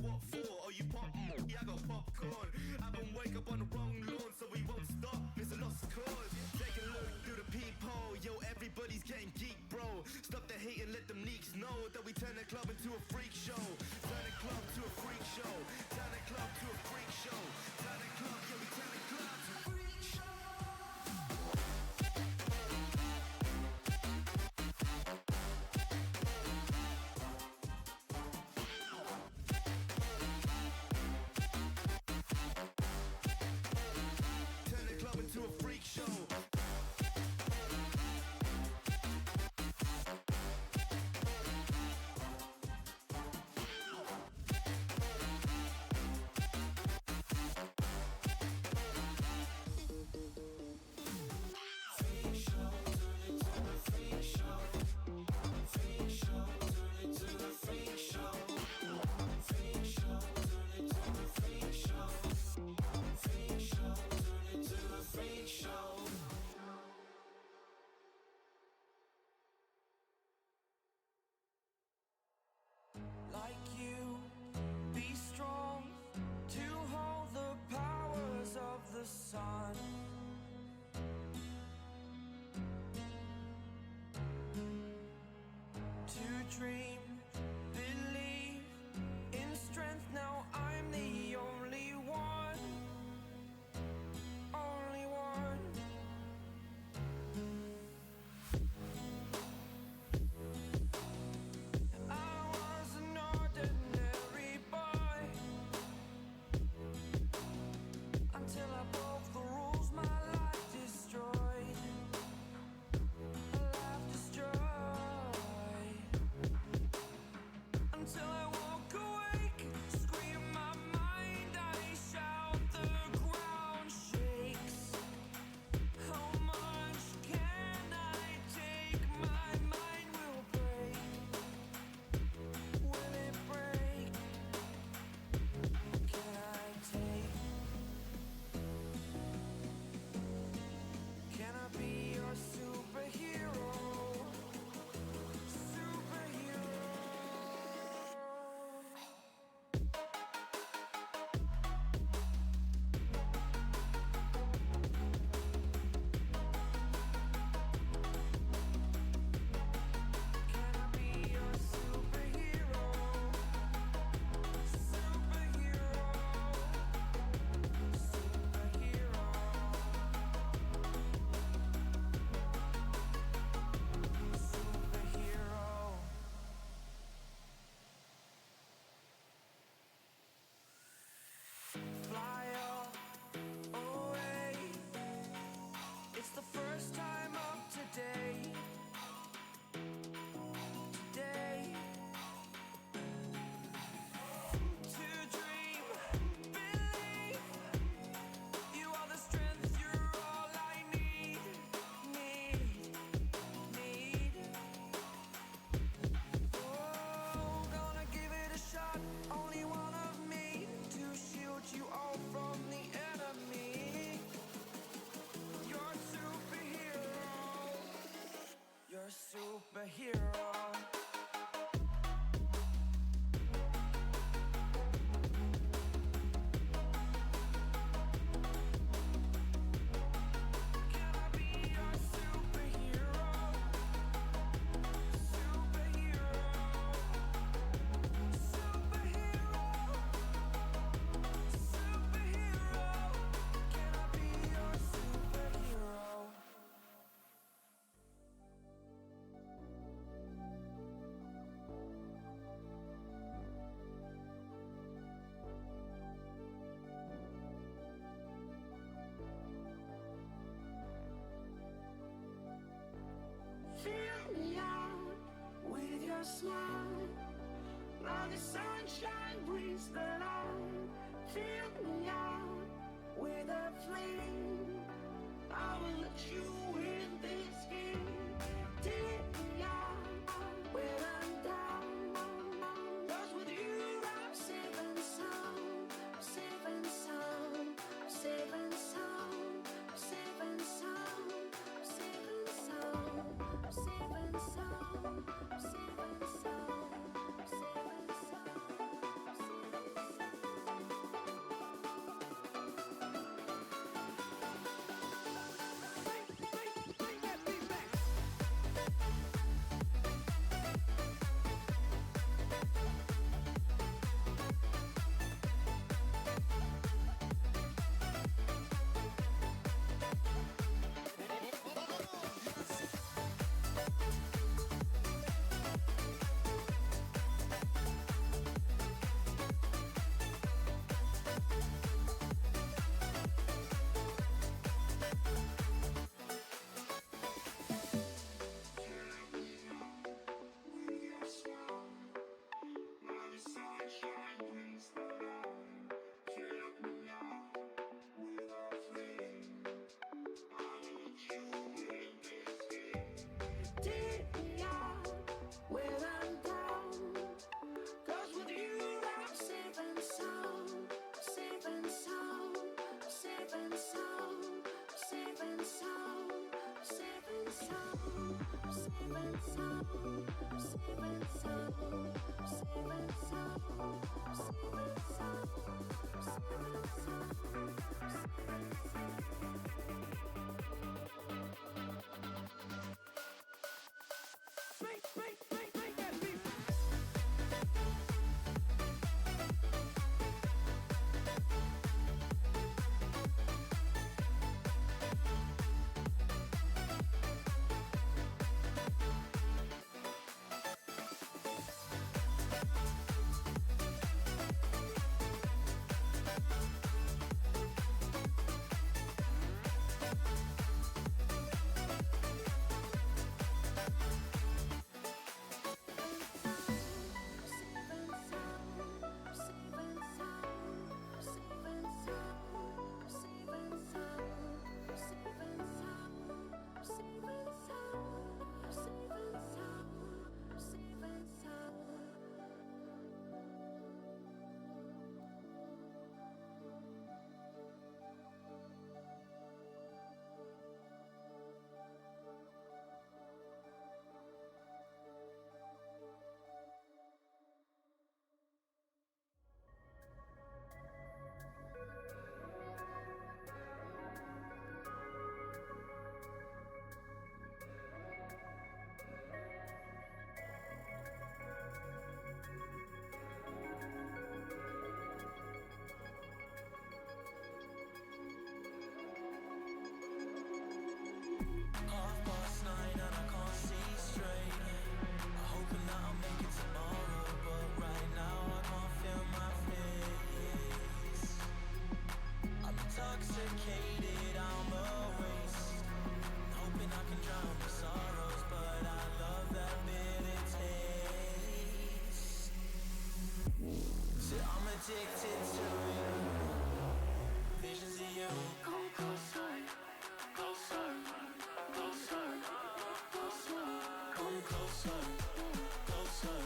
on. To dream, believe in strength. Now I'm the only one, only one. I was an ordinary boy until I broke the rules. My life destroyed, a life destroyed. Until I woke awake, scream my mind, I shout, the ground shakes. How much can I take? My mind will break. Will it break? Can I take? Can I be your superhero? Superhero. Can I be your superhero? Superhero. Superhero. Superhero. Fly away. It's the first time of today. Today. To dream, believe. You are the strength, you're all I need. Need. Oh, gonna give it a shot. Only one of me to shield you all from the enemy. You're a superhero. You're a superhero. Can I be your superhero? Superhero. Superhero. Superhero. Can I be your superhero? Fill me out with your smile. Now the sunshine brings the light. Fill me out with a flame. I will let you in this game. Take me out when I'm down. 'Cause with you I'm safe and sound. Safe and sound. Safe and sound. Safe and sound. Safe and sound. Safe and sound. Safe and sound. Safe and addicted to you. Visions of you. Come closer, closer, closer, closer. Come closer, closer,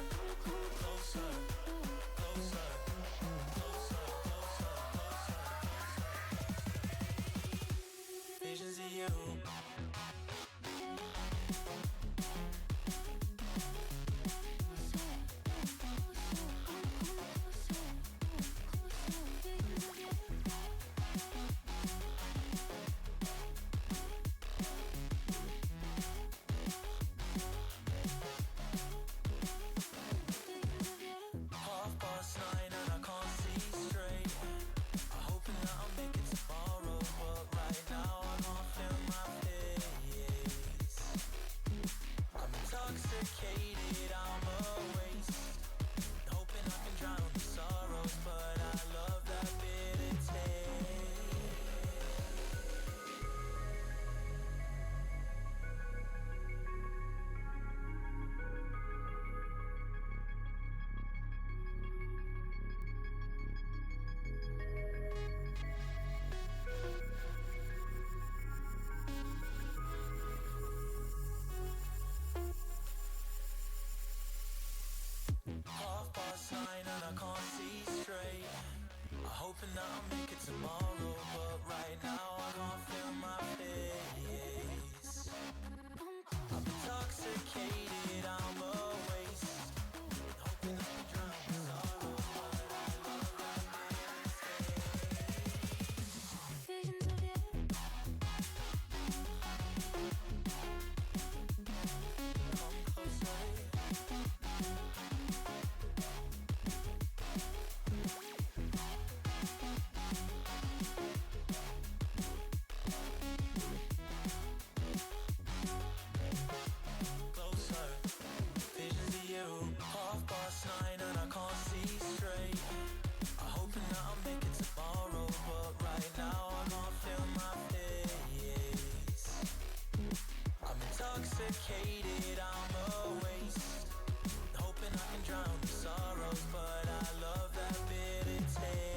closer, closer, closer, closer. Visions of you. Intoxicated, I'm a waste. Hoping I can drown the sorrows, but I love that bitter taste. Half past 9 and I can't see straight. I'm hoping that I'll make it tomorrow, but right now I can't feel my face. I'm intoxicated, I'm a waste. Hoping I can drown the sorrows, but I love that bitter taste. Visions of you. Come closer. Closer, visions of you. Half past 9 and I can't see straight. I'm hoping that I'll make it tomorrow, but right now I can't feel my face. I'm intoxicated, I'm a waste. Hoping I can drown the sorrows, but I love that bitter taste.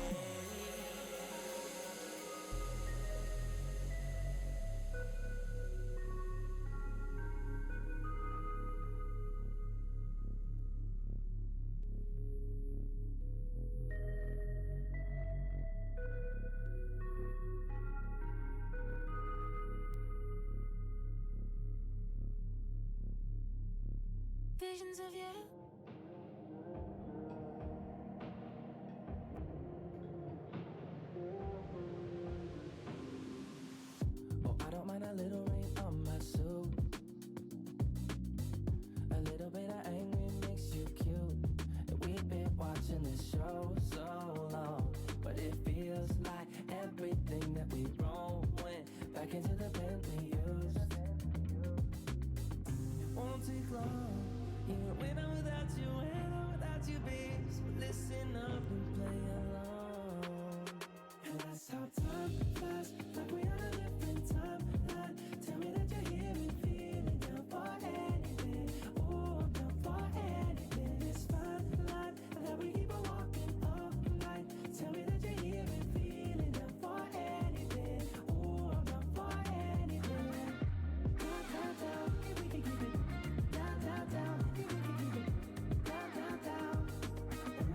Visions of you. Oh, I don't mind a little rain on my suit. A little bit of angry makes you cute. And we've been watching this show so long, but it feels like everything that we wrote went back into the pen we used. It won't take long, even when I'm without you, babe. So listen up and play along. And that's how time flies, like we on a different timeline. Tell me that you're here and feeling down for anything. Oh, I'm down for anything. It's fine line that we keep on walking all night. Tell me that you're here and feeling down for anything. Oh, I'm down for anything. Down, down, down, if we can keep it. Down, down, down, if we can keep it. Down, down, down. And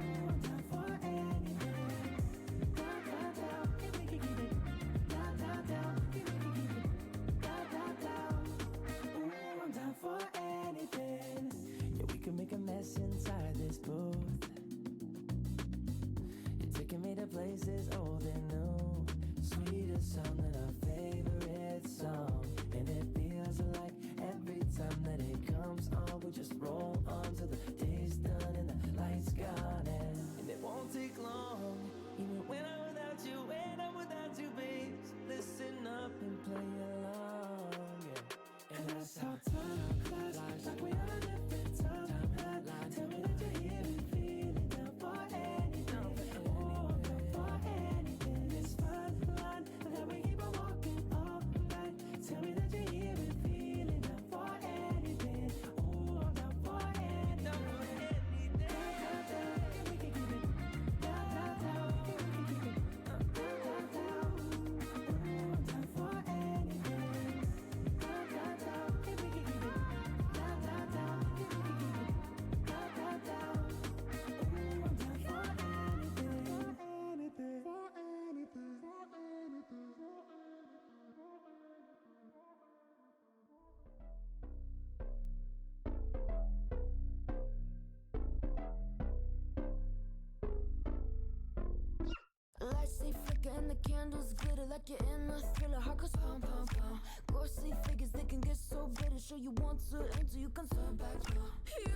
And the candles glitter like you're in a thriller. Heart goes pound, pound, pound. Ghostly figures, they can get so bitter. Sure you want to until you can turn back now. You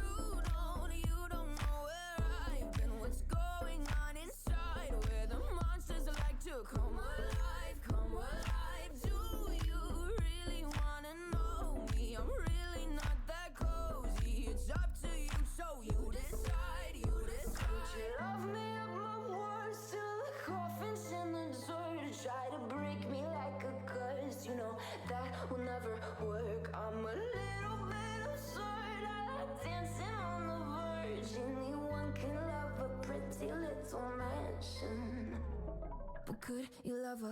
don't know where I've been. What's going on inside? Where the monsters like to come alive, come alive. Do you really wanna know me? I'm really not that cozy. It's up to you, so you decide, you decide. Would you love me up my words till the coffin's in the dirt? Try to break me like a curse, you know that will never work. I'm a little bit absurd. I like dancing on the verge. Anyone can love a pretty little mansion, but could you love a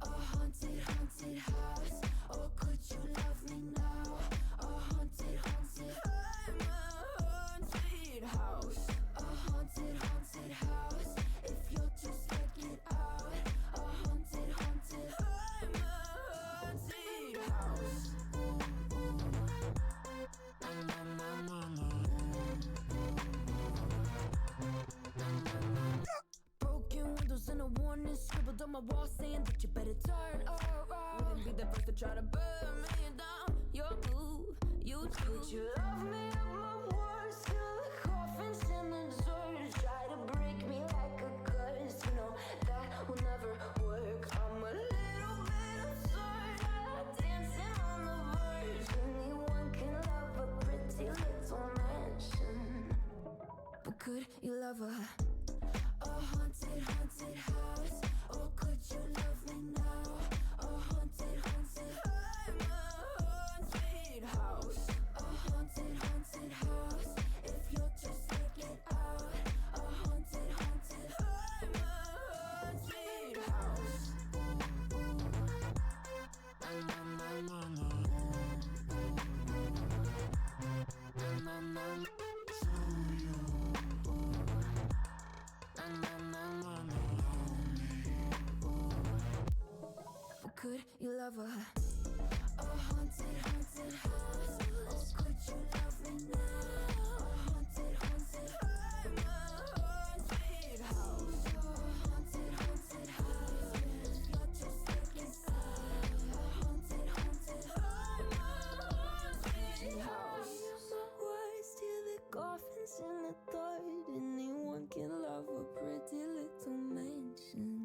haunted, haunted house? Or could you love me now? A haunted, haunted. I'm a haunted house. A haunted, haunted house. If you'll just check it out. A haunted, haunted. I'm a haunted house. Broken windows and a warning scribbled on my wall saying that you better turn around. Wouldn't be the first to try to burn me down. You're blue, you too. Would you love me up my words till the coffin's in the dirt? Try to break me like a curse, you know that will never work. I'm a little bit absurd. I like dancing on the verge. Anyone can love a pretty little mansion, but could you love a haunted, haunted house? Or could you love me now? A haunted, haunted. I'm a haunted house. A haunted, haunted house. If you'll just take it out. A haunted, haunted. I'm a haunted house. But could you love a haunted, haunted house? Or could you love me now? A haunted, haunted. I'm a haunted house. A haunted, haunted house. If you're just looking sad. A haunted, haunted. I'm a haunted house. My words till the coffin's in the third. Anyone can love a pretty little mansion.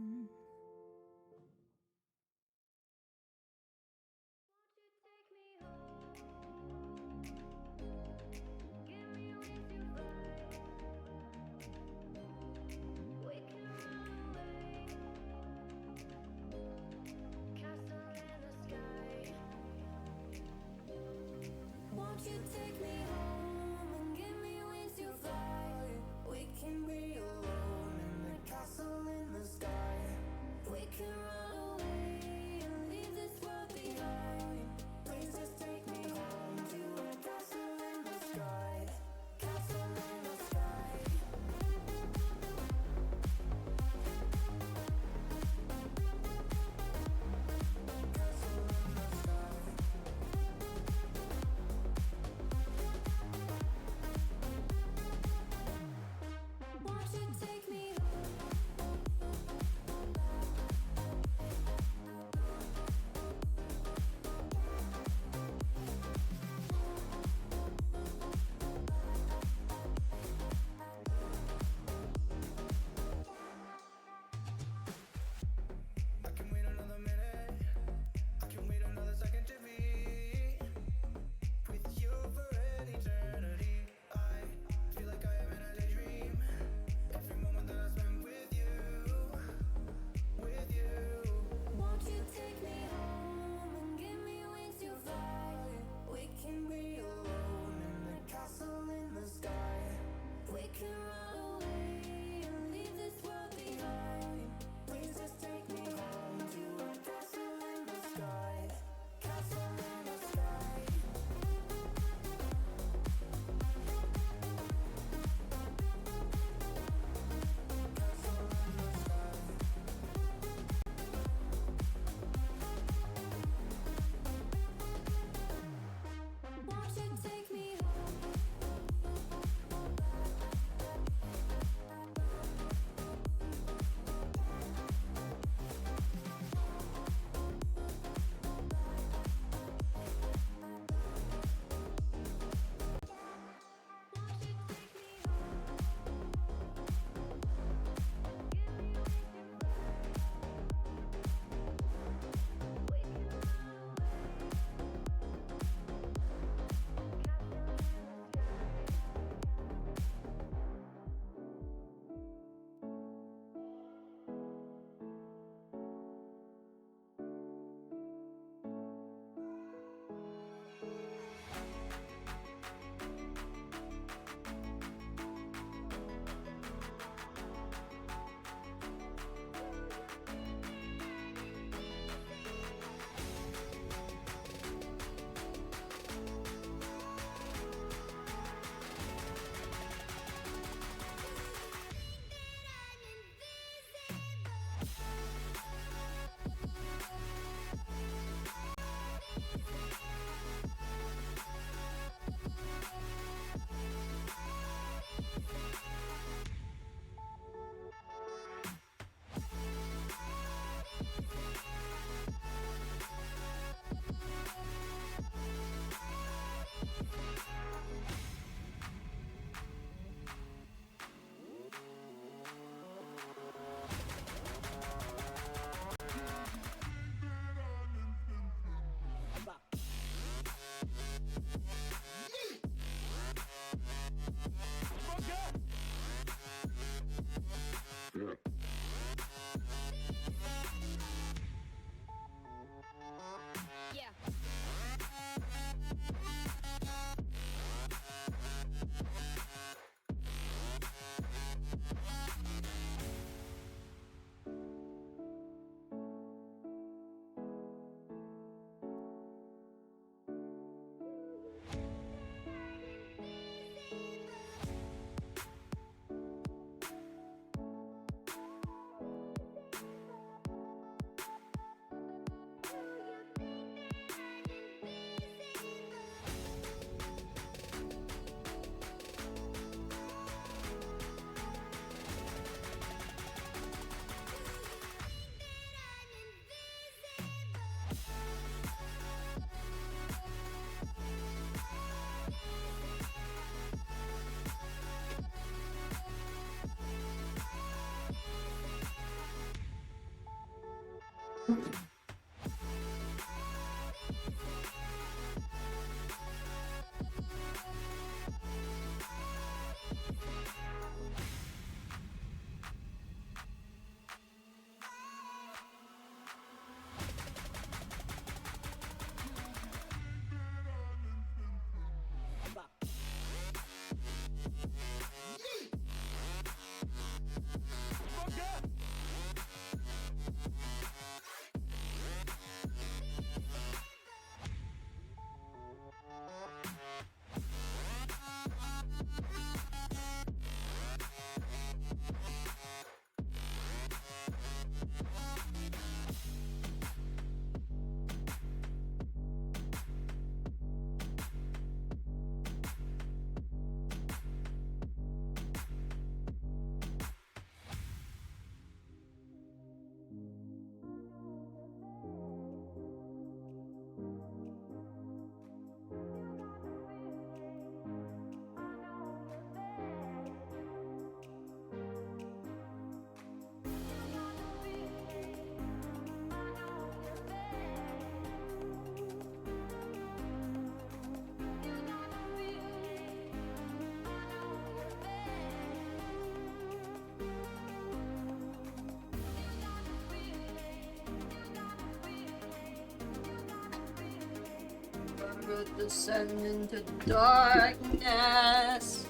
Descend into darkness.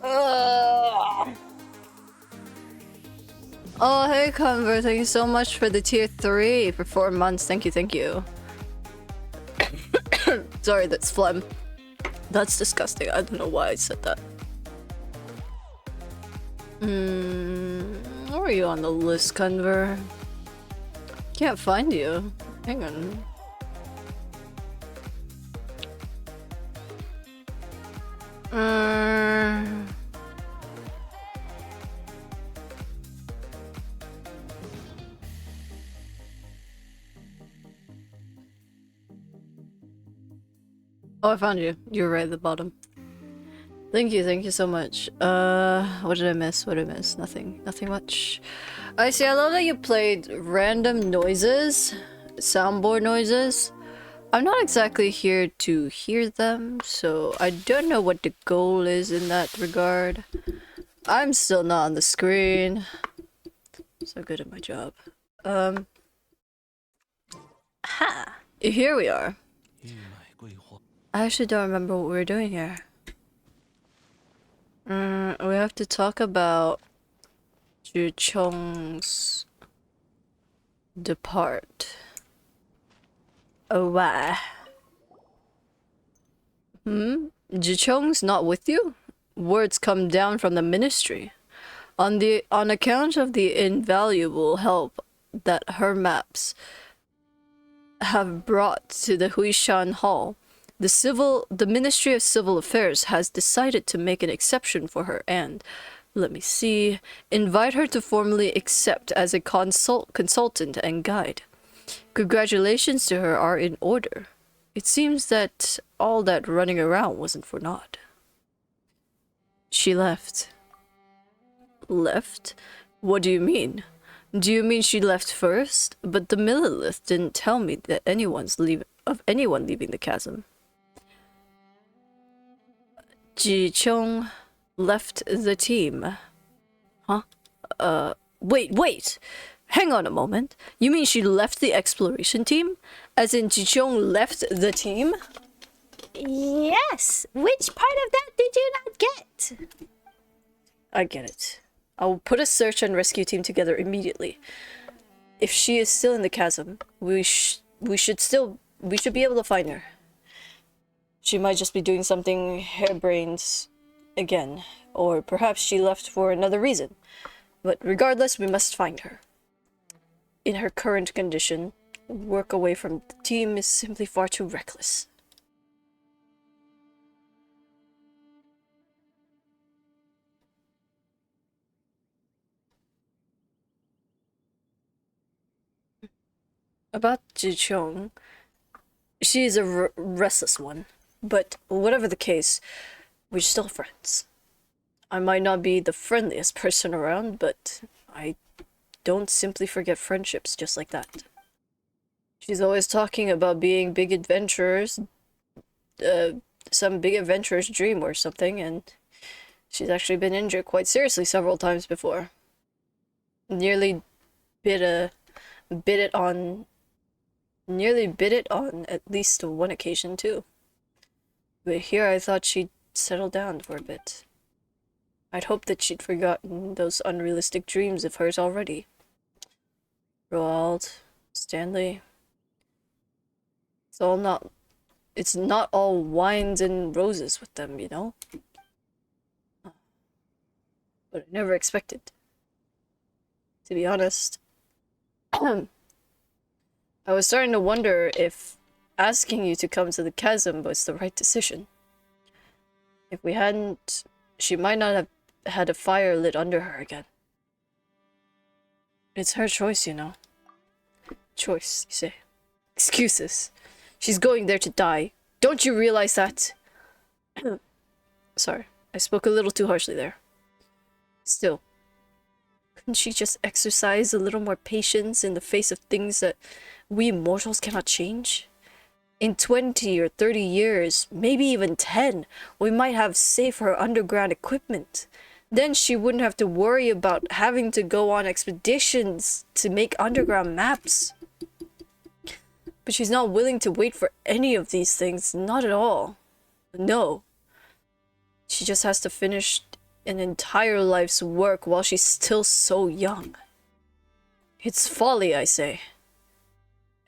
Oh, hey, Conver, thank you so much for the tier 3 for 4 months. Thank you, thank you. Sorry, that's phlegm. That's disgusting. I don't know why I said that. Where are you on the list, Conver? Can't find you. Hang on. Oh, I found you. You're right at the bottom. Thank you so much. What did I miss? What did I miss? Nothing much. I see, I love that you played random noises, soundboard noises. I'm not exactly here to hear them, so I don't know what the goal is in that regard. I'm still not on the screen. So good at my job. Here we are. I actually don't remember what we were doing here. We have to talk about Zhicheng's depart. Oh, why? Zhicheng's not with you? Words come down from the ministry. On account of the invaluable help that her maps have brought to the Huishan Hall, the Ministry of Civil Affairs has decided to make an exception for her and, let me see, invite her to formally accept as a consultant and guide. Congratulations to her are in order. It seems that all that running around wasn't for naught. She left. Left? What do you mean? Do you mean she left first? But the Millilith didn't tell me that anyone leaving the chasm. Zhicheng left the team. Huh? Wait! Hang on a moment. You mean she left the exploration team? As in Zhicheng left the team? Yes! Which part of that did you not get? I get it. I'll put a search and rescue team together immediately. If she is still in the chasm, we should be able to find her. She might just be doing something harebrained again, or perhaps she left for another reason. But regardless, we must find her. In her current condition, work away from the team is simply far too reckless. About Zhicheng, she is a restless one, but whatever the case, we're still friends. I might not be the friendliest person around, but I don't simply forget friendships just like that. She's always talking about being big adventurers, some big adventurer's dream or something, and she's actually been injured quite seriously several times before. Nearly bit it on at least one occasion too. But here I thought she'd settle down for a bit. I'd hoped that she'd forgotten those unrealistic dreams of hers already. Roald, Stanley. It's not all wines and roses with them, you know? But I never expected. To be honest, I was starting to wonder if asking you to come to the chasm was the right decision. If we hadn't, she might not have had a fire lit under her again. It's her choice, you know. Choice, you say. Excuses. She's going there to die. Don't you realize that? Sorry, I spoke a little too harshly there. Still, couldn't she just exercise a little more patience in the face of things that we mortals cannot change? In 20 or 30 years, maybe even 10, we might have safer underground equipment. Then she wouldn't have to worry about having to go on expeditions to make underground maps. But she's not willing to wait for any of these things, not at all. No. She just has to finish an entire life's work while she's still so young. It's folly, I say.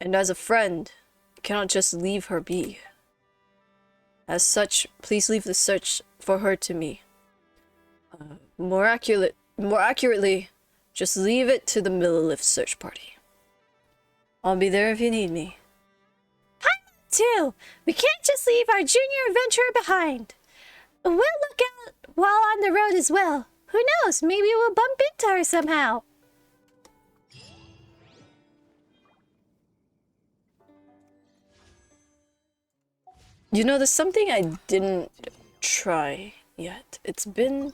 And as a friend, I cannot just leave her be. As such, please leave the search for her to me. More accurately, just leave it to the Millilift search party. I'll be there if you need me. Too. We can't just leave our junior adventurer behind. We'll look out while on the road as well. Who knows? Maybe we'll bump into her somehow. You know, there's something I didn't try yet. It's been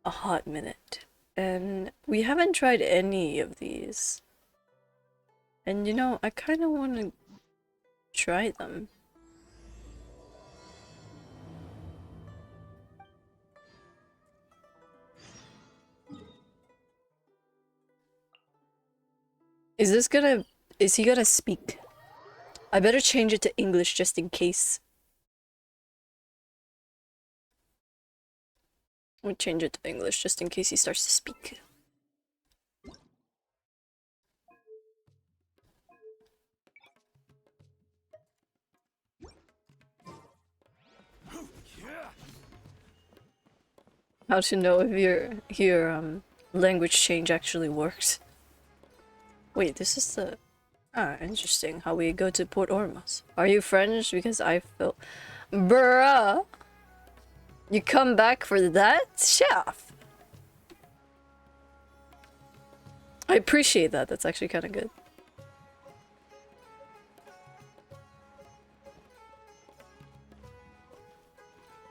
a hot minute, and we haven't tried any of these. And you know, I kind of want to try them. Is he gonna speak? I better change it to English just in case. We'll change it to English just in case he starts to speak. How to know if your language change actually works. Wait, this is the... Ah, interesting. How we go to Port Ormuz. Are you French? Because I feel... Bruh! You come back for that? Chef! I appreciate that. That's actually kind of good.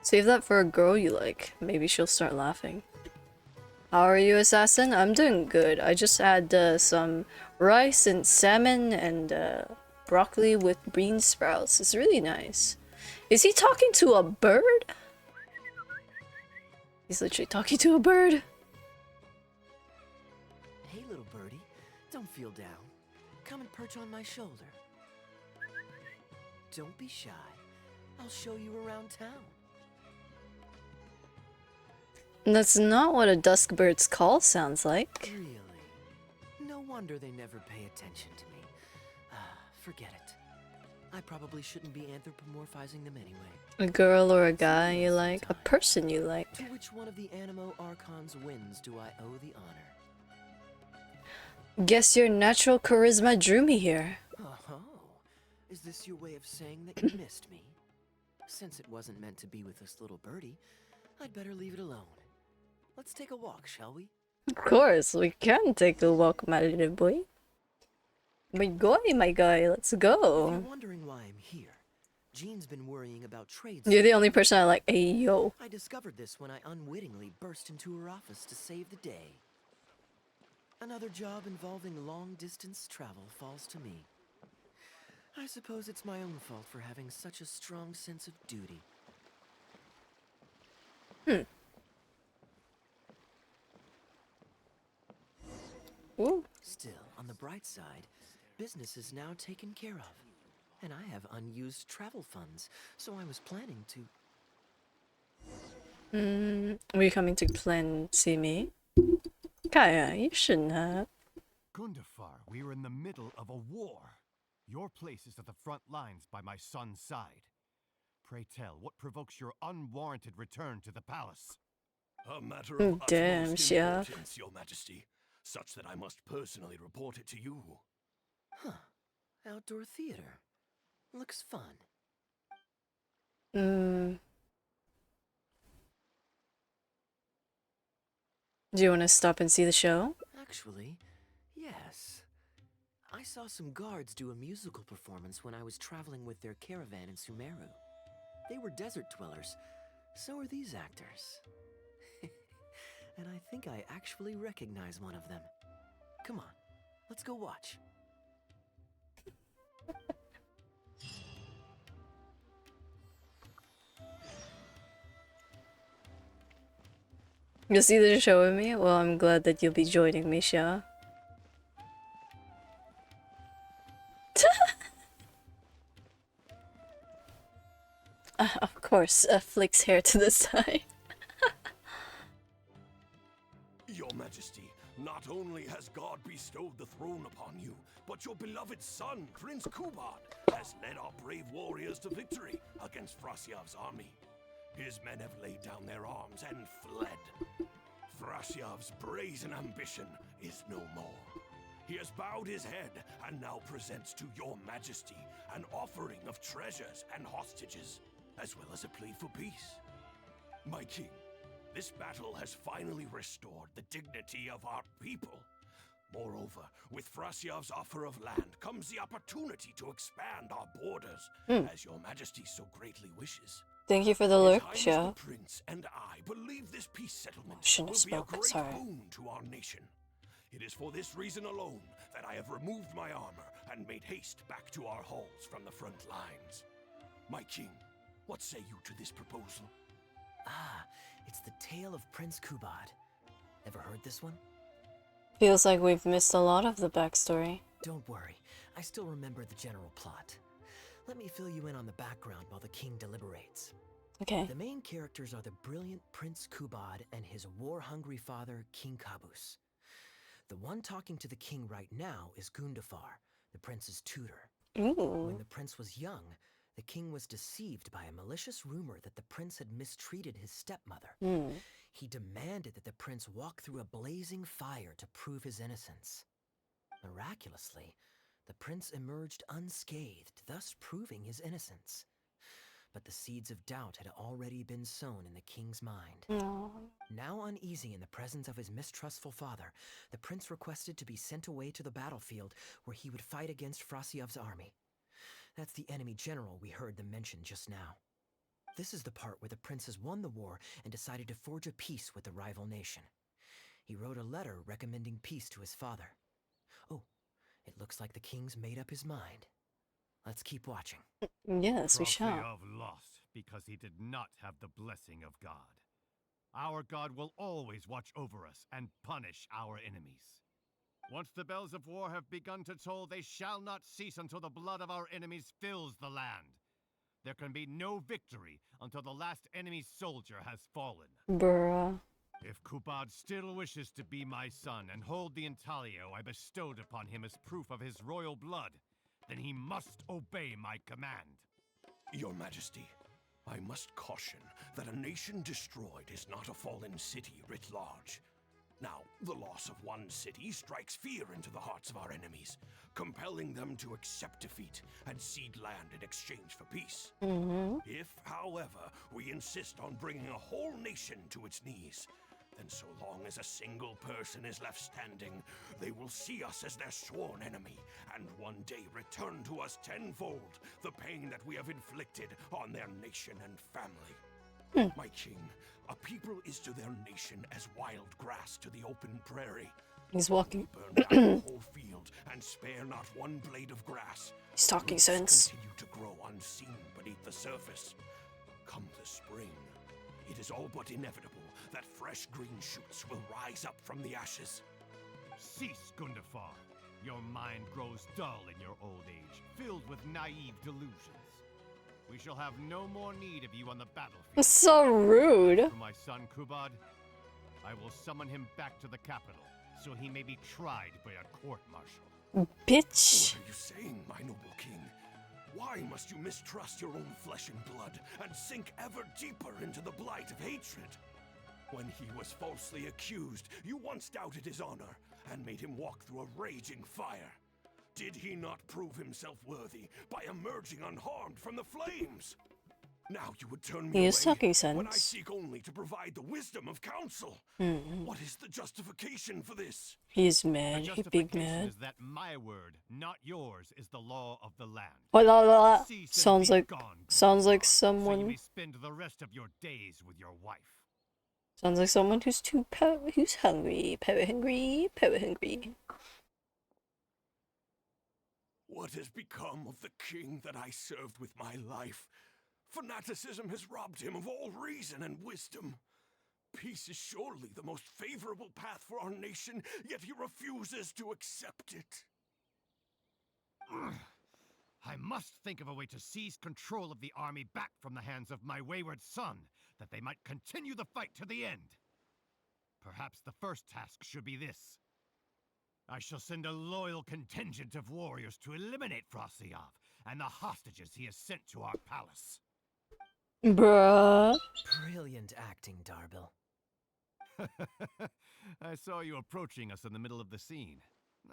Save that for a girl you like. Maybe she'll start laughing. How are you, assassin? I'm doing good. I just had some rice and salmon and broccoli with bean sprouts. It's really nice. Is he talking to a bird? He's literally talking to a bird. Hey, little birdie, don't feel down. Come and perch on my shoulder. Don't be shy. I'll show you around town. That's not what a dusk bird's call sounds like. Really? No wonder they never pay attention to me. Forget it. I probably shouldn't be anthropomorphizing them anyway. A girl or a guy you like? A person you like? To which one of the Animo Archons wins do I owe the honor? Guess your natural charisma drew me here. Oh, is this your way of saying that you missed me? Since it wasn't meant to be with this little birdie, I'd better leave it alone. Let's take a walk, shall we? Of course, we can take a walk, my little boy. My guy, let's If go. you're wondering why I'm here, Jean's been worrying about trade. You're the only person I like. Hey, yo. I discovered this when I unwittingly burst into her office to save the day. Another job involving long-distance travel falls to me. I suppose it's my own fault for having such a strong sense of duty. Ooh. Still, on the bright side, business is now taken care of. And I have unused travel funds, so I was planning to... Were you coming to see me? Kaeya, you shouldn't have. Gundafar, we are in the middle of a war. Your place is at the front lines by my son's side. Pray tell, what provokes your unwarranted return to the palace? A matter of Damn, utmost chef. importance, Your Majesty, such that I must personally report it to you. Huh. Outdoor theater. Looks fun. Do you want to stop and see the show? Actually, yes. I saw some guards do a musical performance when I was traveling with their caravan in Sumeru. They were desert dwellers. So are these actors. And I think I actually recognize one of them. Come on, let's go watch. You'll see the show with me? Well, I'm glad that you'll be joining me, Sha. Of course, flicks hair to the side. Your Majesty, not only has God bestowed the throne upon you, but your beloved son, Prince Kubad, has led our brave warriors to victory against Frasyav's army. His men have laid down their arms and fled. Frasyav's brazen ambition is no more. He has bowed his head and now presents to your Majesty an offering of treasures and hostages, as well as a plea for peace. My king, this battle has finally restored the dignity of our people. Moreover, with Frasyav's offer of land comes the opportunity to expand our borders, as your Majesty so greatly wishes. Thank you for the look, His Highness Sha. the Prince and I believe this peace settlement Shouldn't have will be a spoken, great sorry. boon to our nation. It is for this reason alone that I have removed my armor and made haste back to our halls from the front lines. My king, what say you to this proposal? Ah, it's the tale of Prince Kubad. Ever heard this one? Feels like we've missed a lot of the backstory. Don't worry, I still remember the general plot. Let me fill you in on the background while the king deliberates. Okay. The main characters are the brilliant Prince Kubad and his war-hungry father, King Kabus. The one talking to the king right now is Gundafar, the prince's tutor. When Ooh. the prince was young, the king was deceived by a malicious rumor that the prince had mistreated his stepmother. He demanded that the prince walk through a blazing fire to prove his innocence. Miraculously, the prince emerged unscathed, thus proving his innocence. But the seeds of doubt had already been sown in the king's mind. Now uneasy in the presence of his mistrustful father, the prince requested to be sent away to the battlefield where he would fight against Frasyav's army. That's the enemy general we heard them mention just now. This is the part where the prince has won the war and decided to forge a peace with the rival nation. He wrote a letter recommending peace to his father. Oh, it looks like the king's made up his mind. Let's keep watching. Yes, we shall. Frosyav lost because he did not have the blessing of God. Our God will always watch over us and punish our enemies. Once the bells of war have begun to toll, they shall not cease until the blood of our enemies fills the land. There can be no victory until the last enemy soldier has fallen. Bruh. If Kubad still wishes to be my son and hold the intaglio I bestowed upon him as proof of his royal blood, then he must obey my command. Your Majesty, I must caution that a nation destroyed is not a fallen city writ large. Now, the loss of one city strikes fear into the hearts of our enemies, compelling them to accept defeat and cede land in exchange for peace. If, however, we insist on bringing a whole nation to its knees, then so long as a single person is left standing, they will see us as their sworn enemy, and one day return to us tenfold the pain that we have inflicted on their nation and family. My king, a people is to their nation as wild grass to the open prairie. He's walking. Burn down the whole field and spare not one blade of grass. He's talking Roots sense. continue to grow unseen beneath the surface. Come the spring, it is all but inevitable that fresh green shoots will rise up from the ashes. Cease, Gundafar. Your mind grows dull in your old age, filled with naive delusions. We shall have no more need of you on the battlefield. That's so rude. For my son Kubad, I will summon him back to the capital, so he may be tried by a court-martial. Bitch. What are you saying, my noble king? Why must you mistrust your own flesh and blood and sink ever deeper into the blight of hatred? When he was falsely accused, you once doubted his honor and made him walk through a raging fire. Did he not prove himself worthy by emerging unharmed from the flames? Now you would turn me He is away talking when I sense. seek only to provide the wisdom of counsel. What is the justification for this? He's The mad. He justification big mad. is that my word, not yours, is the law of the land. What la la la. Cease and Sounds be like gone, sounds like Gundafar, so you someone may spend the rest of your days with your wife. sounds like someone who's hungry, power hungry, power hungry. What has become of the king that I served with my life? Fanaticism has robbed him of all reason and wisdom. Peace is surely the most favorable path for our nation, yet he refuses to accept it. I must think of a way to seize control of the army back from the hands of my wayward son, that they might continue the fight to the end. Perhaps the first task should be this. I shall send a loyal contingent of warriors to eliminate Frosyav and the hostages he has sent to our palace. Bruh. Brilliant acting, Darbil. I saw you approaching us in the middle of the scene.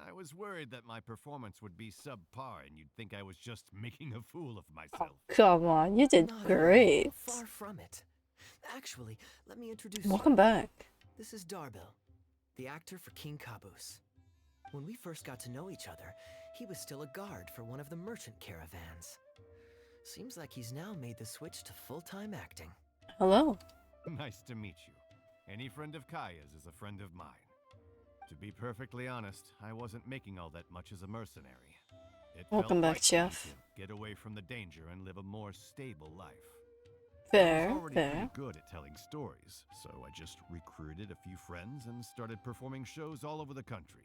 I was worried that my performance would be subpar and you'd think I was just making a fool of myself. Come on, you did Not at all. great. Far from it. Actually, let me introduce Welcome you. back. This is Darbil, the actor for King Caboose. When we first got to know each other, he was still a guard for one of the merchant caravans. Seems like he's now made the switch to full-time acting. Hello. Nice to meet you. Any friend of Kaeya's is a friend of mine. To be perfectly honest, I wasn't making all that much as a mercenary. It Welcome felt back, right to me Jeff. to get away from the danger and live a more stable life. I Fair, was already fair. pretty good at telling stories, so I just recruited a few friends and started performing shows all over the country.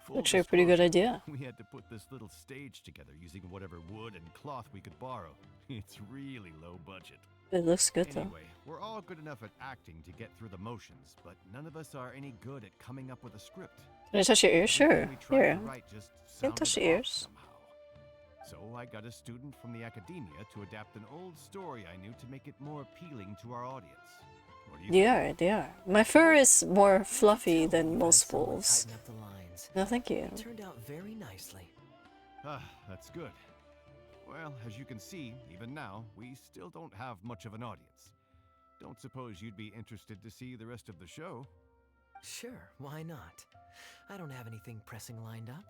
Full Actually, a pretty good disclosure, idea. We had to put this little stage together using whatever wood and cloth we could borrow. It's really low budget. It looks good though. Anyway, we're all good enough at acting to get through the motions, but none of us are any good at coming up with a script. Can I touch your ears? Sure. Everything we tried Here. to write just You can touch sounded the off ears. somehow. So I got a student from the academia to adapt an old story I knew to make it more appealing to our audience. What do you They think? are, they are. My fur is more fluffy Tell than you most guys someone wolves. tighten up the lines. No, thank you. It turned out very nicely. Ah, that's good. Well, as you can see, even now, we still don't have much of an audience. Don't suppose you'd be interested to see the rest of the show? Sure, why not? I don't have anything pressing lined up.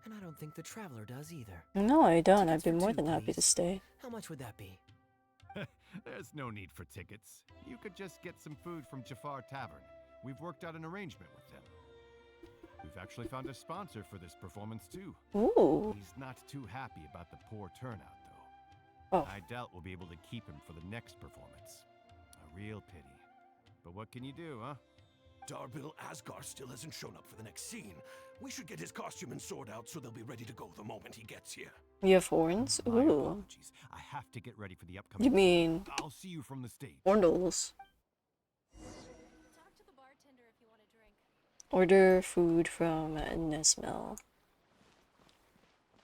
And I don't think the Traveler does either. No, I don't. I'd Tickets be for more two, than happy to please. stay. How much would that be? There's no need for tickets. You could just get some food from Jafar Tavern. We've worked out an arrangement with them. We've actually found a sponsor for this performance too. Ooh. He's not too happy about the poor turnout though. Oh. I doubt we'll be able to keep him for the next performance. A real pity. But what can you do, huh? Darbil Asgar still hasn't shown up for the next scene. We should get his costume and sword out so they'll be ready to go the moment he gets here. You have horns? My Ooh. apologies. I have to get ready for the upcoming. You mean I'll see you from the stage. hornles? Talk to the bartender if you want a drink. Order food from Nesmel.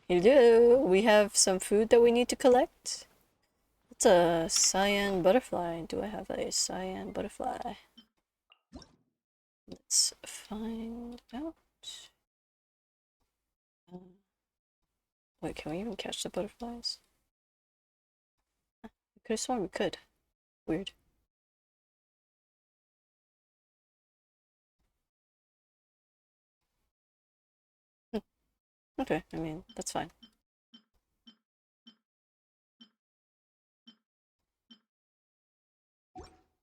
Hello, we have some food that we need to collect. It's a cyan butterfly. Do I have a cyan butterfly? Let's find out. Wait, can we even catch the butterflies? I could have sworn we could. Weird. Okay, I mean, that's fine.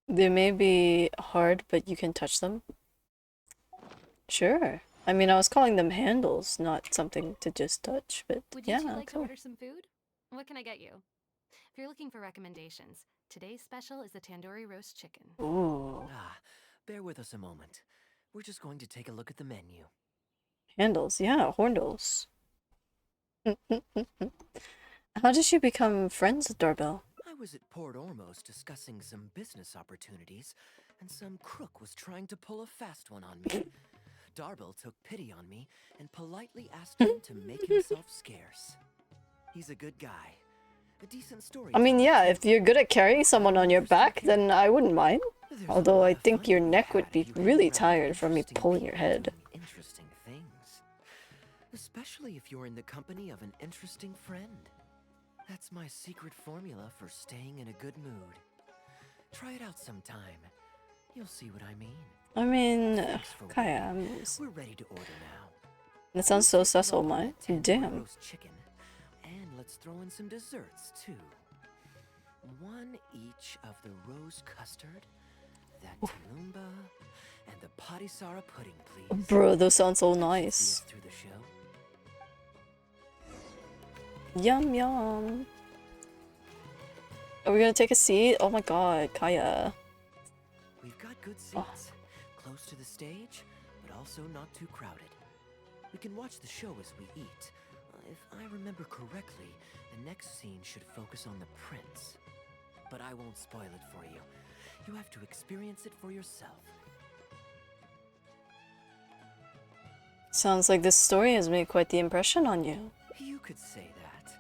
They may be hard, but you can touch them. Sure. I mean, I was calling them handles, not something to just touch, but Would you yeah, two like to okay. order some food? What can I get you? If you're looking for recommendations, today's special is the tandoori roast chicken. Ooh. Ah, bear with us a moment. We're just going to take a look at the menu. Handles, yeah, horndles. How did you become friends with Doorbell? I was at Port Ormos discussing some business opportunities, and some crook was trying to pull a fast one on me. Darbel took pity on me and politely asked him to make himself scarce. He's a good guy. A decent story. I mean, yeah, if you're good at carrying someone on your back, then I wouldn't mind. Although I think your neck would be really tired from me pulling your head. Interesting things. Especially if you're in the company of an interesting friend. That's my secret formula for staying in a good mood. Try it out sometime. You'll see what I mean. I mean, Thanks for Kaeya, waiting. We're ready to order now. that sounds so successful, man. Damn. Roast chicken. And let's throw in some desserts, too. One each of the rose custard, that talumba, and the patisara pudding, please. Bro, those sound so See nice. us through the show. Yum yum. Are we gonna take a seat? Oh my god, Kaeya. We've got good seats, close to the stage, but also not too crowded. We can watch the show as we eat. If I remember correctly, the next scene should focus on the prince. But I won't spoil it for you. You have to experience it for yourself. Sounds like this story has made quite the impression on you. You could say that.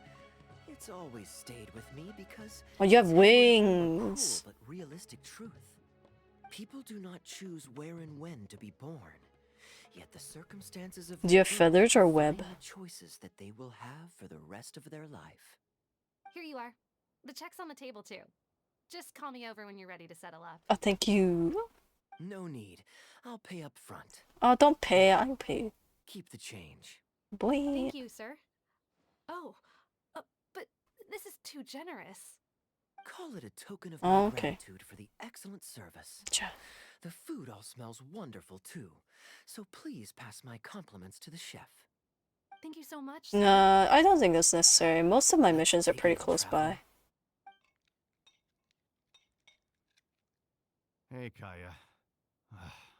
It's always stayed with me because Oh, you have it's a wings. cruel but realistic truth. People do not choose where and when to be born. Yet the circumstances of Do you have their feathers or birth web? define the choices that they will have for the rest of their life. Here you are. The check's on the table, too. Just call me over when you're ready to settle up. Oh, thank you. No need. I'll pay up front. Oh, don't pay. I'll pay. Keep the change. Boy. Thank you, sir. Oh, but this is too generous. Call it a token of Oh, my okay. gratitude for the excellent service. Cha. The food all smells wonderful too, so please pass my compliments to the chef. Thank you so much. sir. Nah, I don't think that's necessary. Most of my missions are Take pretty it, close by. Hey, Kaeya.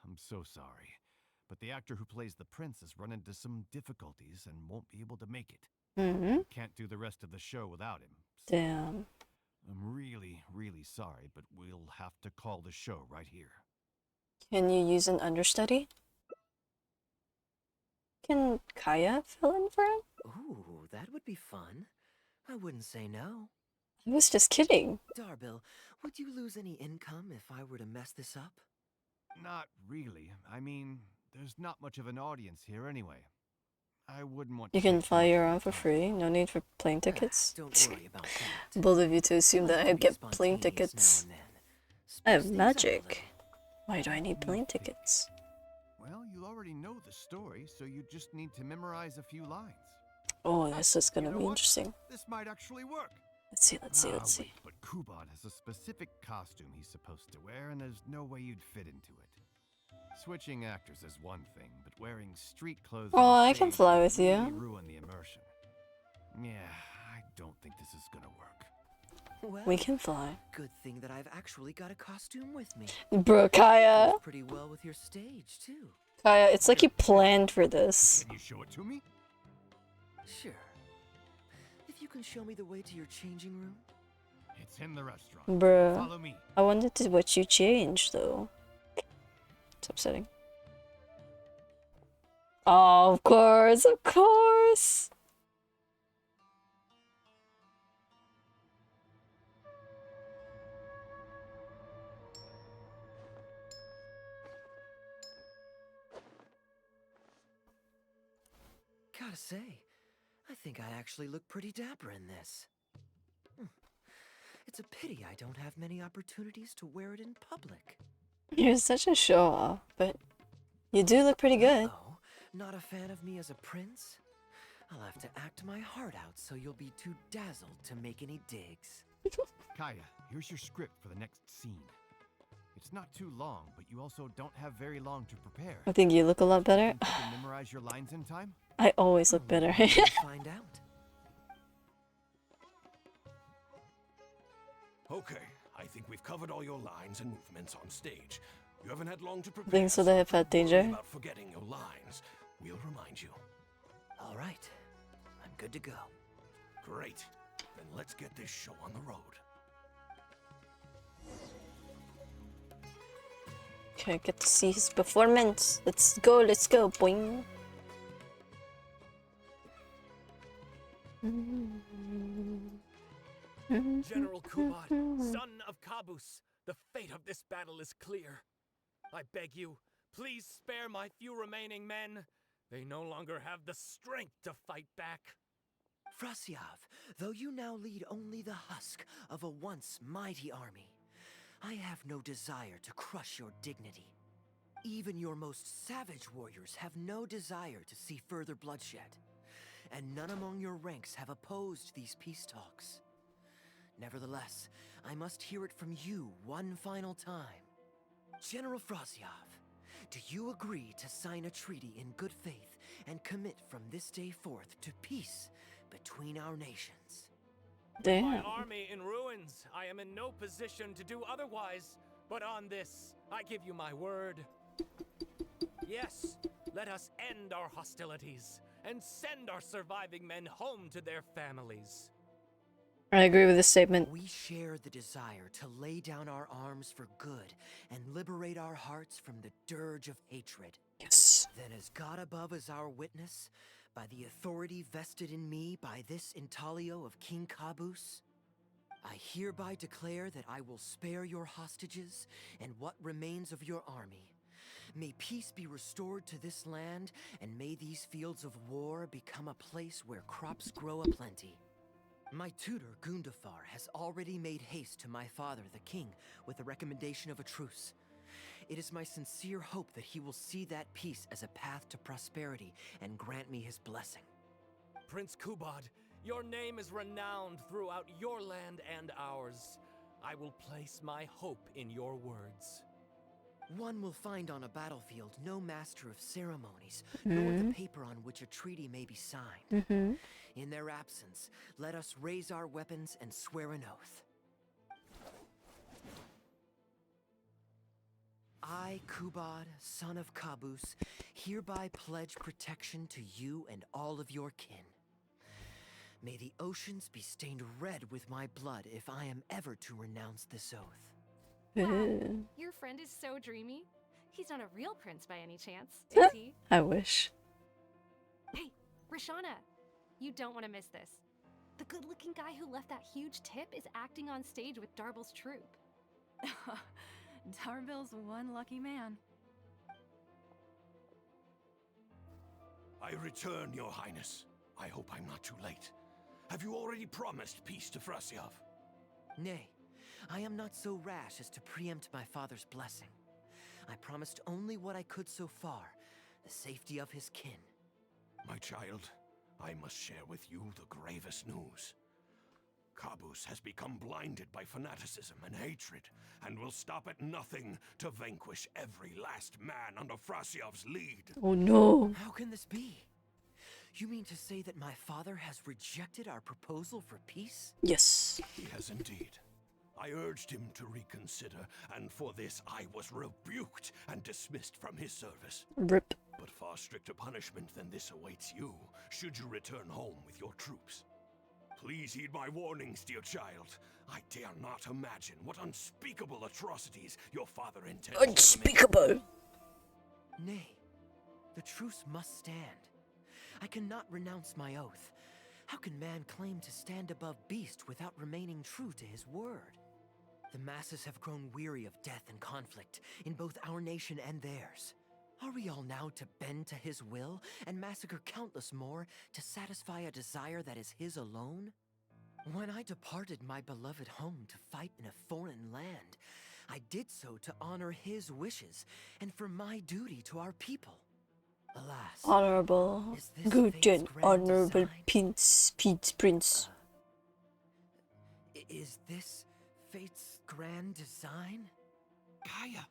I'm so sorry, but the actor who plays the prince has run into some difficulties and won't be able to make it. Mm-hmm. Can't do the rest of the show without him. so Damn. I'm really sorry, but we'll have to call the show right here. Can you use an understudy? Can Kaeya fill in for him? Ooh, that would be fun. I wouldn't say no. I was just kidding. Darbil, would you lose any income if I were to mess this up? Not really. I mean, there's not much of an audience here anyway. I wouldn't want You to can take too fly much of around your for time. free. No need for plane tickets. Don't worry about that. Both of you to assume that like I to be get plane spontaneous tickets. now and then. I have Spice things up a magic. little. Why do I need plane tickets? Well, you already know the story, so you just need to memorize a few lines. Oh, this is gonna You know be what? interesting. This might actually work. Let's see, let's see, let's wait, see. but Kuban has a specific costume he's supposed to wear, and there's no way you'd fit into it. Switching actors is one thing, but wearing street clothes Oh, on I can stage fly would with you. really ruin the immersion. Yeah, I don't think this is gonna work. Well, We can fly. good thing that I've actually got a costume with me. Bro, Kaeya. Goes pretty well with your stage, too. Kaeya, it's like you planned for this. Can you show it to me? Sure. If you can show me the way to your changing room. It's in the restaurant. Bruh. Follow me. I wanted to watch you change, though. It's upsetting. Oh, of course, of course. Gotta say, I think I actually look pretty dapper in this. It's a pity I don't have many opportunities to wear it in public. You're such a show-off, but you do look pretty good. Oh, not a fan of me as a prince? I'll have to act my heart out so you'll be too dazzled to make any digs. Kaeya, here's your script for the next scene. It's not too long, but you also don't have very long to prepare. I think you look a lot better. Think you can memorize your lines in time? I always look better. We'll find out. Okay, I think we've covered all your lines and movements on stage. You haven't had long to prepare. Think so they have had don't worry danger? about forgetting your lines. We'll remind you. All right. I'm good to go. Great. Then let's get this show on the road. Okay, get to see his performance. Let's go, boing. General Kubad, son of Kabus, the fate of this battle is clear. I beg you, please spare my few remaining men. They no longer have the strength to fight back. Frasyav, though you now lead only the husk of a once mighty army, I have no desire to crush your dignity. Even your most savage warriors have no desire to see further bloodshed, and none among your ranks have opposed these peace talks. Nevertheless, I must hear it from you one final time. General Frasyav, do you agree to sign a treaty in good faith and commit from this day forth to peace between our nations? My Damn. army in ruins, I am in no position to do otherwise. But on this, I give you my word. Yes, let us end our hostilities and send our surviving men home to their families. I agree with this statement. We share the desire to lay down our arms for good and liberate our hearts from the dirge of hatred. Yes. Then as God above is our witness, by the authority vested in me by this intaglio of King Kabus, I hereby declare that I will spare your hostages and what remains of your army. May peace be restored to this land, and may these fields of war become a place where crops grow aplenty. My tutor, Gundafar, has already made haste to my father, the king, with the recommendation of a truce. It is my sincere hope that he will see that peace as a path to prosperity and grant me his blessing. Prince Kubad, your name is renowned throughout your land and ours. I will place my hope in your words. One will find on a battlefield no master of ceremonies, nor the paper on which a treaty may be signed. In their absence, let us raise our weapons and swear an oath. I, Kubad, son of Kabus, hereby pledge protection to you and all of your kin. May the oceans be stained red with my blood if I am ever to renounce this oath. Your friend is so dreamy. He's not a real prince by any chance, is he? I wish. Hey, Rashana, you don't want to miss this. The good-looking guy who left that huge tip is acting on stage with Darble's troupe. Darble's one lucky man. I return, Your Highness. I hope I'm not too late. Have you already promised peace to Frasyav? Nay, I am not so rash as to preempt my father's blessing. I promised only what I could so far, the safety of his kin. My child, I must share with you the gravest news. Kabus has become blinded by fanaticism and hatred, and will stop at nothing to vanquish every last man under Frasyav's lead. Oh no. How can this be? You mean to say that my father has rejected our proposal for peace? Yes. He has indeed. I urged him to reconsider, and for this I was rebuked and dismissed from his service. Rip. But far stricter punishment than this awaits you, should you return home with your troops. Please heed my warnings, dear child. I dare not imagine what unspeakable atrocities your father intends. Unspeakable. Nay, the truce must stand. I cannot renounce my oath. How can man claim to stand above beast without remaining true to his word? The masses have grown weary of death and conflict in both our nation and theirs. Are we all now to bend to his will and massacre countless more to satisfy a desire that is his alone? When I departed my beloved home to fight in a foreign land, I did so to honor his wishes and for my duty to our people. Alas, Honorable, is this good fate's and grand honorable design? prince. Is this fate's grand design? Kaeya,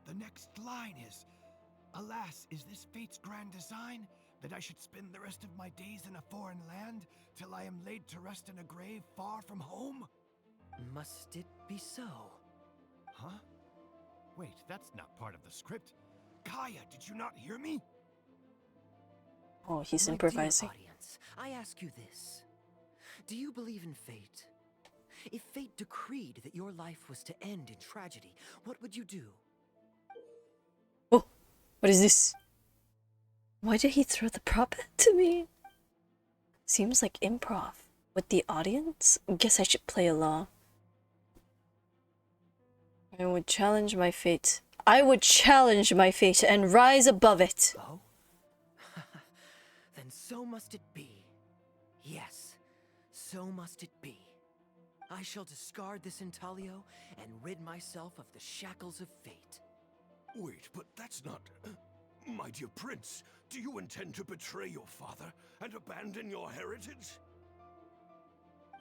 the next line is, "Alas, is this fate's grand design, that I should spend the rest of my days in a foreign land, till I am laid to rest in a grave far from home?" Must it be so? Huh? Wait, that's not part of the script. Kaeya, did you not hear me? Oh, he's My improvising. dear audience, I ask you this. Do you believe in fate? If fate decreed that your life was to end in tragedy, what would you do? Oh, what is this? Why did he throw the prop to me? Seems like improv. With the audience? Guess I should play along. I would challenge my fate. I would challenge my fate and rise above it. Oh? Then so must it be. Yes, so must it be. I shall discard this intaglio and rid myself of the shackles of fate. Wait, but that's not... My dear prince, do you intend to betray your father and abandon your heritage?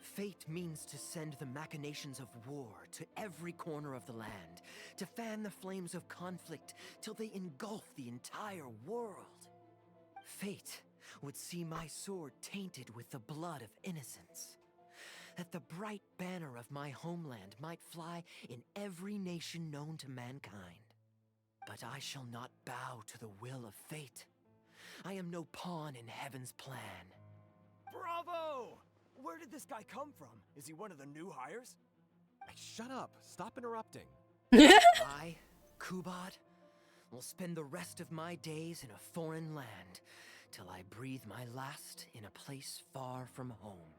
Fate means to send the machinations of war to every corner of the land, to fan the flames of conflict till they engulf the entire world. Fate would see my sword tainted with the blood of innocence, that the bright banner of my homeland might fly in every nation known to mankind. But I shall not bow to the will of fate. I am no pawn in heaven's plan. Bravo! Where did this guy come from? Is he one of the new hires? Hey, shut up. Stop interrupting. I, Kubad, will spend the rest of my days in a foreign land till I breathe my last in a place far from home.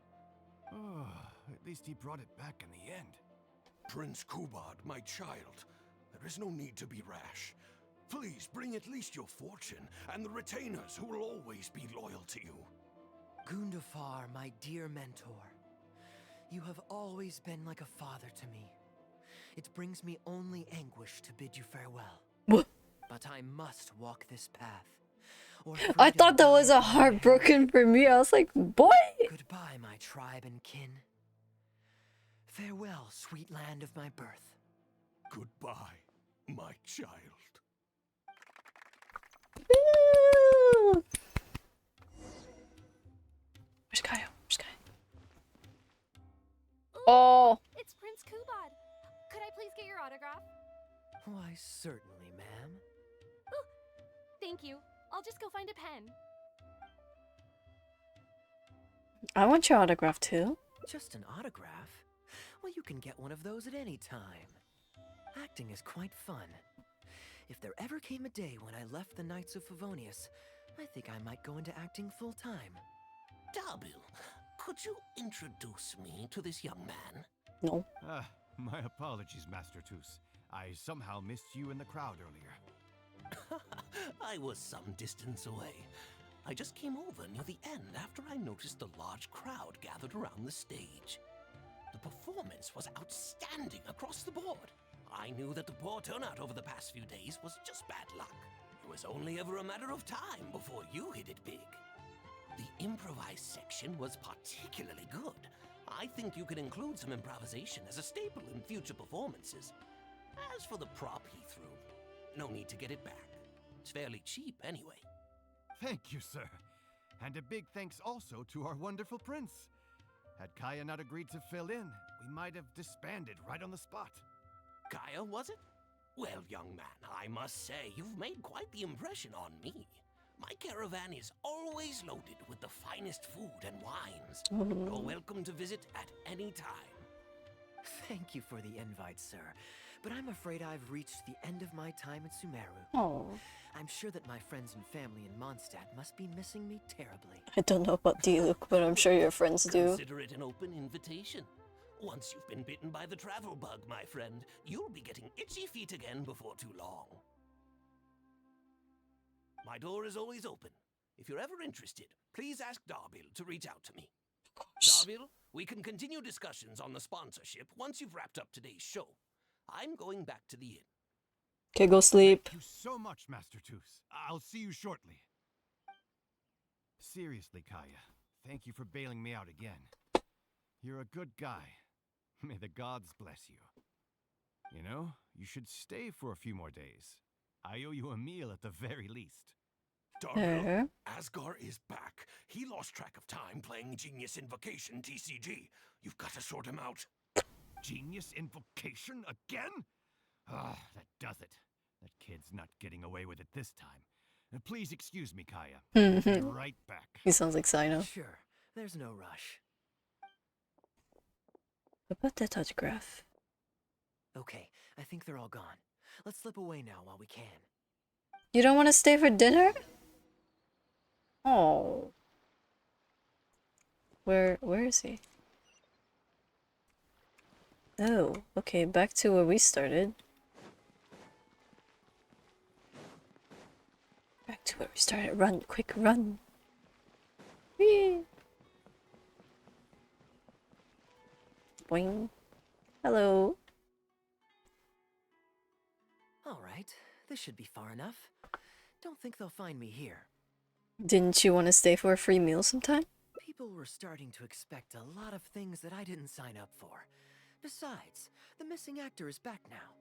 Oh, at least he brought it back in the end. Prince Kubad, my child, there is no need to be rash. Please bring at least your fortune and the retainers who will always be loyal to you. Gundafar, my dear mentor, you have always been like a father to me. It brings me only anguish to bid you farewell. What? But I must walk this path. Or I thought that was a freedom heartbroken for me. I was like, boy. Goodbye, my tribe and kin. Farewell, sweet land of my birth. Goodbye, my child. Woo! Where's Kaeya? Where's Kaeya? Oh. It's Prince Kubad. Could I please get your autograph? Why, certainly, ma'am. Ooh, thank you. I'll just go find a pen. I want your autograph too. Just an autograph? Well, you can get one of those at any time. Acting is quite fun. If there ever came a day when I left the Knights of Favonius, I think I might go into acting full-time. Darbil, could you introduce me to this young man? No. My apologies, Master Toos. I somehow missed you in the crowd earlier. I was some distance away. I just came over near the end after I noticed the large crowd gathered around the stage. The performance was outstanding across the board. I knew that the poor turnout over the past few days was just bad luck. It was only ever a matter of time before you hit it big. The improvised section was particularly good. I think you could include some improvisation as a staple in future performances. As for the prop he threw, no need to get it back. It's fairly cheap anyway. Thank you, sir. And a big thanks also to our wonderful prince. Had Kaeya not agreed to fill in, we might have disbanded right on the spot. Kaeya, was it? Well, young man, I must say you've made quite the impression on me. My caravan is always loaded with the finest food and wines. You're welcome to visit at any time. Thank you for the invite, sir. But I'm afraid I've reached the end of my time at Sumeru. Oh. I'm sure that my friends and family in Mondstadt must be missing me terribly. I don't know about Diluc, but I'm sure your friends do. Consider it an open invitation. Once you've been bitten by the travel bug, my friend, you'll be getting itchy feet again before too long. My door is always open. If you're ever interested, please ask Darbil to reach out to me. Darbil, we can continue discussions on the sponsorship once you've wrapped up today's show. I'm going back to the inn. Okay, go sleep. Thank you so much, Master Toos. I'll see you shortly. Seriously, Kaeya, thank you for bailing me out again. You're a good guy. May the gods bless you. You know, you should stay for a few more days. I owe you a meal at the very least. Darbill, Asgar is back. He lost track of time playing Genius Invocation TCG. You've got to sort him out. Genius Invocation again? Ah, that does it. That kid's not getting away with it this time. Please excuse me, Kaeya. I'll be right back. He sounds like Sino. Sure, there's no rush. What about that autograph? Okay, I think they're all gone. Let's slip away now while we can. You don't want to stay for dinner? Oh. Where is he? Oh, okay, back to where we started. Back to where we started. Run, quick, run. Whee! Boing. Hello. All right, this should be far enough. Don't think they'll find me here. Didn't you want to stay for a free meal sometime? People were starting to expect a lot of things that I didn't sign up for. Besides, the missing actor is back now.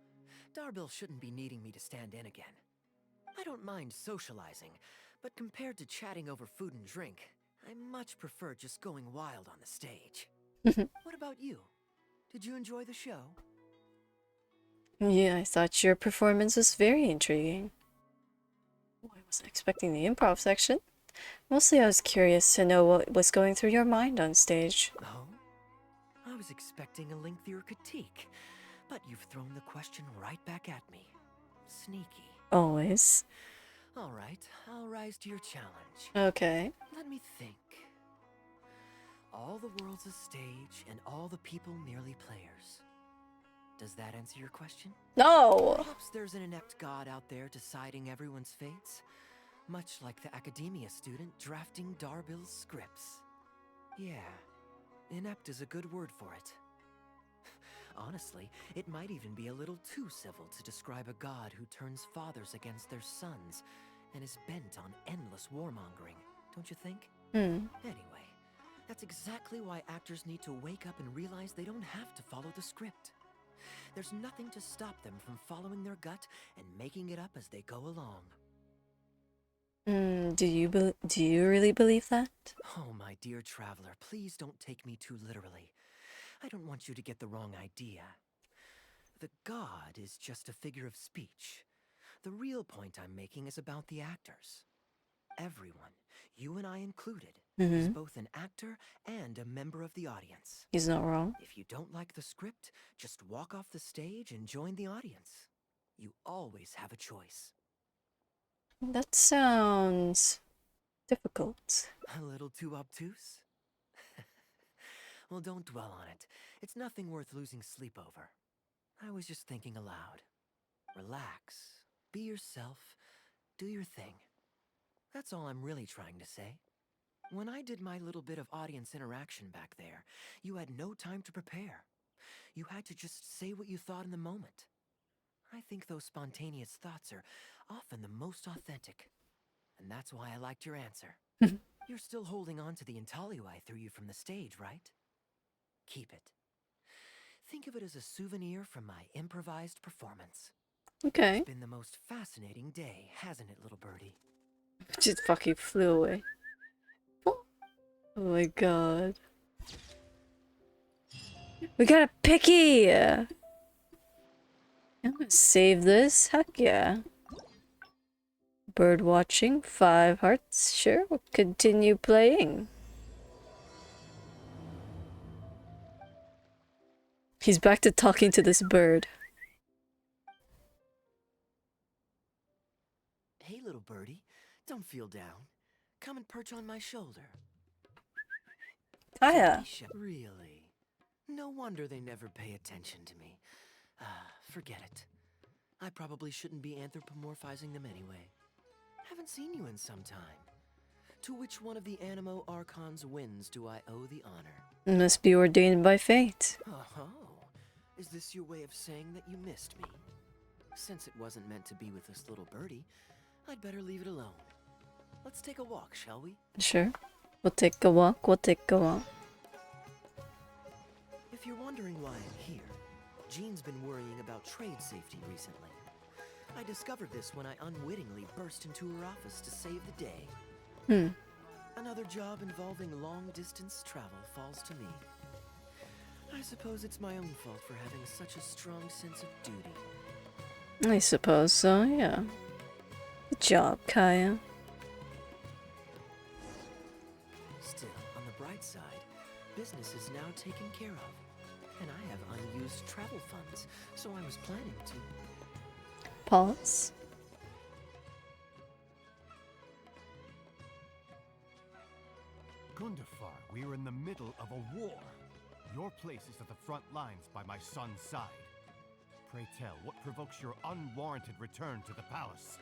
Darbill shouldn't be needing me to stand in again. I don't mind socializing, but compared to chatting over food and drink, I much prefer just going wild on the stage. What about you? Did you enjoy the show? Yeah, I thought your performance was very intriguing. Oh, I wasn't expecting the improv section. Mostly I was curious to know what was going through your mind on stage. Oh? I was expecting a lengthier critique, but you've thrown the question right back at me. Sneaky. Always. All right, I'll rise to your challenge. Okay. Let me think. All the world's a stage, and all the people merely players. Does that answer your question? No! Perhaps there's an inept god out there deciding everyone's fates, much like the academia student drafting Darbill's scripts. Yeah, inept is a good word for it. Honestly, it might even be a little too civil to describe a god who turns fathers against their sons and is bent on endless warmongering, don't you think? Anyway, that's exactly why actors need to wake up and realize they don't have to follow the script. There's nothing to stop them from following their gut and making it up as they go along. Do you really believe that? Oh, my dear traveler, please don't take me too literally. I don't want you to get the wrong idea. The god is just a figure of speech. The real point I'm making is about the actors. Everyone, you and I included, is both an actor and a member of the audience. He's not wrong. If you don't like the script, just walk off the stage and join the audience. You always have a choice. That sounds difficult. A little too obtuse? Well, don't dwell on it. It's nothing worth losing sleep over. I was just thinking aloud. Relax. Be yourself. Do your thing. That's all I'm really trying to say. When I did my little bit of audience interaction back there, you had no time to prepare. You had to just say what you thought in the moment. I think those spontaneous thoughts are often the most authentic. And that's why I liked your answer. You're still holding on to the intaglio I threw you from the stage, right? Keep it. Think of it as a souvenir from my improvised performance. Okay. It's been the most fascinating day, hasn't it, little birdie? Just fucking flew away. Oh my god. We got a picky! I'm gonna save this. Heck yeah. Bird watching, 5 hearts. Sure, we'll continue playing. He's back to talking to this bird. Hey, little birdie. Don't feel down. Come and perch on my shoulder. Kaeya. Really? No wonder they never pay attention to me. Forget it. I probably shouldn't be anthropomorphizing them anyway. Haven't seen you in some time. To which one of the Animo Archons wins do I owe the honor? Must be ordained by fate. Oh, is this your way of saying that you missed me? Since it wasn't meant to be with this little birdie, I'd better leave it alone. Let's take a walk, shall we? Sure. We'll take a walk, we'll take a walk. If you're wondering why I'm here, Jean's been worrying about trade safety recently. I discovered this when I unwittingly burst into her office to save the day. Another job involving long-distance travel falls to me. I suppose it's my own fault for having such a strong sense of duty. I suppose so, yeah. Good job, Kaeya. Still, on the bright side, business is now taken care of. And I have unused travel funds, so I was planning to... Pause. Gundafar, we are in the middle of a war. Your place is at the front lines by my son's side. Pray tell, what provokes your unwarranted return to the palace?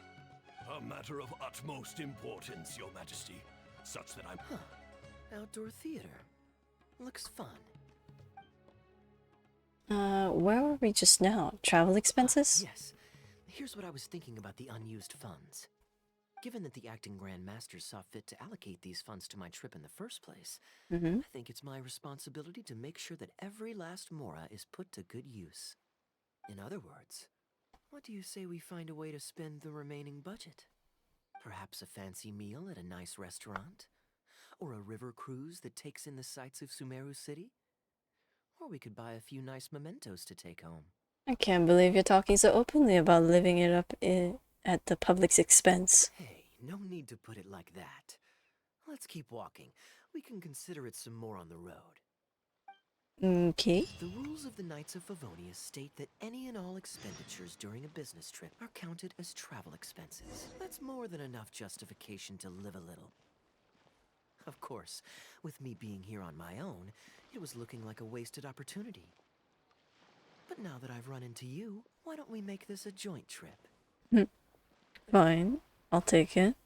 A matter of utmost importance, Your Majesty. Such that I'm... Outdoor theater. Looks fun. Where were we just now? Travel expenses? Yes. Here's what I was thinking about the unused funds. Given that the acting Grand Masters saw fit to allocate these funds to my trip in the first place, I think it's my responsibility to make sure that every last mora is put to good use. In other words, what do you say we find a way to spend the remaining budget? Perhaps a fancy meal at a nice restaurant? Or a river cruise that takes in the sights of Sumeru City? Or we could buy a few nice mementos to take home. I can't believe you're talking so openly about living it up at the public's expense. Hey, no need to put it like that. Let's keep walking. We can consider it some more on the road. Okay. The rules of the Knights of Favonius state that any and all expenditures during a business trip are counted as travel expenses. That's more than enough justification to live a little. Of course, with me being here on my own, it was looking like a wasted opportunity. But now that I've run into you, why don't we make this a joint trip? Fine. I'll take it.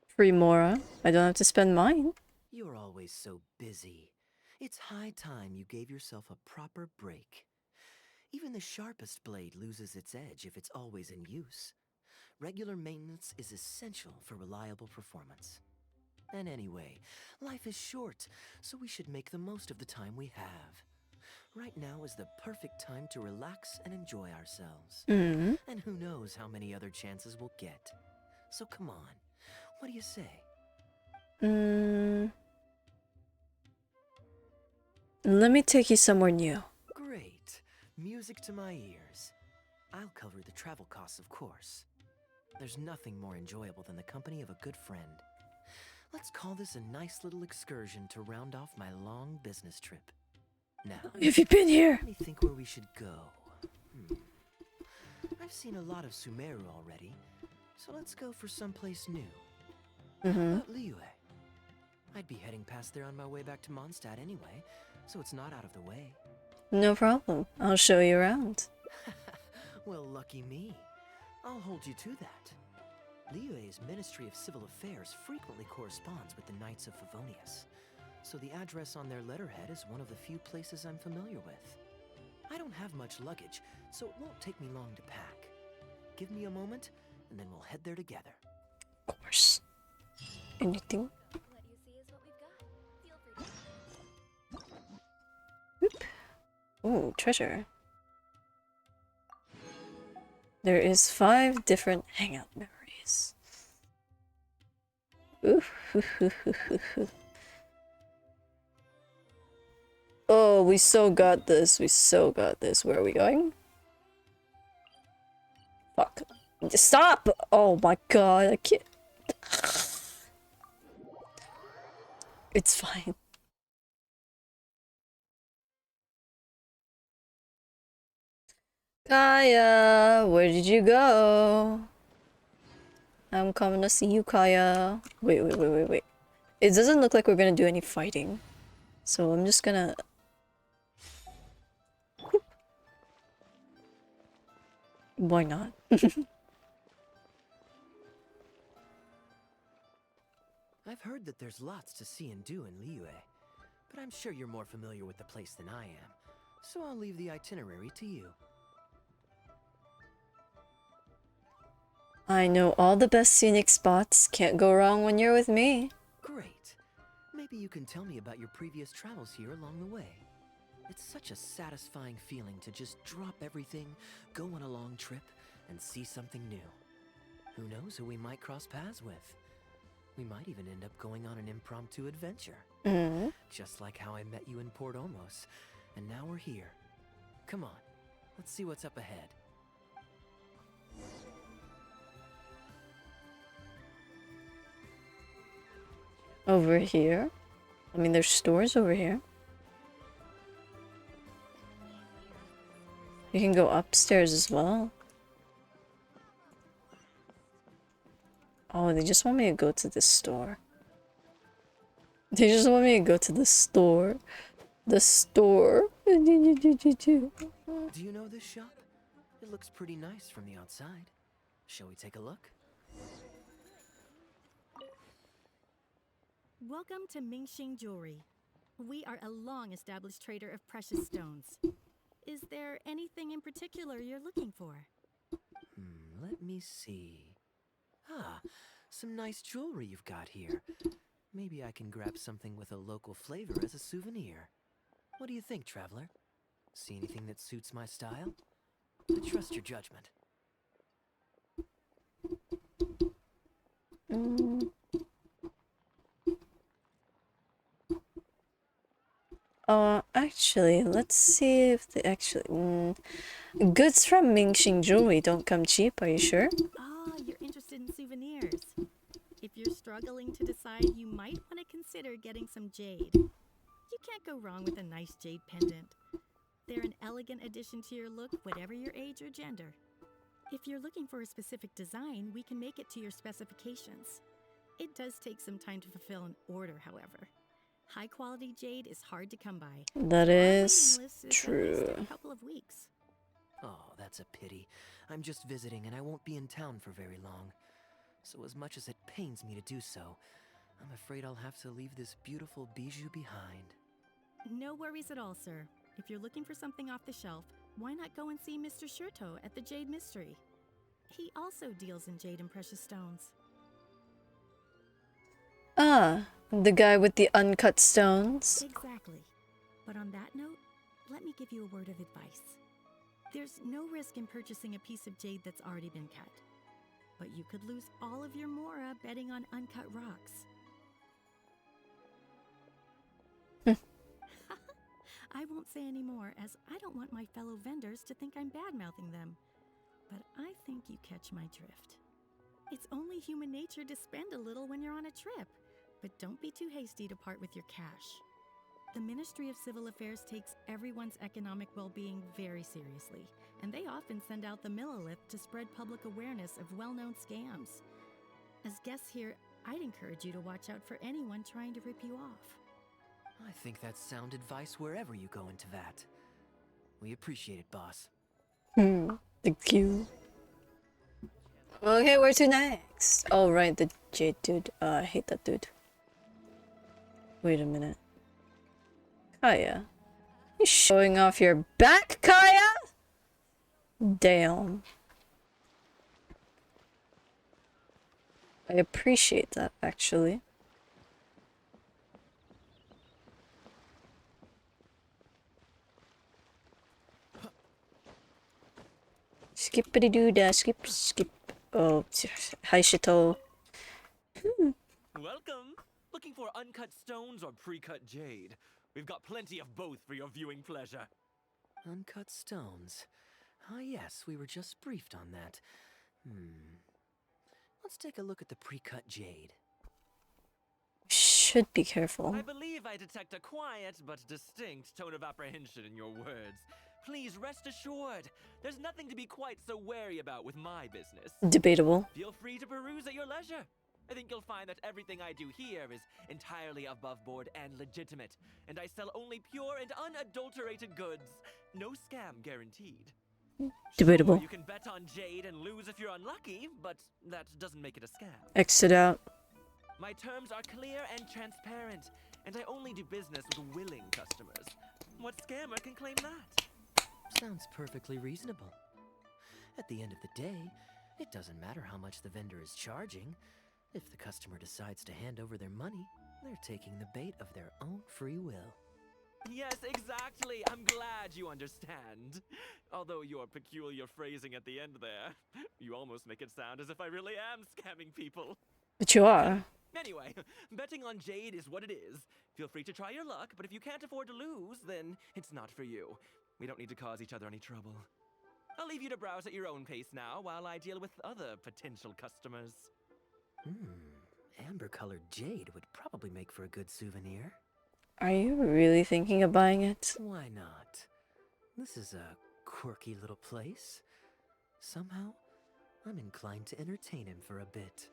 Free Mora. I don't have to spend mine. You're always so busy. It's high time you gave yourself a proper break. Even the sharpest blade loses its edge if it's always in use. Regular maintenance is essential for reliable performance. And anyway, life is short, so we should make the most of the time we have. Right now is the perfect time to relax and enjoy ourselves. And who knows how many other chances we'll get. So come on, what do you say? Let me take you somewhere new. Great. Music to my ears. I'll cover the travel costs, of course. There's nothing more enjoyable than the company of a good friend. Let's call this a nice little excursion to round off my long business trip. Now, have you been here? Let me think where we should go. I've seen a lot of Sumeru already, so let's go for someplace new. How about Liyue? I'd be heading past there on my way back to Mondstadt anyway, so it's not out of the way. No problem. I'll show you around. Well, lucky me. I'll hold you to that. Liyue's Ministry of Civil Affairs frequently corresponds with the Knights of Favonius, so the address on their letterhead is one of the few places I'm familiar with. I don't have much luggage, so it won't take me long to pack. Give me a moment, and then we'll head there together. Of course. Anything? Oop. Ooh, treasure. There is 5 different hangout memories. Ooh. Oh, we so got this. We so got this. Where are we going? Fuck. Stop! Oh my god, I can't. It's fine. Kaeya, where did you go? I'm coming to see you, Kaeya. Wait. It doesn't look like we're gonna do any fighting. So I'm just gonna... Why not? I've heard that there's lots to see and do in Liyue, but I'm sure you're more familiar with the place than I am, so I'll leave the itinerary to you. I know all the best scenic spots. Can't go wrong when you're with me. Great. Maybe you can tell me about your previous travels here along the way. It's such a satisfying feeling to just drop everything, go on a long trip, and see something new. Who knows who we might cross paths with? We might even end up going on an impromptu adventure. Just like how I met you in Port Omos, and now we're here. Come on, let's see what's up ahead. Over here? I mean, there's stores over here. You can go upstairs as well. Oh, they just want me to go to the store. They just want me to go to the store. The store. Do you know this shop? It looks pretty nice from the outside. Shall we take a look? Welcome to Mingxing Jewelry. We are a long-established trader of precious stones. Is there anything in particular you're looking for? Let me see. Ah, some nice jewelry you've got here. Maybe I can grab something with a local flavor as a souvenir. What do you think, traveler? See anything that suits my style? I trust your judgment. Actually, let's see if they actually... goods from Mingxing Jewelry don't come cheap, are you sure? Ah, you're interested in souvenirs. If you're struggling to decide, you might want to consider getting some jade. You can't go wrong with a nice jade pendant. They're an elegant addition to your look, whatever your age or gender. If you're looking for a specific design, we can make it to your specifications. It does take some time to fulfill an order, however. High-quality jade is hard to come by. That is At least true. a couple of weeks. Oh, that's a pity. I'm just visiting and I won't be in town for very long. So as much as it pains me to do so, I'm afraid I'll have to leave this beautiful bijou behind. No worries at all, sir. If you're looking for something off the shelf, why not go and see Mr. Shurto at the Jade Mystery? He also deals in jade and precious stones. Ah, the guy with the uncut stones. Exactly. But on that note, let me give you a word of advice. There's no risk in purchasing a piece of jade that's already been cut. But you could lose all of your mora betting on uncut rocks. I won't say any more, as I don't want my fellow vendors to think I'm bad-mouthing them. But I think you catch my drift. It's only human nature to spend a little when you're on a trip, but don't be too hasty to part with your cash. The Ministry of Civil Affairs takes everyone's economic well-being very seriously, and they often send out the Millilith to spread public awareness of well-known scams. As guests here, I'd encourage you to watch out for anyone trying to rip you off. I think that's sound advice wherever you go into that. We appreciate it, boss. Thank you. Okay, where to next? Oh, right, the Jade dude. I hate that dude. Wait a minute. Kaeya. You showing off your back, Kaeya? Damn. I appreciate that, actually. Skippity doo da, skip, skip. Oh, hi, Shito. Welcome! Looking for uncut stones or pre-cut jade? We've got plenty of both for your viewing pleasure. Uncut stones. Ah, yes, we were just briefed on that. Let's take a look at the pre-cut jade. Should be careful. I believe I detect a quiet but distinct tone of apprehension in your words. Please rest assured, there's nothing to be quite so wary about with my business. Debatable. Feel free to peruse at your leisure. I think you'll find that everything I do here is entirely above board and legitimate, and I sell only pure and unadulterated goods. No scam guaranteed. Debatable. Sure, you can bet on jade and lose if you're unlucky, but that doesn't make it a scam. Exit out. My terms are clear and transparent, and I only do business with willing customers. What scammer can claim that? Sounds perfectly reasonable. At the end of the day, it doesn't matter how much the vendor is charging. If the customer decides to hand over their money, they're taking the bait of their own free will. Yes, exactly. I'm glad you understand. Although your peculiar phrasing at the end there, you almost make it sound as if I really am scamming people. But you are. Anyway, betting on Jade is what it is. Feel free to try your luck, but if you can't afford to lose, then it's not for you. We don't need to cause each other any trouble. I'll leave you to browse at your own pace now while I deal with other potential customers. Amber-colored jade would probably make for a good souvenir. Are you really thinking of buying it? Why not? This is a quirky little place. Somehow, I'm inclined to entertain him for a bit.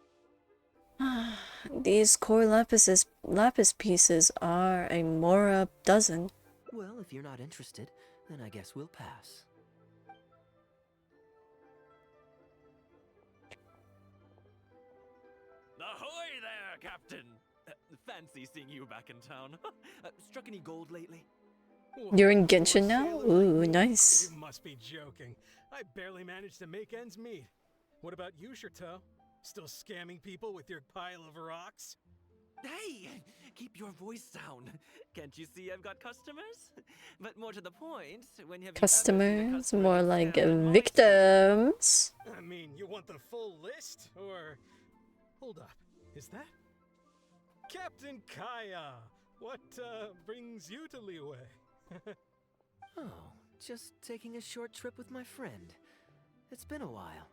These core lapis pieces are a Mora dozen. Well, if you're not interested, then I guess we'll pass. Ahoy there, Captain! Fancy seeing you back in town. Struck any gold lately? You're in Genshin now? Ooh, nice. You must be joking. I barely managed to make ends meet. What about you, Chateau? Still scamming people with your pile of rocks? Hey! Keep your voice down. Can't you see I've got customers? But more to the point, when have Customers, more like victims. I mean, you want the full list? Or... Hold up. Is that... Captain Kaeya! What, brings you to Liyue? Oh, just taking a short trip with my friend. It's been a while.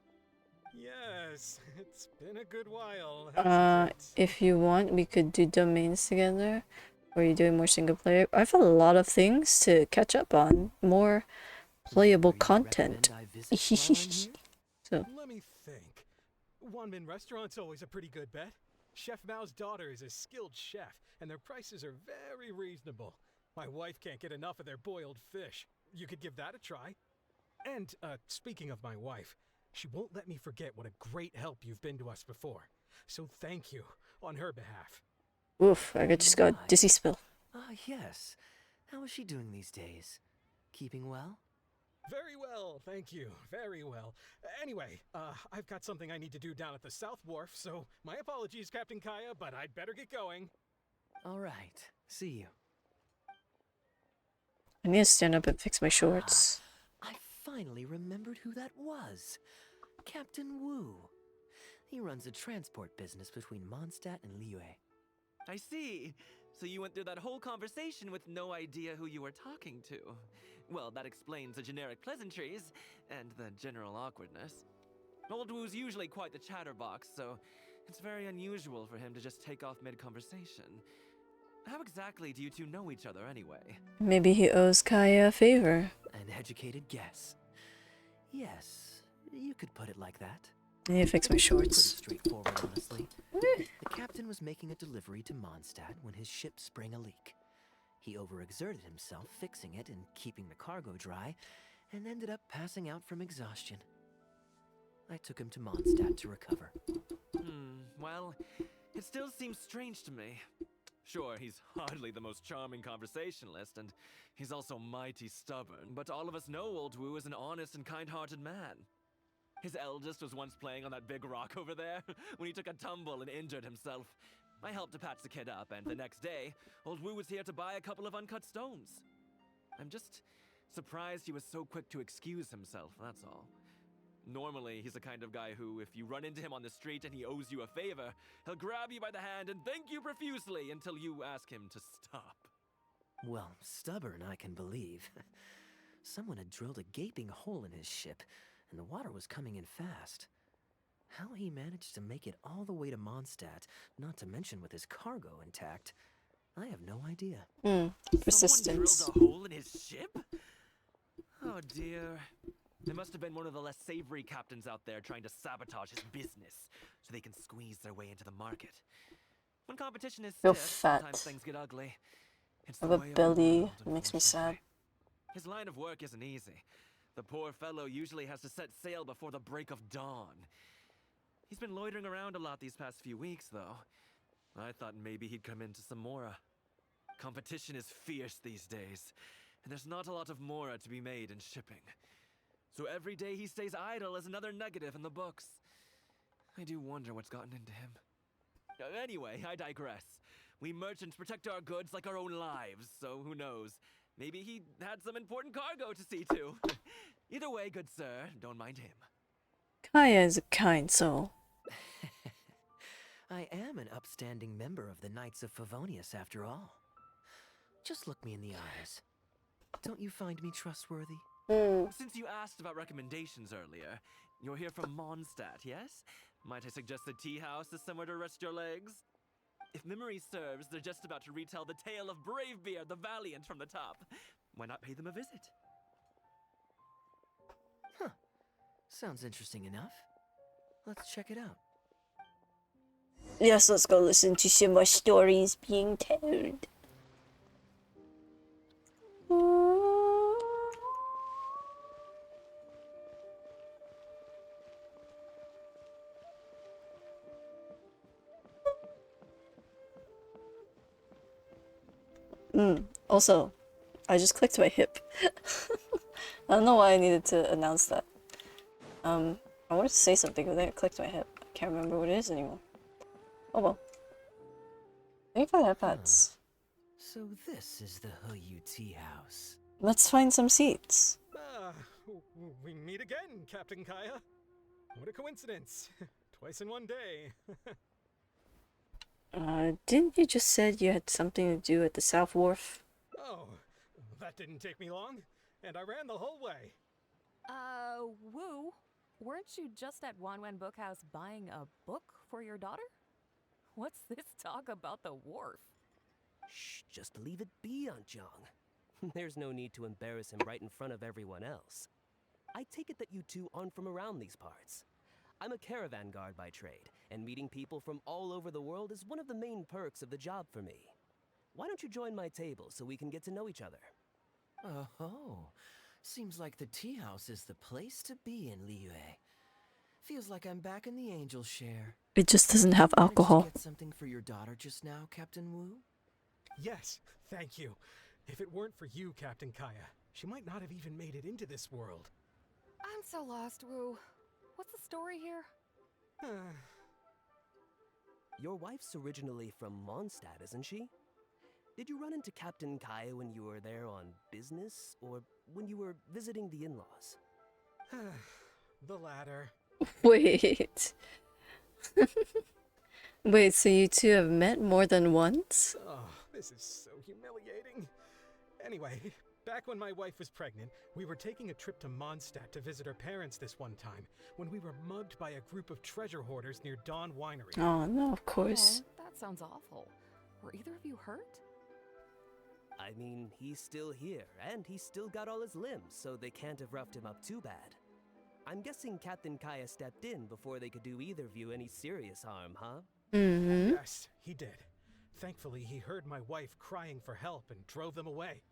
Yes, it's been a good while. If you want, we could do domains together. Or you're doing more single player. I have a lot of things to catch up on. More playable content. So. Let me think. Wanmin Restaurant's always a pretty good bet. Chef Mao's daughter is a skilled chef, and their prices are very reasonable. My wife can't get enough of their boiled fish. You could give that a try. And, speaking of my wife, she won't let me forget what a great help you've been to us before. So thank you, on her behalf. Oof, I just got a dizzy spill. Ah, yes. How is she doing these days? Keeping well? Very well, thank you. Very well. Anyway, I've got something I need to do down at the South Wharf, so my apologies, Captain Kaeya, but I'd better get going. All right. See you. I need to stand up and fix my shorts. I finally remembered who that was. Captain Wu. He runs a transport business between Mondstadt and Liyue. I see. So you went through that whole conversation with no idea who you were talking to. Well, that explains the generic pleasantries and the general awkwardness. Old Wu's usually quite the chatterbox, so it's very unusual for him to just take off mid-conversation. How exactly do you two know each other anyway? Maybe he owes Kaeya a favor. An educated guess. Yes, you could put it like that. I need to fix my shorts. Pretty straightforward, honestly. The captain was making a delivery to Mondstadt when his ship sprang a leak. He overexerted himself fixing it and keeping the cargo dry, and ended up passing out from exhaustion. I took him to Mondstadt to recover. Well, it still seems strange to me. Sure, he's hardly the most charming conversationalist, and he's also mighty stubborn, but all of us know Old Wu is an honest and kind-hearted man. His eldest was once playing on that big rock over there, when he took a tumble and injured himself. I helped to patch the kid up, and the next day, Old Wu was here to buy a couple of uncut stones. I'm just surprised he was so quick to excuse himself, that's all. Normally, he's the kind of guy who, if you run into him on the street and he owes you a favor, he'll grab you by the hand and thank you profusely until you ask him to stop. Well, stubborn, I can believe. Someone had drilled a gaping hole in his ship, and the water was coming in fast. How he managed to make it all the way to Mondstadt, not to mention with his cargo intact, I have no idea. Persistence. Someone drilled a hole in his ship? Oh dear. There must have been one of the less savory captains out there trying to sabotage his business so they can squeeze their way into the market. When competition is Feel stiff, fat. sometimes things get ugly. It's I the have way a of the belly. world, It makes me sad. His line of work isn't easy. The poor fellow usually has to set sail before the break of dawn. He's been loitering around a lot these past few weeks, though. I thought maybe he'd come into some Mora. Competition is fierce these days, and there's not a lot of Mora to be made in shipping. So every day he stays idle is another negative in the books. I do wonder what's gotten into him. Anyway, I digress. We merchants protect our goods like our own lives, so who knows? Maybe he had some important cargo to see to. Either way, good sir, don't mind him. Kaeya is a kind soul. I am an upstanding member of the Knights of Favonius, after all. Just look me in the eyes. Don't you find me trustworthy? Since you asked about recommendations earlier, you're here from Mondstadt, yes? Might I suggest the tea house is somewhere to rest your legs? If memory serves, they're just about to retell the tale of Bravebeard the Valiant from the top. Why not pay them a visit? Huh. Sounds interesting enough. Let's check it out. Yes, let's go listen to some more stories being told. Also, I just clicked my hip. I don't know why I needed to announce that. I wanted to say something, but then it clicked my hip. I can't remember what it is anymore. Oh well. Thank you for the headpads. So this is the Huyu Tea House. Let's find some seats. We meet again, Captain Kaeya. What a coincidence. Twice in one day. Didn't you just said you had something to do at the South Wharf? Oh, that didn't take me long. And I ran the whole way. Wu, weren't you just at Wanwen Bookhouse buying a book for your daughter? What's this talk about the wharf? Shh, just leave it be, Aunt Jong. There's no need to embarrass him right in front of everyone else. I take it that you two aren't from around these parts. I'm a caravan guard by trade, and meeting people from all over the world is one of the main perks of the job for me. Why don't you join my table so we can get to know each other? Oh, seems like the tea house is the place to be in Liyue. Feels like I'm back in the angel share. It just doesn't have alcohol. Did you get something for your daughter just now, Captain Wu? Yes, thank you. If it weren't for you, Captain Kaeya, she might not have even made it into this world. I'm so lost, Wu. What's the story here? Your wife's originally from Mondstadt, isn't she? Did you run into Captain Kaeya when you were there on business, or when you were visiting the in-laws? The latter. Wait. Wait, so you two have met more than once? Oh, this is so humiliating. Anyway, back when my wife was pregnant, we were taking a trip to Mondstadt to visit her parents this one time, when we were mugged by a group of treasure hoarders near Dawn Winery. Oh, no, of course. Oh, that sounds awful. Were either of you hurt? I mean, he's still here, and he's still got all his limbs, so they can't have roughed him up too bad. I'm guessing Captain Kaeya stepped in before they could do either of you any serious harm, huh? Mm-hmm. Yes, he did. Thankfully, he heard my wife crying for help and drove them away.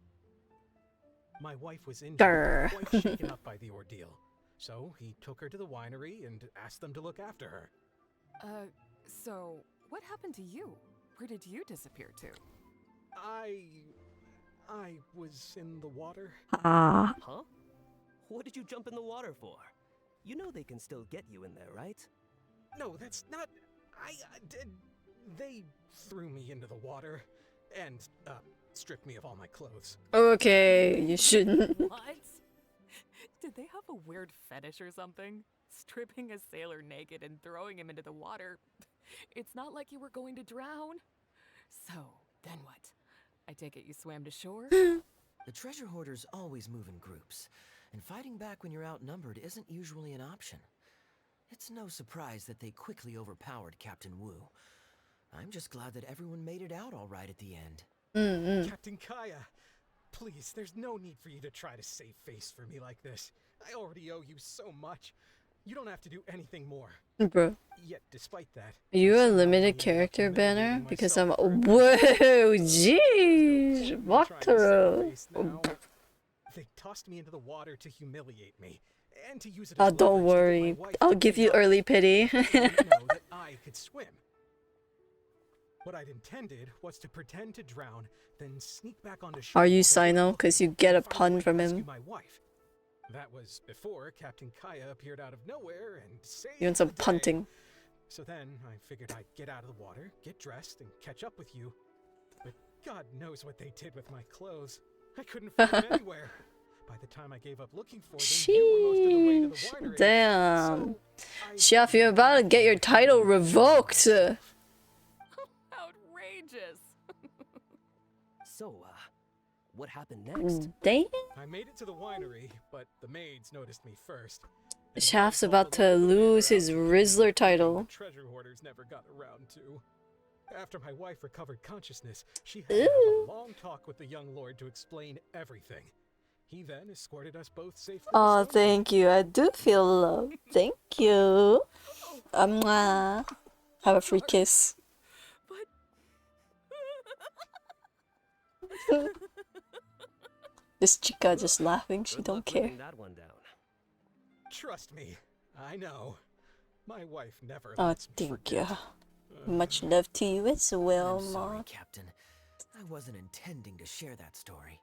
My wife was injured, quite shaken up by the ordeal. So he took her to the winery and asked them to look after her. So what happened to you? Where did you disappear to? I was in the water. Huh? What did you jump in the water for? You know they can still get you in there, right? No, that's not... They threw me into the water and, stripped me of all my clothes. Okay, you shouldn't. What? Did they have a weird fetish or something? Stripping a sailor naked and throwing him into the water? It's not like you were going to drown. So, then what? I take it you swam to shore? The treasure hoarders always move in groups, and fighting back when you're outnumbered isn't usually an option. It's no surprise that they quickly overpowered Captain Wu. I'm just glad that everyone made it out all right at the end. Captain Kaeya, please, there's no need for you to try to save face for me like this. I already owe you so much. You don't have to do anything more. Bro. Yet, despite that... Are you a limited character banner? Because I'm... Whoa, jeez! Watero! They tossed me into the water to humiliate me. And to use it as Don't worry. I'll give you early pity. know that I could swim. What I'd intended was to pretend to drown, then sneak back onto shore. Are you Sino? Because you get a pun from him. My wife. That was before Captain Kaeya appeared out of nowhere and saved You want some the day. punting. So then I figured I'd get out of the water, get dressed, and catch up with you God knows what they did with my clothes. I couldn't find them anywhere. By the time I gave up looking for them, you were most of the way to the Sheesh. winery. Damn. Chef, you're about to get your title revoked. Outrageous. So, what happened next? Damn. I made it to the winery, but the maids noticed me first. Chef's about to lose his Rizzler title. Treasure hoarders never got around to. After my wife recovered consciousness, she had to have a long talk with the young lord to explain everything. He then escorted us both safely. Oh, thank you. I do feel love. Thank you. Mwah. Have a free kiss. This chica just laughing. She don't care. That one down. Trust me, I know. My wife never Oh, lets me thank you. forget. Much love to you as well, I'm sorry, Mom. Captain. I wasn't intending to share that story.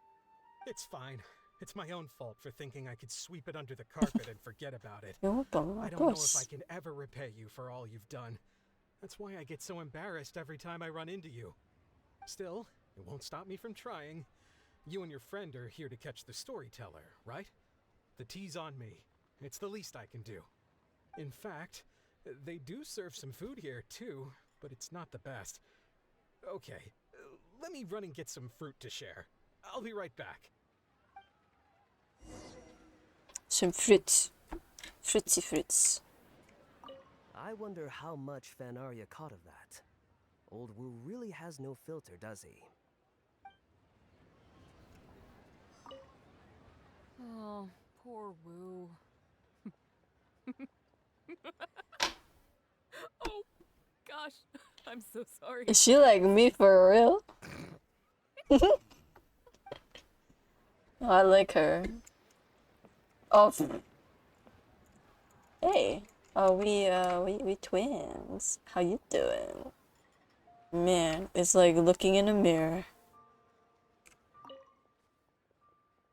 It's fine. It's my own fault for thinking I could sweep it under the carpet and forget about it. You're welcome, I of don't know if course. I can ever repay you for all you've done. That's why I get so embarrassed every time I run into you. Still, it won't stop me from trying. You and your friend are here to catch the storyteller, right? The tea's on me. It's the least I can do. In fact, they do serve some food here too, but it's not the best. Okay, let me run and get some fruit to share. I'll be right back. Some fruits. Fruitsy fruits. I wonder how much Fanaria caught of that. Old Wu really has no filter, does he? Oh, poor Wu. Oh, gosh. I'm so sorry. Is she like me for real? I like her. Oh. Hey. Oh, we twins. How you doing? Man, it's like looking in a mirror.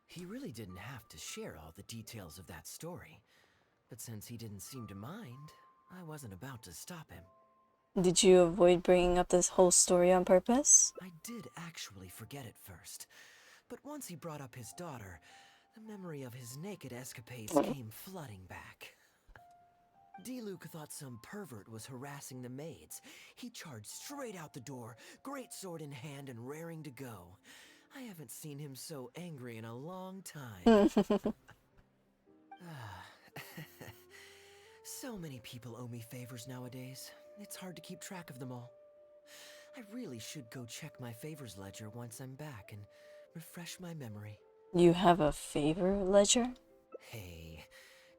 He really didn't have to share all the details of that story. But since he didn't seem to mind, I wasn't about to stop him. Did you avoid bringing up this whole story on purpose? I did actually forget it first. But once he brought up his daughter, the memory of his naked escapades came flooding back. D-Luke thought some pervert was harassing the maids. He charged straight out the door, great sword in hand and raring to go. I haven't seen him so angry in a long time. So many people owe me favors nowadays. It's hard to keep track of them all. I really should go check my favors ledger once I'm back and refresh my memory. You have a favor ledger? Hey,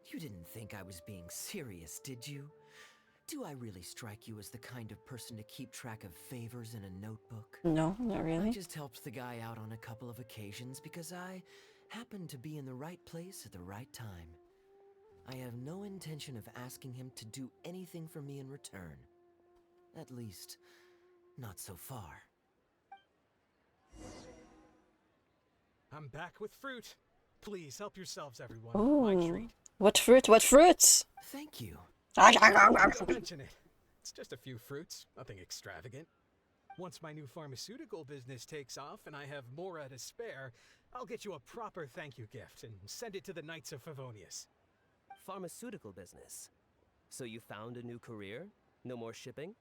you didn't think I was being serious, did you? Do I really strike you as the kind of person to keep track of favors in a notebook? No, not really. I just helped the guy out on a couple of occasions because I happened to be in the right place at the right time. I have no intention of asking him to do anything for me in return. At least, not so far. I'm back with fruit. Please help yourselves, everyone. Ooh. My treat. What fruit? What fruits? Thank you. Don't mention it. It's just a few fruits, nothing extravagant. Once my new pharmaceutical business takes off and I have more to spare, I'll get you a proper thank you gift and send it to the Knights of Favonius. Pharmaceutical business. So you found a new career? No more shipping?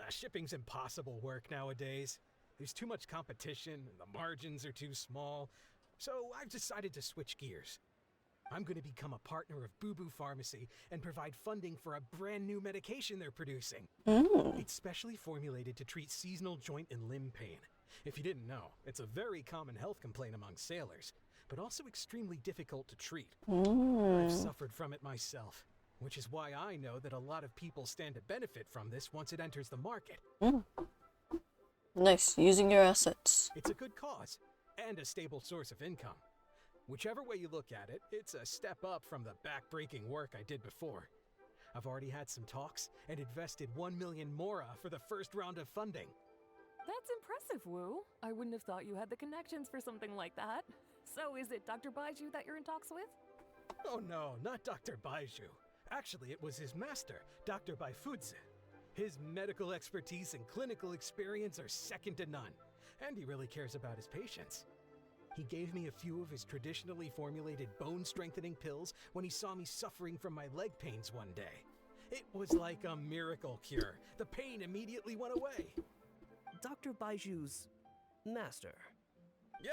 Shipping's impossible work nowadays. There's too much competition, and the margins are too small. So I've decided to switch gears. I'm going to become a partner of Boo Boo Pharmacy and provide funding for a brand new medication they're producing. It's specially formulated to treat seasonal joint and limb pain. If you didn't know, it's a very common health complaint among sailors, but also extremely difficult to treat. I've suffered from it myself, which is why I know that a lot of people stand to benefit from this once it enters the market. Nice, using your assets. It's a good cause, and a stable source of income. Whichever way you look at it, it's a step up from the back-breaking work I did before. I've already had some talks and invested 1 million mora for the first round of funding. That's impressive, Wu. I wouldn't have thought you had the connections for something like that. So is it Dr. Baiju that you're in talks with? Oh no, not Dr. Baiju. Actually, it was his master, Dr. Baifudze. His medical expertise and clinical experience are second to none. And he really cares about his patients. He gave me a few of his traditionally formulated bone-strengthening pills when he saw me suffering from my leg pains one day. It was like a miracle cure. The pain immediately went away. Dr. Baiju's master. Yeah,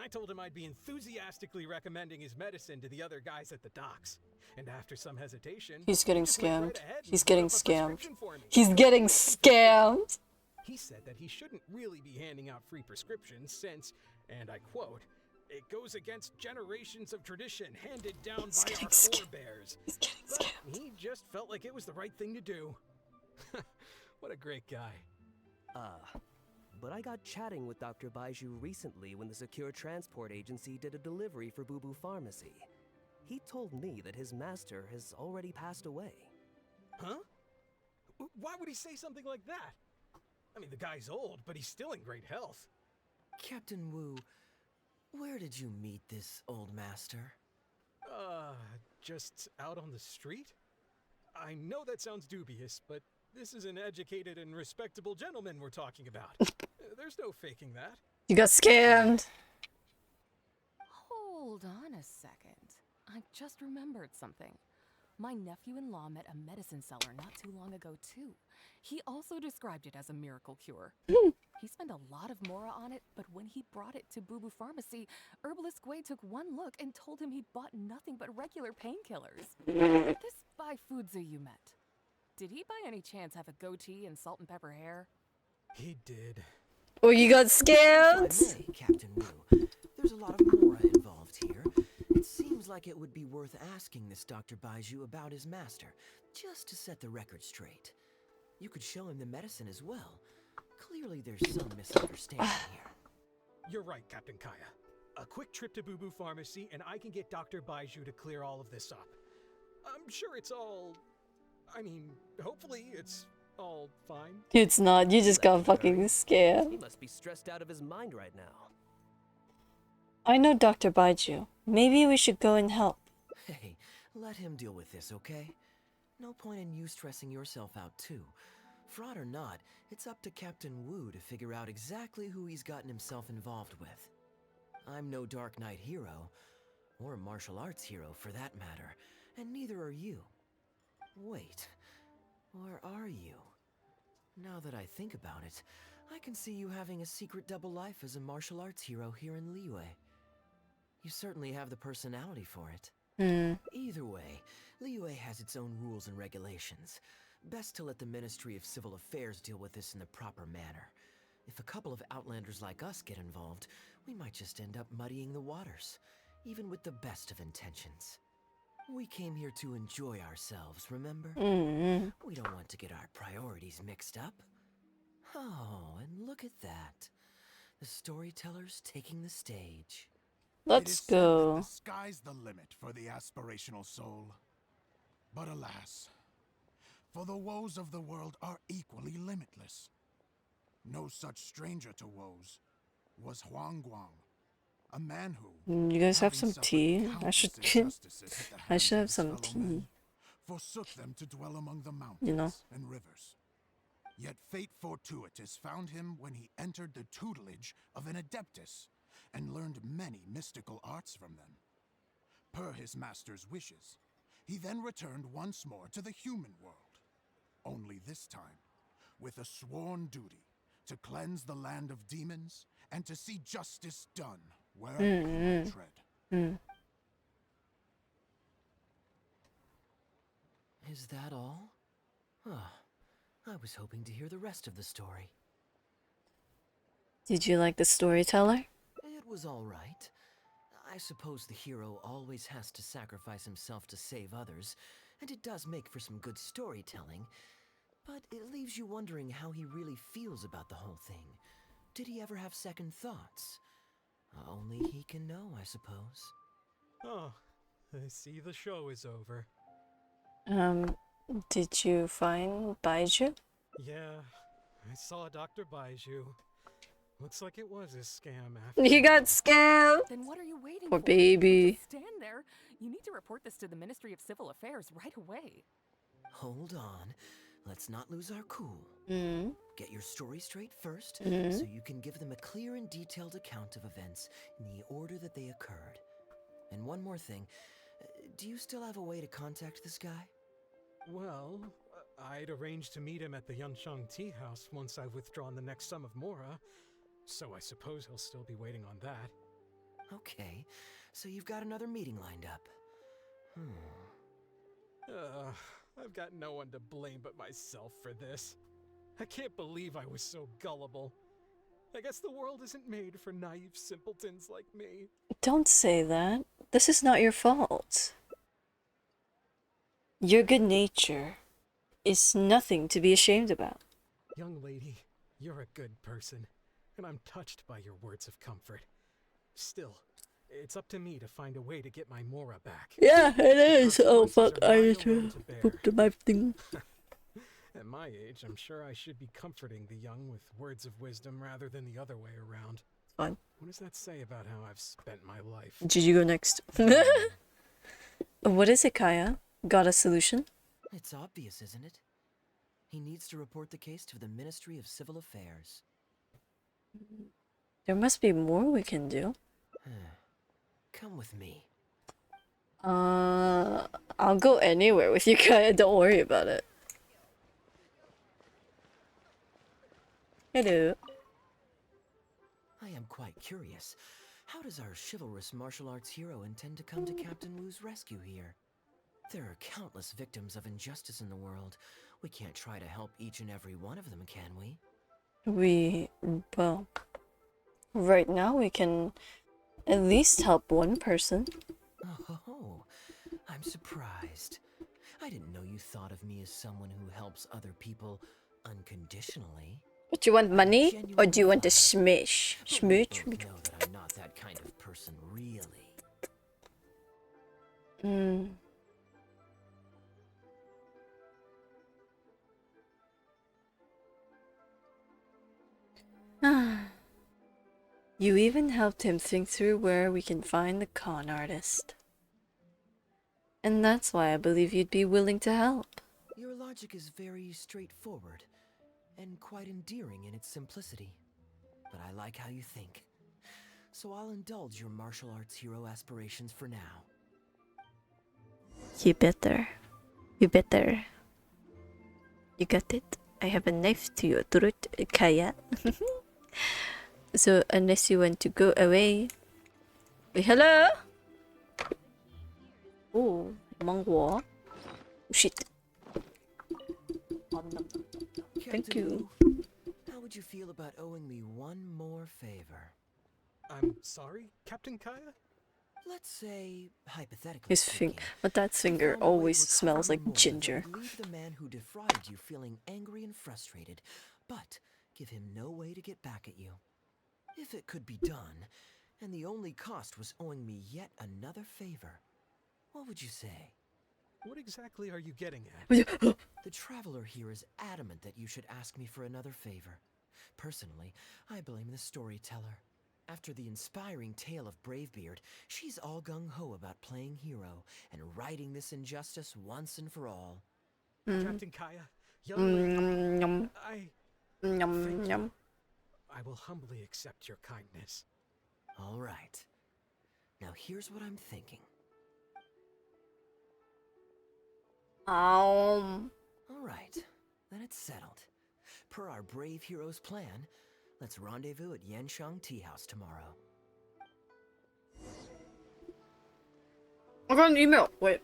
I told him I'd be enthusiastically recommending his medicine to the other guys at the docks. And after some hesitation, He's getting he just went scammed. right ahead and He's put getting up a scammed. prescription for me. He's getting scammed. He said that he shouldn't really be handing out free prescriptions since, and I quote, "It goes against generations of tradition handed down by our forebears." He's getting but scammed. he just felt like it was the right thing to do. What a great guy. But I got chatting with Dr. Baiju recently when the Secure Transport Agency did a delivery for Boo Boo Pharmacy. He told me that his master has already passed away. Huh? Why would he say something like that? I mean, the guy's old, but he's still in great health. Captain Wu, where did you meet this old master? Just out on the street? I know that sounds dubious, but this is an educated and respectable gentleman we're talking about. There's no faking that. You got scammed. Hold on a second. I just remembered something. My nephew-in-law met a medicine seller not too long ago, too. He also described it as a miracle cure. He spent a lot of mora on it, but when he brought it to Boo Boo Pharmacy, Herbalist Gui took one look and told him he'd bought nothing but regular painkillers. This Bai Fudzu you met, did he by any chance have a goatee and salt and pepper hair? He did. Oh, you got scammed? If I may, Captain Wu, there's a lot of mora involved here. It seems like it would be worth asking this Dr. Baiju about his master, just to set the record straight. You could show him the medicine as well. Clearly there's some misunderstanding here. You're right, Captain Kaeya. A quick trip to Boo Boo Pharmacy and I can get Dr. Baiju to clear all of this up. I'm sure it's all... I mean, hopefully it's all fine. It's not. You just got fucking He scammed. must be stressed out of his mind right now. I know Dr. Baiju. Maybe we should go and help. Hey, let him deal with this, okay? No point in you stressing yourself out too. Fraud or not, it's up to Captain Wu to figure out exactly who he's gotten himself involved with. I'm no Dark Knight hero, or a martial arts hero for that matter, and neither are you. Wait, or are you? Now that I think about it, I can see you having a secret double life as a martial arts hero here in Liyue. You certainly have the personality for it. Either way, Liyue has its own rules and regulations. Best to let the Ministry of Civil Affairs deal with this in the proper manner. If a couple of outlanders like us get involved, we might just end up muddying the waters, even with the best of intentions. We came here to enjoy ourselves, remember? We don't want to get our priorities mixed up. Oh, and look at that. The storyteller's taking the stage. Let's go. The sky's the limit for the aspirational soul. But alas, for the woes of the world are equally limitless. No such stranger to woes was Huang Guang, a man who, You guys have having some suffered tea? I countless should. injustices at the I should hands have of some his fellow men, tea. forsook them to dwell among the mountains You know. and rivers. Yet fate fortuitous found him when he entered the tutelage of an adeptus and learned many mystical arts from them. Per his master's wishes, he then returned once more to the human world, only this time with a sworn duty to cleanse the land of demons and to see justice done wherever he might tread. Is that all? Ah, I was hoping to hear the rest of the story. Did you like the storyteller? It was all right. I suppose the hero always has to sacrifice himself to save others, and it does make for some good storytelling, but it leaves you wondering how he really feels about the whole thing. Did he ever have second thoughts? Only he can know, I suppose. Oh, I see the show is over. Did you find Baiju? Yeah, I saw Dr. Baiju. Looks like it was a scam after He got all. scammed. Then what are you waiting Poor for? baby. Don't stand there. You need to report this to the Ministry of Civil Affairs right away. Hold on. Let's not lose our cool. Get your story straight first, Mhm. so you can give them a clear and detailed account of events in the order that they occurred. And one more thing, do you still have a way to contact this guy? Well, I'd arranged to meet him at the Yunsheng Tea House once I've withdrawn the next sum of Mora, so I suppose he'll still be waiting on that. Okay, so you've got another meeting lined up. I've got no one to blame but myself for this. I can't believe I was so gullible. I guess the world isn't made for naive simpletons like me. Don't say that. This is not your fault. Your good nature is nothing to be ashamed about. Young lady, you're a good person, and I'm touched by your words of comfort. Still, it's up to me to find a way to get my Mora back. Yeah, it is. The Oh fuck, consequences are I my need to alone bear. poop my thing. At my age, I'm sure I should be comforting the young with words of wisdom rather than the other way around. Fine. What does that say about how I've spent my life? Did you go next? What is it, Kaeya? Got a solution? It's obvious, isn't it? He needs to report the case to the Ministry of Civil Affairs. There must be more we can do. Come with me. I'll go anywhere with you, Kaeya. Don't worry about it. Hello. I am quite curious. How does our chivalrous martial arts hero intend to come to Captain Wu's rescue here? There are countless victims of injustice in the world. We can't try to help each and every one of them, can we? Well, right now we can at least help one person. Oh, I'm surprised. I didn't know you thought of me as someone who helps other people unconditionally. Do you want money or do you want to smash? Smooch? Know that I'm not that kind of person, really. You even helped him think through where we can find the con artist. And that's why I believe you'd be willing to help. Your logic is very straightforward and quite endearing in its simplicity. But I like how you think. So I'll indulge your martial arts hero aspirations for now. You better. You better. You got it? I have a knife to your throat, Kaeya. So unless you want to go away. Hello? Oh, 芒果. Oh, shit. Thank you. How would you feel about owing me one more favor? I'm sorry, Captain Kaeya? Let's say, hypothetically His speaking, my dad's finger always smells like ginger. leave the man who defrauded you feeling angry and frustrated, but give him no way to get back at you. If it could be done, and the only cost was owing me yet another favor, what would you say? What exactly are you getting at? The traveler here is adamant that you should ask me for another favor. Personally, I blame the storyteller. After the inspiring tale of Bravebeard, she's all gung-ho about playing hero and righting this injustice once and for all. Captain Kaeya, young lady, thank you. I will humbly accept your kindness. All right. Now here's what I'm thinking. All right, then it's settled. Per our brave hero's plan, let's rendezvous at Yansheng Tea House tomorrow. I got an email. Wait.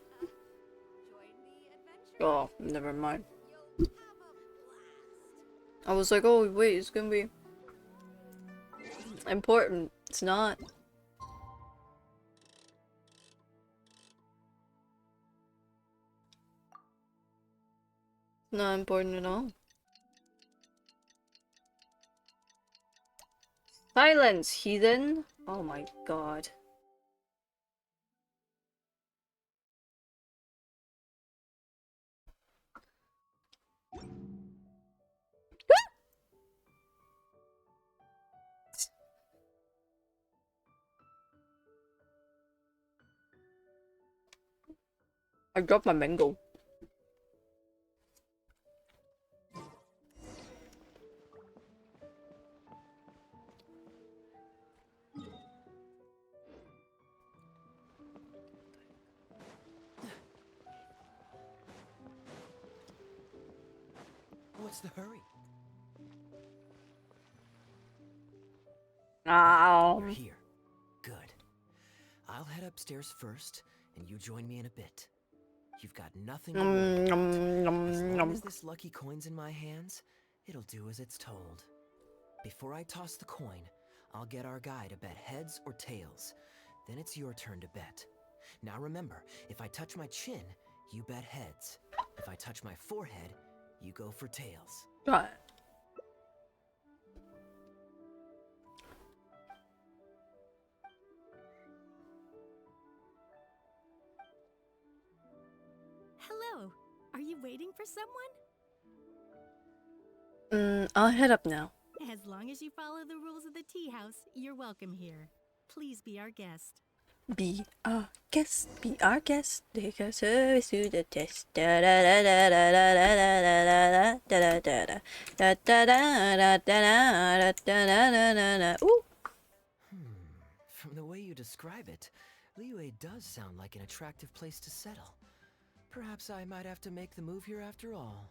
Oh, never mind. I was like, oh wait, it's gonna be important. It's not. Not important at all. Silence, heathen! Oh my god. I dropped my mango. What's the hurry? You're here. Good. I'll head upstairs first, and you join me in a bit. You've got nothing to worry about. As long as this lucky coin's in my hands, it'll do as it's told. Before I toss the coin, I'll get our guy to bet heads or tails. Then it's your turn to bet. Now remember, if I touch my chin, you bet heads. If I touch my forehead, you go for tails. Got it. Hello. Are you waiting for someone? I'll head up now. As long as you follow the rules of the tea house, you're welcome here. Please be our guest. Be our guest, be our guest. Take our service to the test. Da da da da da da da da da da da da da da da da da da da da. Ooh. From the way you describe it, Liyue does sound like an attractive place to settle. Perhaps I might have to make the move here after all.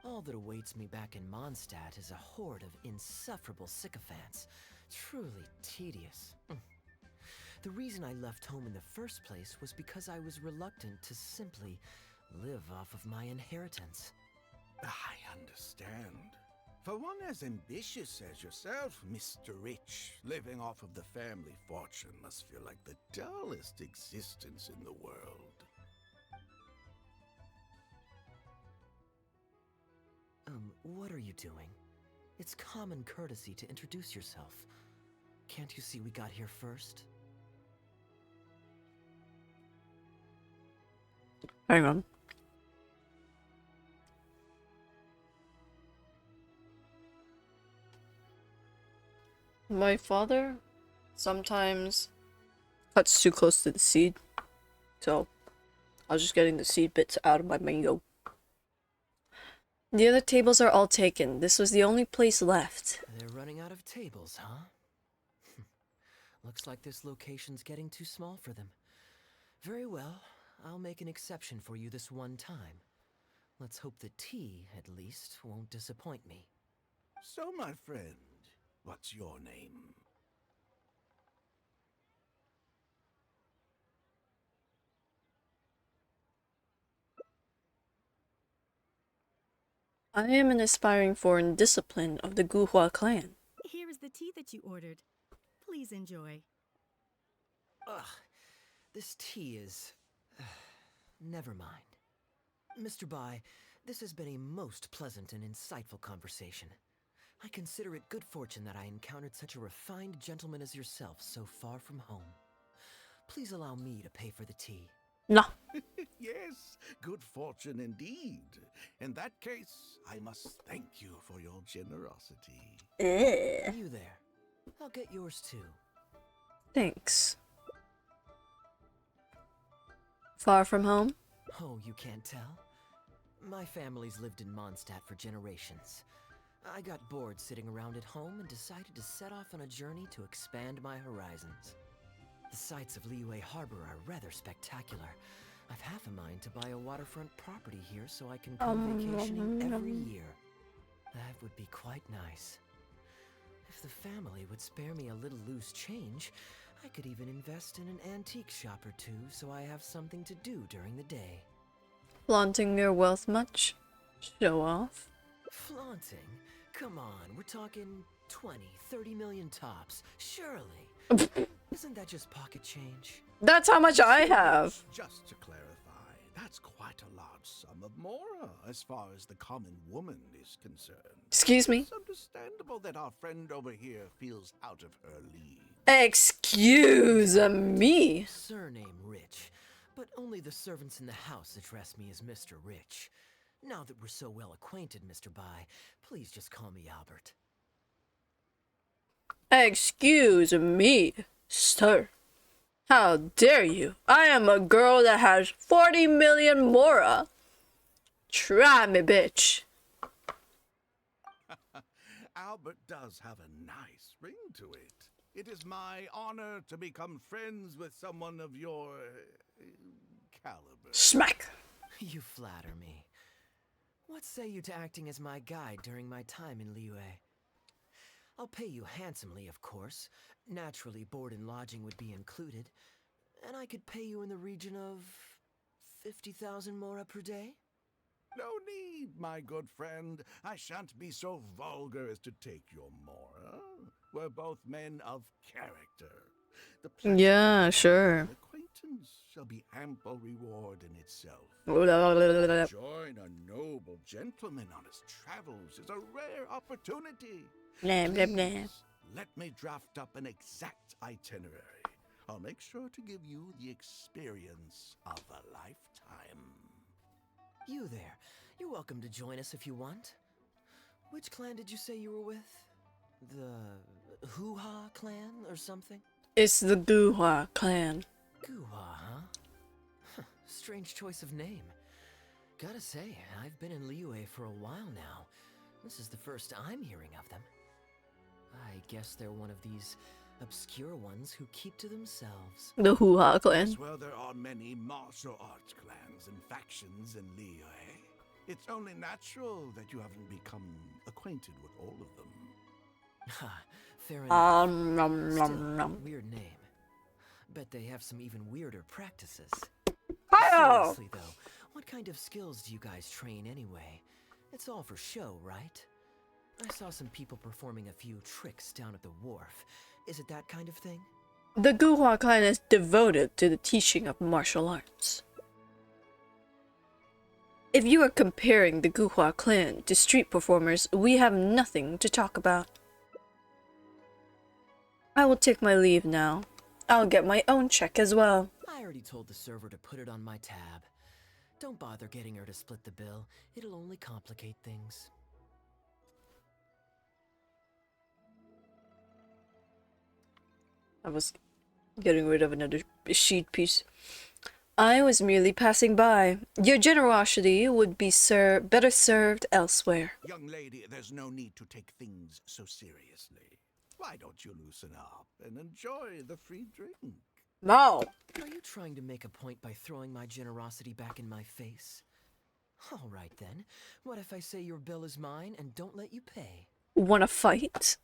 All that awaits me back in Mondstadt is a horde of insufferable sycophants. Truly tedious. The reason I left home in the first place was because I was reluctant to simply live off of my inheritance. I understand. For one as ambitious as yourself, Mr. Rich, living off of the family fortune must feel like the dullest existence in the world. What are you doing? It's common courtesy to introduce yourself. Can't you see we got here first? Hang on. My father sometimes cuts too close to the seed, so I was just getting the seed bits out of my mango. The other tables are all taken. This was the only place left. They're running out of tables, huh? Looks like this location's getting too small for them. Very well, I'll make an exception for you this one time. Let's hope the tea, at least, won't disappoint me. So, my friend, what's your name? I am an aspiring foreign discipline of the Guhua clan. Here is the tea that you ordered. Please enjoy. Ugh, this tea is... never mind. Mr. Bai, this has been a most pleasant and insightful conversation. I consider it good fortune that I encountered such a refined gentleman as yourself so far from home. Please allow me to pay for the tea. No. Yes, good fortune indeed. In that case, I must thank you for your generosity. You there. I'll get yours too. Thanks. Far from home? Oh, you can't tell? My family's lived in Mondstadt for generations. I got bored sitting around at home and decided to set off on a journey to expand my horizons. The sights of Liyue Harbor are rather spectacular. I've half a mind to buy a waterfront property here so I can come vacationing every year. That would be quite nice. If the family would spare me a little loose change, I could even invest in an antique shop or two so I have something to do during the day. Flaunting your wealth much? Show off? Flaunting? Come on, we're talking 20, 30 million tops, surely. Isn't that just pocket change? That's how much I have. Just to clarify, that's quite a large sum of mora as far as the common woman is concerned. Excuse me? It's understandable that our friend over here feels out of her league. Excuse me? Surname Rich, but only the servants in the house address me as Mr. Rich. Now that we're so well acquainted, Mr. Bai, please just call me Albert. Excuse me, sir. How dare you? I am a girl that has 40 million mora. Try me, bitch. Albert does have a nice ring to it. It is my honor to become friends with someone of your caliber. Smack. You flatter me. What say you to acting as my guide during my time in Liyue? I'll pay you handsomely, of course. Naturally, board and lodging would be included. And I could pay you in the region of 50,000 mora per day? No need, my good friend. I shan't be so vulgar as to take your mora. We're both men of character. The pleasure Yeah, of sure. an acquaintance shall be ample reward in itself. Join a noble gentleman on his travels is a rare opportunity. Blah, blah, blah. Please, let me draft up an exact itinerary. I'll make sure to give you the experience of a lifetime. You there. You're welcome to join us if you want. Which clan did you say you were with? The Hoo-Ha clan or something? It's the Guhua clan. Guhua, huh? Strange choice of name. Gotta say, I've been in Liyue for a while now. This is the first I'm hearing of them. I guess they're one of these obscure ones who keep to themselves. The Hoo-Ha clan. Well, there are many martial arts clans and factions in Liyue. It's only natural that you haven't become acquainted with all of them. Ha, fair enough. Still, Nom. weird name. Bet they have some even weirder practices. Hi-oh! Seriously though, what kind of skills do you guys train anyway? It's all for show, right? I saw some people performing a few tricks down at the wharf. Is it that kind of thing? The Guhua clan is devoted to the teaching of martial arts. If you are comparing the Guhua clan to street performers, we have nothing to talk about. I will take my leave now. I'll get my own check as well. I already told the server to put it on my tab. Don't bother getting her to split the bill. It'll only complicate things. I was getting rid of another sheet piece. I was merely passing by. Your generosity would be better served elsewhere. Young lady, there's no need to take things so seriously. Why don't you loosen up and enjoy the free drink? No. Are you trying to make a point by throwing my generosity back in my face? All right then. What if I say your bill is mine and don't let you pay? Wanna fight?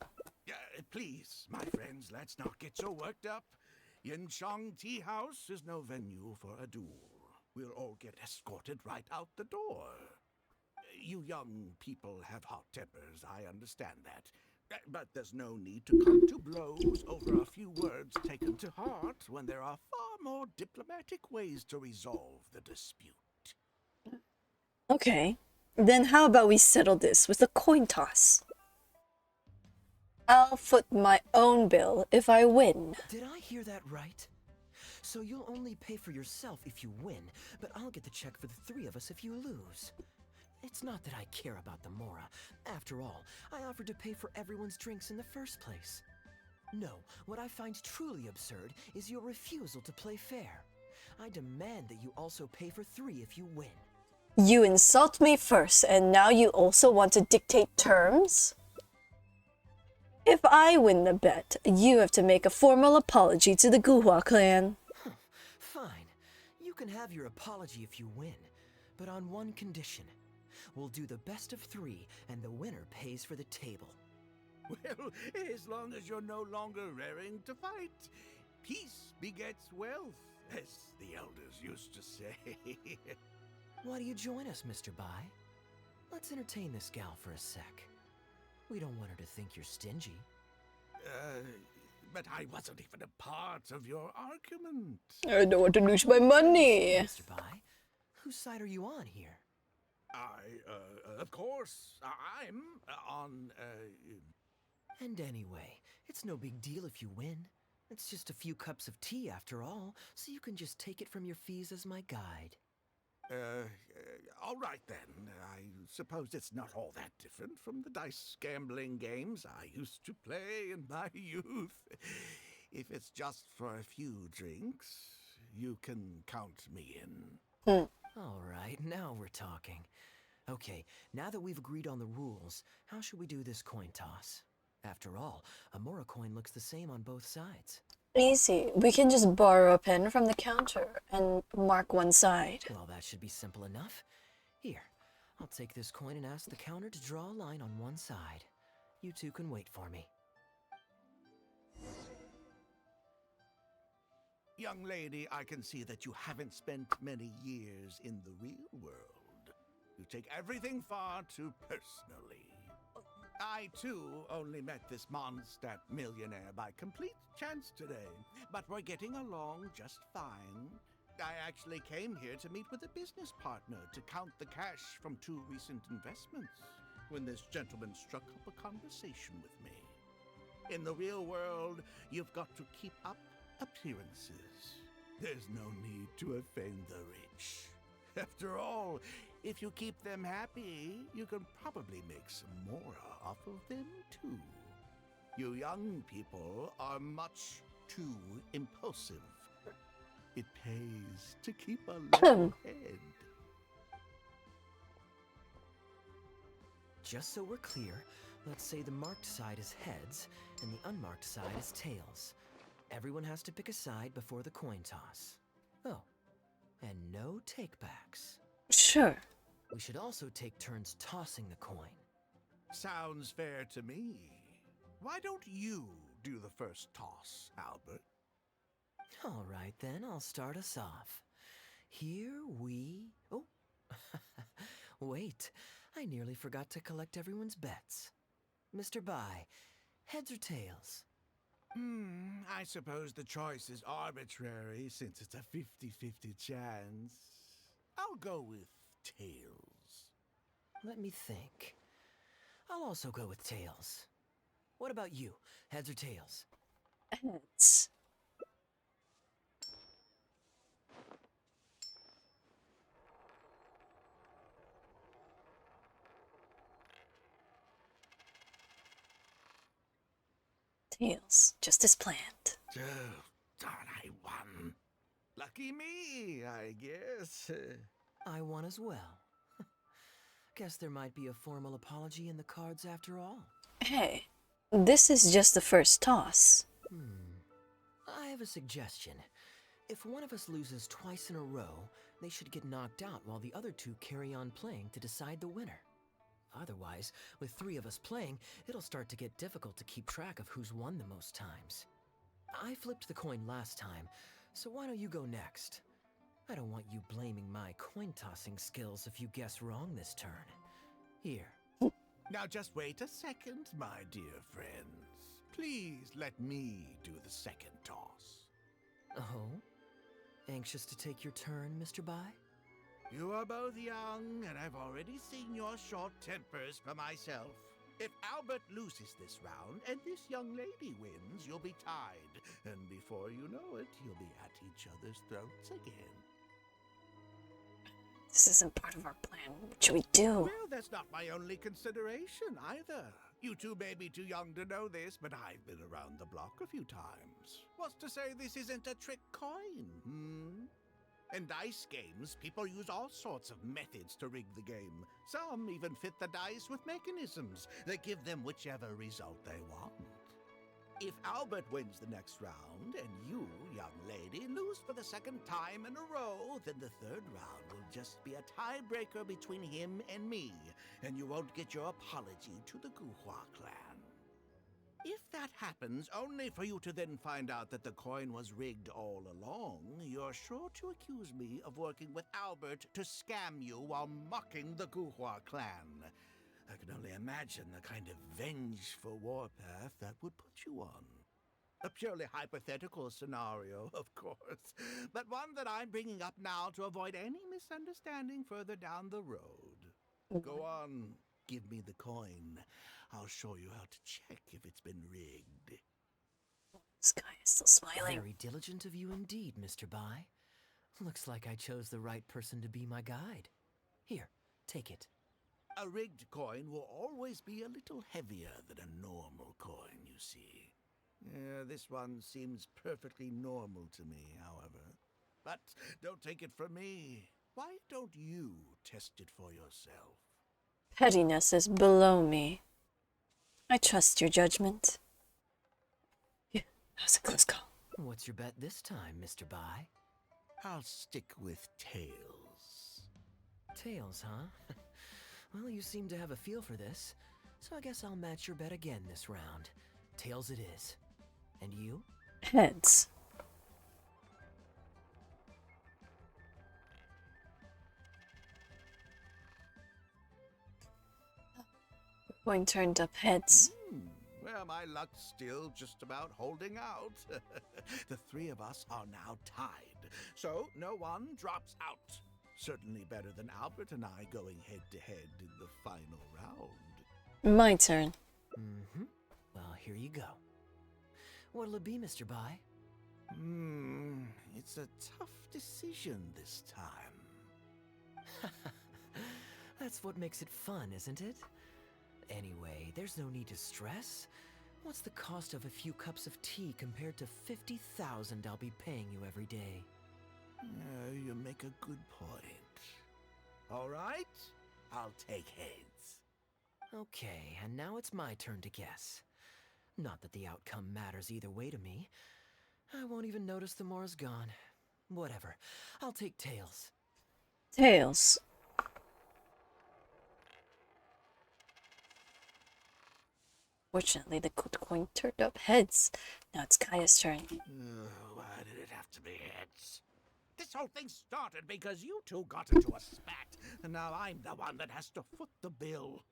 Please, my friends, let's not get so worked up. Yinchang Tea House is no venue for a duel. We'll all get escorted right out the door. You young people have hot tempers, I understand that. But there's no need to come to blows over a few words taken to heart when there are far more diplomatic ways to resolve the dispute. Okay. Then how about we settle this with a coin toss? I'll foot my own bill if I win. Did I hear that right? So you'll only pay for yourself if you win, but I'll get the check for the three of us if you lose. It's not that I care about the mora. After all, I offered to pay for everyone's drinks in the first place. No, what I find truly absurd is your refusal to play fair. I demand that you also pay for three if you win. You insult me first, and now you also want to dictate terms? If I win the bet, you have to make a formal apology to the Guhua clan. Fine. You can have your apology if you win, but on one condition. We'll do the best of three, and the winner pays for the table. Well, as long as you're no longer raring to fight, peace begets wealth, as the elders used to say. Why do you join us, Mr. Bai? Let's entertain this gal for a sec. We don't want her to think you're stingy. But I wasn't even a part of your argument. I don't want to lose my money. Mr. Bai, whose side are you on here? Of course, I'm on, And anyway, it's no big deal if you win. It's just a few cups of tea after all, so you can just take it from your fees as my guide. All right then. I suppose it's not all that different from the dice gambling games I used to play in my youth. If it's just for a few drinks, you can count me in. All right, now we're talking. Okay, now that we've agreed on the rules, how should we do this coin toss? After all, a mora coin looks the same on both sides. Easy. We can just borrow a pen from the counter and mark one side. Well, that should be simple enough. Here, I'll take this coin and ask the counter to draw a line on one side. You two can wait for me. Young lady, I can see that you haven't spent many years in the real world. You take everything far too personally. I, too, only met this Mondstadt millionaire by complete chance today, but we're getting along just fine. I actually came here to meet with a business partner to count the cash from 2 recent investments when this gentleman struck up a conversation with me. In the real world, you've got to keep up appearances. There's no need to offend the rich. After all, if you keep them happy, you can probably make some more off of them too. You young people are much too impulsive. It pays to keep a level head. Just so we're clear, let's say the marked side is heads and the unmarked side is tails. Everyone has to pick a side before the coin toss. Oh, and no takebacks. Sure. We should also take turns tossing the coin. Sounds fair to me. Why don't you do the first toss, Albert? All right, then, I'll start us off. Here we... Oh, wait. I nearly forgot to collect everyone's bets. Mr. Bai, heads or tails? I suppose the choice is arbitrary since it's a 50-50 chance. I'll go with tails. Let me think. I'll also go with tails. What about you? Heads or tails? Heads. Tails, just as planned. Oh, darn, I won. Lucky me, I guess. I won as well. Guess there might be a formal apology in the cards after all. Hey, this is just the first toss. I have a suggestion. If one of us loses twice in a row, they should get knocked out while the other two carry on playing to decide the winner. Otherwise, with 3 of us playing, it'll start to get difficult to keep track of who's won the most times. I flipped the coin last time, so why don't you go next? I don't want you blaming my coin-tossing skills if you guess wrong this turn. Here. Now just wait a second, my dear friends. Please let me do the second toss. Oh? Anxious to take your turn, Mr. Bai? You are both young, and I've already seen your short tempers for myself. If Albert loses this round and this young lady wins, you'll be tied. And before you know it, you'll be at each other's throats again. This isn't part of our plan. What should we do? Well, that's not my only consideration either. You two may be too young to know this, but I've been around the block a few times. What's to say this isn't a trick coin, In dice games, people use all sorts of methods to rig the game. Some even fit the dice with mechanisms that give them whichever result they want. If Albert wins the next round, and you, young lady, lose for the second time in a row, then the third round will just be a tiebreaker between him and me, and you won't get your apology to the Guhua clan. If that happens, only for you to then find out that the coin was rigged all along, you're sure to accuse me of working with Albert to scam you while mocking the Guhua clan. I can only imagine the kind of vengeful warpath that would put you on. A purely hypothetical scenario, of course, but one that I'm bringing up now to avoid any misunderstanding further down the road. Go on, give me the coin. I'll show you how to check if it's been rigged. This guy is still smiling. Very diligent of you indeed, Mr. Bai. Looks like I chose the right person to be my guide. Here, take it. A rigged coin will always be a little heavier than a normal coin, you see. This one seems perfectly normal to me, however. But don't take it from me. Why don't you test it for yourself? Pettiness is below me. I trust your judgment. Yeah, that was a close call. What's your bet this time, Mr. Bai? I'll stick with tails. Tails, huh? Well, you seem to have a feel for this, so I guess I'll match your bet again this round. Tails it is. And you? Heads. Coin turned up heads. Well, my luck's still just about holding out. The three of us are now tied, so no one drops out. Certainly better than Albert and I going head to head in the final round. My turn. Mm-hmm. Well, here you go. What'll it be, Mr. Bai? It's a tough decision this time. That's what makes it fun, isn't it? Anyway, there's no need to stress. What's the cost of a few cups of tea compared to 50,000 I'll be paying you every day? You make a good point. All right, I'll take heads. Okay, and now it's my turn to guess. Not that the outcome matters either way to me. I won't even notice the more's gone. Whatever, I'll take tails. Tails. Fortunately, the coin turned up heads. Now it's Kaeya's turn. Why did it have to be heads? This whole thing started because you two got into a spat, and now I'm the one that has to foot the bill.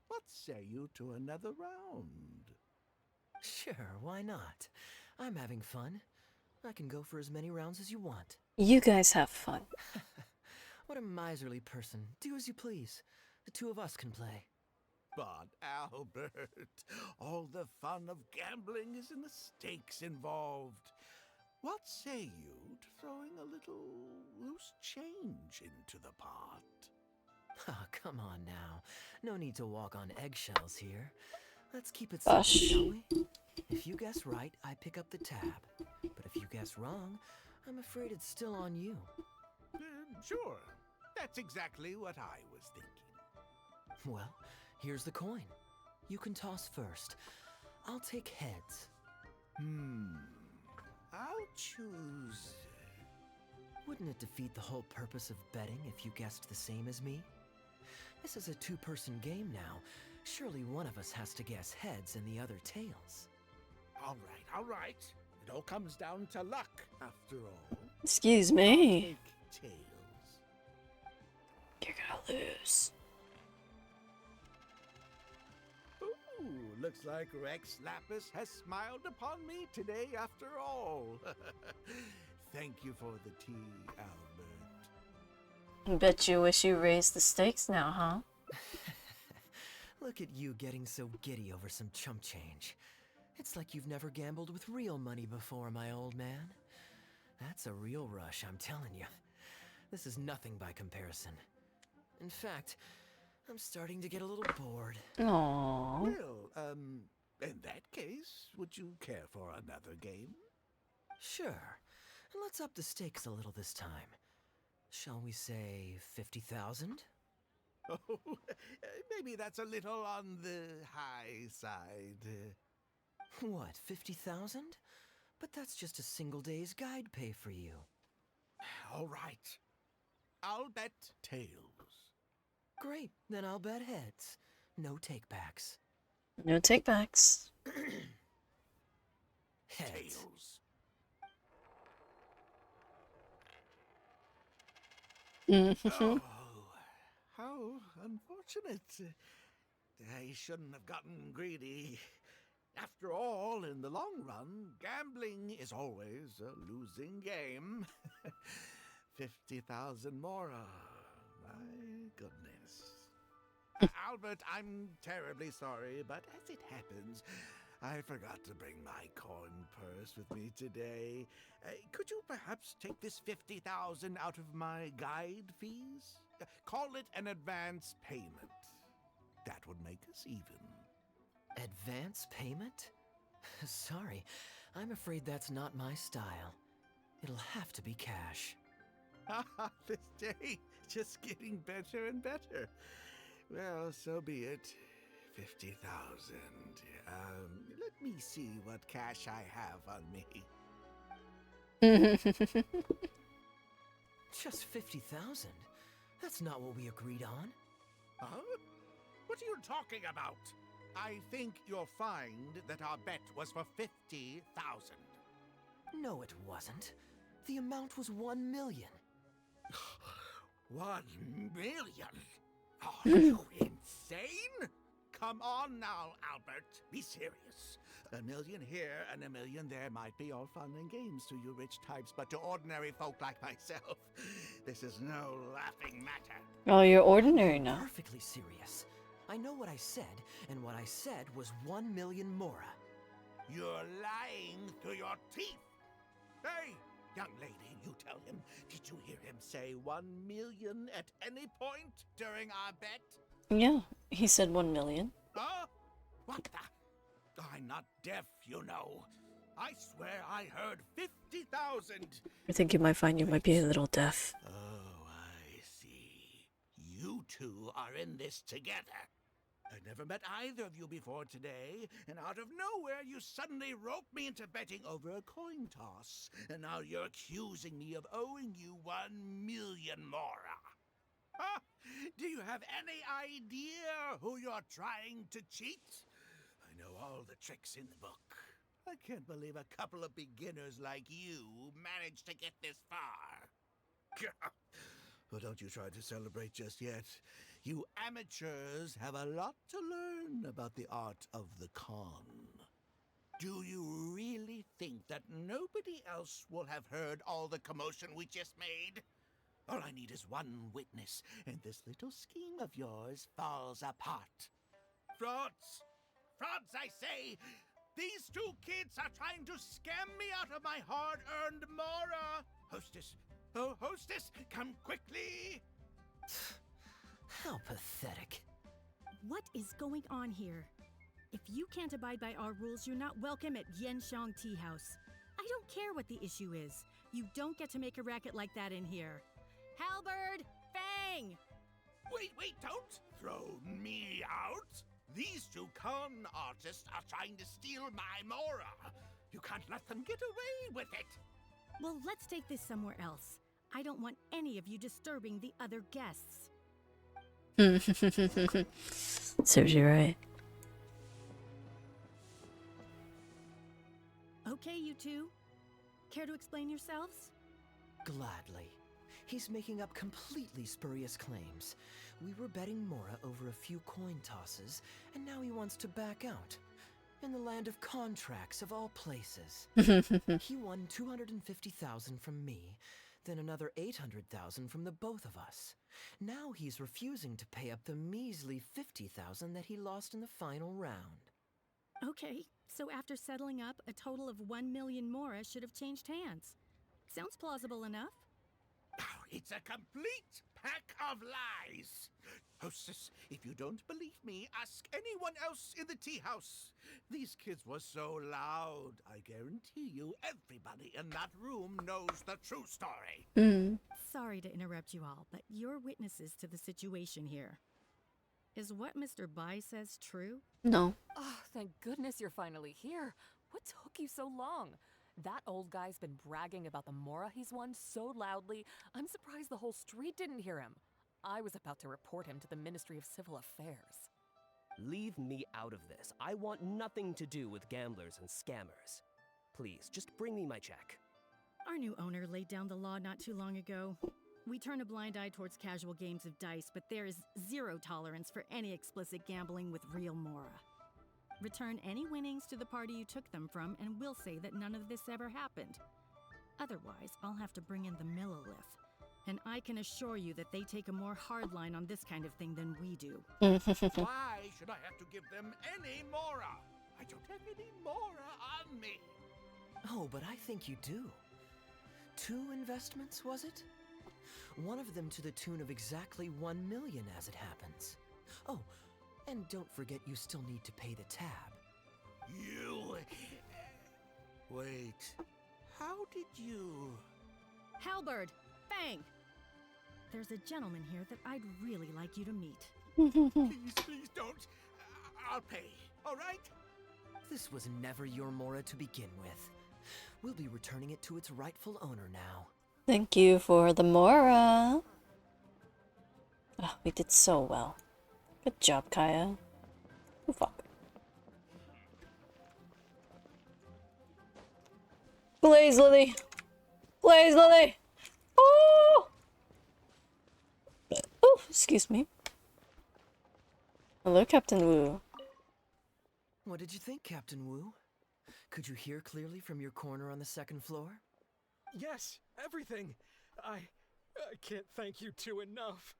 What say you to another round? Sure, why not? I'm having fun. I can go for as many rounds as you want. You guys have fun. What a miserly person. Do as you please. The two of us can play. But Albert, all the fun of gambling is in the stakes involved. What say you to throwing a little loose change into the pot? Oh, come on now. No need to walk on eggshells here. Let's keep it Gosh. simple, shall we? If you guess right, I pick up the tab. But if you guess wrong, I'm afraid it's still on you. Sure. That's exactly what I was thinking. Well, here's the coin. You can toss first. I'll take heads. I'll choose... Wouldn't it defeat the whole purpose of betting if you guessed the same as me? This is a two-person game now. Surely one of us has to guess heads and the other tails. All right. It all comes down to luck, after all. Excuse me. I'll take tails. You're gonna lose. Ooh, looks like Rex Lapis has smiled upon me today after all. Thank you for the tea, Albert. Bet you wish you raised the stakes now, huh? Look at you getting so giddy over some chump change. It's like you've never gambled with real money before, my old man. That's a real rush, I'm telling you. This is nothing by comparison. In fact, I'm starting to get a little bored. Aww. Well, in that case, would you care for another game? Sure. And let's up the stakes a little this time. Shall we say 50,000? Oh, maybe that's a little on the high side. What, 50,000? But that's just a single day's guide pay for you. All right. I'll bet tails. Great, then I'll bet heads. No takebacks. No takebacks. Heads. Tails. Oh, how unfortunate. I shouldn't have gotten greedy. After all, in the long run, gambling is always a losing game. 50,000 more. My goodness. Albert, I'm terribly sorry, but as it happens, I forgot to bring my coin purse with me today. Could you perhaps take this 50,000 out of my guide fees? Call it an advance payment. That would make us even. Advance payment? Sorry, I'm afraid that's not my style. It'll have to be cash. This day, just getting better and better. Well, so be it. 50,000. Let me see what cash I have on me. Just 50,000? That's not what we agreed on. Huh? What are you talking about? I think you'll find that our bet was for 50,000. No, it wasn't. The amount was 1 million. 1 million? Are you insane? Come on now, Albert. Be serious. A million here and a million there might be all fun and games to you rich types, but to ordinary folk like myself, this is no laughing matter. Oh, you're ordinary now. Perfectly serious. I know what I said, and what I said was 1 million mora. You're lying through your teeth. Hey, young lady, you tell him. Did you hear him say 1 million at any point during our bet? Yeah, he said 1 million. Huh? What the? I'm not deaf, you know. I swear I heard 50,000. I think you might find you might be a little deaf. Oh, I see. You two are in this together. I never met either of you before today, and out of nowhere you suddenly roped me into betting over a coin toss, and now you're accusing me of owing you 1 million mora. Huh? Do you have any idea who you're trying to cheat? I know all the tricks in the book. I can't believe a couple of beginners like you managed to get this far. Well, don't you try to celebrate just yet. You amateurs have a lot to learn about the art of the con. Do you really think that nobody else will have heard all the commotion we just made? All I need is one witness, and this little scheme of yours falls apart. Frauds! Frauds, I say! These two kids are trying to scam me out of my hard-earned mora! Hostess! Oh, hostess, come quickly! How pathetic. What is going on here? If you can't abide by our rules, you're not welcome at Genshin Tea House. I don't care what the issue is. You don't get to make a racket like that in here. Halberd! Fang! Wait, don't throw me out! These two con artists are trying to steal my mora. You can't let them get away with it. Well, let's take this somewhere else. I don't want any of you disturbing the other guests. Serves you right. Okay, you two. Care to explain yourselves? Gladly. He's making up completely spurious claims. We were betting mora over a few coin tosses, and now he wants to back out. In the land of contracts, of all places. He won 250,000 from me, then another 800,000 from the both of us. Now he's refusing to pay up the measly 50,000 that he lost in the final round. Okay, so after settling up, a total of 1 million mora should have changed hands. Sounds plausible enough. It's a complete pack of lies. Hostess, if you don't believe me, ask anyone else in the tea house. These kids were so loud. I guarantee you everybody in that room knows the true story. Sorry to interrupt you all, but you're witnesses to the situation here. Is what Mr. Bai says true? No. Oh, thank goodness you're finally here. What took you so long? That old guy's been bragging about the mora he's won so loudly, I'm surprised the whole street didn't hear him. I was about to report him to the Ministry of Civil Affairs. Leave me out of this. I want nothing to do with gamblers and scammers. Please, just bring me my check. Our new owner laid down the law not too long ago. We turn a blind eye towards casual games of dice, but there is zero tolerance for any explicit gambling with real mora. Return any winnings to the party you took them from, and we'll say that none of this ever happened. Otherwise, I'll have to bring in the Millilith. And I can assure you that they take a more hard line on this kind of thing than we do. Why should I have to give them any mora? I don't have any mora on me. Oh, but I think you do. 2 investments, was it? One of them to the tune of exactly 1 million as it happens. Oh, and don't forget you still need to pay the tab. You... Wait. How did you... Halberd! Fang! There's a gentleman here that I'd really like you to meet. Please don't. I'll pay, all right? This was never your mora to begin with. We'll be returning it to its rightful owner now. Thank you for the mora. Oh, we did so well. Good job, Kaeya. Oh, fuck. Blaze Lily! Blaze Lily! Oh! Oh, excuse me. Hello, Captain Wu. What did you think, Captain Wu? Could you hear clearly from your corner on the second floor? Yes, everything. I can't thank you two enough.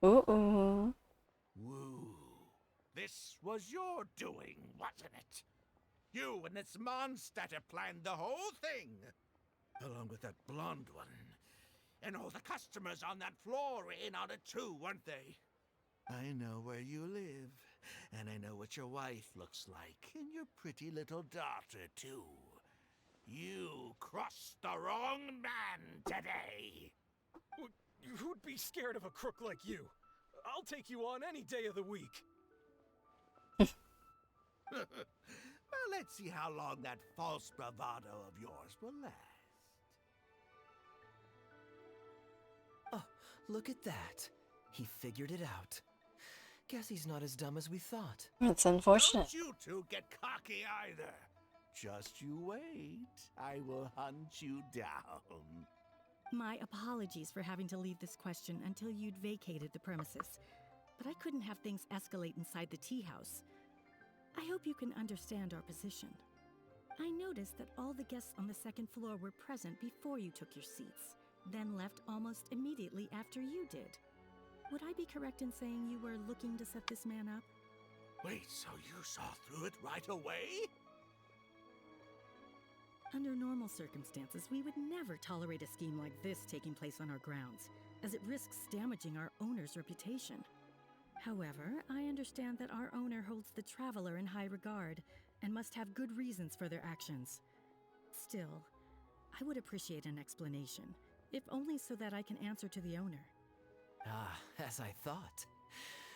Uh-oh. Woo. This was your doing, wasn't it? You and this monster planned the whole thing. Along with that blonde one. And all the customers on that floor were in on it too, weren't they? I know where you live. And I know what your wife looks like. And your pretty little daughter, too. You crossed the wrong man today. Who'd be scared of a crook like you? I'll take you on any day of the week. Well, let's see how long that false bravado of yours will last. Oh, look at that. He figured it out. Guess he's not as dumb as we thought. That's unfortunate. Don't you two get cocky either. Just you wait. I will hunt you down. My apologies for having to leave this question until you'd vacated the premises. But I couldn't have things escalate inside the tea house. I hope you can understand our position. I noticed that all the guests on the second floor were present before you took your seats, then left almost immediately after you did. Would I be correct in saying you were looking to set this man up? Wait, so you saw through it right away? Under normal circumstances, we would never tolerate a scheme like this taking place on our grounds, as it risks damaging our owner's reputation. However, I understand that our owner holds the traveler in high regard and must have good reasons for their actions. Still, I would appreciate an explanation, if only so that I can answer to the owner. Ah, as I thought.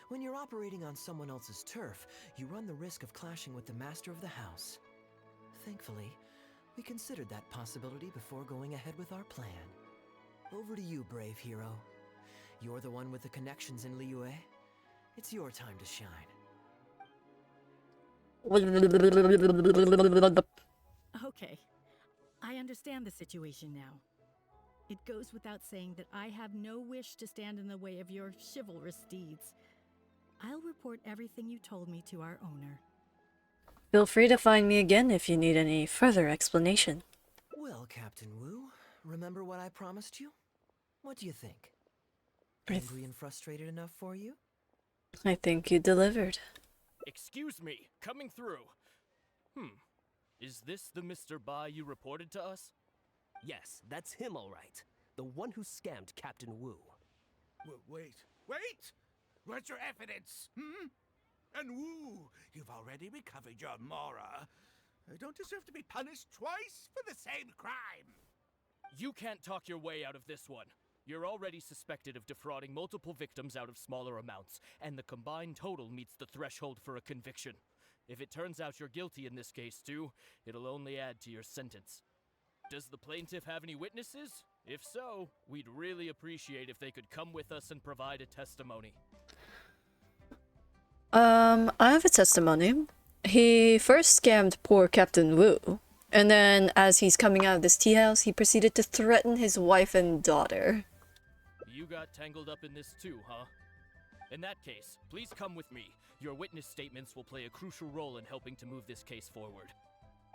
When you're operating on someone else's turf, you run the risk of clashing with the master of the house. Thankfully, we considered that possibility before going ahead with our plan. Over to you, brave hero. You're the one with the connections in Liyue. It's your time to shine. Okay, I understand the situation now. It goes without saying that I have no wish to stand in the way of your chivalrous deeds. I'll report everything you told me to our owner. Feel free to find me again if you need any further explanation. Well, Captain Wu, remember what I promised you? What do you think? Angry and frustrated enough for you? I think you delivered. Excuse me, coming through. Is this the Mr. Bai you reported to us? Yes, that's him all right. The one who scammed Captain Wu. Wait! Where's your evidence? And Wu, you've already recovered your Mora. I don't deserve to be punished twice for the same crime. You can't talk your way out of this one. You're already suspected of defrauding multiple victims out of smaller amounts, and the combined total meets the threshold for a conviction. If it turns out you're guilty in this case too, it'll only add to your sentence. Does the plaintiff have any witnesses? If so, we'd really appreciate if they could come with us and provide a testimony. I have a testimony. He first scammed poor Captain Wu, and then as he's coming out of this tea house, he proceeded to threaten his wife and daughter. You got tangled up in this too, huh? In that case, please come with me. Your witness statements will play a crucial role in helping to move this case forward.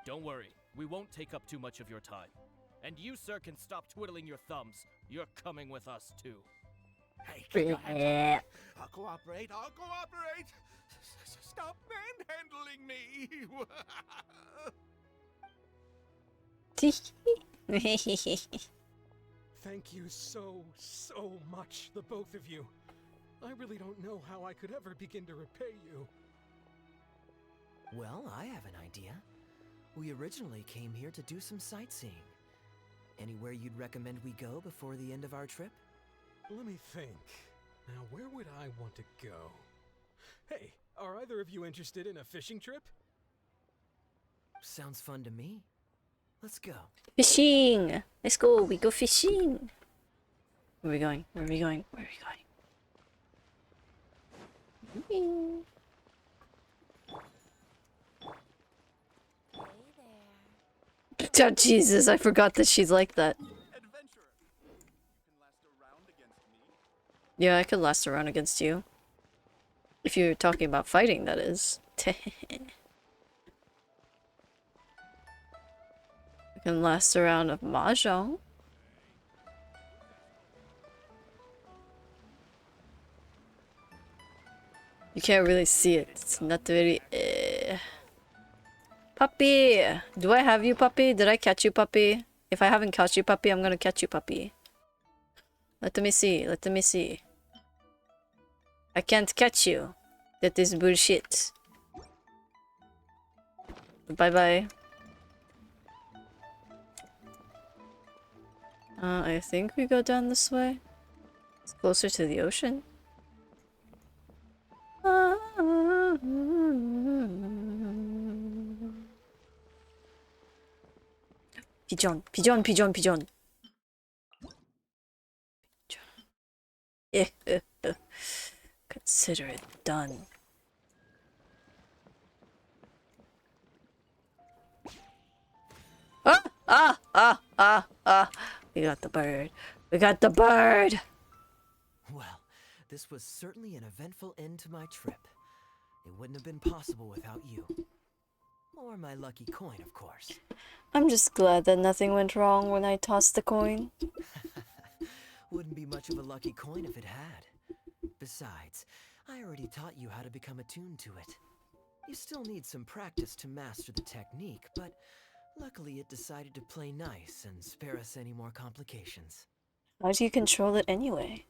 Don't worry, we won't take up too much of your time. And you, sir, can stop twiddling your thumbs. You're coming with us too. Hey, keep your hands up. I'll cooperate. Stop manhandling me. Thank you so much, the both of you. I really don't know how I could ever begin to repay you. Well, I have an idea. We originally came here to do some sightseeing. Anywhere you'd recommend we go before the end of our trip? Let me think. Now, where would I want to go? Hey, are either of you interested in a fishing trip? Sounds fun to me. Let's go. Fishing! Let's go, we go fishing! Where are we going? Where are we going? Where are we going? Oh, Jesus, I forgot that she's like that. Yeah, I could last around against you. If you're talking about fighting, that is. I can last a round of mahjong. You can't really see it. It's not very... Puppy! Do I have you, puppy? Did I catch you, puppy? If I haven't caught you, puppy, I'm gonna catch you, puppy. Let me see. Let me see. I can't catch you. That is bullshit. Bye-bye. I think we go down this way. It's closer to the ocean. Pigeon, pigeon, pigeon, pigeon. Consider it done. Ah! Ah! Ah! Ah! Ah! We got the bird. We got the bird! Well, this was certainly an eventful end to my trip. It wouldn't have been possible without you. Or my lucky coin, of course. I'm just glad that nothing went wrong when I tossed the coin. Wouldn't be much of a lucky coin if it had. Besides, I already taught you how to become attuned to it. You still need some practice to master the technique, but luckily it decided to play nice and spare us any more complications. How do you control it anyway?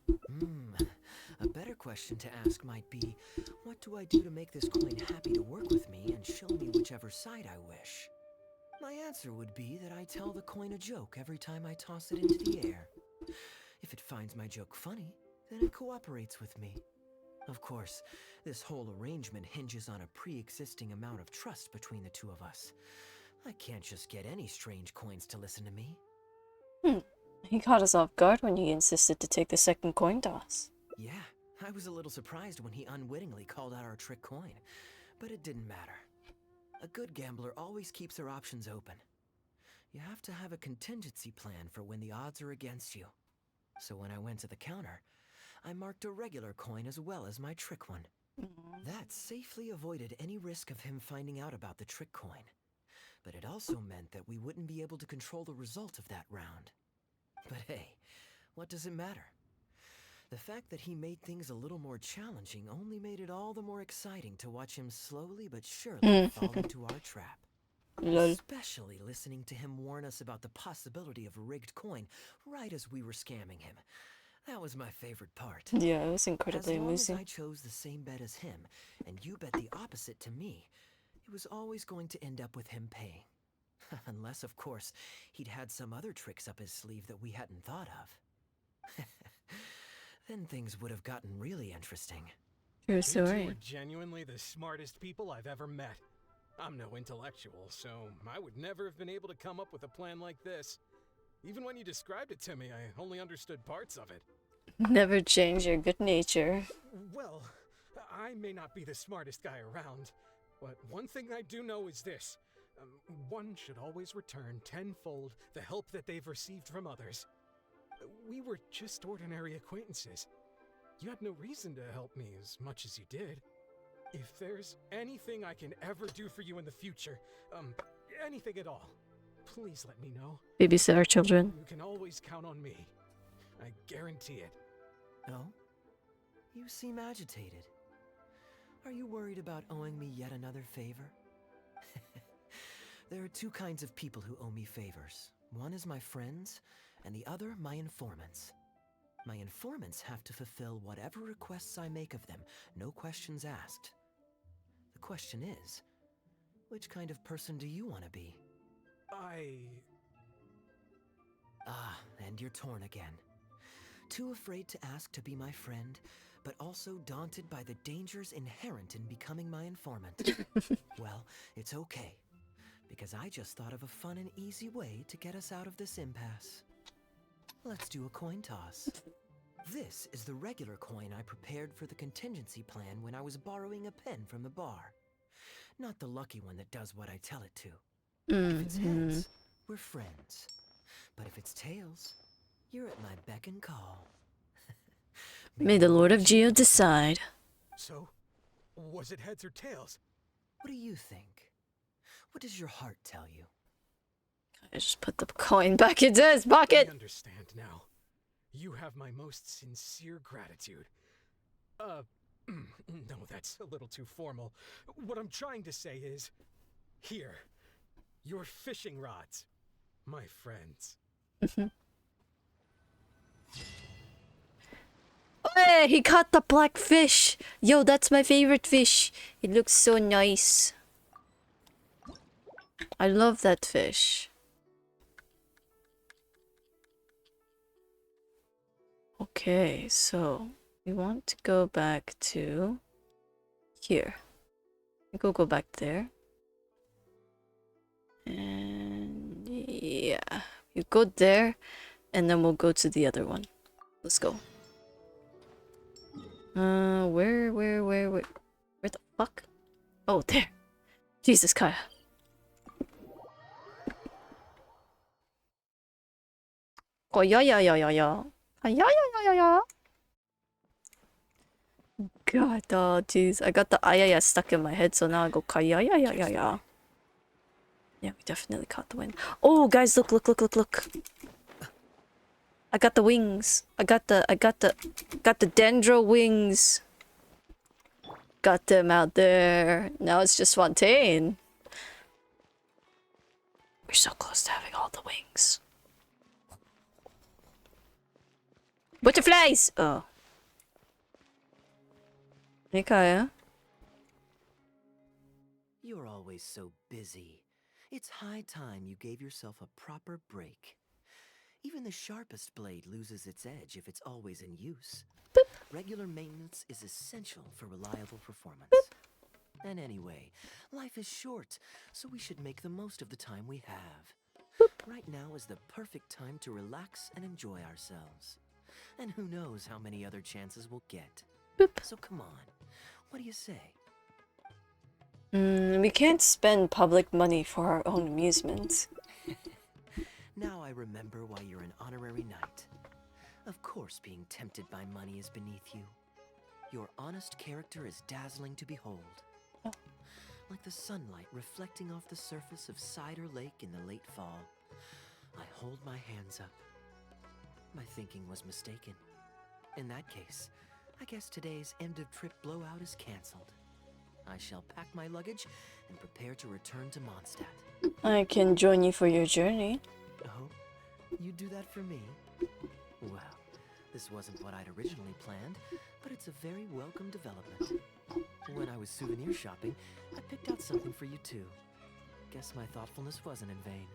A better question to ask might be, what do I do to make this coin happy to work with me and show me whichever side I wish? My answer would be that I tell the coin a joke every time I toss it into the air. If it finds my joke funny, then it cooperates with me. Of course, this whole arrangement hinges on a pre-existing amount of trust between the two of us. I can't just get any strange coins to listen to me. He caught us off guard when he insisted to take the second coin toss. Yeah, I was a little surprised when he unwittingly called out our trick coin, but it didn't matter. A good gambler always keeps their options open. You have to have a contingency plan for when the odds are against you. So when I went to the counter, I marked a regular coin as well as my trick one. That safely avoided any risk of him finding out about the trick coin. But it also meant that we wouldn't be able to control the result of that round. But hey, what does it matter? The fact that he made things a little more challenging only made it all the more exciting to watch him slowly but surely fall into our trap. Lol. Especially listening to him warn us about the possibility of a rigged coin right as we were scamming him. That was my favorite part. Yeah, it was incredibly as long amusing. as I chose the same bet as him, and you bet the opposite to me, it was always going to end up with him paying. Unless, of course, he'd had some other tricks up his sleeve that we hadn't thought of. Then things would have gotten really interesting. True You two story. are genuinely the smartest people I've ever met. I'm no intellectual, so I would never have been able to come up with a plan like this. Even when you described it to me, I only understood parts of it. Never change your good nature. Well, I may not be the smartest guy around, but one thing I do know is this. One should always return tenfold the help that they've received from others. We were just ordinary acquaintances. You had no reason to help me as much as you did. If there's anything I can ever do for you in the future, anything at all, please let me know. Babysit our children. You can always count on me. I guarantee it. Oh? You seem agitated. Are you worried about owing me yet another favor? There are two kinds of people who owe me favors. One is my friends, and the other my informants. My informants have to fulfill whatever requests I make of them, no questions asked. The question is, which kind of person do you want to be? Ah, and you're torn again. Too afraid to ask to be my friend, but also daunted by the dangers inherent in becoming my informant. Well, it's okay, because I just thought of a fun and easy way to get us out of this impasse. Let's do a coin toss. This is the regular coin I prepared for the contingency plan when I was borrowing a pen from the bar. Not the lucky one that does what I tell it to. If it's heads, we're friends. But if it's tails, you're at my beck and call. May the Lord of Geo decide. So, was it heads or tails? What do you think? What does your heart tell you? I just put the coin back into his pocket. I understand now. You have my most sincere gratitude. No, that's a little too formal. What I'm trying to say is, here, your fishing rods, my friends. Hey, he caught the black fish. Yo, that's my favorite fish. It looks so nice. I love that fish. Okay, so we want to go back to here. Go back there. And yeah, you go there, and then we'll go to the other one. Let's go. Where the fuck? Oh, there. Jesus, Kaeya. Oh, yeah. God, oh, jeez. I got the ayaya stuck in my head, so now I go Kaeya. Yeah, we definitely caught the wind. Oh, guys, look. I got the wings. I got the dendro wings. Got them out there. Now it's just Fontaine. We're so close to having all the wings. Butterflies! Oh. Hey, Kaeya. You're always so busy. It's high time you gave yourself a proper break. Even the sharpest blade loses its edge if it's always in use. Boop. Regular maintenance is essential for reliable performance. Boop. And anyway, life is short, so we should make the most of the time we have. Boop. Right now is the perfect time to relax and enjoy ourselves. And who knows how many other chances we'll get. Boop. So come on, what do you say? We can't spend public money for our own amusement. Now I remember why you're an honorary knight. Of course being tempted by money is beneath you. Your honest character is dazzling to behold. Oh. Like the sunlight reflecting off the surface of Cider Lake in the late fall. I hold my hands up. My thinking was mistaken. In that case, I guess today's end-of-trip blowout is cancelled. I shall pack my luggage and prepare to return to Mondstadt. I can join you for your journey. Oh, you do that for me? Well, this wasn't what I'd originally planned, but it's a very welcome development. When I was souvenir shopping, I picked out something for you too. Guess my thoughtfulness wasn't in vain.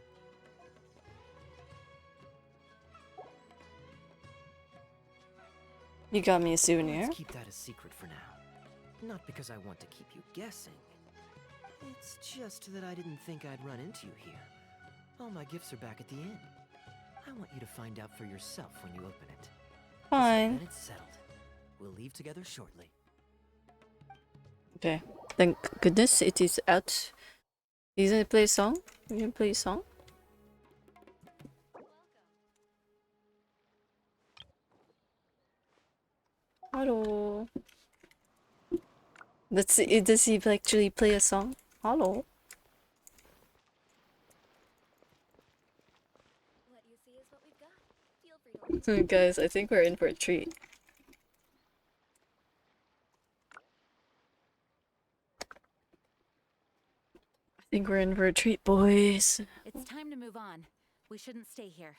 You got me a souvenir? Let's keep that a secret for now. Not because I want to keep you guessing. It's just that I didn't think I'd run into you here. All my gifts are back at the inn. I want you to find out for yourself when you open it. Fine. Then it's settled. We'll leave together shortly. Okay. Thank goodness it is out. You gonna play a song? You gonna play a song? Hello. Let's see. Does he actually play a song? Hello. Guys, I think we're in for a treat. I think we're in for a treat, boys. It's time to move on. We shouldn't stay here.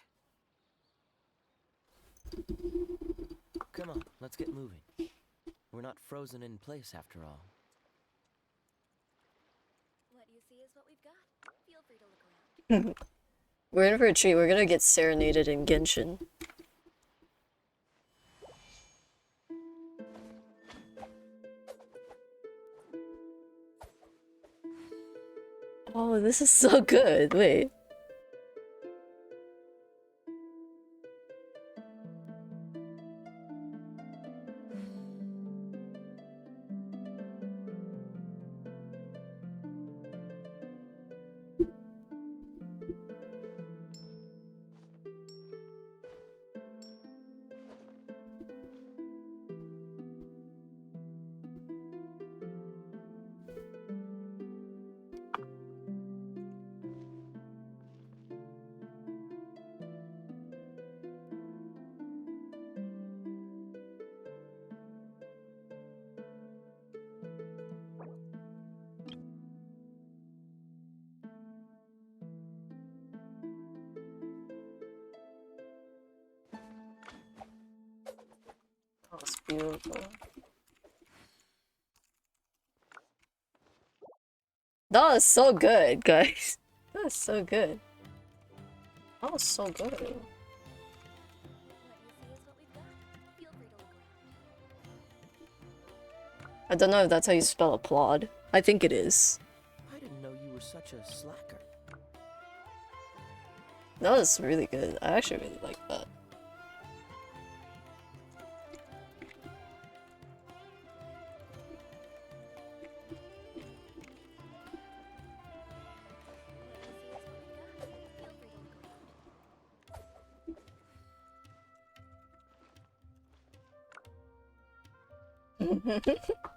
Come on, let's get moving. We're not frozen in place after all. What you see is what we've got. Feel free to look around. We're in for a treat. We're gonna get serenaded in Genshin. Oh, this is so good. Wait. beautiful. That was so good, guys. That was so good. That was so good. I don't know if that's how you spell applaud. I think it is. I didn't know you were such a slacker. That was really good. I actually really like that.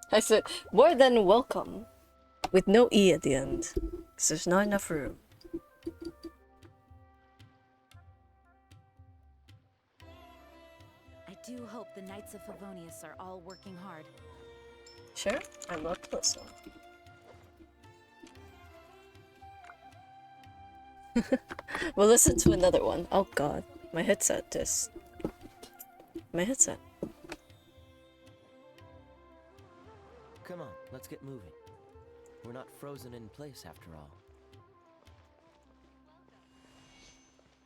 I said, more than welcome. With no E at the end. Because there's not enough room. I do hope the Knights of Favonius are all working hard. Sure, I'd love to listen. We'll listen to another one. Oh god, my headset just... My headset. Come on, let's get moving. We're not frozen in place after all.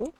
Ooh.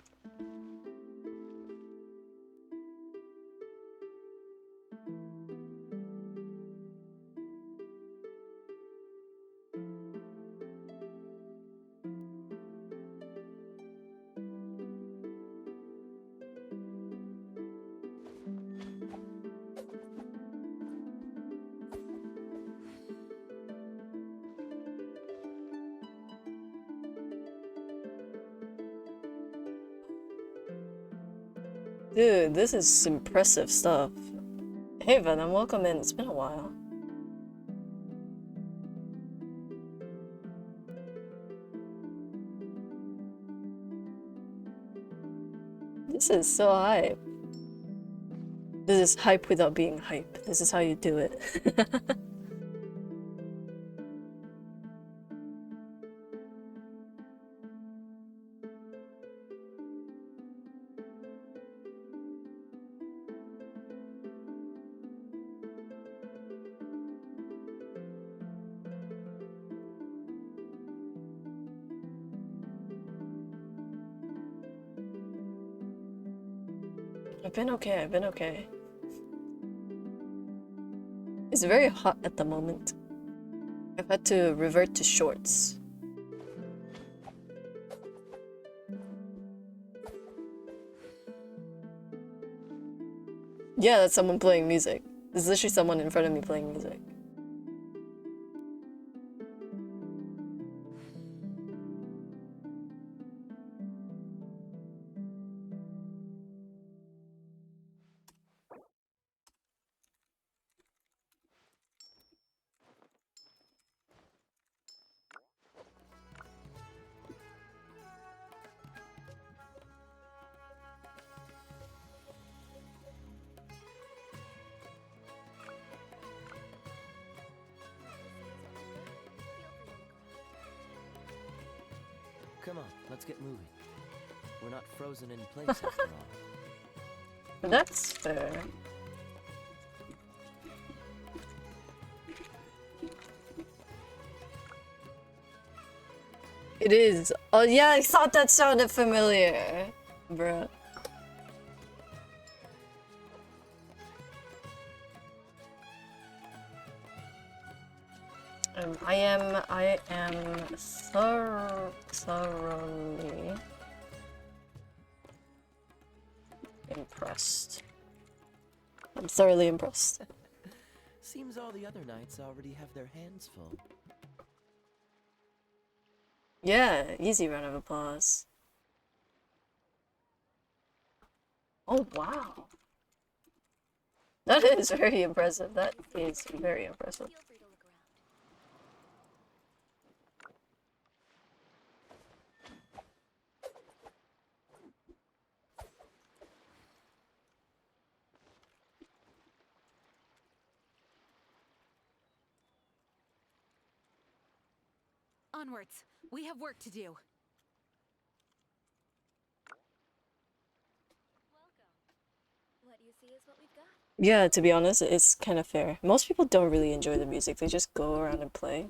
Dude, this is impressive stuff. Hey Venom, welcome in. It's been a while. This is so hype. This is hype without being hype. This is how you do it. I've been okay, I've been okay. It's very hot at the moment. I've had to revert to shorts. Yeah, that's someone playing music. There's literally someone in front of me playing music. Come on, let's get moving. We're not frozen in place after all. That's fair. It is. Oh yeah, I thought that sounded familiar. Bruh. I am thoroughly impressed. I'm thoroughly impressed. Seems all the other knights already have their hands full. Yeah, easy round of applause. Oh wow. That is very impressive. That is very impressive. Onwards. We have work to do. What you see is what we've got. Yeah, to be honest, it's kind of fair. Most people don't really enjoy the music, they just go around and play.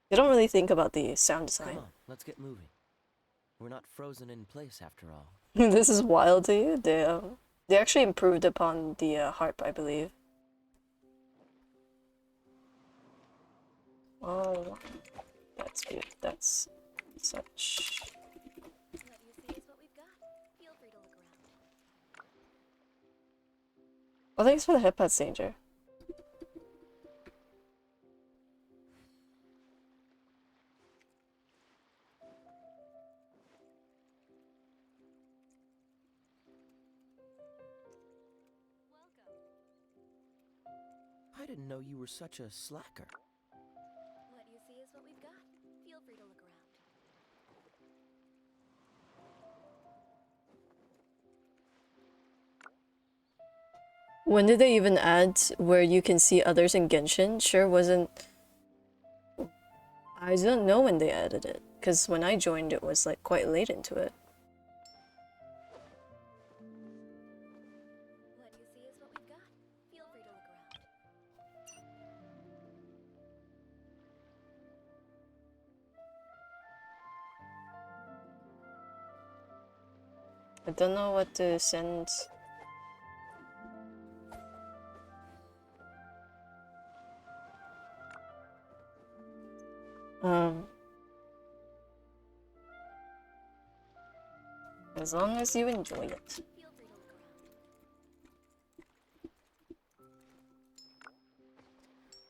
They don't really think about the sound design. Come on, let's get moving. We're not frozen in place after all. This is wild to you? They actually improved upon the harp, I believe. Oh, that's good. That's such. What you see is what we've got. Feel free to look around. Oh, thanks for the headpad, Stranger. I didn't know you were such a slacker. What you see is what we've got. Feel free to look around. When did they even add where you can see others in Genshin? Sure wasn't... I don't know when they added it, because when I joined it was like quite late into it. What you see is what we've got. Feel free to look around. I don't know what to send. As long as you enjoy it.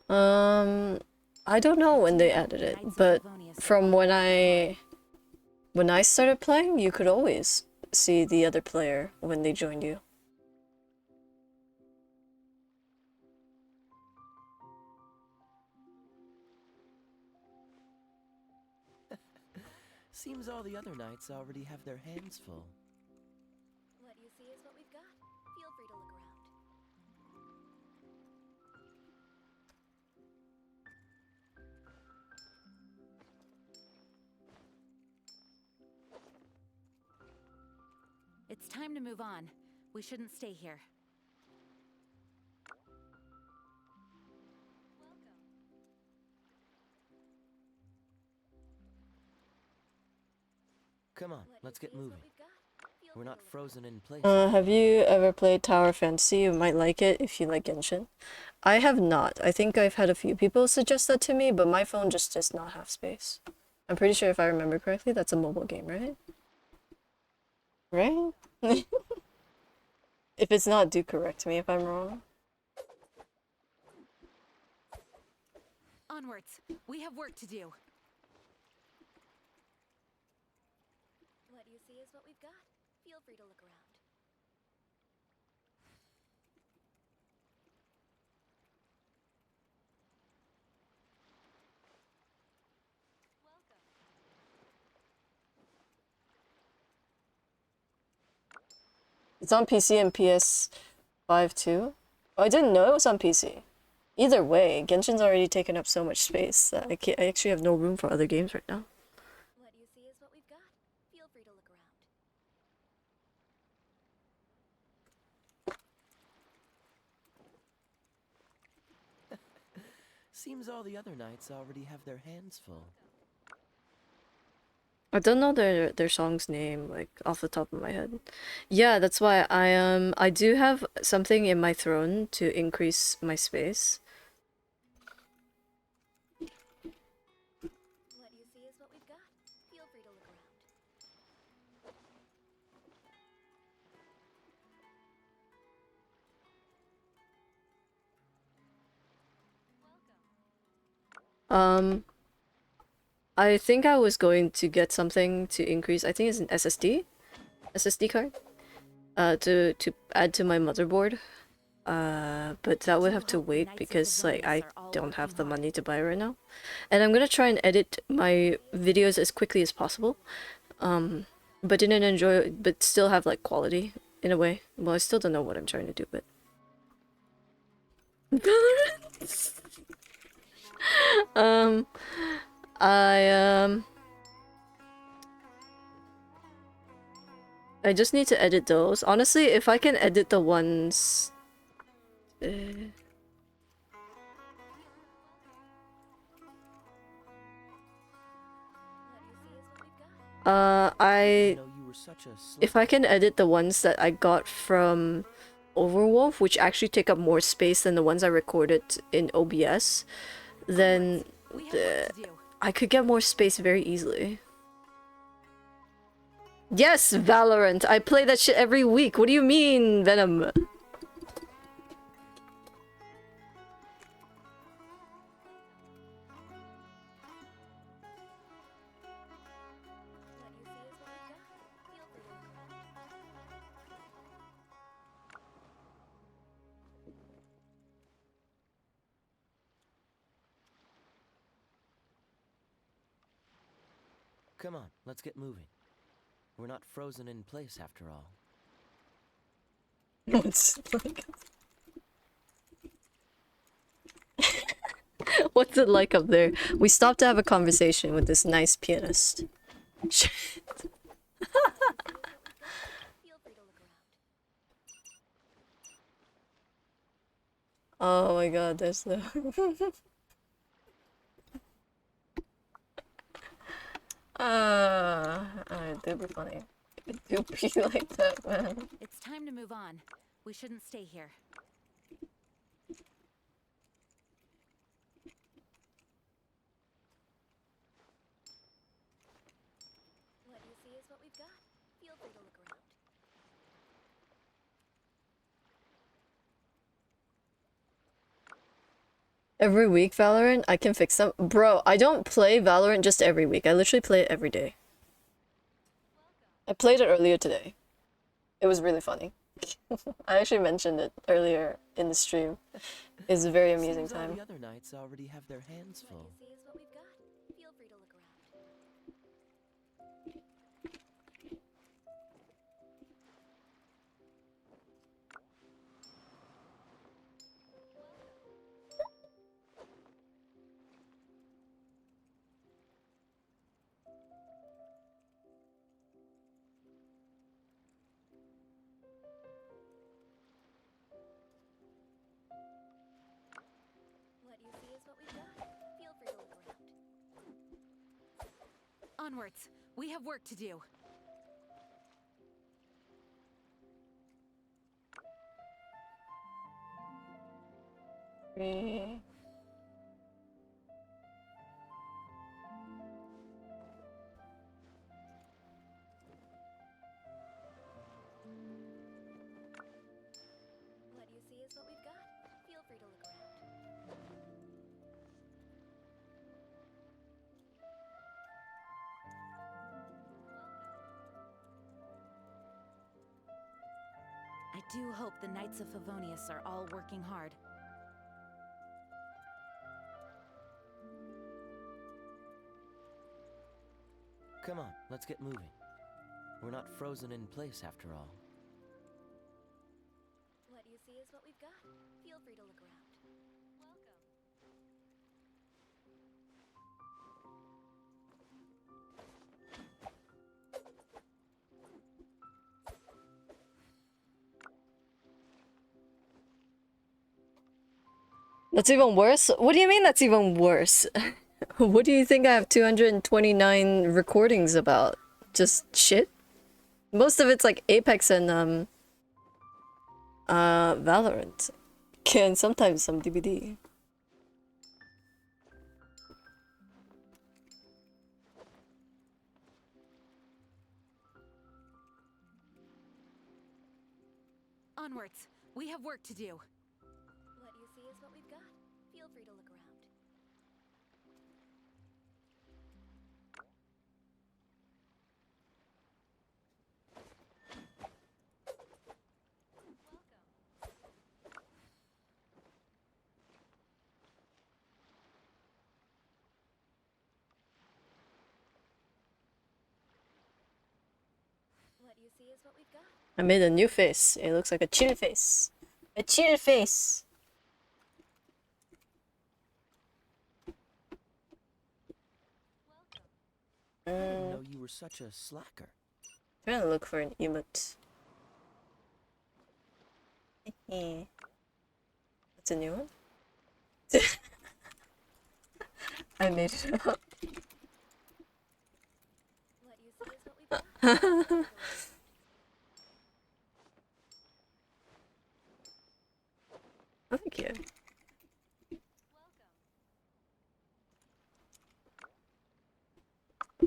I don't know when they added it, but from when I started playing, you could always see the other player when they joined you. Seems all the other knights already have their hands full. What you see is what we've got. Feel free to look around. It's time to move on. We shouldn't stay here. Come on, let's get moving. We're not frozen in place. Have you ever played Tower Fantasy? You might like it if you like Genshin. I have not. I think I've had a few people suggest that to me, but my phone just does not have space. I'm pretty sure if I remember correctly, that's a mobile game, right? Right? If it's not, do correct me if I'm wrong. Onwards. We have work to do. What you see is what we've got. Feel free to look around. It's on PC and PS5 too? Oh, I didn't know it was on PC. Either way, Genshin's already taken up so much space that I actually have no room for other games right now. What you see is what we've got. Feel free to look around. Seems all the other knights already have their hands full. I don't know their song's name, like, off the top of my head. Yeah, that's why I do have something in my throne to increase my space. What you see is what we've got. Feel free to look around. I think I was going to get something to increase, I think it's an SSD card, to add to my motherboard. But that would have to wait because, like, I don't have the money to buy right now. And I'm gonna try and edit my videos as quickly as possible. But didn't enjoy, but still have, like, quality, in a way. Well, I still don't know what I'm trying to do, but... I just need to edit those. Honestly, if I can edit the ones If I can edit the ones that I got from Overwolf, which actually take up more space than the ones I recorded in OBS, then I could get more space very easily. Yes, Valorant! I play that shit every week! What do you mean, Venom? Come on, let's get moving. We're not frozen in place after all. What's What's it like up there? We stopped to have a conversation with this nice pianist. Shit. Oh my god, there's the... It'd be funny. It do be like that, man. It's time to move on. We shouldn't stay here. What you see is what we've got. Feel free to look around. Every week, Valorant, I can fix them. Bro, I don't play Valorant just every week. I literally play it every day. I played it earlier today. It was really funny. I actually mentioned it earlier in the stream. It's a very amusing Seems all time. the other knights already have their hands full. What you see is what we've got. Feel free to look around. What you see is what we've got. Feel free to look around. Onwards. We have work to do. What you see is what we've got. Feel free to look around. I do hope the Knights of Favonius are all working hard. Come on, let's get moving. We're not frozen in place after all. What you see is what we've got. Feel free to look around. Welcome. That's even worse? What do you mean that's even worse? What do you think I have 229 recordings about? Just shit? Most of it's like Apex and Valorant. And sometimes some DVD. Onwards. We have work to do. What you see is what we've got. Feel free to look around. What you see is what we've got. I made a new face. It looks like a chill face. A chill face! I didn't know you were such a slacker. Trying to look for an emote. It's a new one? I made it up. Oh, thank you.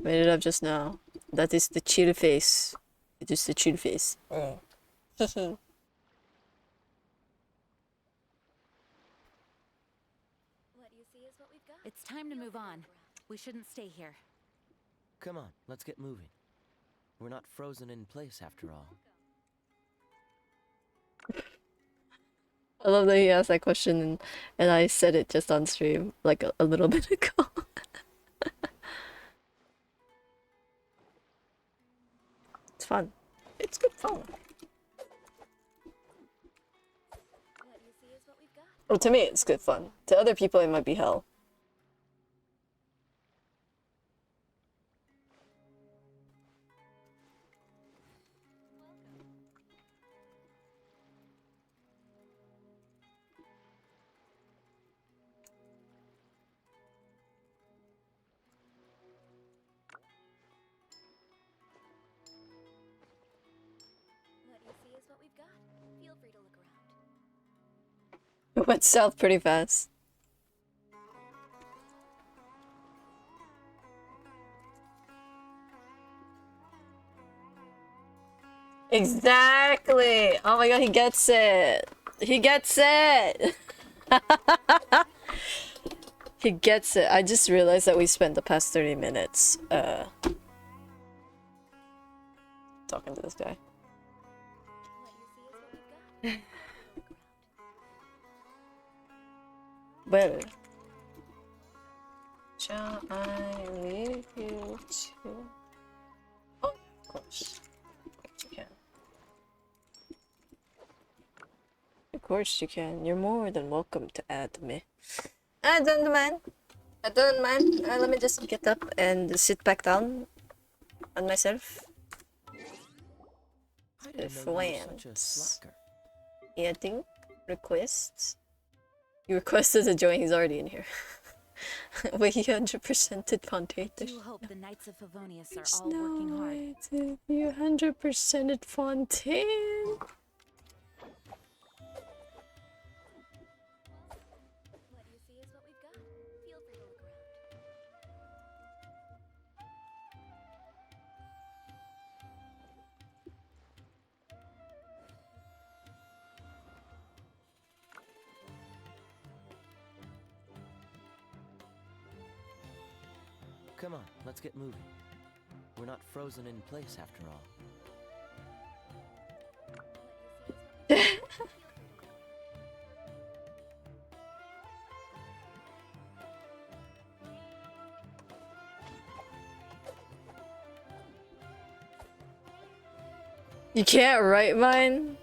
Made it up just now. That is the chill face. It is the chill face. Oh. It's time to move on. We shouldn't stay here. Come on, let's get moving. We're not frozen in place after all. I love that he asked that question and I said it just on stream like a little bit ago. It's fun. It's good fun. Well, to me, it's good fun. To other people, it might be hell. It went south pretty fast. Exactly! Oh my god, he gets it! He gets it! He gets it. I just realized that we spent the past 30 minutes, talking to this guy. Well, shall I leave you to... Oh, of course. Of course you can. Of course you can. You're more than welcome to add me. I don't mind. I don't mind. Let me just get up and sit back down on myself. Friends. Adding requests. You requested to join, he's already in here. Wait, he 100%ed Fontaine. I do hope the Knights of Favonius are all working hard. You 100%ed Fontaine. Come on, let's get moving. We're not frozen in place after all. You can't write mine?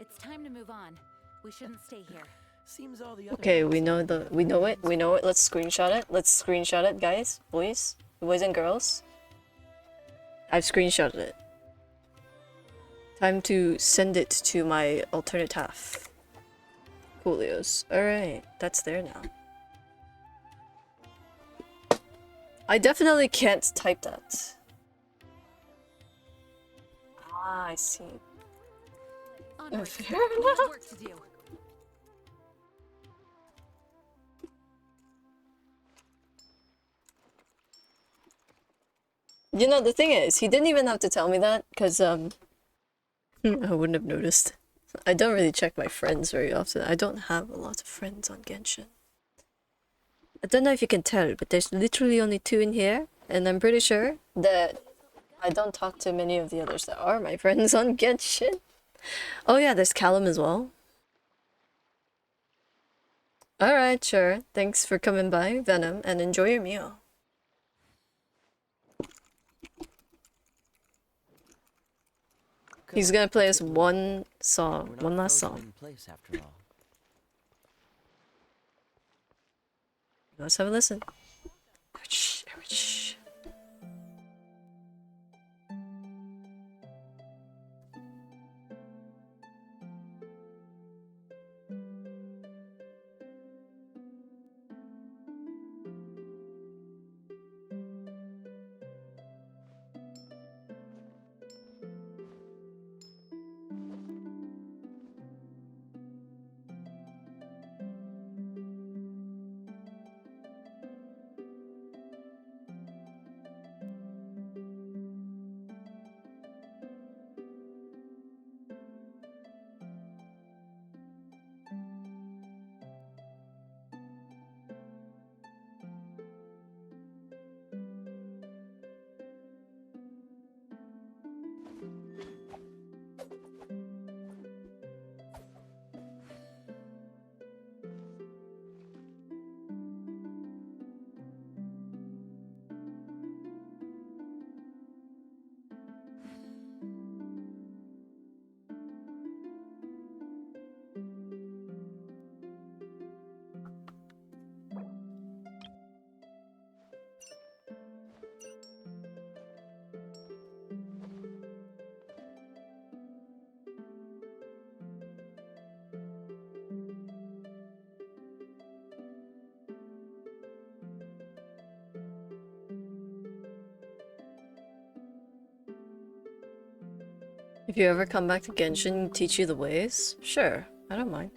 It's time to move on. We shouldn't stay here. Seems all the other Okay, we know it. We know it. Let's screenshot it. Let's screenshot it, guys, boys and girls. I've screenshotted it. Time to send it to my alternate half. Coolios. Alright, that's there now. I definitely can't type that. Ah, I see. Onward. Fair We have enough. work to do. You know, the thing is, he didn't even have to tell me that, because, I wouldn't have noticed. I don't really check my friends very often. I don't have a lot of friends on Genshin. I don't know if you can tell, but there's literally only 2 in here, and I'm pretty sure that I don't talk to many of the others that are my friends on Genshin. Oh yeah, there's Callum as well. Alright, sure. Thanks for coming by, Venom, and enjoy your meal. He's gonna play us one song, one last song. In place after all. Let's have a listen. If you ever come back to Genshin, teach you the ways? Sure, I don't mind.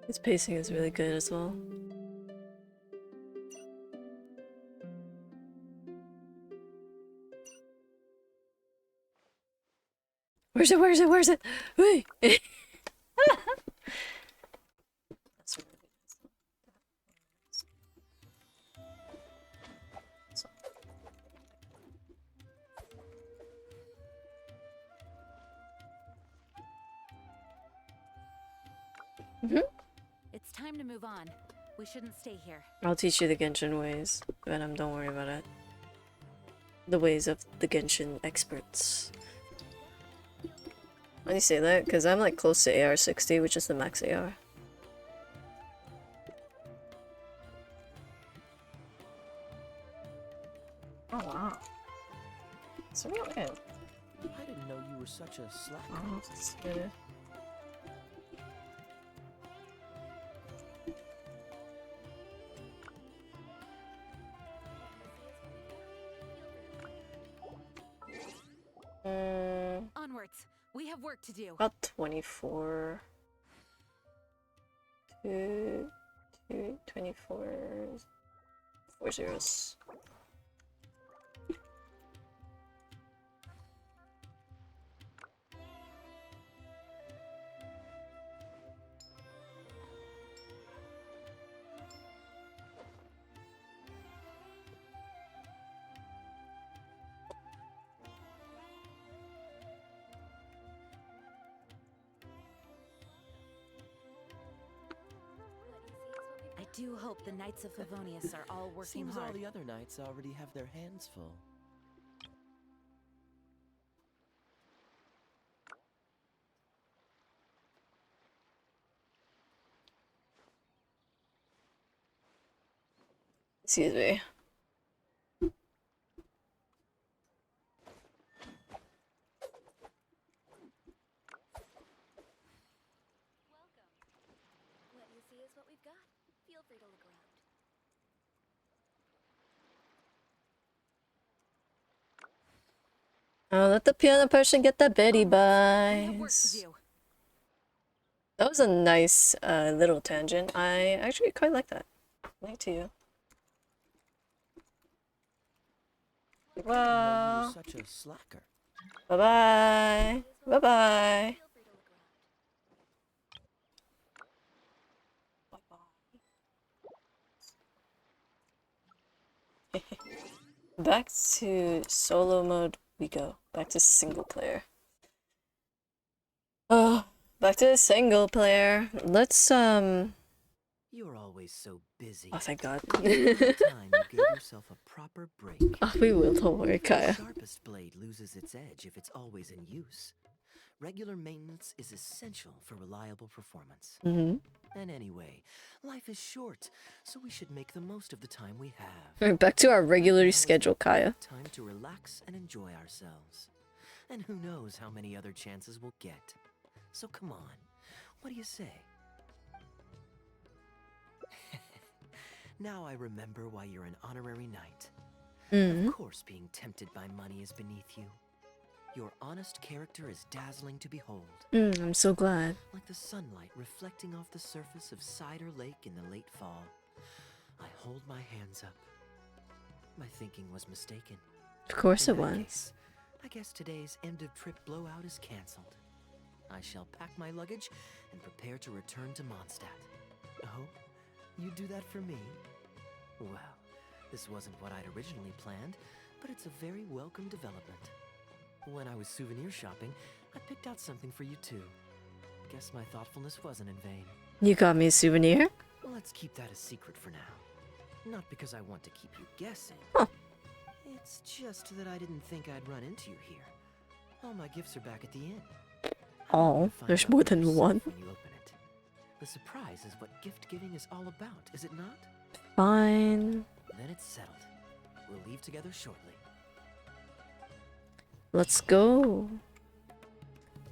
His pacing is really good as well. Where's it? Where's it? Where's it? Wait. It's time to move on. We shouldn't stay here. I'll teach you the Genshin ways, Venom, don't worry about it. The ways of the Genshin experts. Why do you say that? Because I'm like close to AR 60, which is the max AR. Oh wow. It's real good. I didn't know you were such a slacker. Oh, it's good. Onwards. We have work to do. About 24. 24. 4 zeros. do hope the Knights of Favonius are all working Seems all hard. the other knights already have their hands full. Excuse me. What you see is what we've got. Feel free to look around. Oh, let the piano person get the Betty buys. That was a nice little tangent. I actually quite like that. Like to you. Well, Such a slacker. bye bye. Bye bye. Back to solo mode we go. Back to single player. Oh, back to single player. Let's You're always so busy. Oh, thank God. Time you gave yourself a proper break. Oh, we will, don't worry, The Kaeya. sharpest blade loses its edge if it's always in use. Regular maintenance is essential for reliable performance. Mhm. And anyway, life is short, so we should make the most of the time we have. Alright, back to our regularly scheduled Kaeya. Time to relax and enjoy ourselves. And who knows how many other chances we'll get. So come on, what do you say? Now I remember why you're an honorary knight. Mhm. Of course, being tempted by money is beneath you. Your honest character is dazzling to behold. I'm so glad. Like the sunlight reflecting off the surface of Cider Lake in the late fall. I hold my hands up. My thinking was mistaken. Of course In it that was. case, I guess today's end-of-trip blowout is cancelled. I shall pack my luggage and prepare to return to Mondstadt. Oh, you do that for me? Well, this wasn't what I'd originally planned, but it's a very welcome development. When I was souvenir shopping, I picked out something for you too. Guess my thoughtfulness wasn't in vain. You got me a souvenir? Well, let's keep that a secret for now. Not because I want to keep you guessing. Huh. It's just that I didn't think I'd run into you here. All my gifts are back at the inn. Oh, there's more than one. When you open it. The surprise is what gift giving is all about, is it not? Fine. Then it's settled. We'll leave together shortly. Let's go.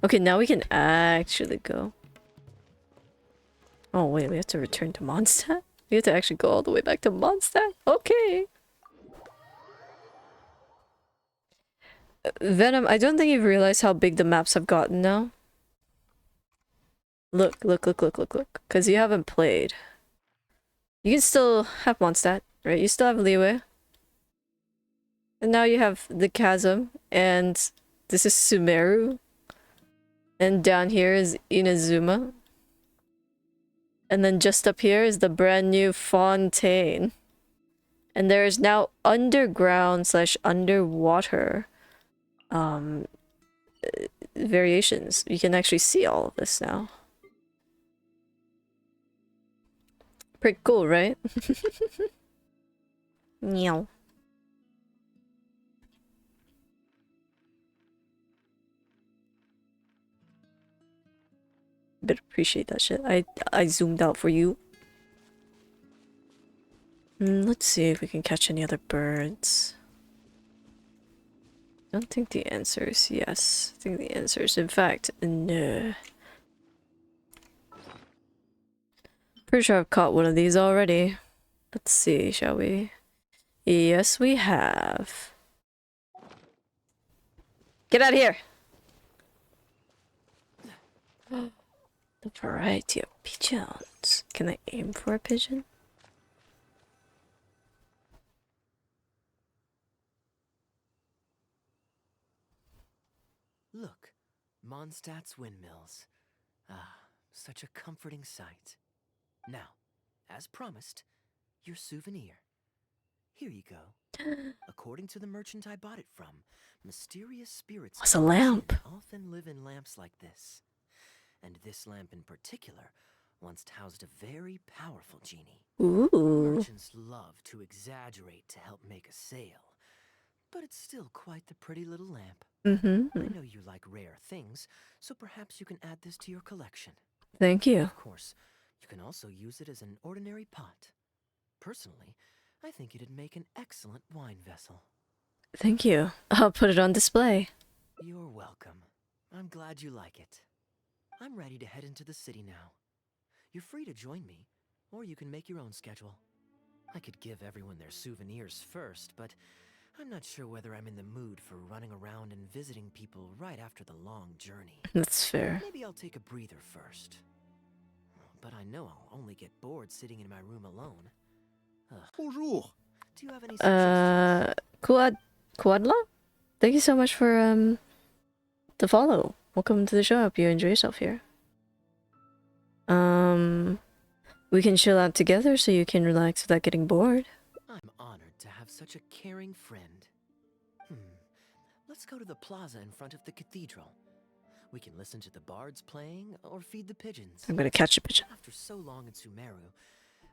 Okay, now we can actually go. Oh wait, we have to return to Mondstadt? We have to actually go all the way back to Mondstadt? Okay. Venom, I don't think you've realized how big the maps have gotten now. Look. Because you haven't played. You can still have Mondstadt, right? You still have Leeway. And now you have the Chasm, and this is Sumeru. And down here is Inazuma. And then just up here is the brand new Fontaine. And there is now underground / underwater variations. You can actually see all of this now. Pretty cool, right? Meow. But appreciate that shit. I zoomed out for you. Let's see if we can catch any other birds. I don't think the answer is yes. I think the answer is, in fact, no. Pretty sure I've caught one of these already. Let's see, shall we? Yes, we have. Get out of here! The variety of pigeons. Can I aim for a pigeon? Look, Mondstadt's windmills. Ah, such a comforting sight. Now, as promised, your souvenir. Here you go. According to the merchant I bought it from, mysterious spirits What's a lamp? often live in lamps like this. And this lamp in particular once housed a very powerful genie. Ooh. Merchants love to exaggerate to help make a sale, but it's still quite the pretty little lamp. Mm-hmm. I know you like rare things, so perhaps you can add this to your collection. Thank you. Of course, you can also use it as an ordinary pot. Personally, I think it'd make an excellent wine vessel. Thank you. I'll put it on display. You're welcome. I'm glad you like it. I'm ready to head into the city now. You're free to join me, or you can make your own schedule. I could give everyone their souvenirs first, but I'm not sure whether I'm in the mood for running around and visiting people right after the long journey. That's fair. Maybe I'll take a breather first. But I know I'll only get bored sitting in my room alone. Bonjour. Do you have any suggestions? Quadla? Thank you so much for the follow. Welcome to the show. Hope you enjoy yourself here. We can chill out together so you can relax without getting bored. I'm honored to have such a caring friend. Let's go to the plaza in front of the cathedral. We can listen to the bards playing or feed the pigeons. I'm gonna catch a pigeon. After so long in Sumeru,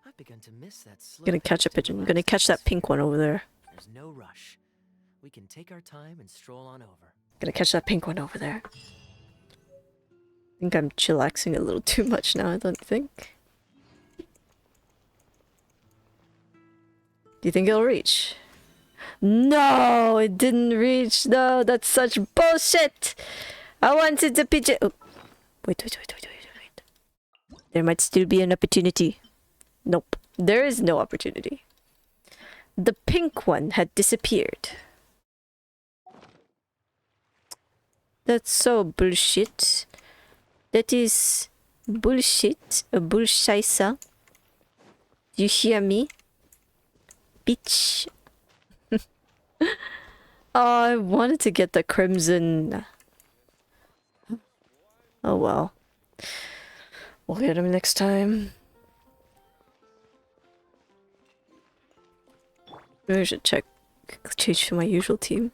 I've begun to miss that slow. I'm gonna catch a pigeon. I'm gonna catch that pink one over there. There's no rush. We can take our time and stroll on over. Gonna catch that pink one over there. I think I'm chillaxing a little too much now, I don't think. Do you think it'll reach? No, it didn't reach. No, that's such bullshit. I wanted the pigeon. Oh. Wait. There might still be an opportunity. Nope, there is no opportunity. The pink one had disappeared. That's so bullshit. That is bullshit. A bullshisa. Do you hear me? Bitch. Oh, I wanted to get the crimson. Oh well. We'll get him next time. Maybe I should change to my usual team.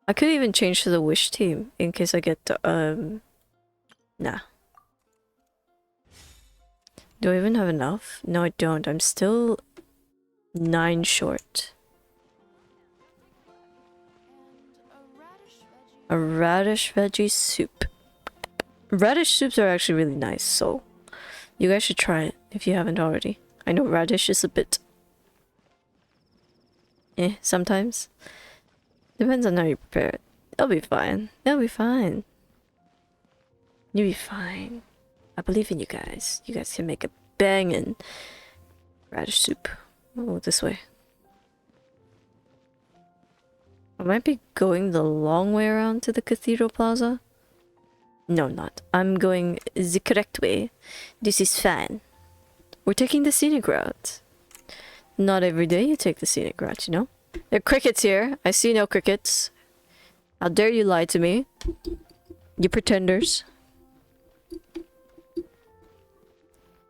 I could even change to the wish team in case I get the, nah. Do I even have enough? No, I don't. I'm still 9 short. A radish veggie soup. Radish soups are actually really nice, so you guys should try it if you haven't already. I know radish is a bit sometimes. Depends on how you prepare it. It'll be fine. It'll be fine. You'll be fine. I believe in you guys. You guys can make a banging radish soup. Oh, this way. I might be going the long way around to the Cathedral Plaza. No, I'm not. I'm going the correct way. This is fine. We're taking the scenic route. Not every day you take the scenic route, you know? There are crickets here. I see no crickets. How dare you lie to me? You pretenders.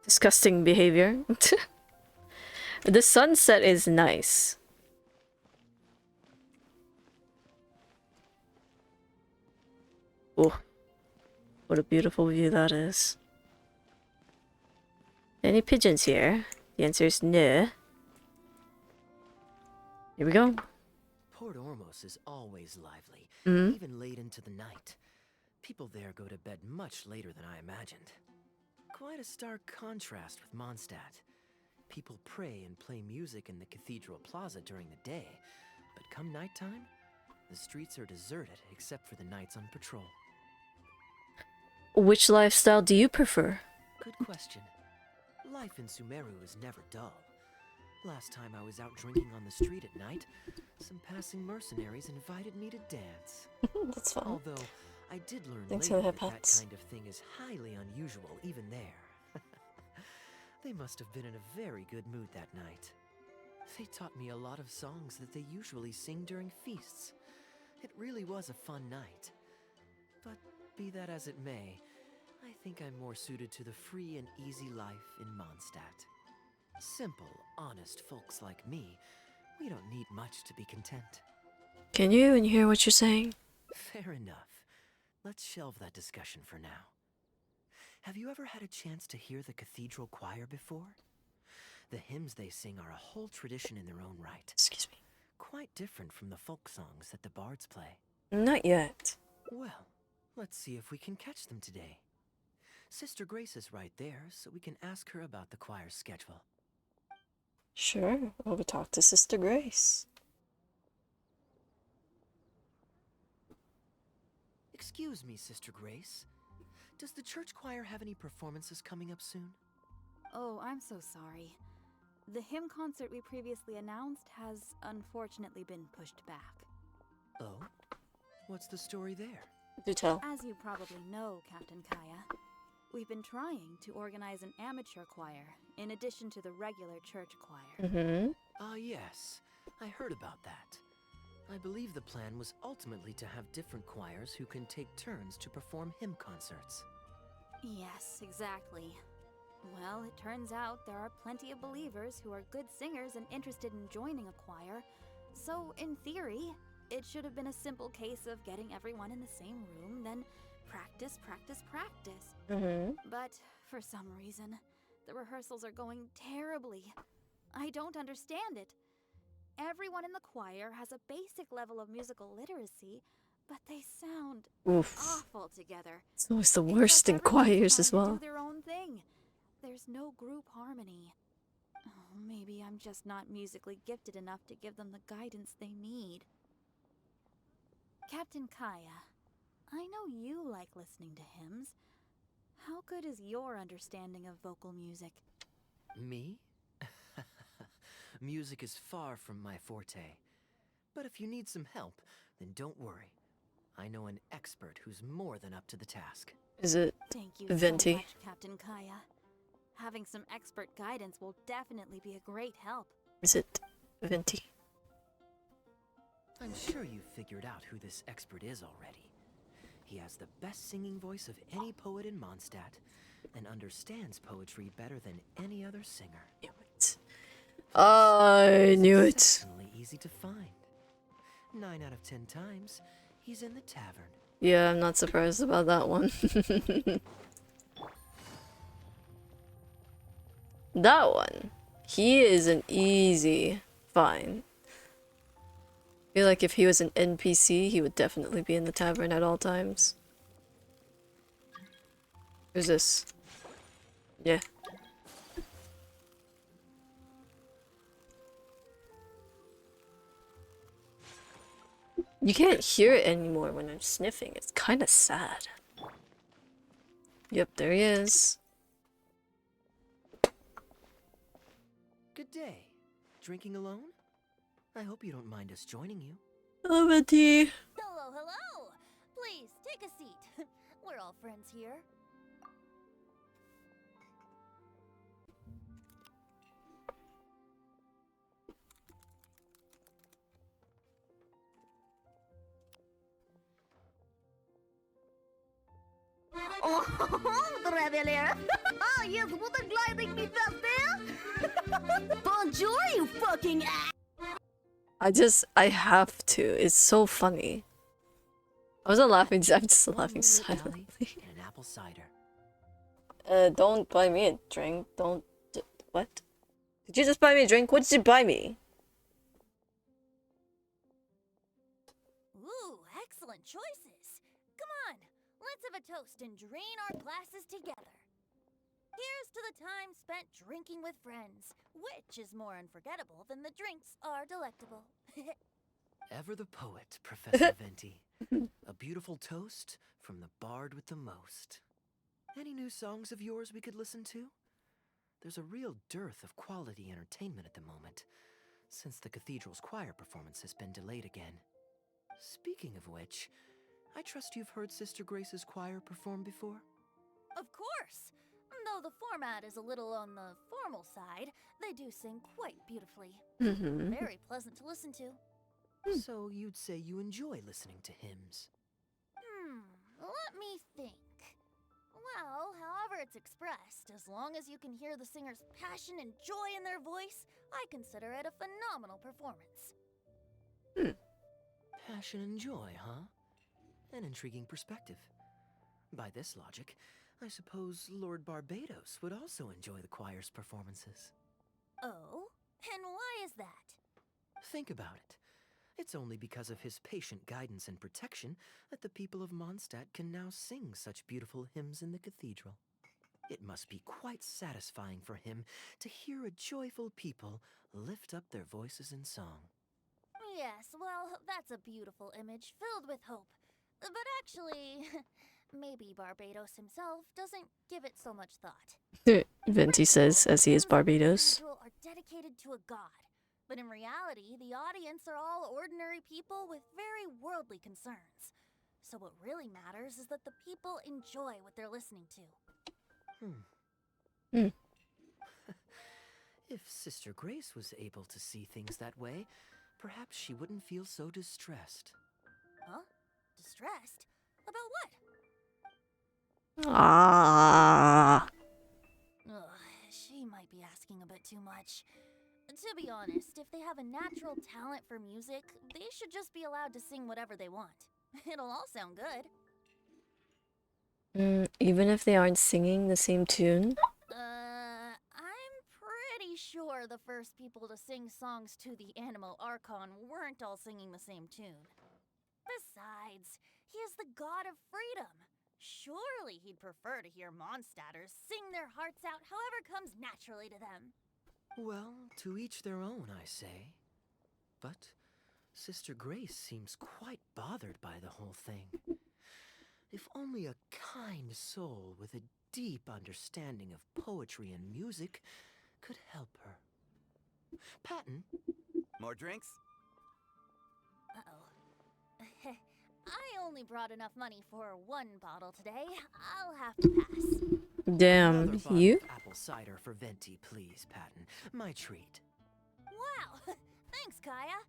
Disgusting behavior. The sunset is nice. Oh, what a beautiful view that is. Any pigeons here? The answer is no. Here we go. Port Ormos is always lively, Mhm. even late into the night. People there go to bed much later than I imagined. Quite a stark contrast with Mondstadt. People pray and play music in the Cathedral Plaza during the day, but come nighttime, the streets are deserted except for the knights on patrol. Which lifestyle do you prefer? Good question. Life in Sumeru is never dull. Last time I was out drinking on the street at night, some passing mercenaries invited me to dance. That's fun. Although I did learn Thanks later for the that hats. kind of thing is highly unusual even there. They must have been in a very good mood that night. They taught me a lot of songs that they usually sing during feasts. It really was a fun night. But be that as it may, I think I'm more suited to the free and easy life in Mondstadt. Simple, honest folks like me, we don't need much to be content. Can you even hear what you're saying? Fair enough. Let's shelve that discussion for now. Have you ever had a chance to hear the cathedral choir before? The hymns they sing are a whole tradition in their own right. Excuse me. Quite different from the folk songs that the bards play. Not yet. Well, let's see if we can catch them today. Sister Grace is right there, so we can ask her about the choir's schedule. Sure, we'll go talk to Sister Grace. Excuse me, Sister Grace. Does the church choir have any performances coming up soon? Oh, I'm so sorry. The hymn concert we previously announced has unfortunately been pushed back. Oh? What's the story there? Do tell. As you probably know, Captain Kaeya, we've been trying to organize an amateur choir in addition to the regular church choir. Mm-hmm. Ah, yes. I heard about that. I believe the plan was ultimately to have different choirs who can take turns to perform hymn concerts. Yes, exactly. Well, it turns out there are plenty of believers who are good singers and interested in joining a choir. So, in theory, it should have been a simple case of getting everyone in the same room, then practice, practice, practice. Mm-hmm. But, for some reason, the rehearsals are going terribly. I don't understand it. Everyone in the choir has a basic level of musical literacy, but they sound awful together. It's always the worst in choirs as well. Do their own thing. There's no group harmony. Oh, maybe I'm just not musically gifted enough to give them the guidance they need. Captain Kaeya, I know you like listening to hymns. How good is your understanding of vocal music? Me? Music is far from my forte. But if you need some help, then don't worry. I know an expert who's more than up to the task. Is it Thank you Venti? so much, Captain Kaeya. Having some expert guidance will definitely be a great help. Is it Venti? I'm sure you've figured out who this expert is already. He has the best singing voice of any poet in Mondstadt, and understands poetry better than any other singer. I knew it. Exceptionally easy to find. 9 out of 10 times, he's in the tavern. Yeah, I'm not surprised about that one. That one. He is an easy find. I feel like if he was an NPC, he would definitely be in the tavern at all times. Who's this? Yeah. You can't hear it anymore when I'm sniffing. It's kind of sad. Yep, there he is. Good day. Drinking alone? I hope you don't mind us joining you. Hello, Betty. Hello, hello! Please, take a seat. We're all friends here. Oh, Traveler! Ah, yes, what a gliding me fast Bonjour, you fucking ass! I have to. It's so funny. I wasn't laughing, I'm just laughing silently. And an apple cider. Don't buy me a drink. What? Did you just buy me a drink? What did you buy me? Ooh, excellent choices. Come on, let's have a toast and drain our glasses together. Here's to the time spent drinking with friends, which is more unforgettable than the drinks are delectable. Ever the poet, Professor Venti. A beautiful toast from the bard with the most. Any new songs of yours we could listen to? There's a real dearth of quality entertainment at the moment, since the cathedral's choir performance has been delayed again. Speaking of which, I trust you've heard Sister Grace's choir perform before? Of course! Though the format is a little on the formal side, they do sing quite beautifully. Mhm. Very pleasant to listen to. So you'd say you enjoy listening to hymns? Let me think. Well, however it's expressed, as long as you can hear the singer's passion and joy in their voice, I consider it a phenomenal performance. Passion and joy, huh? An intriguing perspective. By this logic, I suppose Lord Barbados would also enjoy the choir's performances. Oh? And why is that? Think about it. It's only because of his patient guidance and protection that the people of Mondstadt can now sing such beautiful hymns in the cathedral. It must be quite satisfying for him to hear a joyful people lift up their voices in song. Yes, well, that's a beautiful image filled with hope. But actually, maybe Barbados himself doesn't give it so much thought. Venti says, as he is Barbados. Individual are dedicated to a god, but in reality, the audience are all ordinary people with very worldly concerns. So what really matters is that the people enjoy what they're listening to. If Sister Grace was able to see things that way, perhaps she wouldn't feel so distressed. Huh? Distressed? About what? Ah. Ugh, she might be asking a bit too much. To be honest, if they have a natural talent for music, they should just be allowed to sing whatever they want. It'll all sound good. Even if they aren't singing the same tune? I'm pretty sure the first people to sing songs to the Animo Archon weren't all singing the same tune. Besides, he is the god of freedom. Surely he'd prefer to hear Mondstadters sing their hearts out however comes naturally to them. Well, to each their own, I say. But Sister Grace seems quite bothered by the whole thing. If only a kind soul with a deep understanding of poetry and music could help her. Patton? More drinks? Uh-oh. I only brought enough money for one bottle today. I'll have to pass. Damn, Another bottle you? of apple cider for Venti, please, Patton. My treat. Wow! Thanks, Kaeya.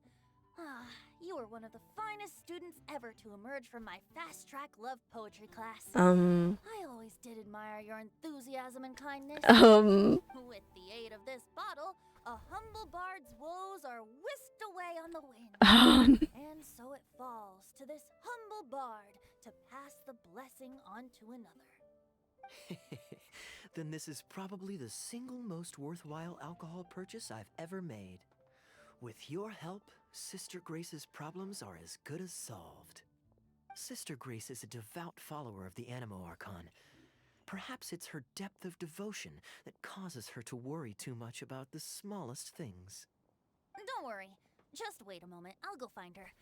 You were one of the finest students ever to emerge from my fast-track love poetry class. I always did admire your enthusiasm and kindness. With the aid of this bottle, a humble bard's woes are whisked away on the wind. And so it falls to this humble bard to pass the blessing on to another. Then this is probably the single most worthwhile alcohol purchase I've ever made. With your help, Sister Grace's problems are as good as solved. Sister Grace is a devout follower of the Animo Archon. Perhaps it's her depth of devotion that causes her to worry too much about the smallest things. Don't worry. Just wait a moment. I'll go find her.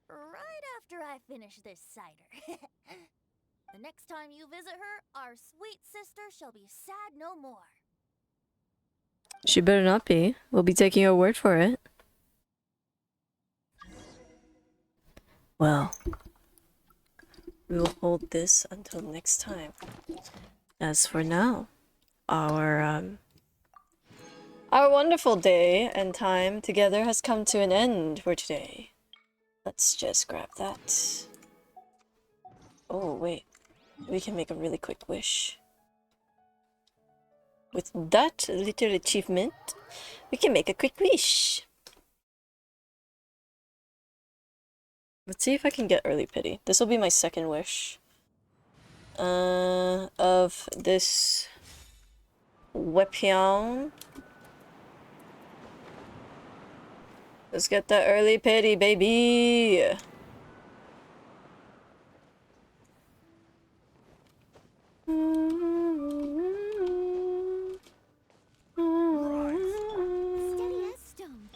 Right after I finish this cider. The next time you visit her, our sweet sister shall be sad no more. She better not be. We'll be taking her word for it. Well, we will hold this until next time. As for now, our wonderful day and time together has come to an end for today. Let's just grab that. Oh, wait. We can make a really quick wish. With that little achievement, we can make a quick wish. Let's see if I can get early pity. This will be my second wish. Of this weapon. Let's get the early pity, baby. Steady as stone.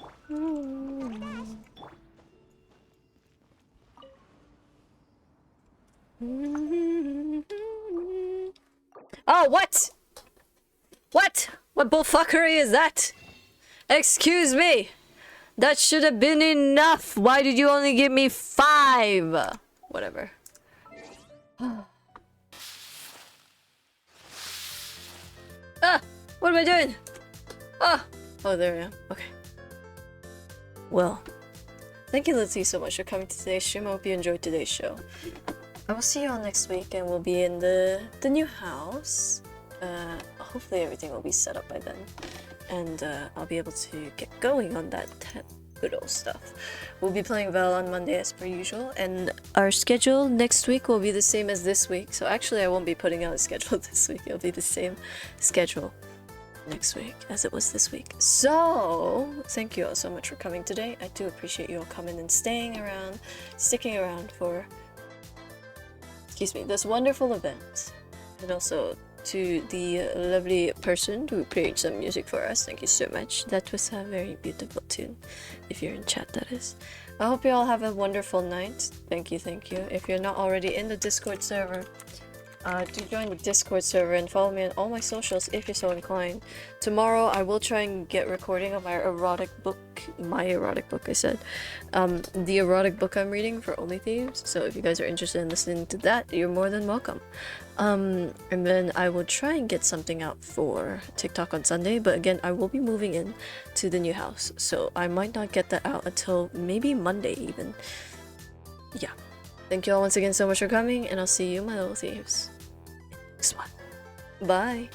Oh, what? What? What bullfuckery is that? Excuse me. That should have been enough. Why did you only give me 5? Whatever. Ah! What am I doing? Ah! Oh, there I am. Okay. Well, thank you, Lizzie, so much for coming to today's stream. I hope you enjoyed today's show. I will see you all next week, and we'll be in the new house. Hopefully everything will be set up by then. And I'll be able to get going on that good old stuff. We'll be playing Val on Monday as per usual, and our schedule next week will be the same as this week. So actually I won't be putting out a schedule this week. It'll be the same schedule next week as it was this week. So thank you all so much for coming today. I do appreciate you all coming and staying around, sticking around for, excuse me, this wonderful event. And also to the lovely person who played some music for us, thank you so much. That was a very beautiful tune, if you're in chat, that is. I hope you all have a wonderful night. Thank you, thank you. If you're not already in the Discord server, do join the Discord server and follow me on all my socials if you're so inclined. Tomorrow I will try and get recording of my erotic book, I said. The erotic book I'm reading for Only Thieves, so if you guys are interested in listening to that, you're more than welcome. And then I will try and get something out for TikTok on Sunday, but again, I will be moving in to the new house, so I might not get that out until maybe Monday even. Yeah. Thank you all once again so much for coming, and I'll see you, my little thieves, in the next one. Bye!